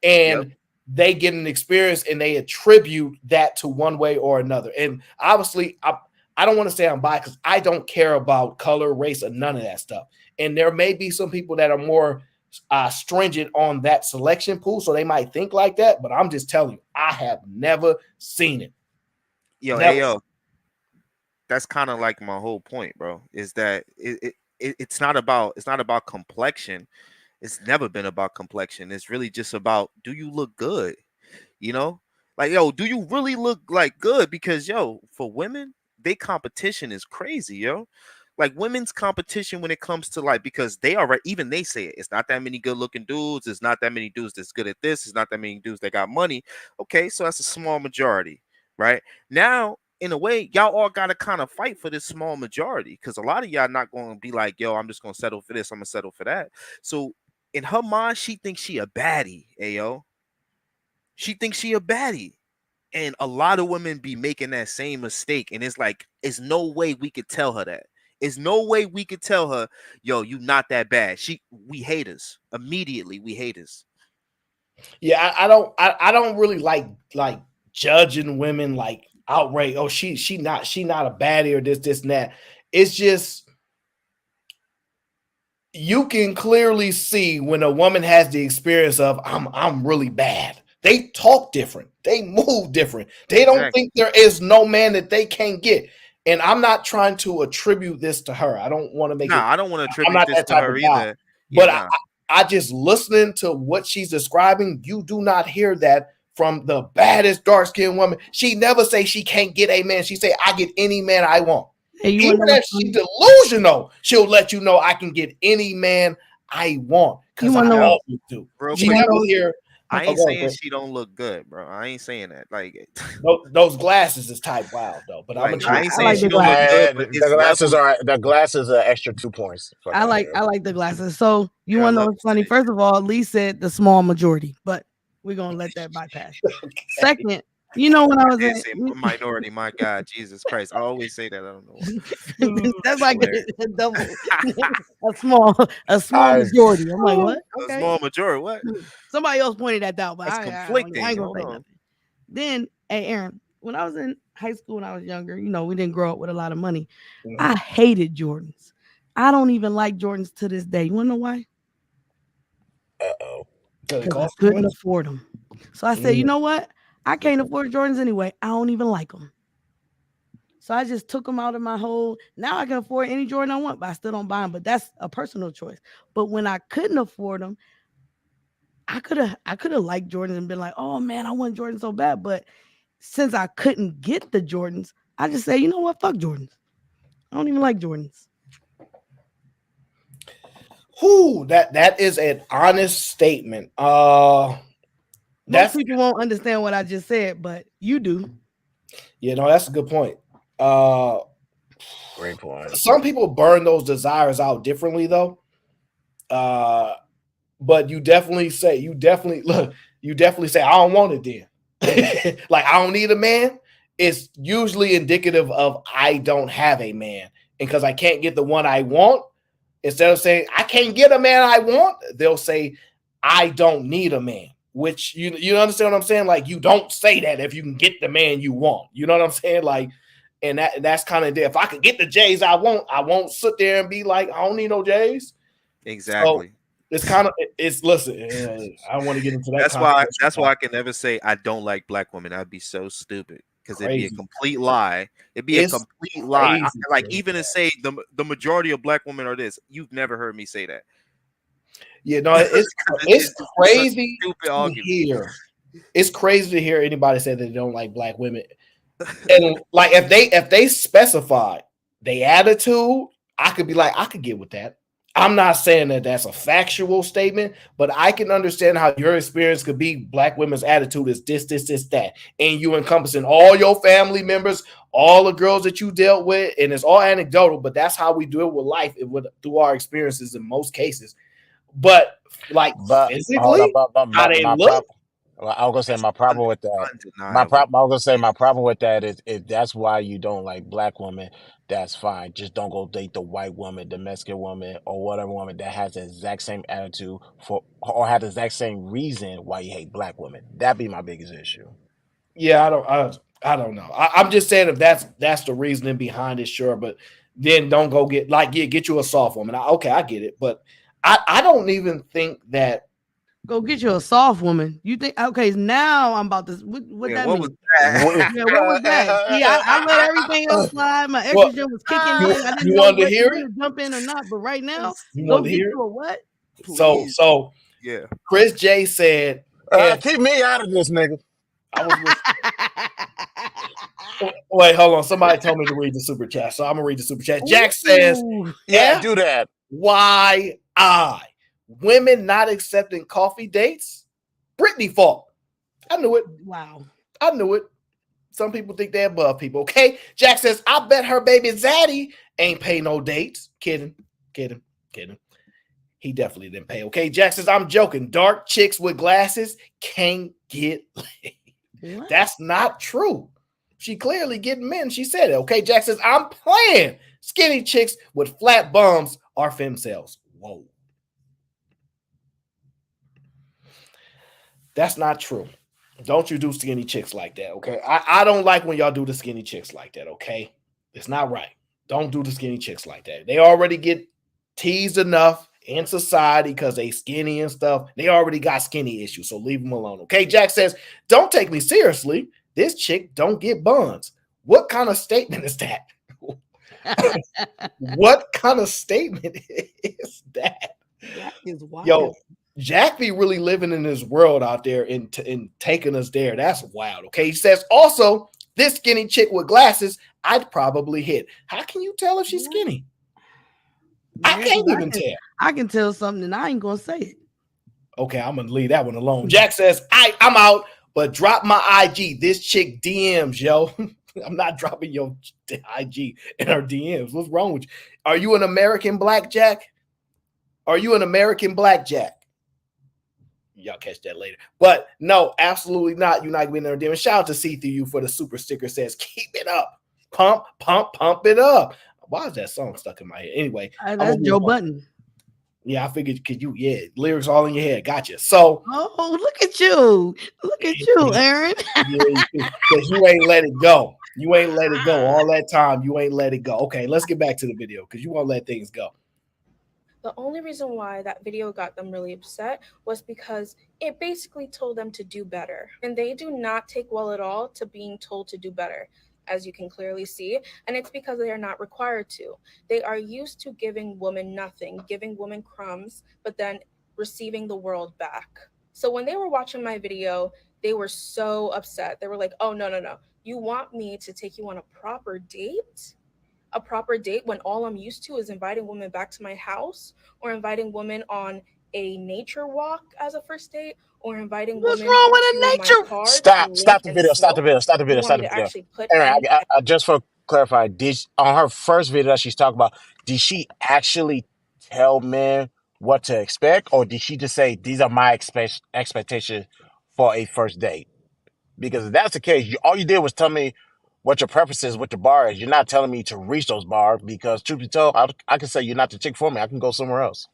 and they get an experience and they attribute that to one way or another. And obviously, I don't want to say I'm biased because I don't care about color, race, or none of that stuff. And there may be some people that are more stringent on that selection pool, so they might think like that. But I'm just telling you, I have never seen it.
Yo, that's kind of like my whole point, bro. Is that it's not about complexion. It's never been about complexion. It's really just about, do you look good? You know, like, yo, do you really look like good? Because, yo, for women, their competition is crazy, yo. Like women's competition when it comes to like, because they are even they say it. It's not that many good looking dudes. It's not that many dudes that's good at this. It's not that many dudes that got money. Okay, so that's a small majority, right? Now, in a way, y'all all gotta kind of fight for this small majority because a lot of y'all not going to be like, yo, I'm just gonna settle for this. I'm gonna settle for that. So in her mind, she thinks she a baddie, ayo. She thinks she a baddie. And a lot of women be making that same mistake. And it's like, it's no way we could tell her that. It's no way we could tell her, yo, you not that bad. We haters. Immediately, we haters.
Yeah, I don't really like judging women like outright. Oh, she not a baddie or this and that. It's just you can clearly see when a woman has the experience of I'm really bad. They talk different. They move different. They don't think there is no man that they can't get. And I'm not trying to attribute this to her. I don't want to make
I don't want to attribute this to her either.
But I just listening to what she's describing, you do not hear that from the baddest dark-skinned woman. She never say she can't get a man. She say, I get any man I want. Even if she's delusional, she'll let you know I can get any man I want. Because I always do. She never hear.
I ain't saying she don't look good, bro. I ain't saying that. Like
those glasses is type wild though. But
like,
I'm gonna
I ain't saying she don't look good. But
the glasses are extra 2 points.
I like the glasses. So you want to know what's funny? First of all, Lee said the small majority, but we're gonna let that bypass. Okay. Second, you know when I was in
minority, my God, Jesus Christ, I always say that. I don't know.
That's like a double, a small majority. I'm like, what?
Okay. A small majority. What?
Somebody else pointed that out, but I ain't gonna say
on.
nothing. Then, hey, Aaron, when I was in high school, when I was younger, we didn't grow up with a lot of money. Mm-hmm. I hated Jordans. I don't even like Jordans to this day. You wanna know why? Because I couldn't afford them. So I said, you know what? I can't afford Jordans anyway. I don't even like them. So I just took them out of my whole. Now I can afford any Jordan I want, but I still don't buy them. But that's a personal choice. But when I couldn't afford them, I could have liked Jordans and been like, oh man, I want Jordans so bad. But since I couldn't get the Jordans, I just say, you know what? Fuck Jordans. I don't even like Jordans.
Whoo, that is an honest statement.
Most people won't understand what I just said, but you do.
Yeah, no, that's a good point.
Great point.
Some people burn those desires out differently, though. But you definitely say, I don't want it then. Like, I don't need a man. It's usually indicative of I don't have a man. And because I can't get the one I want, instead of saying I can't get a man I want, they'll say I don't need a man. Which you understand what I'm saying? Like, you don't say that if you can get the man you want. You know what I'm saying? Like, and that's kind of there. If I could get the J's I won't sit there and be like, I don't need no J's.
Exactly.
So listen, I don't want to get into that.
That's why I can never say I don't like black women. I'd be so stupid because it'd be a complete lie. Lie. Like, even to say the majority of black women are this, you've never heard me say that.
Yeah, no, it's crazy to hear. It's crazy to hear anybody say that they don't like black women. And like if they specify the attitude, I could be like, I could get with that. I'm not saying that that's a factual statement, but I can understand how your experience could be black women's attitude is this, that. And you encompassing all your family members, all the girls that you dealt with, and it's all anecdotal, but that's how we do it with life, through our experiences in most cases. But physically, how they look.
I was gonna say my problem with that. My problem with that is that's why you don't like black women. That's fine. Just don't go date the white woman, the Mexican woman, or whatever woman that has the exact same attitude or has the exact same reason why you hate black women. That'd be my biggest issue.
Yeah, I don't know. I'm just saying if that's the reasoning behind it, sure. But then don't go get you a soft woman. Okay, I get it, but I don't even think that.
Go get you a soft woman. You think, okay, now I'm about to, what that mean?
Was that?
Yeah, what was that? Yeah, I let everything else slide. My estrogen was kicking in. I didn't know whether to jump in or not, but right now, go get you a what?
So
yeah.
Chris J said,
keep me out of this, nigga.
Wait, hold on. Somebody told me to read the super chat, so I'm gonna read the super chat. Jack says,
Yeah, do that.
FYI, women not accepting coffee dates, Brittany fault. I knew it.
Wow.
I knew it. Some people think they're above people. Okay. Jack says, I bet her baby Zaddy ain't pay no dates. Kidding. He definitely didn't pay. Okay. Jack says, I'm joking. Dark chicks with glasses can't get laid. That's not true. She clearly getting men. She said it. Okay. Jack says, I'm playing. Skinny chicks with flat bums are femcells. Whoa. That's not true. Don't you do skinny chicks like that, okay? I don't like when y'all do the skinny chicks like that, okay? It's not right. Don't do the skinny chicks like that. They already get teased enough in society because they skinny and stuff. They already got skinny issues, so leave them alone, okay? Jack says, don't take me seriously. This chick don't get buns. What kind of statement is that? What kind of statement is that?
That is wild.
Yo, Jack be really living in this world out there and taking us there. That's wild. Okay. He says also, this skinny chick with glasses, I'd probably hit. How can you tell if she's skinny? I can't even tell.
I can tell something and I ain't gonna say it.
Okay, I'm gonna leave that one alone. Jack says, I'm out, but drop my IG. This chick DMs, yo. I'm not dropping your IG in her DMs. What's wrong with you? Are you an American blackjack? Are you an American blackjack? Y'all catch that later. But no, absolutely not. You're not going to be in there. Shout out to See Through You for the super sticker. Says, keep it up. Pump it up. Why is that song stuck in my head? Anyway.
That's Joe Budden.
Yeah, I figured lyrics all in your head. Gotcha. So.
Oh, look at you. Look at you, Aaron.
Because you ain't let it go. You ain't let it go. All that time, you ain't let it go. Okay, let's get back to the video because you won't let things go.
The only reason why that video got them really upset was because it basically told them to do better. And they do not take well at all to being told to do better, as you can clearly see. And it's because they are not required to. They are used to giving women nothing, giving women crumbs, but then receiving the world back. So when they were watching my video, they were so upset. They were like, oh, no. You want me to take you on a proper date? A proper date when all I'm used to is inviting women back to my house, or inviting women on a nature walk as a first date, or inviting
What's
women
wrong with a
to
nature?
my car
Stop the
and
video. Stop the video. Stop the video.
You
Stop
want
the
me to
video.
actually put
Aaron,
in
I just for clarify, on her first video that she's talking about, did she actually tell men what to expect, or did she just say these are my expectations for a first date? Because if that's the case, all you did was tell me what your preferences, what your bar is. You're not telling me to reach those bars because, truth be told, I can say you're not the chick for me. I can go somewhere else.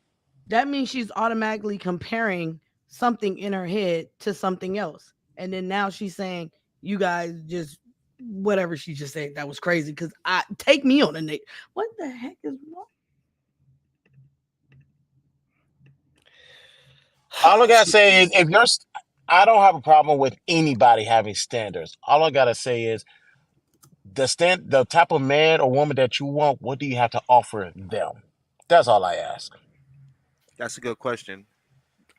That means she's automatically comparing something in her head to something else. And then now she's saying, you guys just, whatever she just said, that was crazy because take me on a date. What the heck is wrong?
All I gotta say is, I don't have a problem with anybody having standards. All I gotta say is, the type of man or woman that you want, what do you have to offer them? That's all I ask.
That's a good question.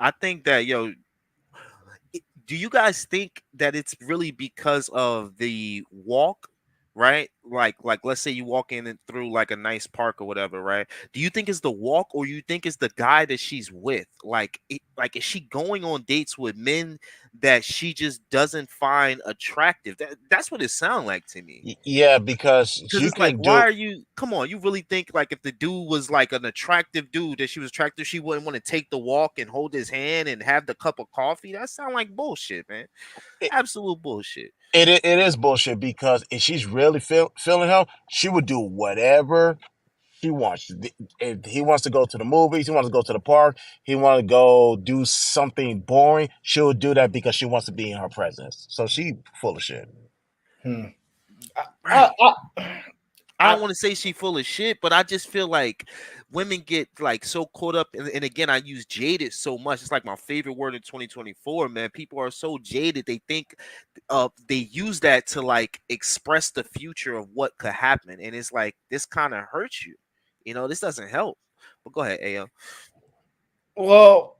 I think that, do you guys think that it's really because of the walk, right? Like let's say you walk in and through like a nice park or whatever, right? Do you think it's the walk, or you think it's the guy that she's with? Like is she going on dates with men that she just doesn't find attractive? That's what it sounds like to me.
Yeah, because you
It's like,
can
why
do.
are you? Come on, you really think like if the dude was like an attractive dude, that she was attractive, she wouldn't want to take the walk and hold his hand and have the cup of coffee? That sounds like bullshit, man. Absolute bullshit.
It is bullshit because if she's really feeling him, she would do whatever he wants. If he wants to go to the movies, he wants to go to the park, he wants to go do something boring, she'll do that because she wants to be in her presence. So she full of shit.
I don't want to say she full of shit, but I just feel like women get like so caught up and again, I use jaded so much. It's like my favorite word in 2024, man. People are so jaded. They think they use that to like express the future of what could happen. And it's like, this kind of hurts you. This doesn't help. But go ahead, AO.
Well,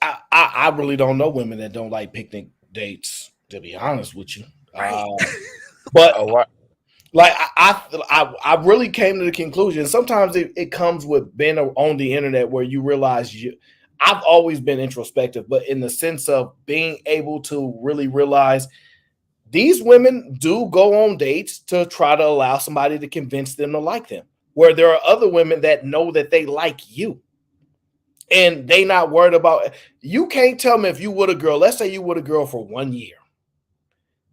I really don't know women that don't like picnic dates, to be honest with you.
Right.
But like I really came to the conclusion. Sometimes it comes with being on the internet where you realize I've always been introspective, but in the sense of being able to really realize these women do go on dates to try to allow somebody to convince them to like them, where there are other women that know that they like you and they not worried about. You can't tell me if you with a girl, let's say you with a girl for 1 year,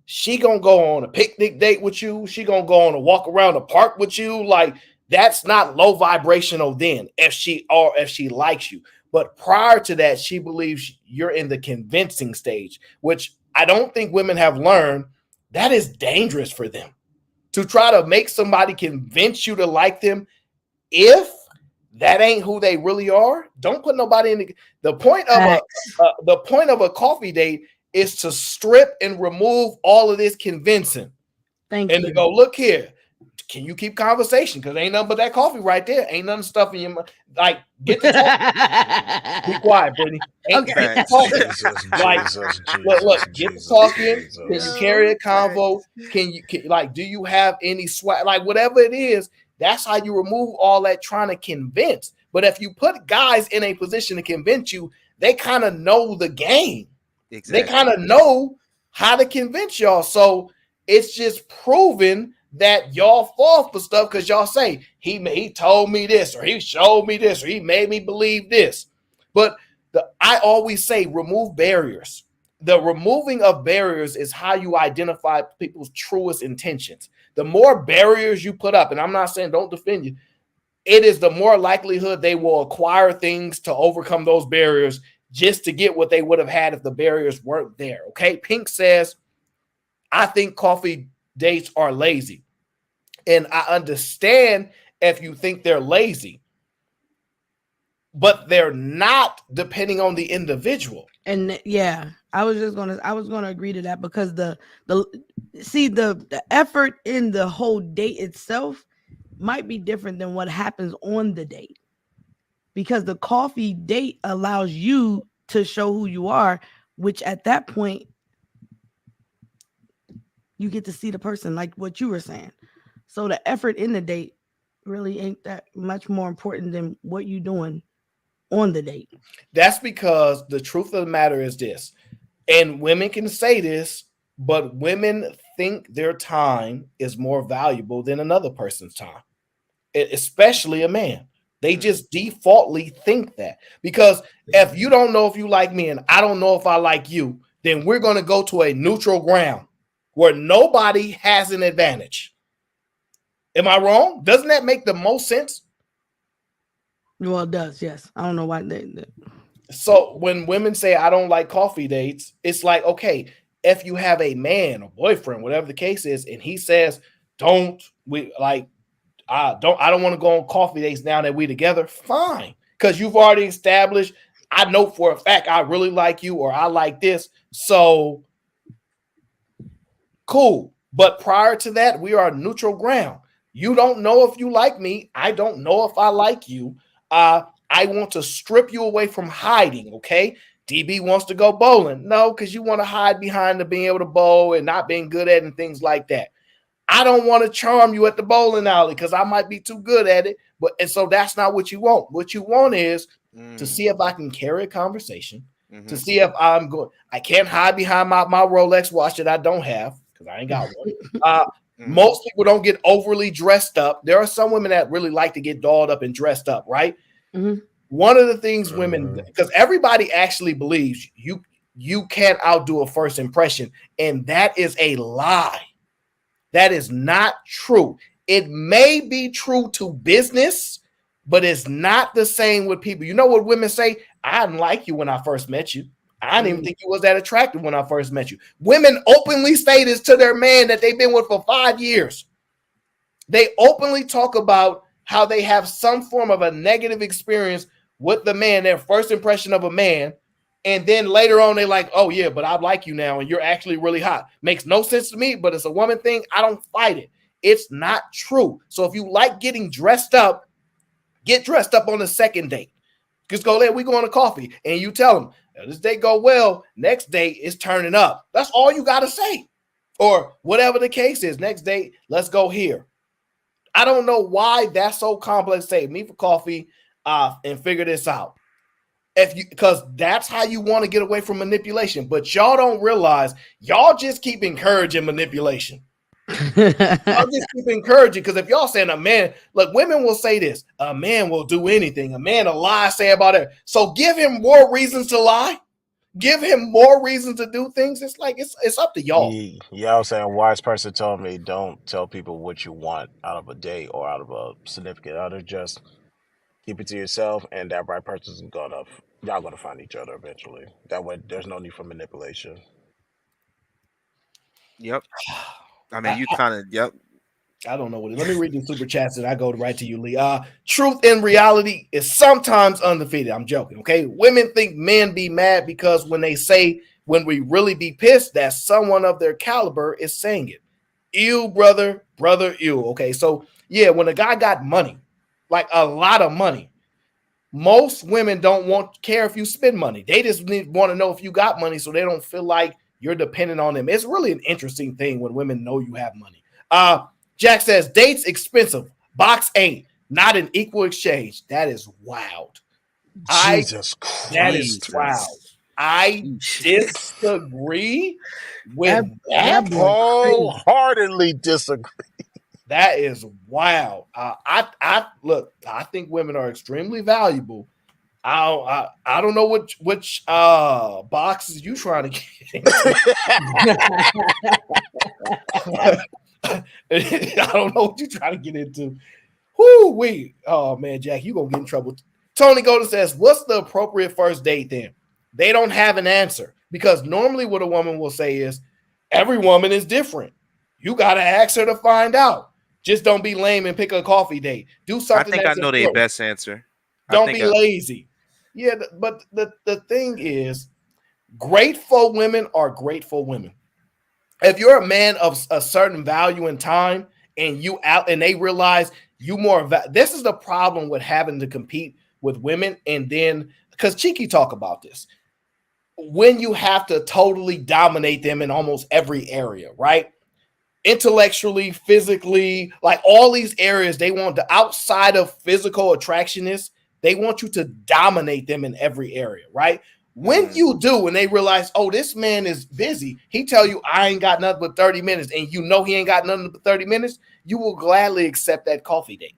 she gonna go on a picnic date with you, she gonna go on a walk around the park with you. Like, that's not low vibrational then if she likes you. But prior to that, she believes you're in the convincing stage, which I don't think women have learned. That is dangerous for them to try to make somebody convince you to like them. If that ain't who they really are, don't put nobody in the point of a coffee date is to strip and remove all of this convincing.
Thank
and
you.
To go, look here, can you keep conversation? Because ain't nothing but that coffee right there. Ain't nothing stuff in your mind. Like, get to talking. Be quiet, Brittany.
Okay.
Get to talking. Look, get to talking. Can you carry a convo? Can do you have any swag? Like, whatever it is, that's how you remove all that trying to convince. But if you put guys in a position to convince you, they kind of know the game. Exactly. They kind of know how to convince y'all. So it's just proven that y'all fall for stuff because y'all say he told me this, or he showed me this, or he made me believe this. But I always say remove barriers. The removing of barriers is how you identify people's truest intentions. The more barriers you put up, and I'm not saying don't defend you, it is the more likelihood they will acquire things to overcome those barriers just to get what they would have had if the barriers weren't there. Okay. Pink says, I think coffee dates are lazy. And I understand if you think they're lazy, but they're not, depending on the individual.
And yeah, I was gonna agree to that, because the effort in the whole date itself might be different than what happens on the date, because the coffee date allows you to show who you are, which at that point you get to see the person, like what you were saying. So the effort in the date really ain't that much more important than what you're doing on the date.
That's because the truth of the matter is this, and women can say this, but women think their time is more valuable than another person's time, especially a man. They just defaultly think that, because if you don't know if you like me and I don't know if I like you, then we're going to go to a neutral ground where nobody has an advantage. Am I wrong? Doesn't that make the most sense?
Well, it does, yes. I don't know why
So when women say I don't like coffee dates, it's like, okay, if you have a man or boyfriend, whatever the case is, and he says, I don't want to go on coffee dates now that we together, fine. Because you've already established, I know for a fact I really like you, or I like this. So cool. But prior to that, we are neutral ground. You don't know if you like me. I don't know if I like you. I want to strip you away from hiding, okay? DB wants to go bowling. No, because you want to hide behind the being able to bowl and not being good at it and things like that. I don't want to charm you at the bowling alley because I might be too good at it. And so that's not what you want. What you want is to see if I can carry a conversation, to see if I'm good. I can't hide behind my Rolex watch that I don't have because I ain't got one. Most people don't get overly dressed up. There are some women that really like to get dolled up and dressed up, right?
Mm-hmm.
One of the things women, because everybody actually believes you can't outdo a first impression, and that is a lie. That is not true. It may be true to business, but it's not the same with people. You know what women say? I didn't like you when I first met you. I didn't even think you was that attractive when I first met you. Women openly say this to their man that they've been with for 5 years. They openly talk about how they have some form of a negative experience with the man, their first impression of a man. And then later on, they're like, oh, yeah, but I like you now, and you're actually really hot. Makes no sense to me, but it's a woman thing. I don't fight it. It's not true. So if you like getting dressed up, get dressed up on the second date. Just go there, we go on a coffee, and you tell them, this date go well, next date is turning up. That's all you got to say. or whatever the case is. Next date, let's go here. I don't know why that's so complex. Say, meet for coffee and figure this out. Because that's how you want to get away from manipulation. But y'all don't realize y'all just keep encouraging manipulation. Y'all just keep encouraging, because if y'all saying a man, look, women will say this, a man will do anything, a man will lie, say about it. So give him more reasons to lie. Give him more reasons to do things. It's like it's up to y'all.
Yeah, I was saying, a wise person told me, don't tell people what you want out of a date or out of a significant other. Just keep it to yourself, and that right person's y'all gonna find each other eventually. That way, there's no need for manipulation.
Yep. I mean, you kind of, yep.
I don't know what it is. Let me read the super chats and I go right to you, Lee. Truth in reality is sometimes undefeated. I'm joking, okay? Women think men be mad because when we really be pissed, that someone of their caliber is saying it. Ew, brother, ew. Okay, so yeah, when a guy got money, like a lot of money, most women don't care if you spend money. They just want to know if you got money, so they don't feel like you're dependent on them. It's really an interesting thing when women know you have money. Jack says, dates expensive. Box ain't. Not an equal exchange. That is wild.
Jesus Christ.
That is wild. I disagree with that.
Wholeheartedly disagree.
That is wild. I think women are extremely valuable. I don't know which boxes you trying to get. I don't know what you're trying to get into. Oh man, Jack, you gonna get in trouble. Tony Golden says, what's the appropriate first date then? They don't have an answer, because normally what a woman will say is, every woman is different. You gotta ask her to find out. Just don't be lame and pick a coffee date. Do something.
I think I know their best answer.
Don't be lazy. Yeah, but the thing is, grateful women are grateful women. If you're a man of a certain value and time, and they realize you more, this is the problem with having to compete with women. And then, because Cheeky talk about this, when you have to totally dominate them in almost every area, right? Intellectually, physically, like all these areas, they want the outside of physical attractionness. They want you to dominate them in every area, right? When you do, and they realize, oh, this man is busy, he tell you, I ain't got nothing but 30 minutes, and you know he ain't got nothing but 30 minutes, you will gladly accept that coffee date.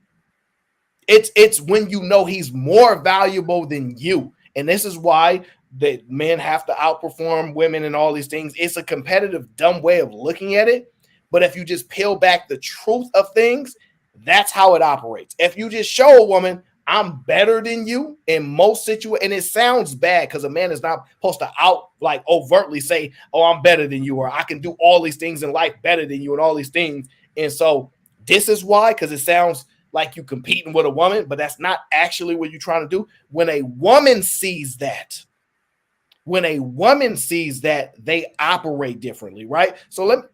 It's when you know he's more valuable than you. And this is why that men have to outperform women and all these things. It's a competitive, dumb way of looking at it. But if you just peel back the truth of things, that's how it operates. If you just show a woman, I'm better than you in most situations, and it sounds bad because a man is not supposed to overtly say, oh, I'm better than you, or I can do all these things in life better than you and all these things. And so this is why, because it sounds like you competing with a woman, but that's not actually what you're trying to do. When a woman sees that, they operate differently, right? So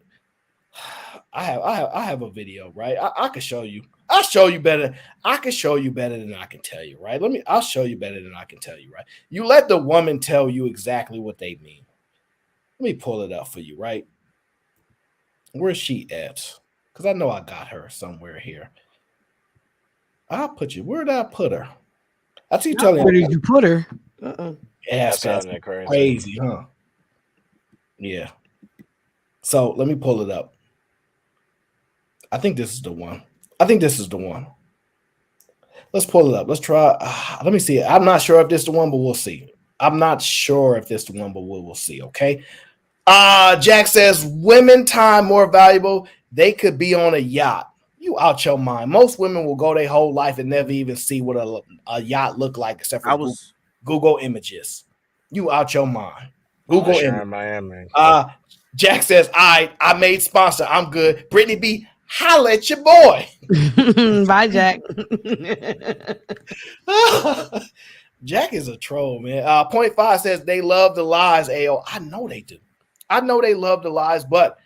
I have a video, right? I can show you. I'll show you better. I can show you better than I can tell you, right? I'll show you better than I can tell you, right? You let the woman tell you exactly what they mean. Let me pull it up for you, right? Where's she at? Because I know I got her somewhere here. I'll put you. Where did I put her? I see you telling
where did you put her?
Yeah, that's crazy, huh? Yeah. So let me pull it up. I think this is the one. Let's pull it up. Let's try. Let me see. I'm not sure if this is the one, but we'll see. We'll see. Okay. Jack says, women time more valuable. They could be on a yacht. You out your mind. Most women will go their whole life and never even see what a yacht look like, except for Google images. You out your mind. Google images.
Miami.
Jack says, I made sponsor. I'm good. Brittany B, holla at your boy.
Bye, Jack.
Jack is a troll, man. Point 5 says they love the lies. AO, I know they do. I know they love the lies, but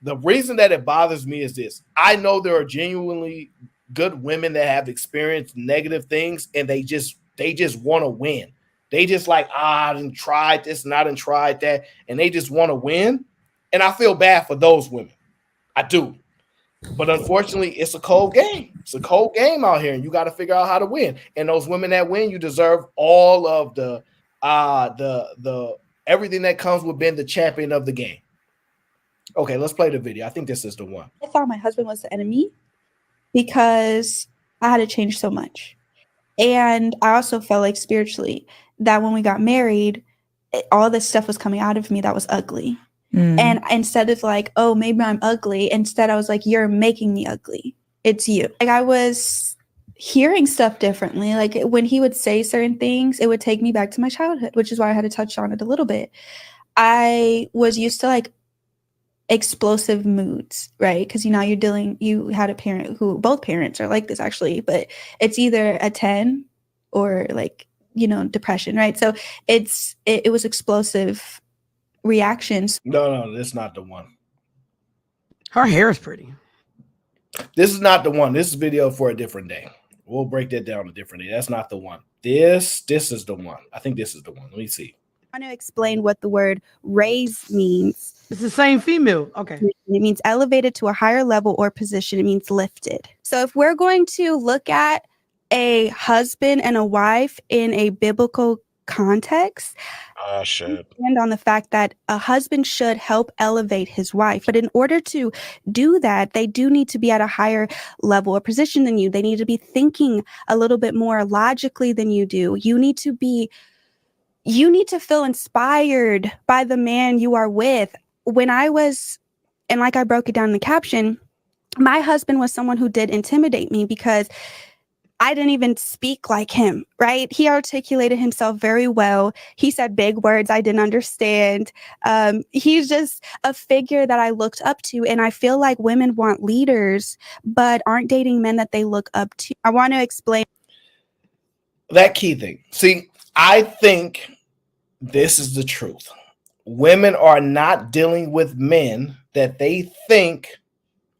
the reason that it bothers me is this. I know there are genuinely good women that have experienced negative things, and they just want to win. They just like, I didn't try this and I didn't try that, and they just want to win. And I feel bad for those women. I do. But unfortunately, it's a cold game. It's a cold game out here, and you got to figure out how to win. And those women that win, you deserve all of the everything that comes with being the champion of the game. Okay, let's play the video. I think this is the one.
I thought my husband was the enemy because I had to change so much. And I also felt like spiritually that when we got married, all this stuff was coming out of me that was ugly. And instead of like, oh, maybe I'm ugly, instead I was like, you're making me ugly. It's you. Like I was hearing stuff differently. Like when he would say certain things, it would take me back to my childhood, which is why I had to touch on it a little bit. I was used to like explosive moods, right? Because you had a parent who, both parents are like this actually, but it's either a 10 or like, depression, right? So it was explosive reactions.
No, that's not the one.
Her hair is pretty.
This is not the one. This is video for a different day. We'll break that down a different day. That's not the one. This is the one. I think this is the one. Let me see.
I want to explain what the word raise means.
It's the same female. Okay.
It means elevated to a higher level or position. It means lifted. So if we're going to look at a husband and a wife in a biblical context, and on the fact that a husband should help elevate his wife. But in order to do that, they do need to be at a higher level or position than you. They need to be thinking a little bit more logically than you do. You need to feel inspired by the man you are with. When I was, and like I broke it down in the caption, my husband was someone who did intimidate me because I didn't even speak like him, right? He articulated himself very well. He said big words I didn't understand. He's just a figure that I looked up to. And I feel like women want leaders, but aren't dating men that they look up to. I want to explain
that key thing. See, I think this is the truth. Women are not dealing with men that they think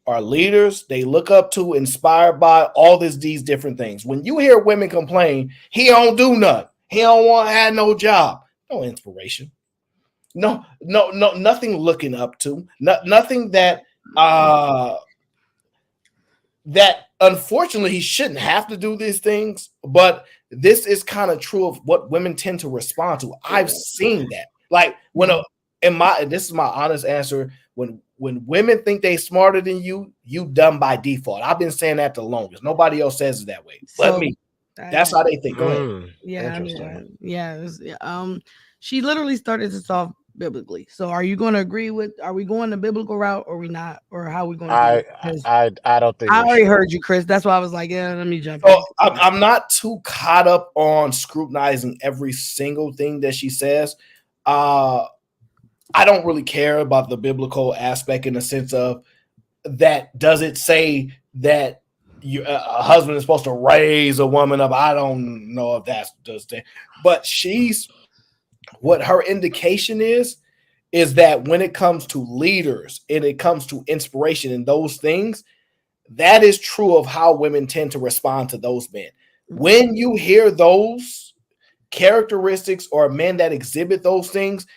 are leaders, they look up to, inspired by all these different things. When you hear women complain, he don't do nothing, he don't want to have no job, no inspiration, no, nothing looking up to, nothing that that unfortunately he shouldn't have to do these things. But this is kind of true of what women tend to respond to. I've seen that. Like this is my honest answer. When women think they smarter than you dumb by default. I've been saying that the longest. Nobody else says it that way. But me. That's how they think. Go ahead.
Yeah. She literally started this off biblically. So are you going to agree with? Are we going the biblical route or are we not? Or how are we going to?
I don't think.
I already heard you, Chris. That's why I was like, yeah, let me jump.
So I'm not too caught up on scrutinizing every single thing that she says. I don't really care about the biblical aspect in the sense of that. Does it say that a husband is supposed to raise a woman up? I don't know if that does that. But what her indication is that when it comes to leaders and it comes to inspiration and those things, that is true of how women tend to respond to those men. When you hear those characteristics or men that exhibit those things,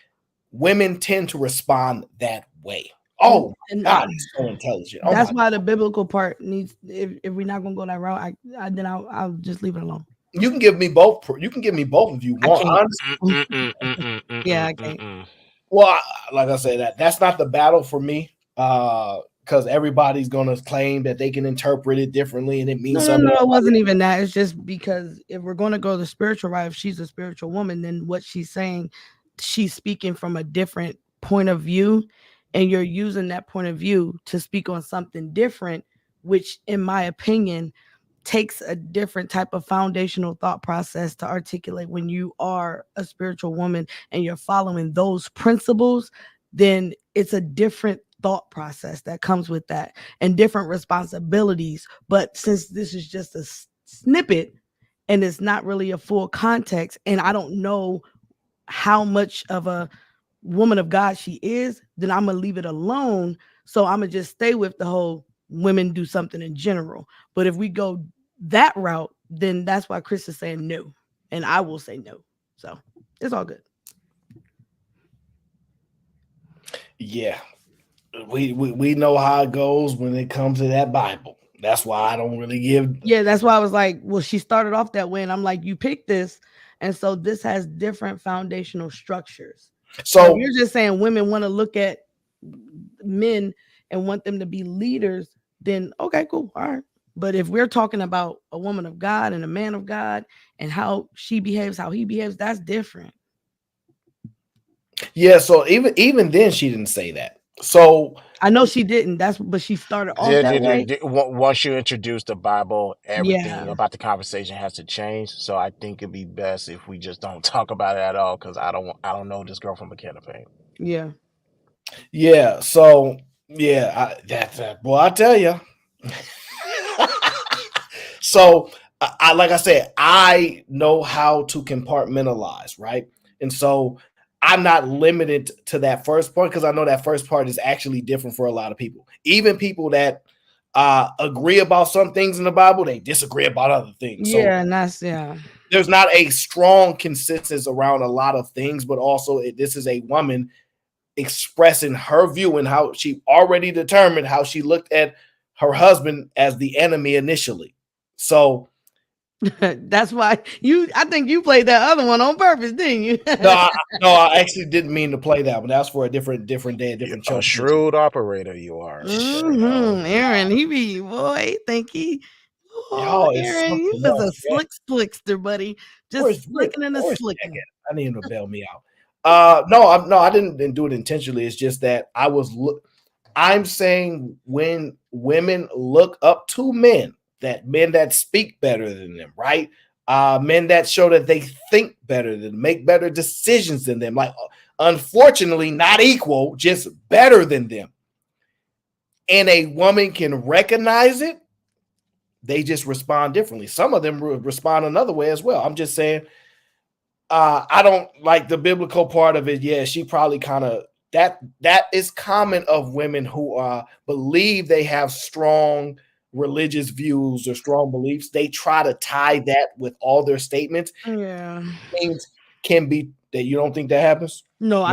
women tend to respond that way. Oh, and God, he's so intelligent. Oh,
that's why the biblical part needs. If we're not gonna go that route, then I'll just leave it alone.
You can give me both. You can give me both if you want.
Yeah, I can't.
Well, like I said, that's not the battle for me. Because everybody's gonna claim that they can interpret it differently, and it means something.
No, it wasn't even that. It's just because if we're gonna go the spiritual route, if she's a spiritual woman, then what she's saying, she's speaking from a different point of view, and you're using that point of view to speak on something different, which in my opinion takes a different type of foundational thought process to articulate. When you are a spiritual woman and you're following those principles, then it's a different thought process that comes with that and different responsibilities. But since this is just a snippet and it's not really a full context, and I don't know how much of a woman of God she is, then I'm gonna leave it alone. So I'm gonna just stay with the whole women do something in general. But if we go that route, then that's why Chris is saying no, and I will say no. So it's all good.
Yeah, we know how it goes when it comes to that Bible. That's why I don't really give.
Yeah, that's why I was like, well, she started off that way, and I'm like, you picked this, and so this has different foundational structures. So if you're just saying women want to look at men and want them to be leaders, then okay, cool, all right. But if we're talking about a woman of God and a man of God and how she behaves, how he behaves, that's different.
Yeah, so even then she didn't say that. So
I know she didn't. But she started off that way.
Once you introduce the Bible, everything about the conversation has to change. So I think it'd be best if we just don't talk about it at all, because I don't know this girl from a can of paint.
Yeah.
Yeah. So yeah, that's boy, I tell you. So I like I said, I know how to compartmentalize, right? And so I'm not limited to that first part because I know that first part is actually different for a lot of people. Even people that agree about some things in the Bible, they disagree about other things. So
Yeah, and that's
there's not a strong consensus around a lot of things, but also this is a woman expressing her view and how she already determined how she looked at her husband as the enemy initially. So
that's why I think you played that other one on purpose, didn't you?
No, I actually didn't mean to play that one. That's for a different day, a different show.
A shrewd operator you are.
Aaron, he be boy, think he. Oh, Aaron, you was a slickster, buddy. Just slicking in the slicking.
I need him to bail me out. No, I didn't do it intentionally. It's just that I'm saying when women look up to men that speak better than them, right? Men that show that they think better than, make better decisions than them. Like, unfortunately, not equal, just better than them. And a woman can recognize it. They just respond differently. Some of them respond another way as well. I'm just saying, I don't like the biblical part of it. Yeah, she probably kind of that is common of women who believe they have strong religious views or strong beliefs. They try to tie that with all their statements.
Yeah,
things can be that you don't think that happens.
We know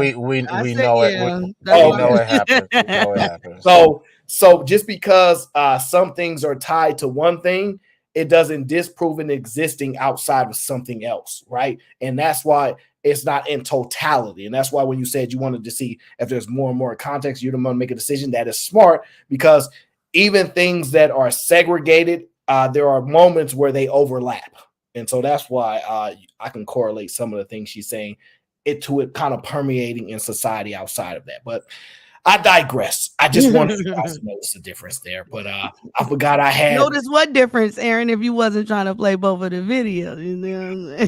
it. We know it happens. We know it happens.
So just because some things are tied to one thing, it doesn't disprove it existing outside of something else, right? And that's why it's not in totality. And that's why when you said you wanted to see if there's more and more context, you don't want to make a decision. That is smart, because even things that are segregated, there are moments where they overlap. And so that's why I can correlate some of the things she's saying it kind of permeating in society outside of that. But I digress. I just wanted you guys to notice the difference there. But I forgot I had.
Notice what difference, Aaron, if you wasn't trying to play both of the videos. You know?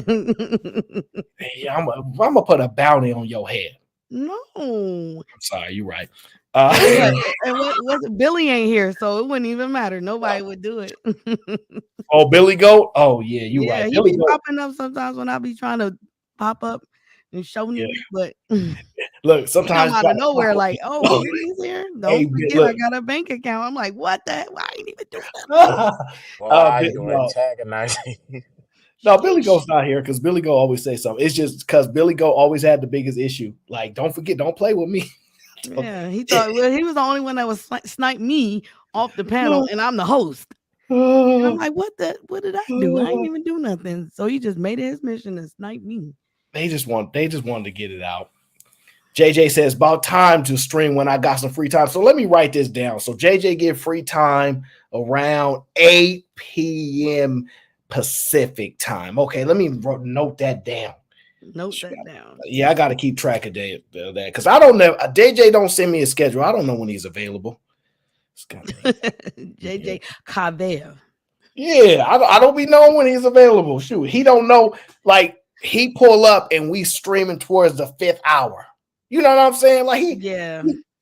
Hey, I'm going to put a bounty on your head.
No.
I'm sorry. You're right.
And Billy ain't here, so it wouldn't even matter. Nobody would do it.
Oh, Billy Goat? Oh, yeah, you're right.
He be popping up sometimes when I be trying to pop up and show me, but
look, sometimes
out of nowhere, like, oh, Billy's here. Don't forget, I got a bank account. I'm like, what the? Why ain't even doing that?
You're antagonizing.
No, Billy Goat's not here because Billy Goat always say something. It's just because Billy Goat always had the biggest issue. Like, don't forget, don't play with me.
Yeah, he thought he was the only one that was snipe me off the panel, and I'm the host. And I'm like, what did I do? I ain't even do nothing. So he just made it his mission to snipe me.
They just wanted to get it out. JJ says, about time to stream when I got some free time. So let me write this down. So JJ get free time around 8 p.m. Pacific time. Okay, let me note that down. Yeah, I got to keep track of that because I don't know. JJ don't send me a schedule. I don't know when he's available.
JJ Kavev.
Yeah, I don't be knowing when he's available. Shoot, he don't know. Like, he pull up and we streaming towards the 5th hour. You know what I'm saying? Like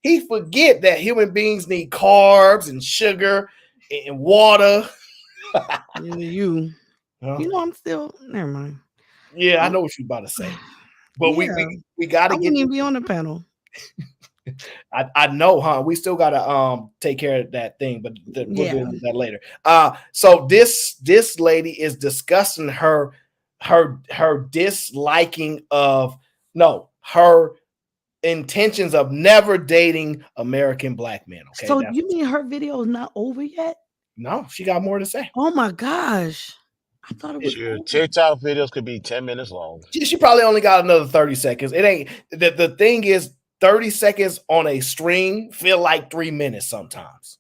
he forget that human beings need carbs and sugar and water.
You know, I'm still never mind.
Yeah, I know what you're about to say, but we got to get
you be on the panel.
I know, huh? We still got to take care of that thing, but we'll do that later. So this lady is discussing her disliking of her intentions of never dating American black men. Okay.
So you mean her video is not over yet?
No, she got more to say.
Oh my gosh. I thought it was
Your TikTok videos could be 10 minutes long.
She probably only got another 30 seconds. It ain't the thing is 30 seconds on a stream feel like 3 minutes sometimes.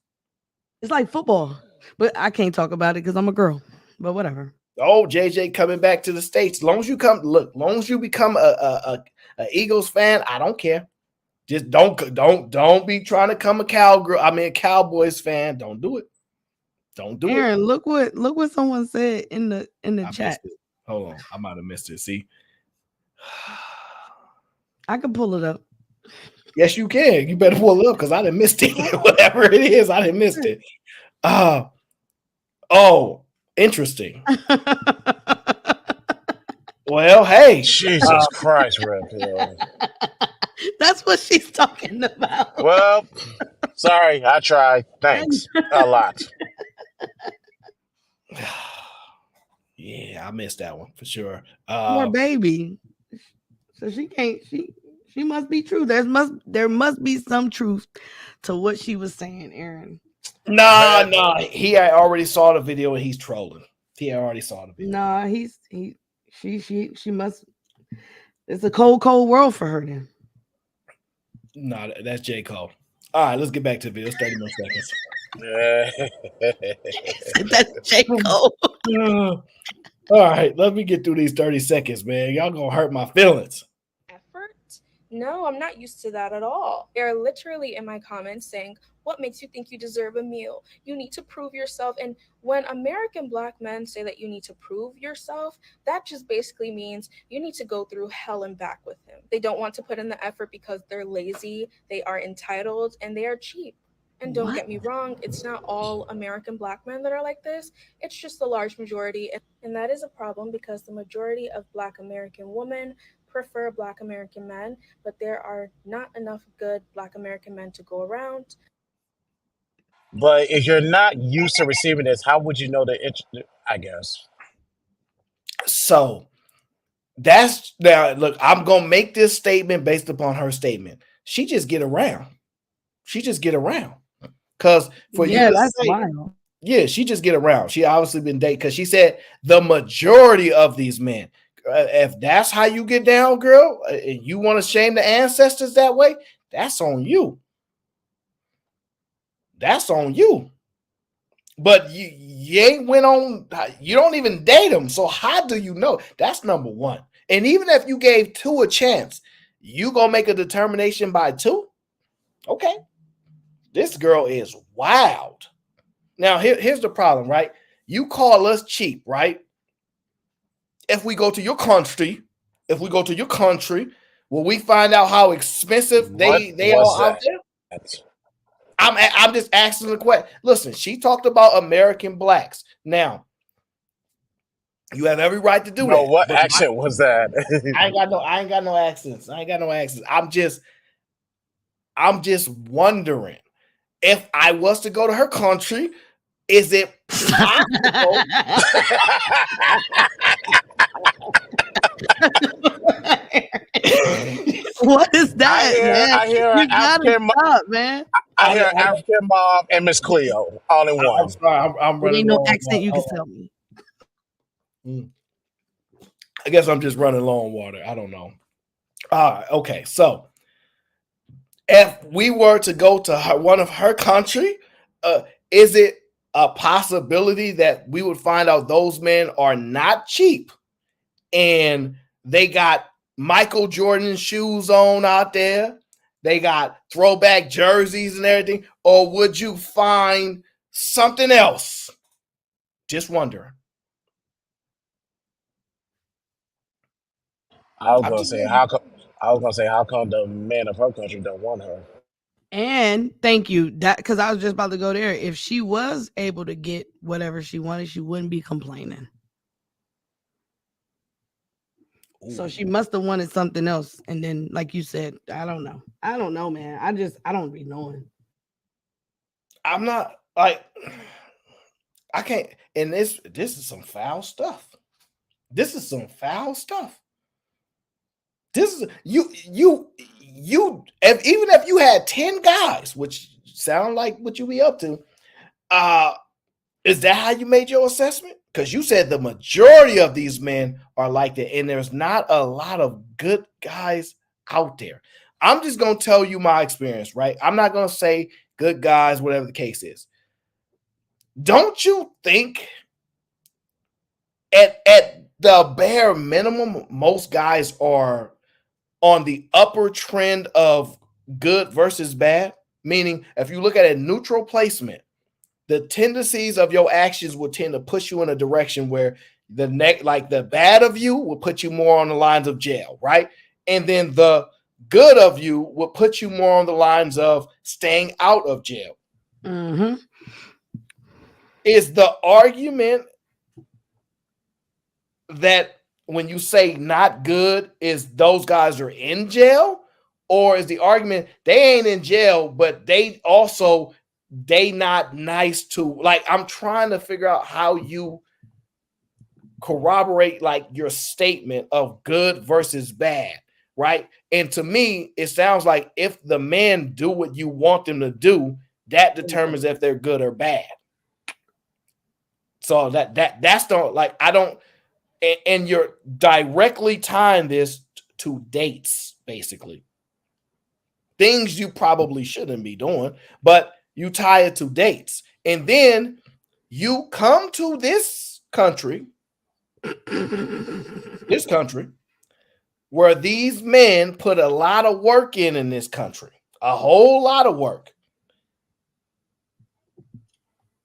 It's like football, but I can't talk about it because I'm a girl. But whatever.
Oh, JJ coming back to the States. As long as you come, look, long as you become a Eagles fan, I don't care. Just don't be trying to come a Cowboys fan. Don't do it. Don't do
Aaron,
it.
look what someone said in the chat.
Hold on, I might have missed it. See,
I can pull it up.
Yes, you can. You better pull it up because I didn't miss it. Whatever it is, I didn't miss it. Oh, interesting. Well, hey,
Jesus Christ, Red Pill.
That's what she's talking about.
Well, sorry, I tried. Thanks a lot.
Yeah, I missed that one for sure.
Poor baby. So she can't. She must be true. There must be some truth to what she was saying, Aaron.
Nah. He already saw the video and he's trolling. He already saw the video.
Nah, she must. It's a cold world for her then.
Nah, that's J. Cole. All right, let's get back to the video. It's 30 more seconds.
That's J. Cole.
All right, let me get through these 30 seconds, man. Y'all gonna hurt my feelings.
No, I'm not used to that at all. They're literally in my comments saying, what makes you think you deserve a meal? You need to prove yourself. And when American black men say that you need to prove yourself, that just basically means you need to go through hell and back with him. They don't want to put in the effort because they're lazy, they are entitled, and they are cheap. And don't get me wrong, it's not all American black men that are like this. It's just the large majority. And that is a problem because the majority of black American women prefer black American men, but there are not enough good black American men to go around.
But if you're not used to receiving this, how would you know I guess.
So that's now look, I'm gonna make this statement based upon her statement. She just get around. Because for you to
that's
say,
wild.
Yeah, she just get around. She obviously been dating because she said the majority of these men. If that's how you get down, girl, and you want to shame the ancestors that way, that's on you. That's on you. But you ain't went on, you don't even date them. So how do you know? That's number one. And even if you gave 2 a chance, you gonna make a determination by 2? Okay. This girl is wild. Now, here's the problem, right? You call us cheap, right? If we go to your country, will we find out how expensive they are out there? I'm just asking the question. Listen, she talked about American blacks. Now, you have every right to do that.
What accent was that?
I ain't got no accents. I'm just wondering if I was to go to her country, is it possible?
What is that, man?
I hear
you gotta stop, man.
I hear African mom and Miss Cleo all in one.
I'm sorry, I'm running.
Ain't no
long.
accent you can tell me.
I guess I'm just running low on water. I don't know. Okay, so if we were to go to one of her country, is it a possibility that we would find out those men are not cheap and they got Michael Jordan shoes on out there? They got throwback jerseys and everything. Or would you find something else? Just wondering.
I was gonna say how come the men of her country don't want her?
And thank you, that because I was just about to go there. If she was able to get whatever she wanted, she wouldn't be complaining. So she must have wanted something else. And then, like you said, I don't know, man. I don't be knowing.
I'm not like, I can't. And this is some foul stuff. This is even if you had 10 guys, which sound like what you be up to, is that how you made your assessment? Because you said the majority of these men are like that, and there's not a lot of good guys out there. I'm just going to tell you my experience, right? I'm not going to say good guys, whatever the case is. Don't you think at the bare minimum, most guys are on the upper trend of good versus bad? Meaning, if you look at a neutral placement, the tendencies of your actions will tend to push you in a direction where the bad of you will put you more on the lines of jail, right? And then the good of you will put you more on the lines of staying out of jail.
Mm-hmm.
Is the argument that when you say not good is those guys are in jail? Or is the argument they ain't in jail, but they not nice to, like, I'm trying to figure out how you corroborate like your statement of good versus bad, right? And to me, it sounds like if the men do what you want them to do, that determines if they're good or bad. So that's the, like, I don't, and you're directly tying this to dates, basically. Things you probably shouldn't be doing, but you tie it to dates. And then you come to this country, where these men put a lot of work in this country, a whole lot of work.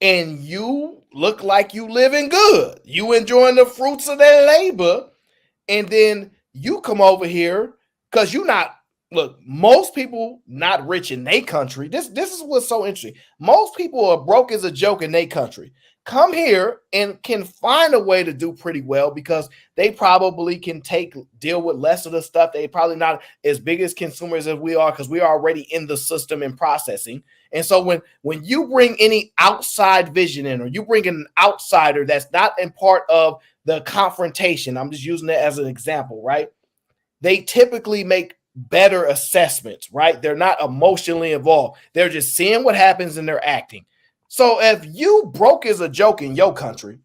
And you look like you living good. You enjoying the fruits of their labor. And then you come over here because you're not, look, most people not rich in their country. This is what's so interesting. Most people are broke as a joke in their country. Come here and can find a way to do pretty well because they probably can deal with less of the stuff. They probably not as big as consumers as we are because we are already in the system and processing. And so when you bring any outside vision in, or you bring in an outsider that's not in part of the confrontation, I'm just using it as an example, right? They typically make better assessments, right? They're not emotionally involved. They're just seeing what happens and they're acting. So if you broke as a joke in your country,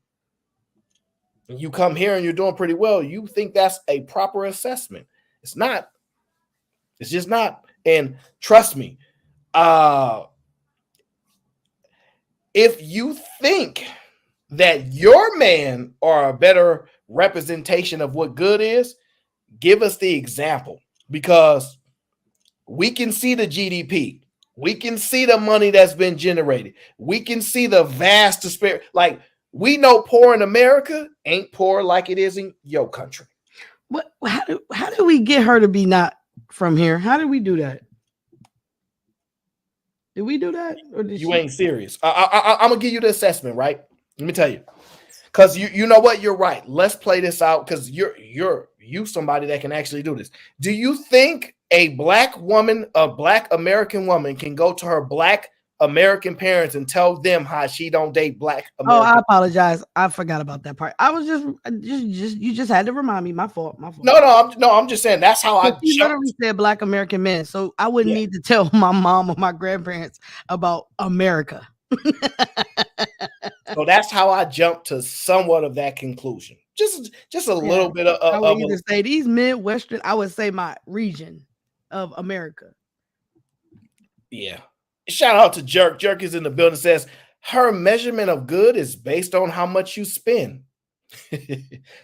and you come here and you're doing pretty well, you think that's a proper assessment. It's not. It's just not. And trust me, if you think that your men are a better representation of what good is, give us the example, because we can see the GDP. We can see the money that's been generated. We can see the vast disparity. Like, we know poor in America ain't poor like it is in your country.
What? How do we get her to be not from here? How did we do that? Did we do that? Or did
you ain't serious? I'm gonna give you the assessment, right? Let me tell you, because you know what, you're right. Let's play this out because you're somebody that can actually do this. Do you think a black woman, a black American woman, can go to her black American parents and tell them how she don't date black American?
Oh, I apologize. I forgot about that part. I was just you just had to remind me. My fault.
No, I'm just saying that's how I
literally said black American men. So I wouldn't need to tell my mom or my grandparents about America.
So that's how I jumped to somewhat of that conclusion. Just a little bit of
I would either say these Midwestern, I would say my region of America.
Yeah. Shout out to Jerk. Jerk is in the building, says her measurement of good is based on how much you spend.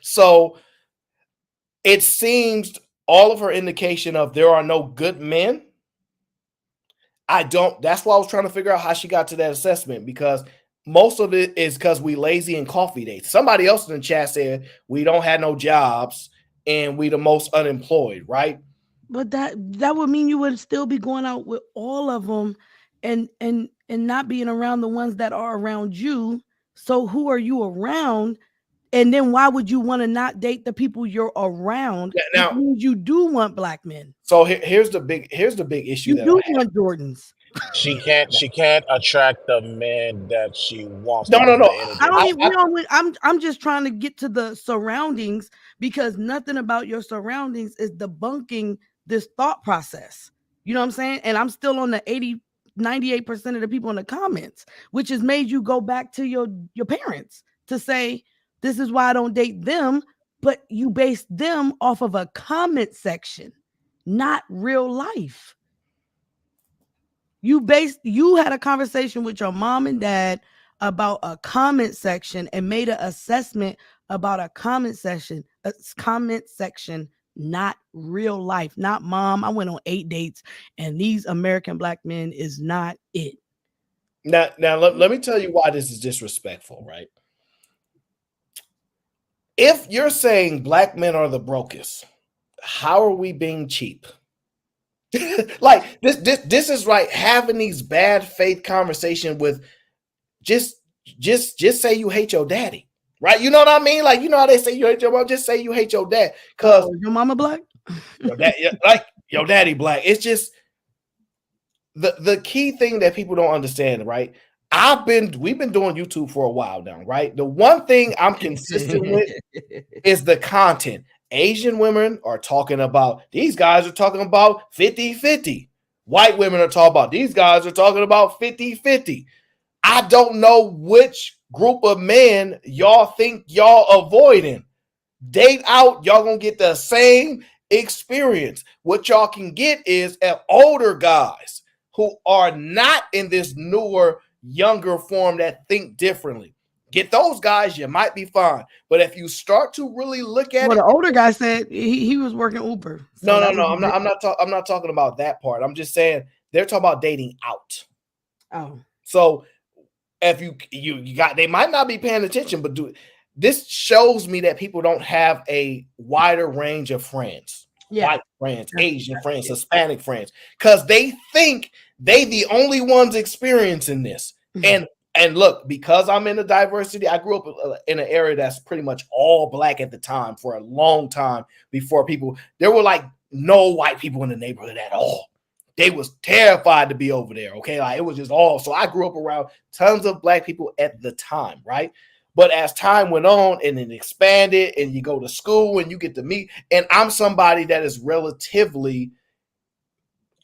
So it seems all of her indication of there are no good men. That's why I was trying to figure out how she got to that assessment, because most of it is because we lazy and coffee dates. Somebody else in the chat said we don't have no jobs and we the most unemployed, right?
But that would mean you would still be going out with all of them and not being around the ones that are around you. So who are you around? And then why would you want to not date the people you're around? Now, you do want black men.
So here's the big issue.
You do want Jordans.
She can't attract the man that she wants.
No.
I'm just trying to get to the surroundings, because nothing about your surroundings is debunking this thought process. You know what I'm saying? And I'm still on the 98% of the people in the comments, which has made you go back to your parents to say, this is why I don't date them, but you base them off of a comment section, not real life. You had a conversation with your mom and dad about a comment section and made an assessment about a comment section, not real life. Not, mom, I went on 8 dates and these American black men is not it.
Now let me tell you why this is disrespectful, right? If you're saying black men are the brokest, how are we being cheap? Like this is like having these bad faith conversation with just say you hate your daddy, right? You know what I mean? Like, you know how they say you hate your mom, just say you hate your dad. Cause
your mama black?
Like your daddy black. It's just the key thing that people don't understand, right? We've been doing YouTube for a while now, right? The one thing I'm consistent with is the content. Asian women are talking about, these guys are talking about 50-50. White women are talking about, these guys are talking about 50-50. I don't know which group of men y'all think y'all avoiding. Date out, y'all gonna get the same experience. What y'all can get is older guys who are not in this newer, younger form that think differently. Get those guys, you might be fine. But if you start to really look at
the older guy said he was working Uber.
So no. I'm not talking about that part. I'm just saying they're talking about dating out.
Oh.
So if you got, they might not be paying attention, but this shows me that people don't have a wider range of friends.
Yeah.
White friends, Asian friends, Hispanic friends, because they think they the only ones experiencing this. And look, because I'm in a diversity, I grew up in an area that's pretty much all black at the time for a long time before there were like no white people in the neighborhood at all. They was terrified to be over there. Okay. Like it was just all. So I grew up around tons of black people at the time. Right. But as time went on and it expanded and you go to school and you get to meet, and I'm somebody that is relatively,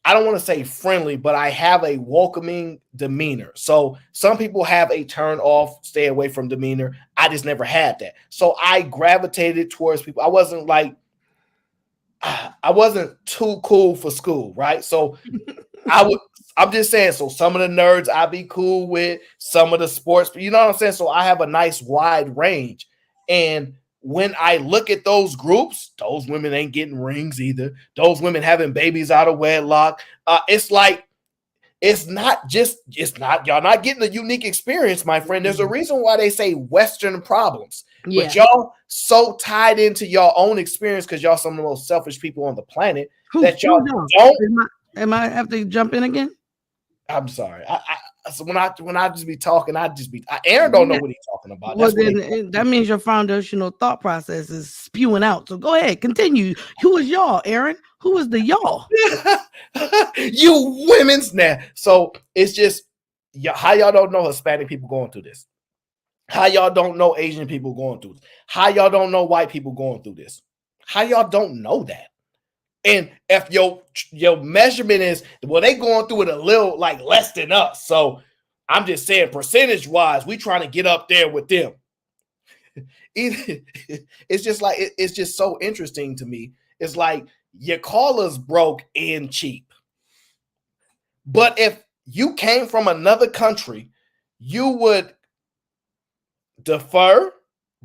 I don't want to say friendly, but I have a welcoming demeanor. So some people have a turn off, stay away from demeanor. I just never had that. So I gravitated towards people. I wasn't too cool for school, right? So I'm just saying, so some of the nerds I'd be cool with, some of the sports, you know what I'm saying? So I have a nice wide range. And when I look at those groups, those women ain't getting rings either. Those women having babies out of wedlock. It's like, y'all not getting a unique experience, my friend. There's a reason why they say Western problems. Yeah. But y'all so tied into your own experience because y'all some of the most selfish people on the planet that y'all don't.
Am I have to jump in again?
I'm sorry. So when I just be talking, Aaron don't know what he's talking about.
Well, then that means your foundational thought process is spewing out. So go ahead, continue. Who is y'all, Aaron? Who is the y'all?
You women's now. So it's just how y'all don't know Hispanic people going through this. How y'all don't know Asian people going through this. How y'all don't know white people going through this. How y'all don't know that. And if your measurement is, well, they going through it a little like less than us. So I'm just saying percentage wise, we trying to get up there with them. It's just like, it's just so interesting to me. It's like you call us broke and cheap. But if you came from another country, you would defer,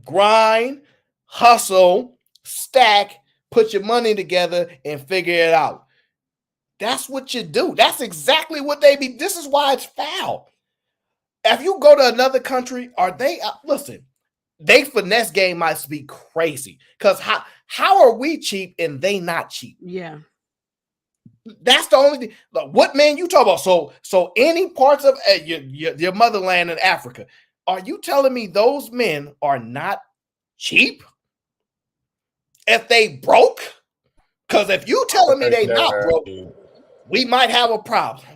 grind, hustle, stack, put your money together and figure it out. That's what you do. That's exactly what they be. This is why it's foul. If you go to another country, listen, they finesse game might be crazy. Because how are we cheap and they not cheap?
Yeah.
That's the only thing. Like, what man you talk about? So any parts of your motherland in Africa, are you telling me those men are not cheap? If they broke? Because if you telling me they not broke, we might have a problem.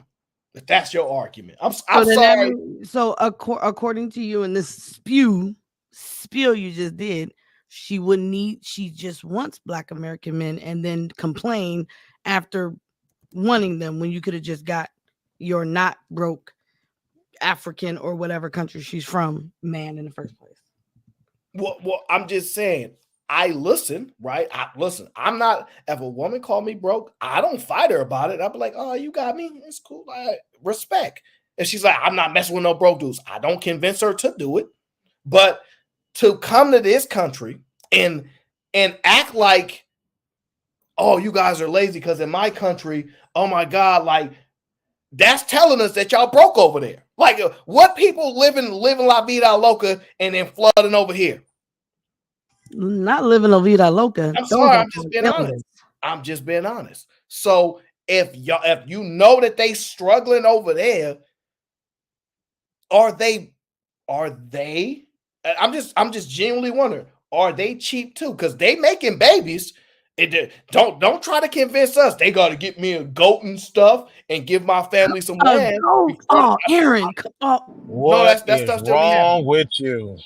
If that's your argument. I'm sorry.
So according to you in this spiel you just did, she just wants Black American men and then complain after wanting them when you could have just got your not broke African or whatever country she's from man in the first place?
Well, I'm just saying, I listen, right? I'm not, if a woman called me broke, I don't fight her about it. I'll be like, oh, you got me. It's cool. I respect. And she's like, I'm not messing with no broke dudes. I don't convince her to do it. But to come to this country and act like, oh, you guys are lazy because in my country, oh my God, like that's telling us that y'all broke over there. Like what people living La Vida Loca and then flooding over here?
Not living La Vida Loca.
I'm sorry, I'm just being honest. I'm just being honest. So if you know that they struggling over there, are they? I'm just genuinely wondering, are they cheap too? Because they making babies. Don't try to convince us they got to get me a goat and stuff and give my family some land.
Oh, Aaron.
What
that
is
stuff still
wrong with you?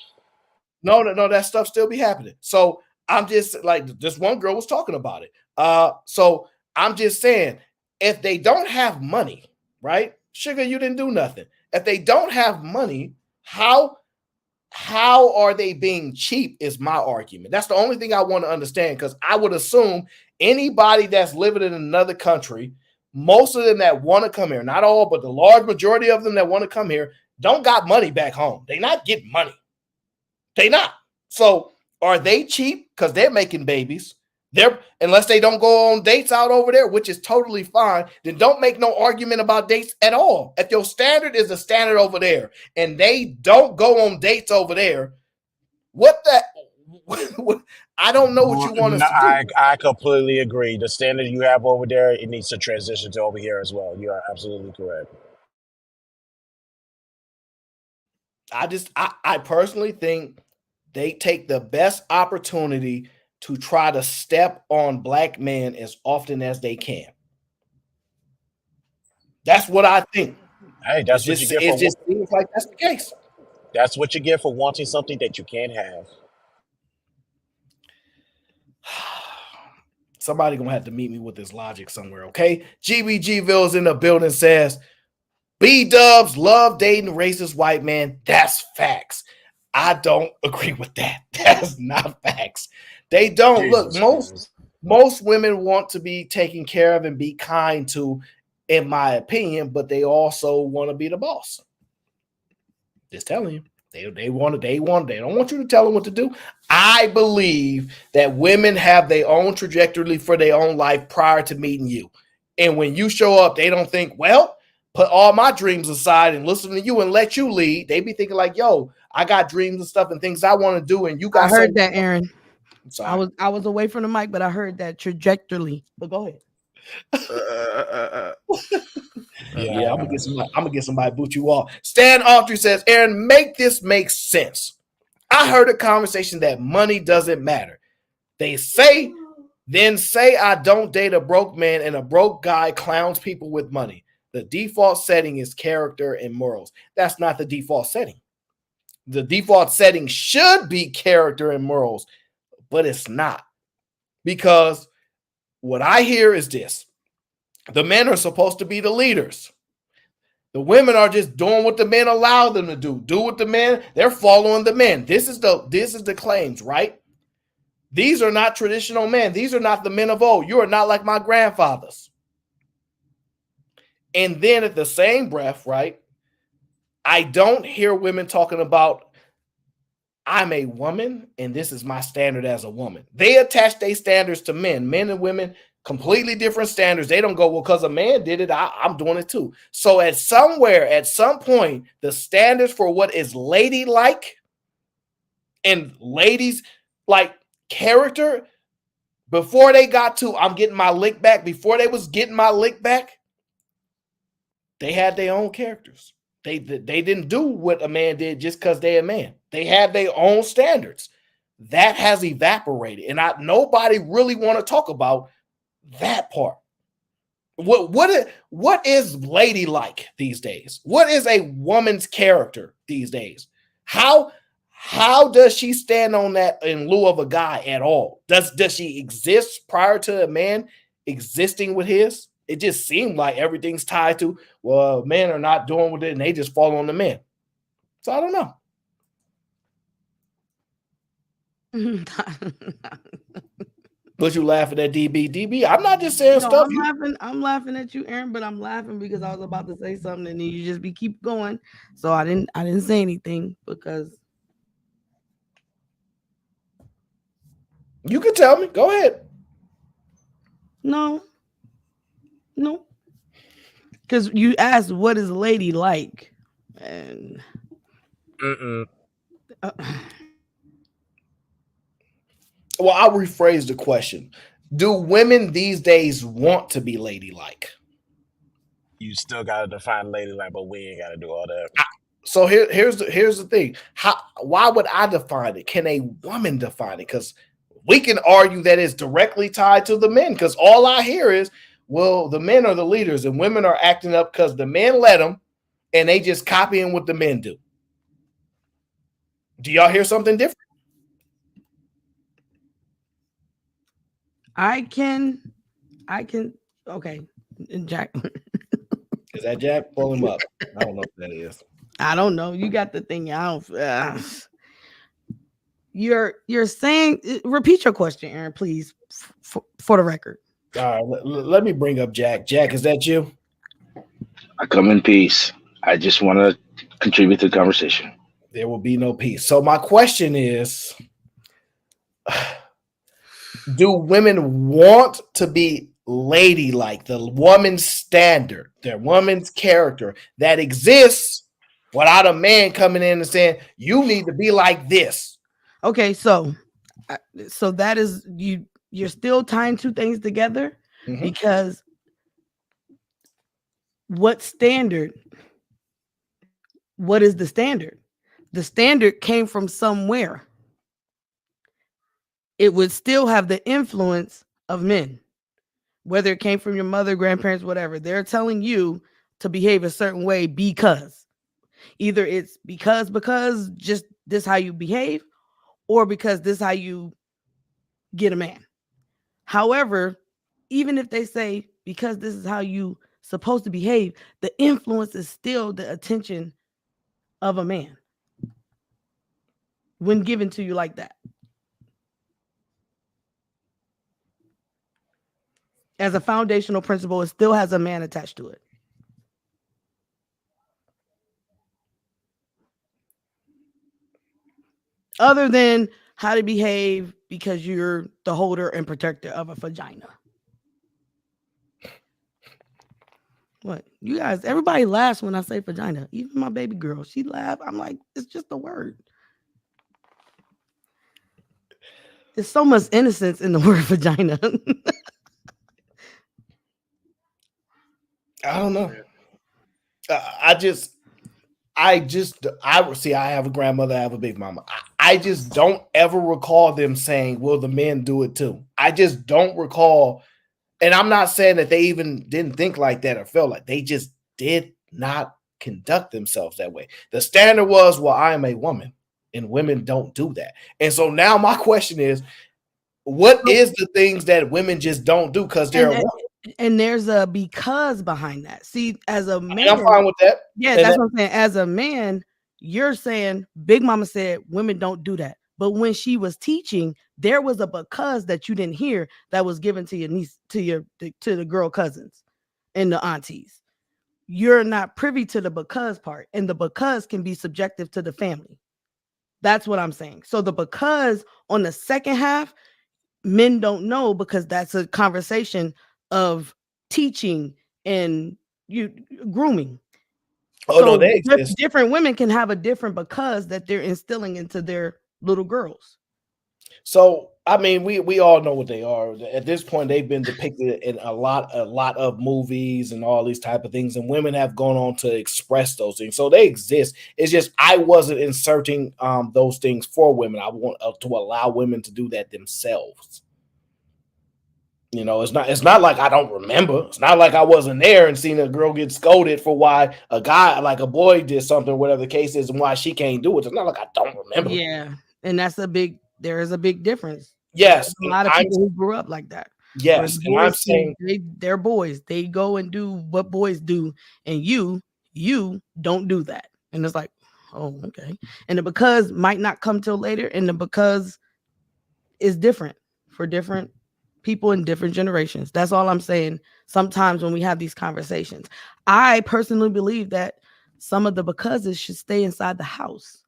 No, that stuff still be happening. So I'm just like, this one girl was talking about it. So I'm just saying, if they don't have money, right? Sugar, you didn't do nothing. If they don't have money, how are they being cheap is my argument. That's the only thing I want to understand, because I would assume anybody that's living in another country, most of them that want to come here, not all, but the large majority of them that want to come here don't got money back home. They not getting money. They not. So are they cheap because they're making babies? Unless they don't go on dates out over there, which is totally fine, then don't make no argument about dates at all. If your standard is the standard over there and they don't go on dates over there, I don't know what you want us to do.
I completely agree. The standard you have over there, it needs to transition to over here as well. You are absolutely correct.
I personally think they take the best opportunity to try to step on black men as often as they can. That's what I think.
Hey, it just
seems like that's the case.
That's what you get for wanting something that you can't have.
Somebody gonna have to meet me with this logic somewhere, okay? GBGville's in the building, says B-dubs love dating racist white man. That's facts. I don't agree with that. That's not facts. They don't. Look, most women want to be taken care of and be kind to, in my opinion, but they also want to be the boss. Just telling you. They don't want you to tell them what to do. I believe that women have their own trajectory for their own life prior to meeting you. And when you show up, they don't think, well, put all my dreams aside and listen to you and let you lead. They be thinking like, yo, I got dreams and stuff and things I want to do. And you got
I heard that, Aaron.
Sorry.
I was away from the mic, but I heard that trajectory. But go ahead.
Yeah, I'm gonna get somebody to boot you off. Stan Autry says, Aaron, make this make sense. I heard a conversation that money doesn't matter. They say I don't date a broke man and a broke guy clowns people with money. The default setting is character and morals. That's not the default setting. The default setting should be character and morals, but it's not. Because what I hear is this. The men are supposed to be the leaders. The women are just doing what the men allow them to do. Do what the men, they're following the men. This is the claims, right? These are not traditional men. These are not the men of old. You are not like my grandfathers. And then at the same breath, right? I don't hear women talking about, I'm a woman and this is my standard as a woman. They attach their standards to men. Men and women, completely different standards. They don't go, well, because a man did it, I'm doing it too. So at some point, the standards for what is ladylike and ladies like character, before they got to, I'm getting my lick back, before they was getting my lick back, they had their own characters. They didn't do what a man did just because they're a man. They had their own standards. That has evaporated. And nobody really want to talk about that part. What is ladylike these days? What is a woman's character these days? How does she stand on that in lieu of a guy at all? Does she exist prior to a man existing with his. It just seemed like everything's tied to, well, men are not doing with it and they just fall on the men. So I don't know. But you laughing at DB? DB, I'm not just saying stuff.
I'm laughing at you, Aaron, but I'm laughing because I was about to say something and then you just keep going. So I didn't say anything because
you can tell me. Go ahead.
No. Because you asked what is a lady like? And
well, I'll rephrase the question. Do women these days want to be ladylike?
You still gotta define ladylike, but we ain't gotta do all that.
So here's the thing. Why would I define it? Can a woman define it? Because we can argue that it's directly tied to the men. Because all I hear is, well, the men are the leaders and women are acting up because the men let them, and they just copying what the men do. Do y'all hear something different?
I can. Okay, Jack.
Is that Jack? Pull him up. I don't know what that is.
I don't know. You got the thing. I don't. You're saying. Repeat your question, Aaron, please, for the record.
All right. Let me bring up Jack. Jack, is that you?
I come in peace. I just want to contribute to the conversation.
There will be no peace. So my question is, do women want to be ladylike, the woman's standard, their woman's character that exists without a man coming in and saying, you need to be like this?
Okay, so that is you're still tying two things together because what is the standard? The standard came from somewhere. It would still have the influence of men, whether it came from your mother, grandparents, whatever. They're telling you to behave a certain way because either it's because just this how you behave, or because this how you get a man. However, even if they say because this is how you supposed to behave, the influence is still the attention of a man when given to you like that. As a foundational principle, it still has a man attached to it. Other than how to behave because you're the holder and protector of a vagina. What? You guys, everybody laughs when I say vagina. Even my baby girl, she laughed. I'm like, it's just a word. There's so much innocence in the word vagina.
I don't know. I see. I have a grandmother. I have a big mama. I just don't ever recall them saying, "Well, the men do it too." I just don't recall, and I'm not saying that they even didn't think like that or felt like they just did not conduct themselves that way. The standard was, "Well, I am a woman, and women don't do that." And so now my question is, what is the things that women just don't do because they're a woman?
And there's a because behind that. See, as a man,
I'm fine with that.
Yeah,
And
that's what I'm saying. As a man, you're saying Big Mama said women don't do that. But when she was teaching, there was a because that you didn't hear that was given to your niece, to the girl cousins and the aunties. You're not privy to the because part, and the because can be subjective to the family. That's what I'm saying. So the because on the second half, men don't know because that's a conversation of teaching and grooming.
Oh, no, they exist.
Different women can have a different because that they're instilling into their little girls.
So, I mean, we all know what they are. At this point, they've been depicted in a lot of movies and all these type of things, and women have gone on to express those things. So they exist. It's just I wasn't inserting those things for women. I want to allow women to do that themselves. You know, it's not like I don't remember. It's not like I wasn't there and seen a girl get scolded for why a guy, like a boy, did something, whatever the case is, and why she can't do it. It's not like I don't remember.
Yeah, and there is a big difference.
Yes,
There's a lot of people who grew up like that.
Yes, and I'm saying
they're boys. They go and do what boys do, and you don't do that. And it's like, oh, okay. And the because might not come till later, and the because is different for different people in different generations. That's all I'm saying. Sometimes when we have these conversations, I personally believe that some of the becauses should stay inside the house.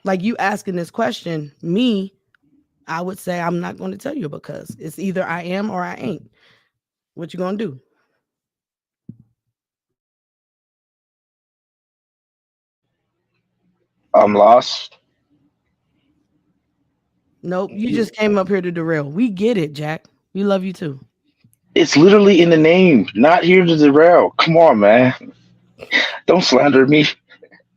Like you asking this question, me, I would say I'm not going to tell you because it's either I am or I ain't. What you gonna do?
I'm lost.
Nope, you just came up here to derail. We get it, Jack. We love you too.
It's literally in the name. Not here to derail. Come on, man. Don't slander me.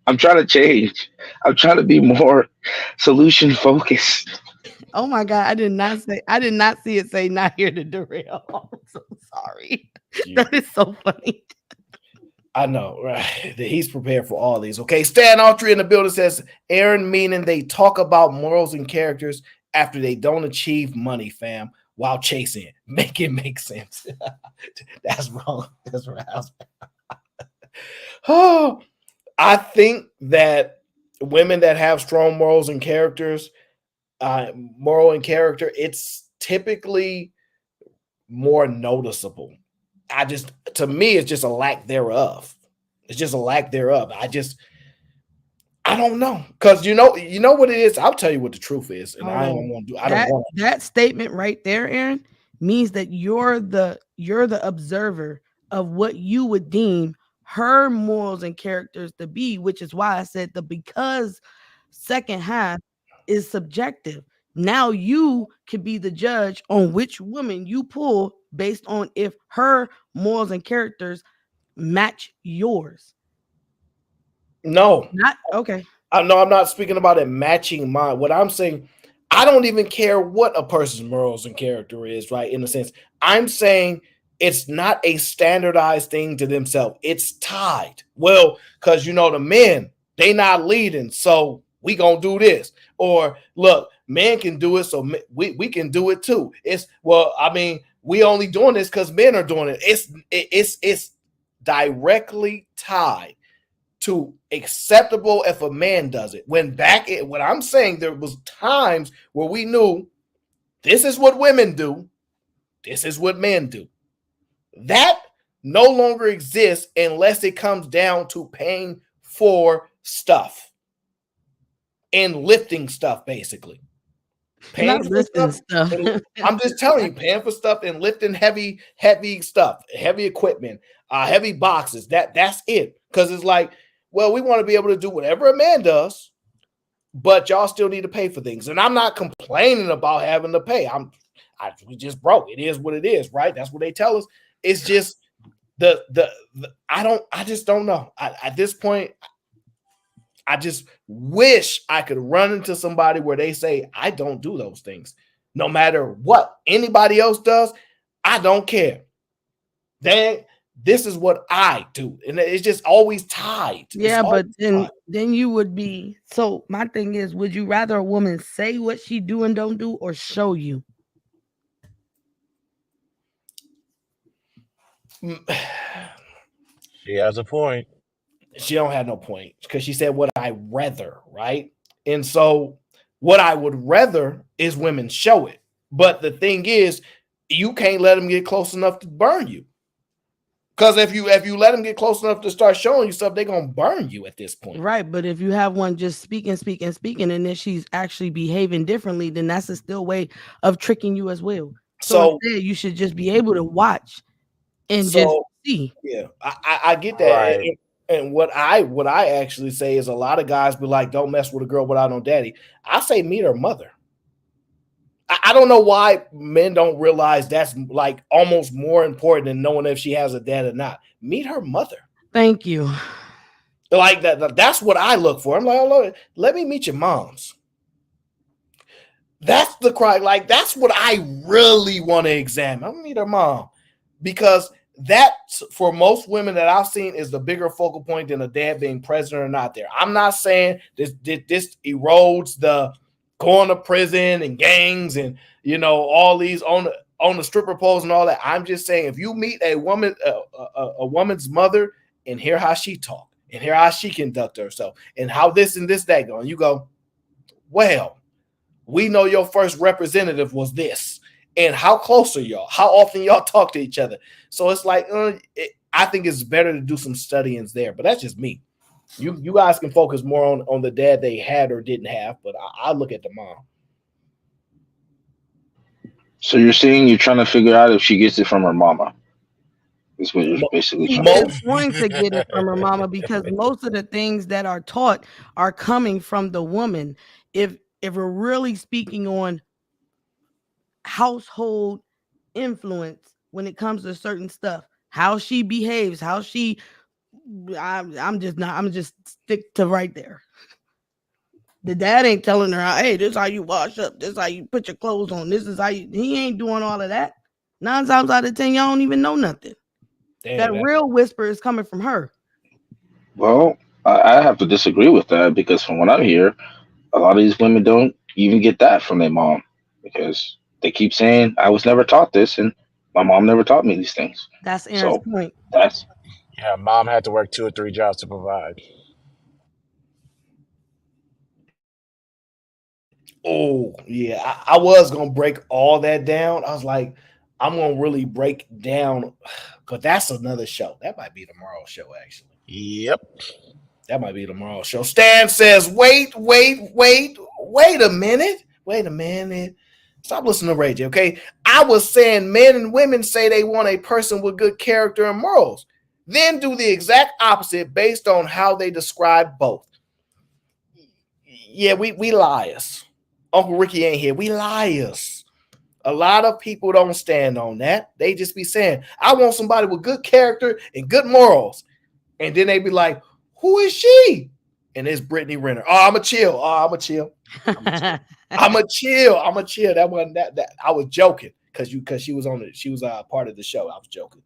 I'm trying to change. I'm trying to be more solution focused.
Oh my God, I did not see it say not here to derail. I'm so sorry. That is so funny.
I know, right? That he's prepared for all these. Okay, Stan Autry in the building says, Aaron, meaning they talk about morals and characters after they don't achieve money, fam, while chasing it. Make it make sense. That's wrong. That's right. Oh, I think that women that have strong morals and characters, it's typically more noticeable. To me, it's just a lack thereof. It's just a lack thereof. I don't know. Because you know what it is? I'll tell you what the truth is. And I don't want to do
that statement right there, Aaron, means that you're the observer of what you would deem her morals and characters to be, which is why I said because second half is subjective. Now you could be the judge on which woman you pull based on if her morals and characters match yours.
No.
Not okay.
No, I'm not speaking about it matching mine. What I'm saying, I don't even care what a person's morals and character is, right? In a sense, I'm saying it's not a standardized thing to themselves. It's tied. Well, because the men, they not leading, so we gonna do this. Or look, men can do it, so we can do it too. We only doing this because men are doing it. It's directly tied to acceptable if a man does it. When I'm saying there was times where we knew this is what women do, this is what men do. That no longer exists unless it comes down to paying for stuff and lifting stuff, basically. Paying for stuff. I'm just telling you, paying for stuff and lifting heavy stuff, heavy equipment, heavy boxes. That's it. Because it's like, well, we want to be able to do whatever a man does, but y'all still need to pay for things. And I'm not complaining about having to pay. We just broke. It is what it is, right? That's what they tell us. It's just I just don't know. At this point, I just wish I could run into somebody where they say, I don't do those things. No matter what anybody else does, I don't care. This is what I do. And it's just always tied.
Yeah, but then you would be. So my thing is, would you rather a woman say what she do and don't do or show you?
She has a point.
She don't have no point because she said what I rather, right? And so what I would rather is women show it. But the thing is, you can't let them get close enough to burn you. Because if you let them get close enough to start showing you stuff, they're gonna burn you at this point.
Right. But if you have one just speaking, and then she's actually behaving differently, then that's a still way of tricking you as well. So instead, you should just be able to watch and just see.
Yeah, I get that. Right. And what I actually say is a lot of guys be like, don't mess with a girl without no daddy. I say meet her mother. I don't know why men don't realize that's like almost more important than knowing if she has a dad or not. Meet her mother.
Thank you.
Like that's what I look for. I'm like, oh, let me meet your moms. That's the cry. Like, that's what I really want to examine. I'm gonna meet her mom. Because that for most women that I've seen is the bigger focal point than a dad being present or not there. I'm not saying this erodes the going to prison and gangs and all these on the stripper poles and all that. I'm just saying if you meet a woman, a woman's mother, and hear how she talk and hear how she conduct herself and how this and this that going, you go, well, we know your first representative was this. And how close are y'all? How often y'all talk to each other? So it's like, I think it's better to do some studyings there, but that's just me. You guys can focus more on the dad they had or didn't have, but I look at the mom.
So you're saying you're trying to figure out if she gets it from her mama. That's what you're basically trying
She's going to get it from her mama because most of the things that are taught are coming from the woman. If we're really speaking on household influence when it comes to certain stuff, how she behaves, how she I'm just stick to right there. The dad ain't telling her, hey, this is how you wash up, this is how you put your clothes on, this is how he ain't doing all of that. 9 times out of 10 y'all don't even know nothing. That real whisper is coming from her.
Well, I have to disagree with that because from what I hear, a lot of these women don't even get that from their mom because they keep saying, I was never taught this and my mom never taught me these things.
That's Aaron's point.
Yeah, mom had to work 2 or 3 jobs to provide.
Oh, yeah. I was going to break all that down. I was like, I'm going to really break down, but that's another show. That might be tomorrow's show, actually.
Yep.
That might be tomorrow's show. Stan says, wait a minute. Wait a minute. Stop listening to Ray J, okay? I was saying men and women say they want a person with good character and morals. Then do the exact opposite based on how they describe both. Yeah, we liars. Uncle Ricky ain't here. We liars. A lot of people don't stand on that. They just be saying, I want somebody with good character and good morals. And then they be like, who is she? And it's Brittney Renner. Oh, I'm a chill. I'm a chill. I'm a chill. That wasn't that I was joking because she was on it. She was part of the show. I was joking.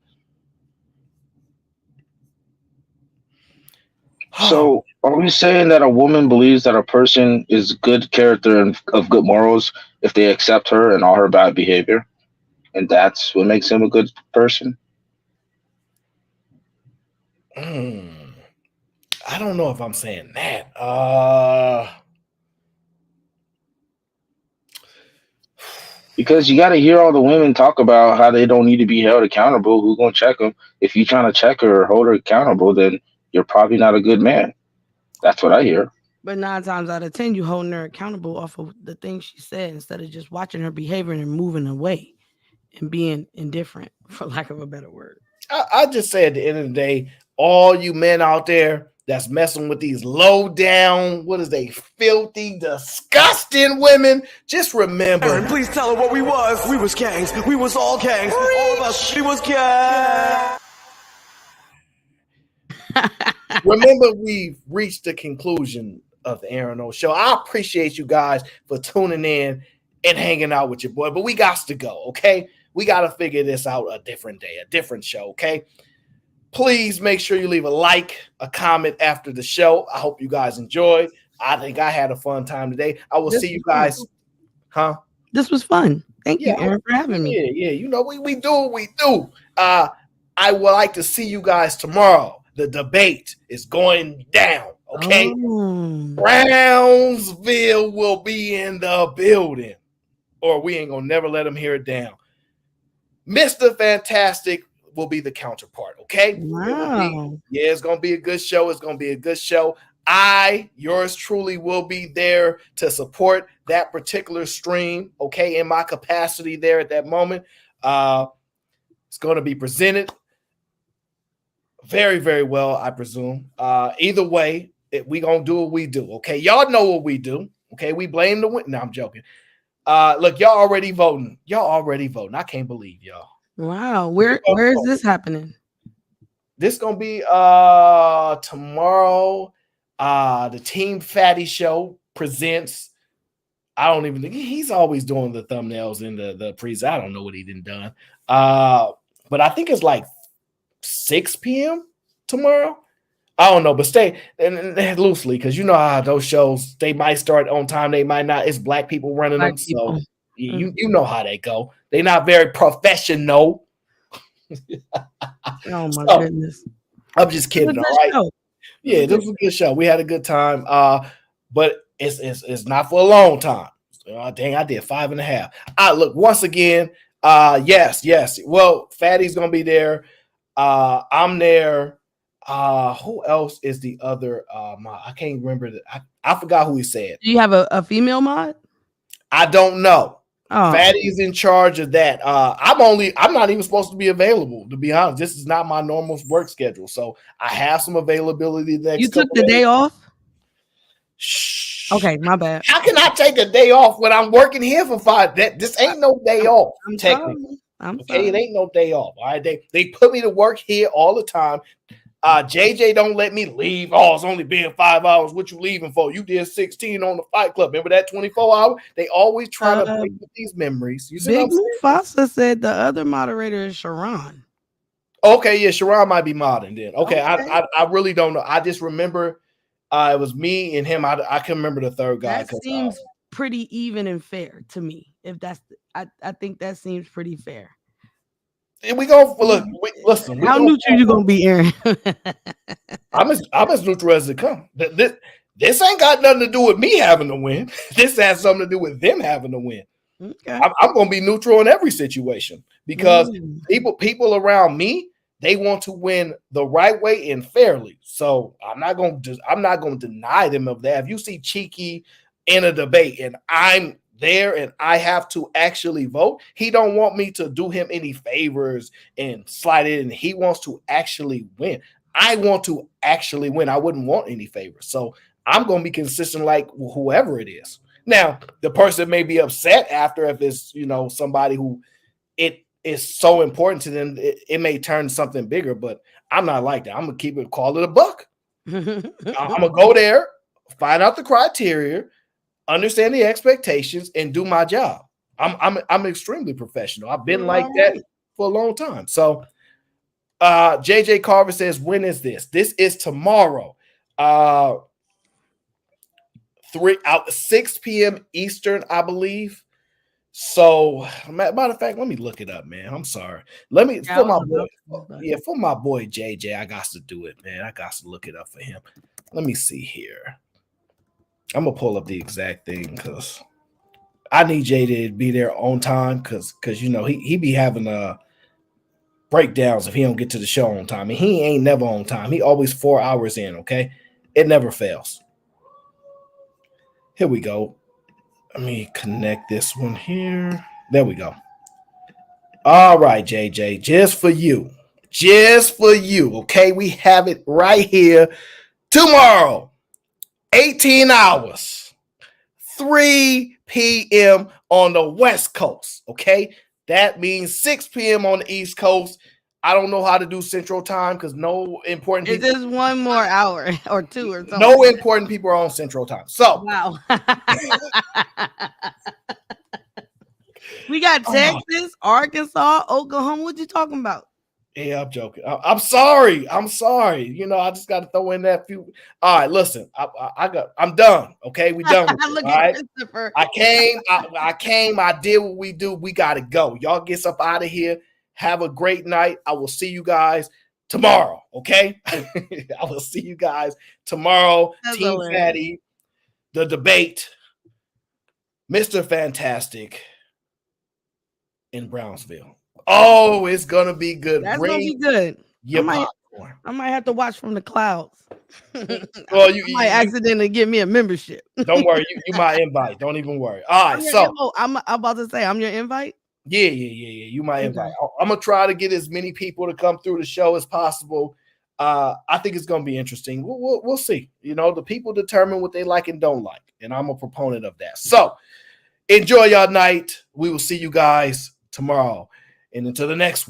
So are we saying that a woman believes that a person is good character and of good morals if they accept her and all her bad behavior? And that's what makes him a good person?
I don't know if I'm saying that.
Because you got to hear all the women talk about how they don't need to be held accountable. Who's going to check them? If you're trying to check her or hold her accountable, then you're probably not a good man. That's what I hear.
But 9 times out of 10, you holding her accountable off of the things she said instead of just watching her behavior and moving away and being indifferent, for lack of a better word.
I just say at the end of the day, all you men out there that's messing with these low down, filthy, disgusting women, just remember.
Aaron, please tell her what we was. We was gangs. We was all gangs. All of us. She was gangs.
Remember, we've reached the conclusion of the Aron Show. I appreciate you guys for tuning in and hanging out with your boy, but we got to go, okay? We got to figure this out a different day, a different show, okay? Please make sure you leave a like, a comment after the show. I hope you guys enjoyed. I think I had a fun time today. I will see you guys. Huh?
This was fun. Thank you, Aaron, for having me.
Yeah. You know, we do what we do. I would like to see you guys tomorrow. The debate is going down, okay? Brownsville will be in the building, or we ain't gonna never let them hear it down. Mr. Fantastic will be the counterpart, okay?
Wow.
It's gonna be a good show. It's gonna be a good show. Yours truly, will be there to support that particular stream, okay, in my capacity there at that moment. It's going to be presented very, very well, I presume. Either way, we going to do what we do, okay? Y'all know what we do, okay? We blame the win. No, I'm joking. Look, y'all already voting. I can't believe y'all.
Wow. Where is this happening?
This going to be tomorrow. The Team Fatty Show presents. I don't even think he's always doing the thumbnails in the pre's. I don't know what he done. But I think it's like 6 p.m. tomorrow. I don't know, but stay and loosely because you know how those shows, they might start on time, they might not. It's black people running them, so you know how they go. They're not very professional.
Oh my goodness.
I'm just kidding, all right? Show. Yeah, this was a good show. We had a good time. But it's not for a long time. Dang, I did 5.5. Look, once again, yes. Well, Fatty's gonna be there. I'm there. Who else is the other mod? I can't remember I forgot who he said.
Do you have a female mod?
I don't know.
Oh.
Fatty's in charge of that. I'm not even supposed to be available, to be honest. This is not my normal work schedule. So I have some availability next.
You took the day off? Okay, my bad.
How can I take a day off when I'm working here for 5? This ain't no day off. Technically. Okay, it ain't no day off. All right. They put me to work here all the time. JJ don't let me leave. Oh, it's only been 5 hours. What you leaving for? You did 16 on the Fight Club. Remember that 24 hour? They always try to break these memories. You see
Big Mufasa said the other moderator is Sharon.
Okay, yeah, Sharon might be modding then. Okay. I really don't know. I just remember it was me and him. I can remember the third guy.
That seems pretty even and fair to me. If that's, I think that seems pretty fair.
And we go look. Listen,
how neutral you gonna be, Aaron?
I'm as neutral as it come. This ain't got nothing to do with me having to win. This has something to do with them having to win.
Okay.
I'm gonna be neutral in every situation because people around me, they want to win the right way and fairly. So I'm not gonna deny them of that. If you see Cheeky in a debate and I'm there and I have to actually vote, he don't want me to do him any favors and slide it in. He wants to actually win. I want to actually win. I wouldn't want any favors. So I'm going to be consistent like whoever it is. Now, the person may be upset after if it's, somebody who it is so important to them, it may turn something bigger, but I'm not like that. I'm going to call it a buck. I'm going to go there, find out the criteria, understand the expectations, and do my job. I'm extremely professional. I've been like that for a long time. So JJ Carver says, when is this? This is tomorrow. 6 p.m. Eastern, I believe. So matter of fact, let me look it up, man. I'm sorry. For my boy JJ, I got to do it, man. I got to look it up for him. Let me see here. I'm gonna pull up the exact thing because I need JJ to be there on time because he be having breakdowns if he don't get to the show on time. And he ain't never on time. He always 4 hours in, okay? It never fails. Here we go. Let me connect this one here. There we go. All right, JJ, just for you. Okay, we have it right here tomorrow. 18 hours, 3 p.m. on the West Coast, okay? That means 6 p.m. on the East Coast. I don't know how to do Central Time because no important people.
It's just one more hour or two or something.
No important people are on Central Time. So,
wow. We got Texas, Arkansas, Oklahoma. What you talking about?
Yeah, I'm joking. I'm sorry. I just got to throw in that few. All right, listen. I'm done. Okay, we done with it.
Look
all
at
right?
Christopher.
I came. I did what we do. We got to go. Y'all get up out of here. Have a great night. I will see you guys tomorrow. Okay, I will see you guys tomorrow. Team Fatty, the debate, Mr. Fantastic in Brownsville. Oh, it's gonna be good.
That's gonna be good.
I
might have to watch from the clouds.
Well, you
might accidentally give me a membership.
Don't worry, you my invite. Don't even worry. All right,
I'm about to say I'm your invite.
Yeah. You my invite. I'm gonna try to get as many people to come through the show as possible. I think it's gonna be interesting. We'll see. The people determine what they like and don't like, and I'm a proponent of that. So enjoy your night. We will see you guys tomorrow. And until the next one.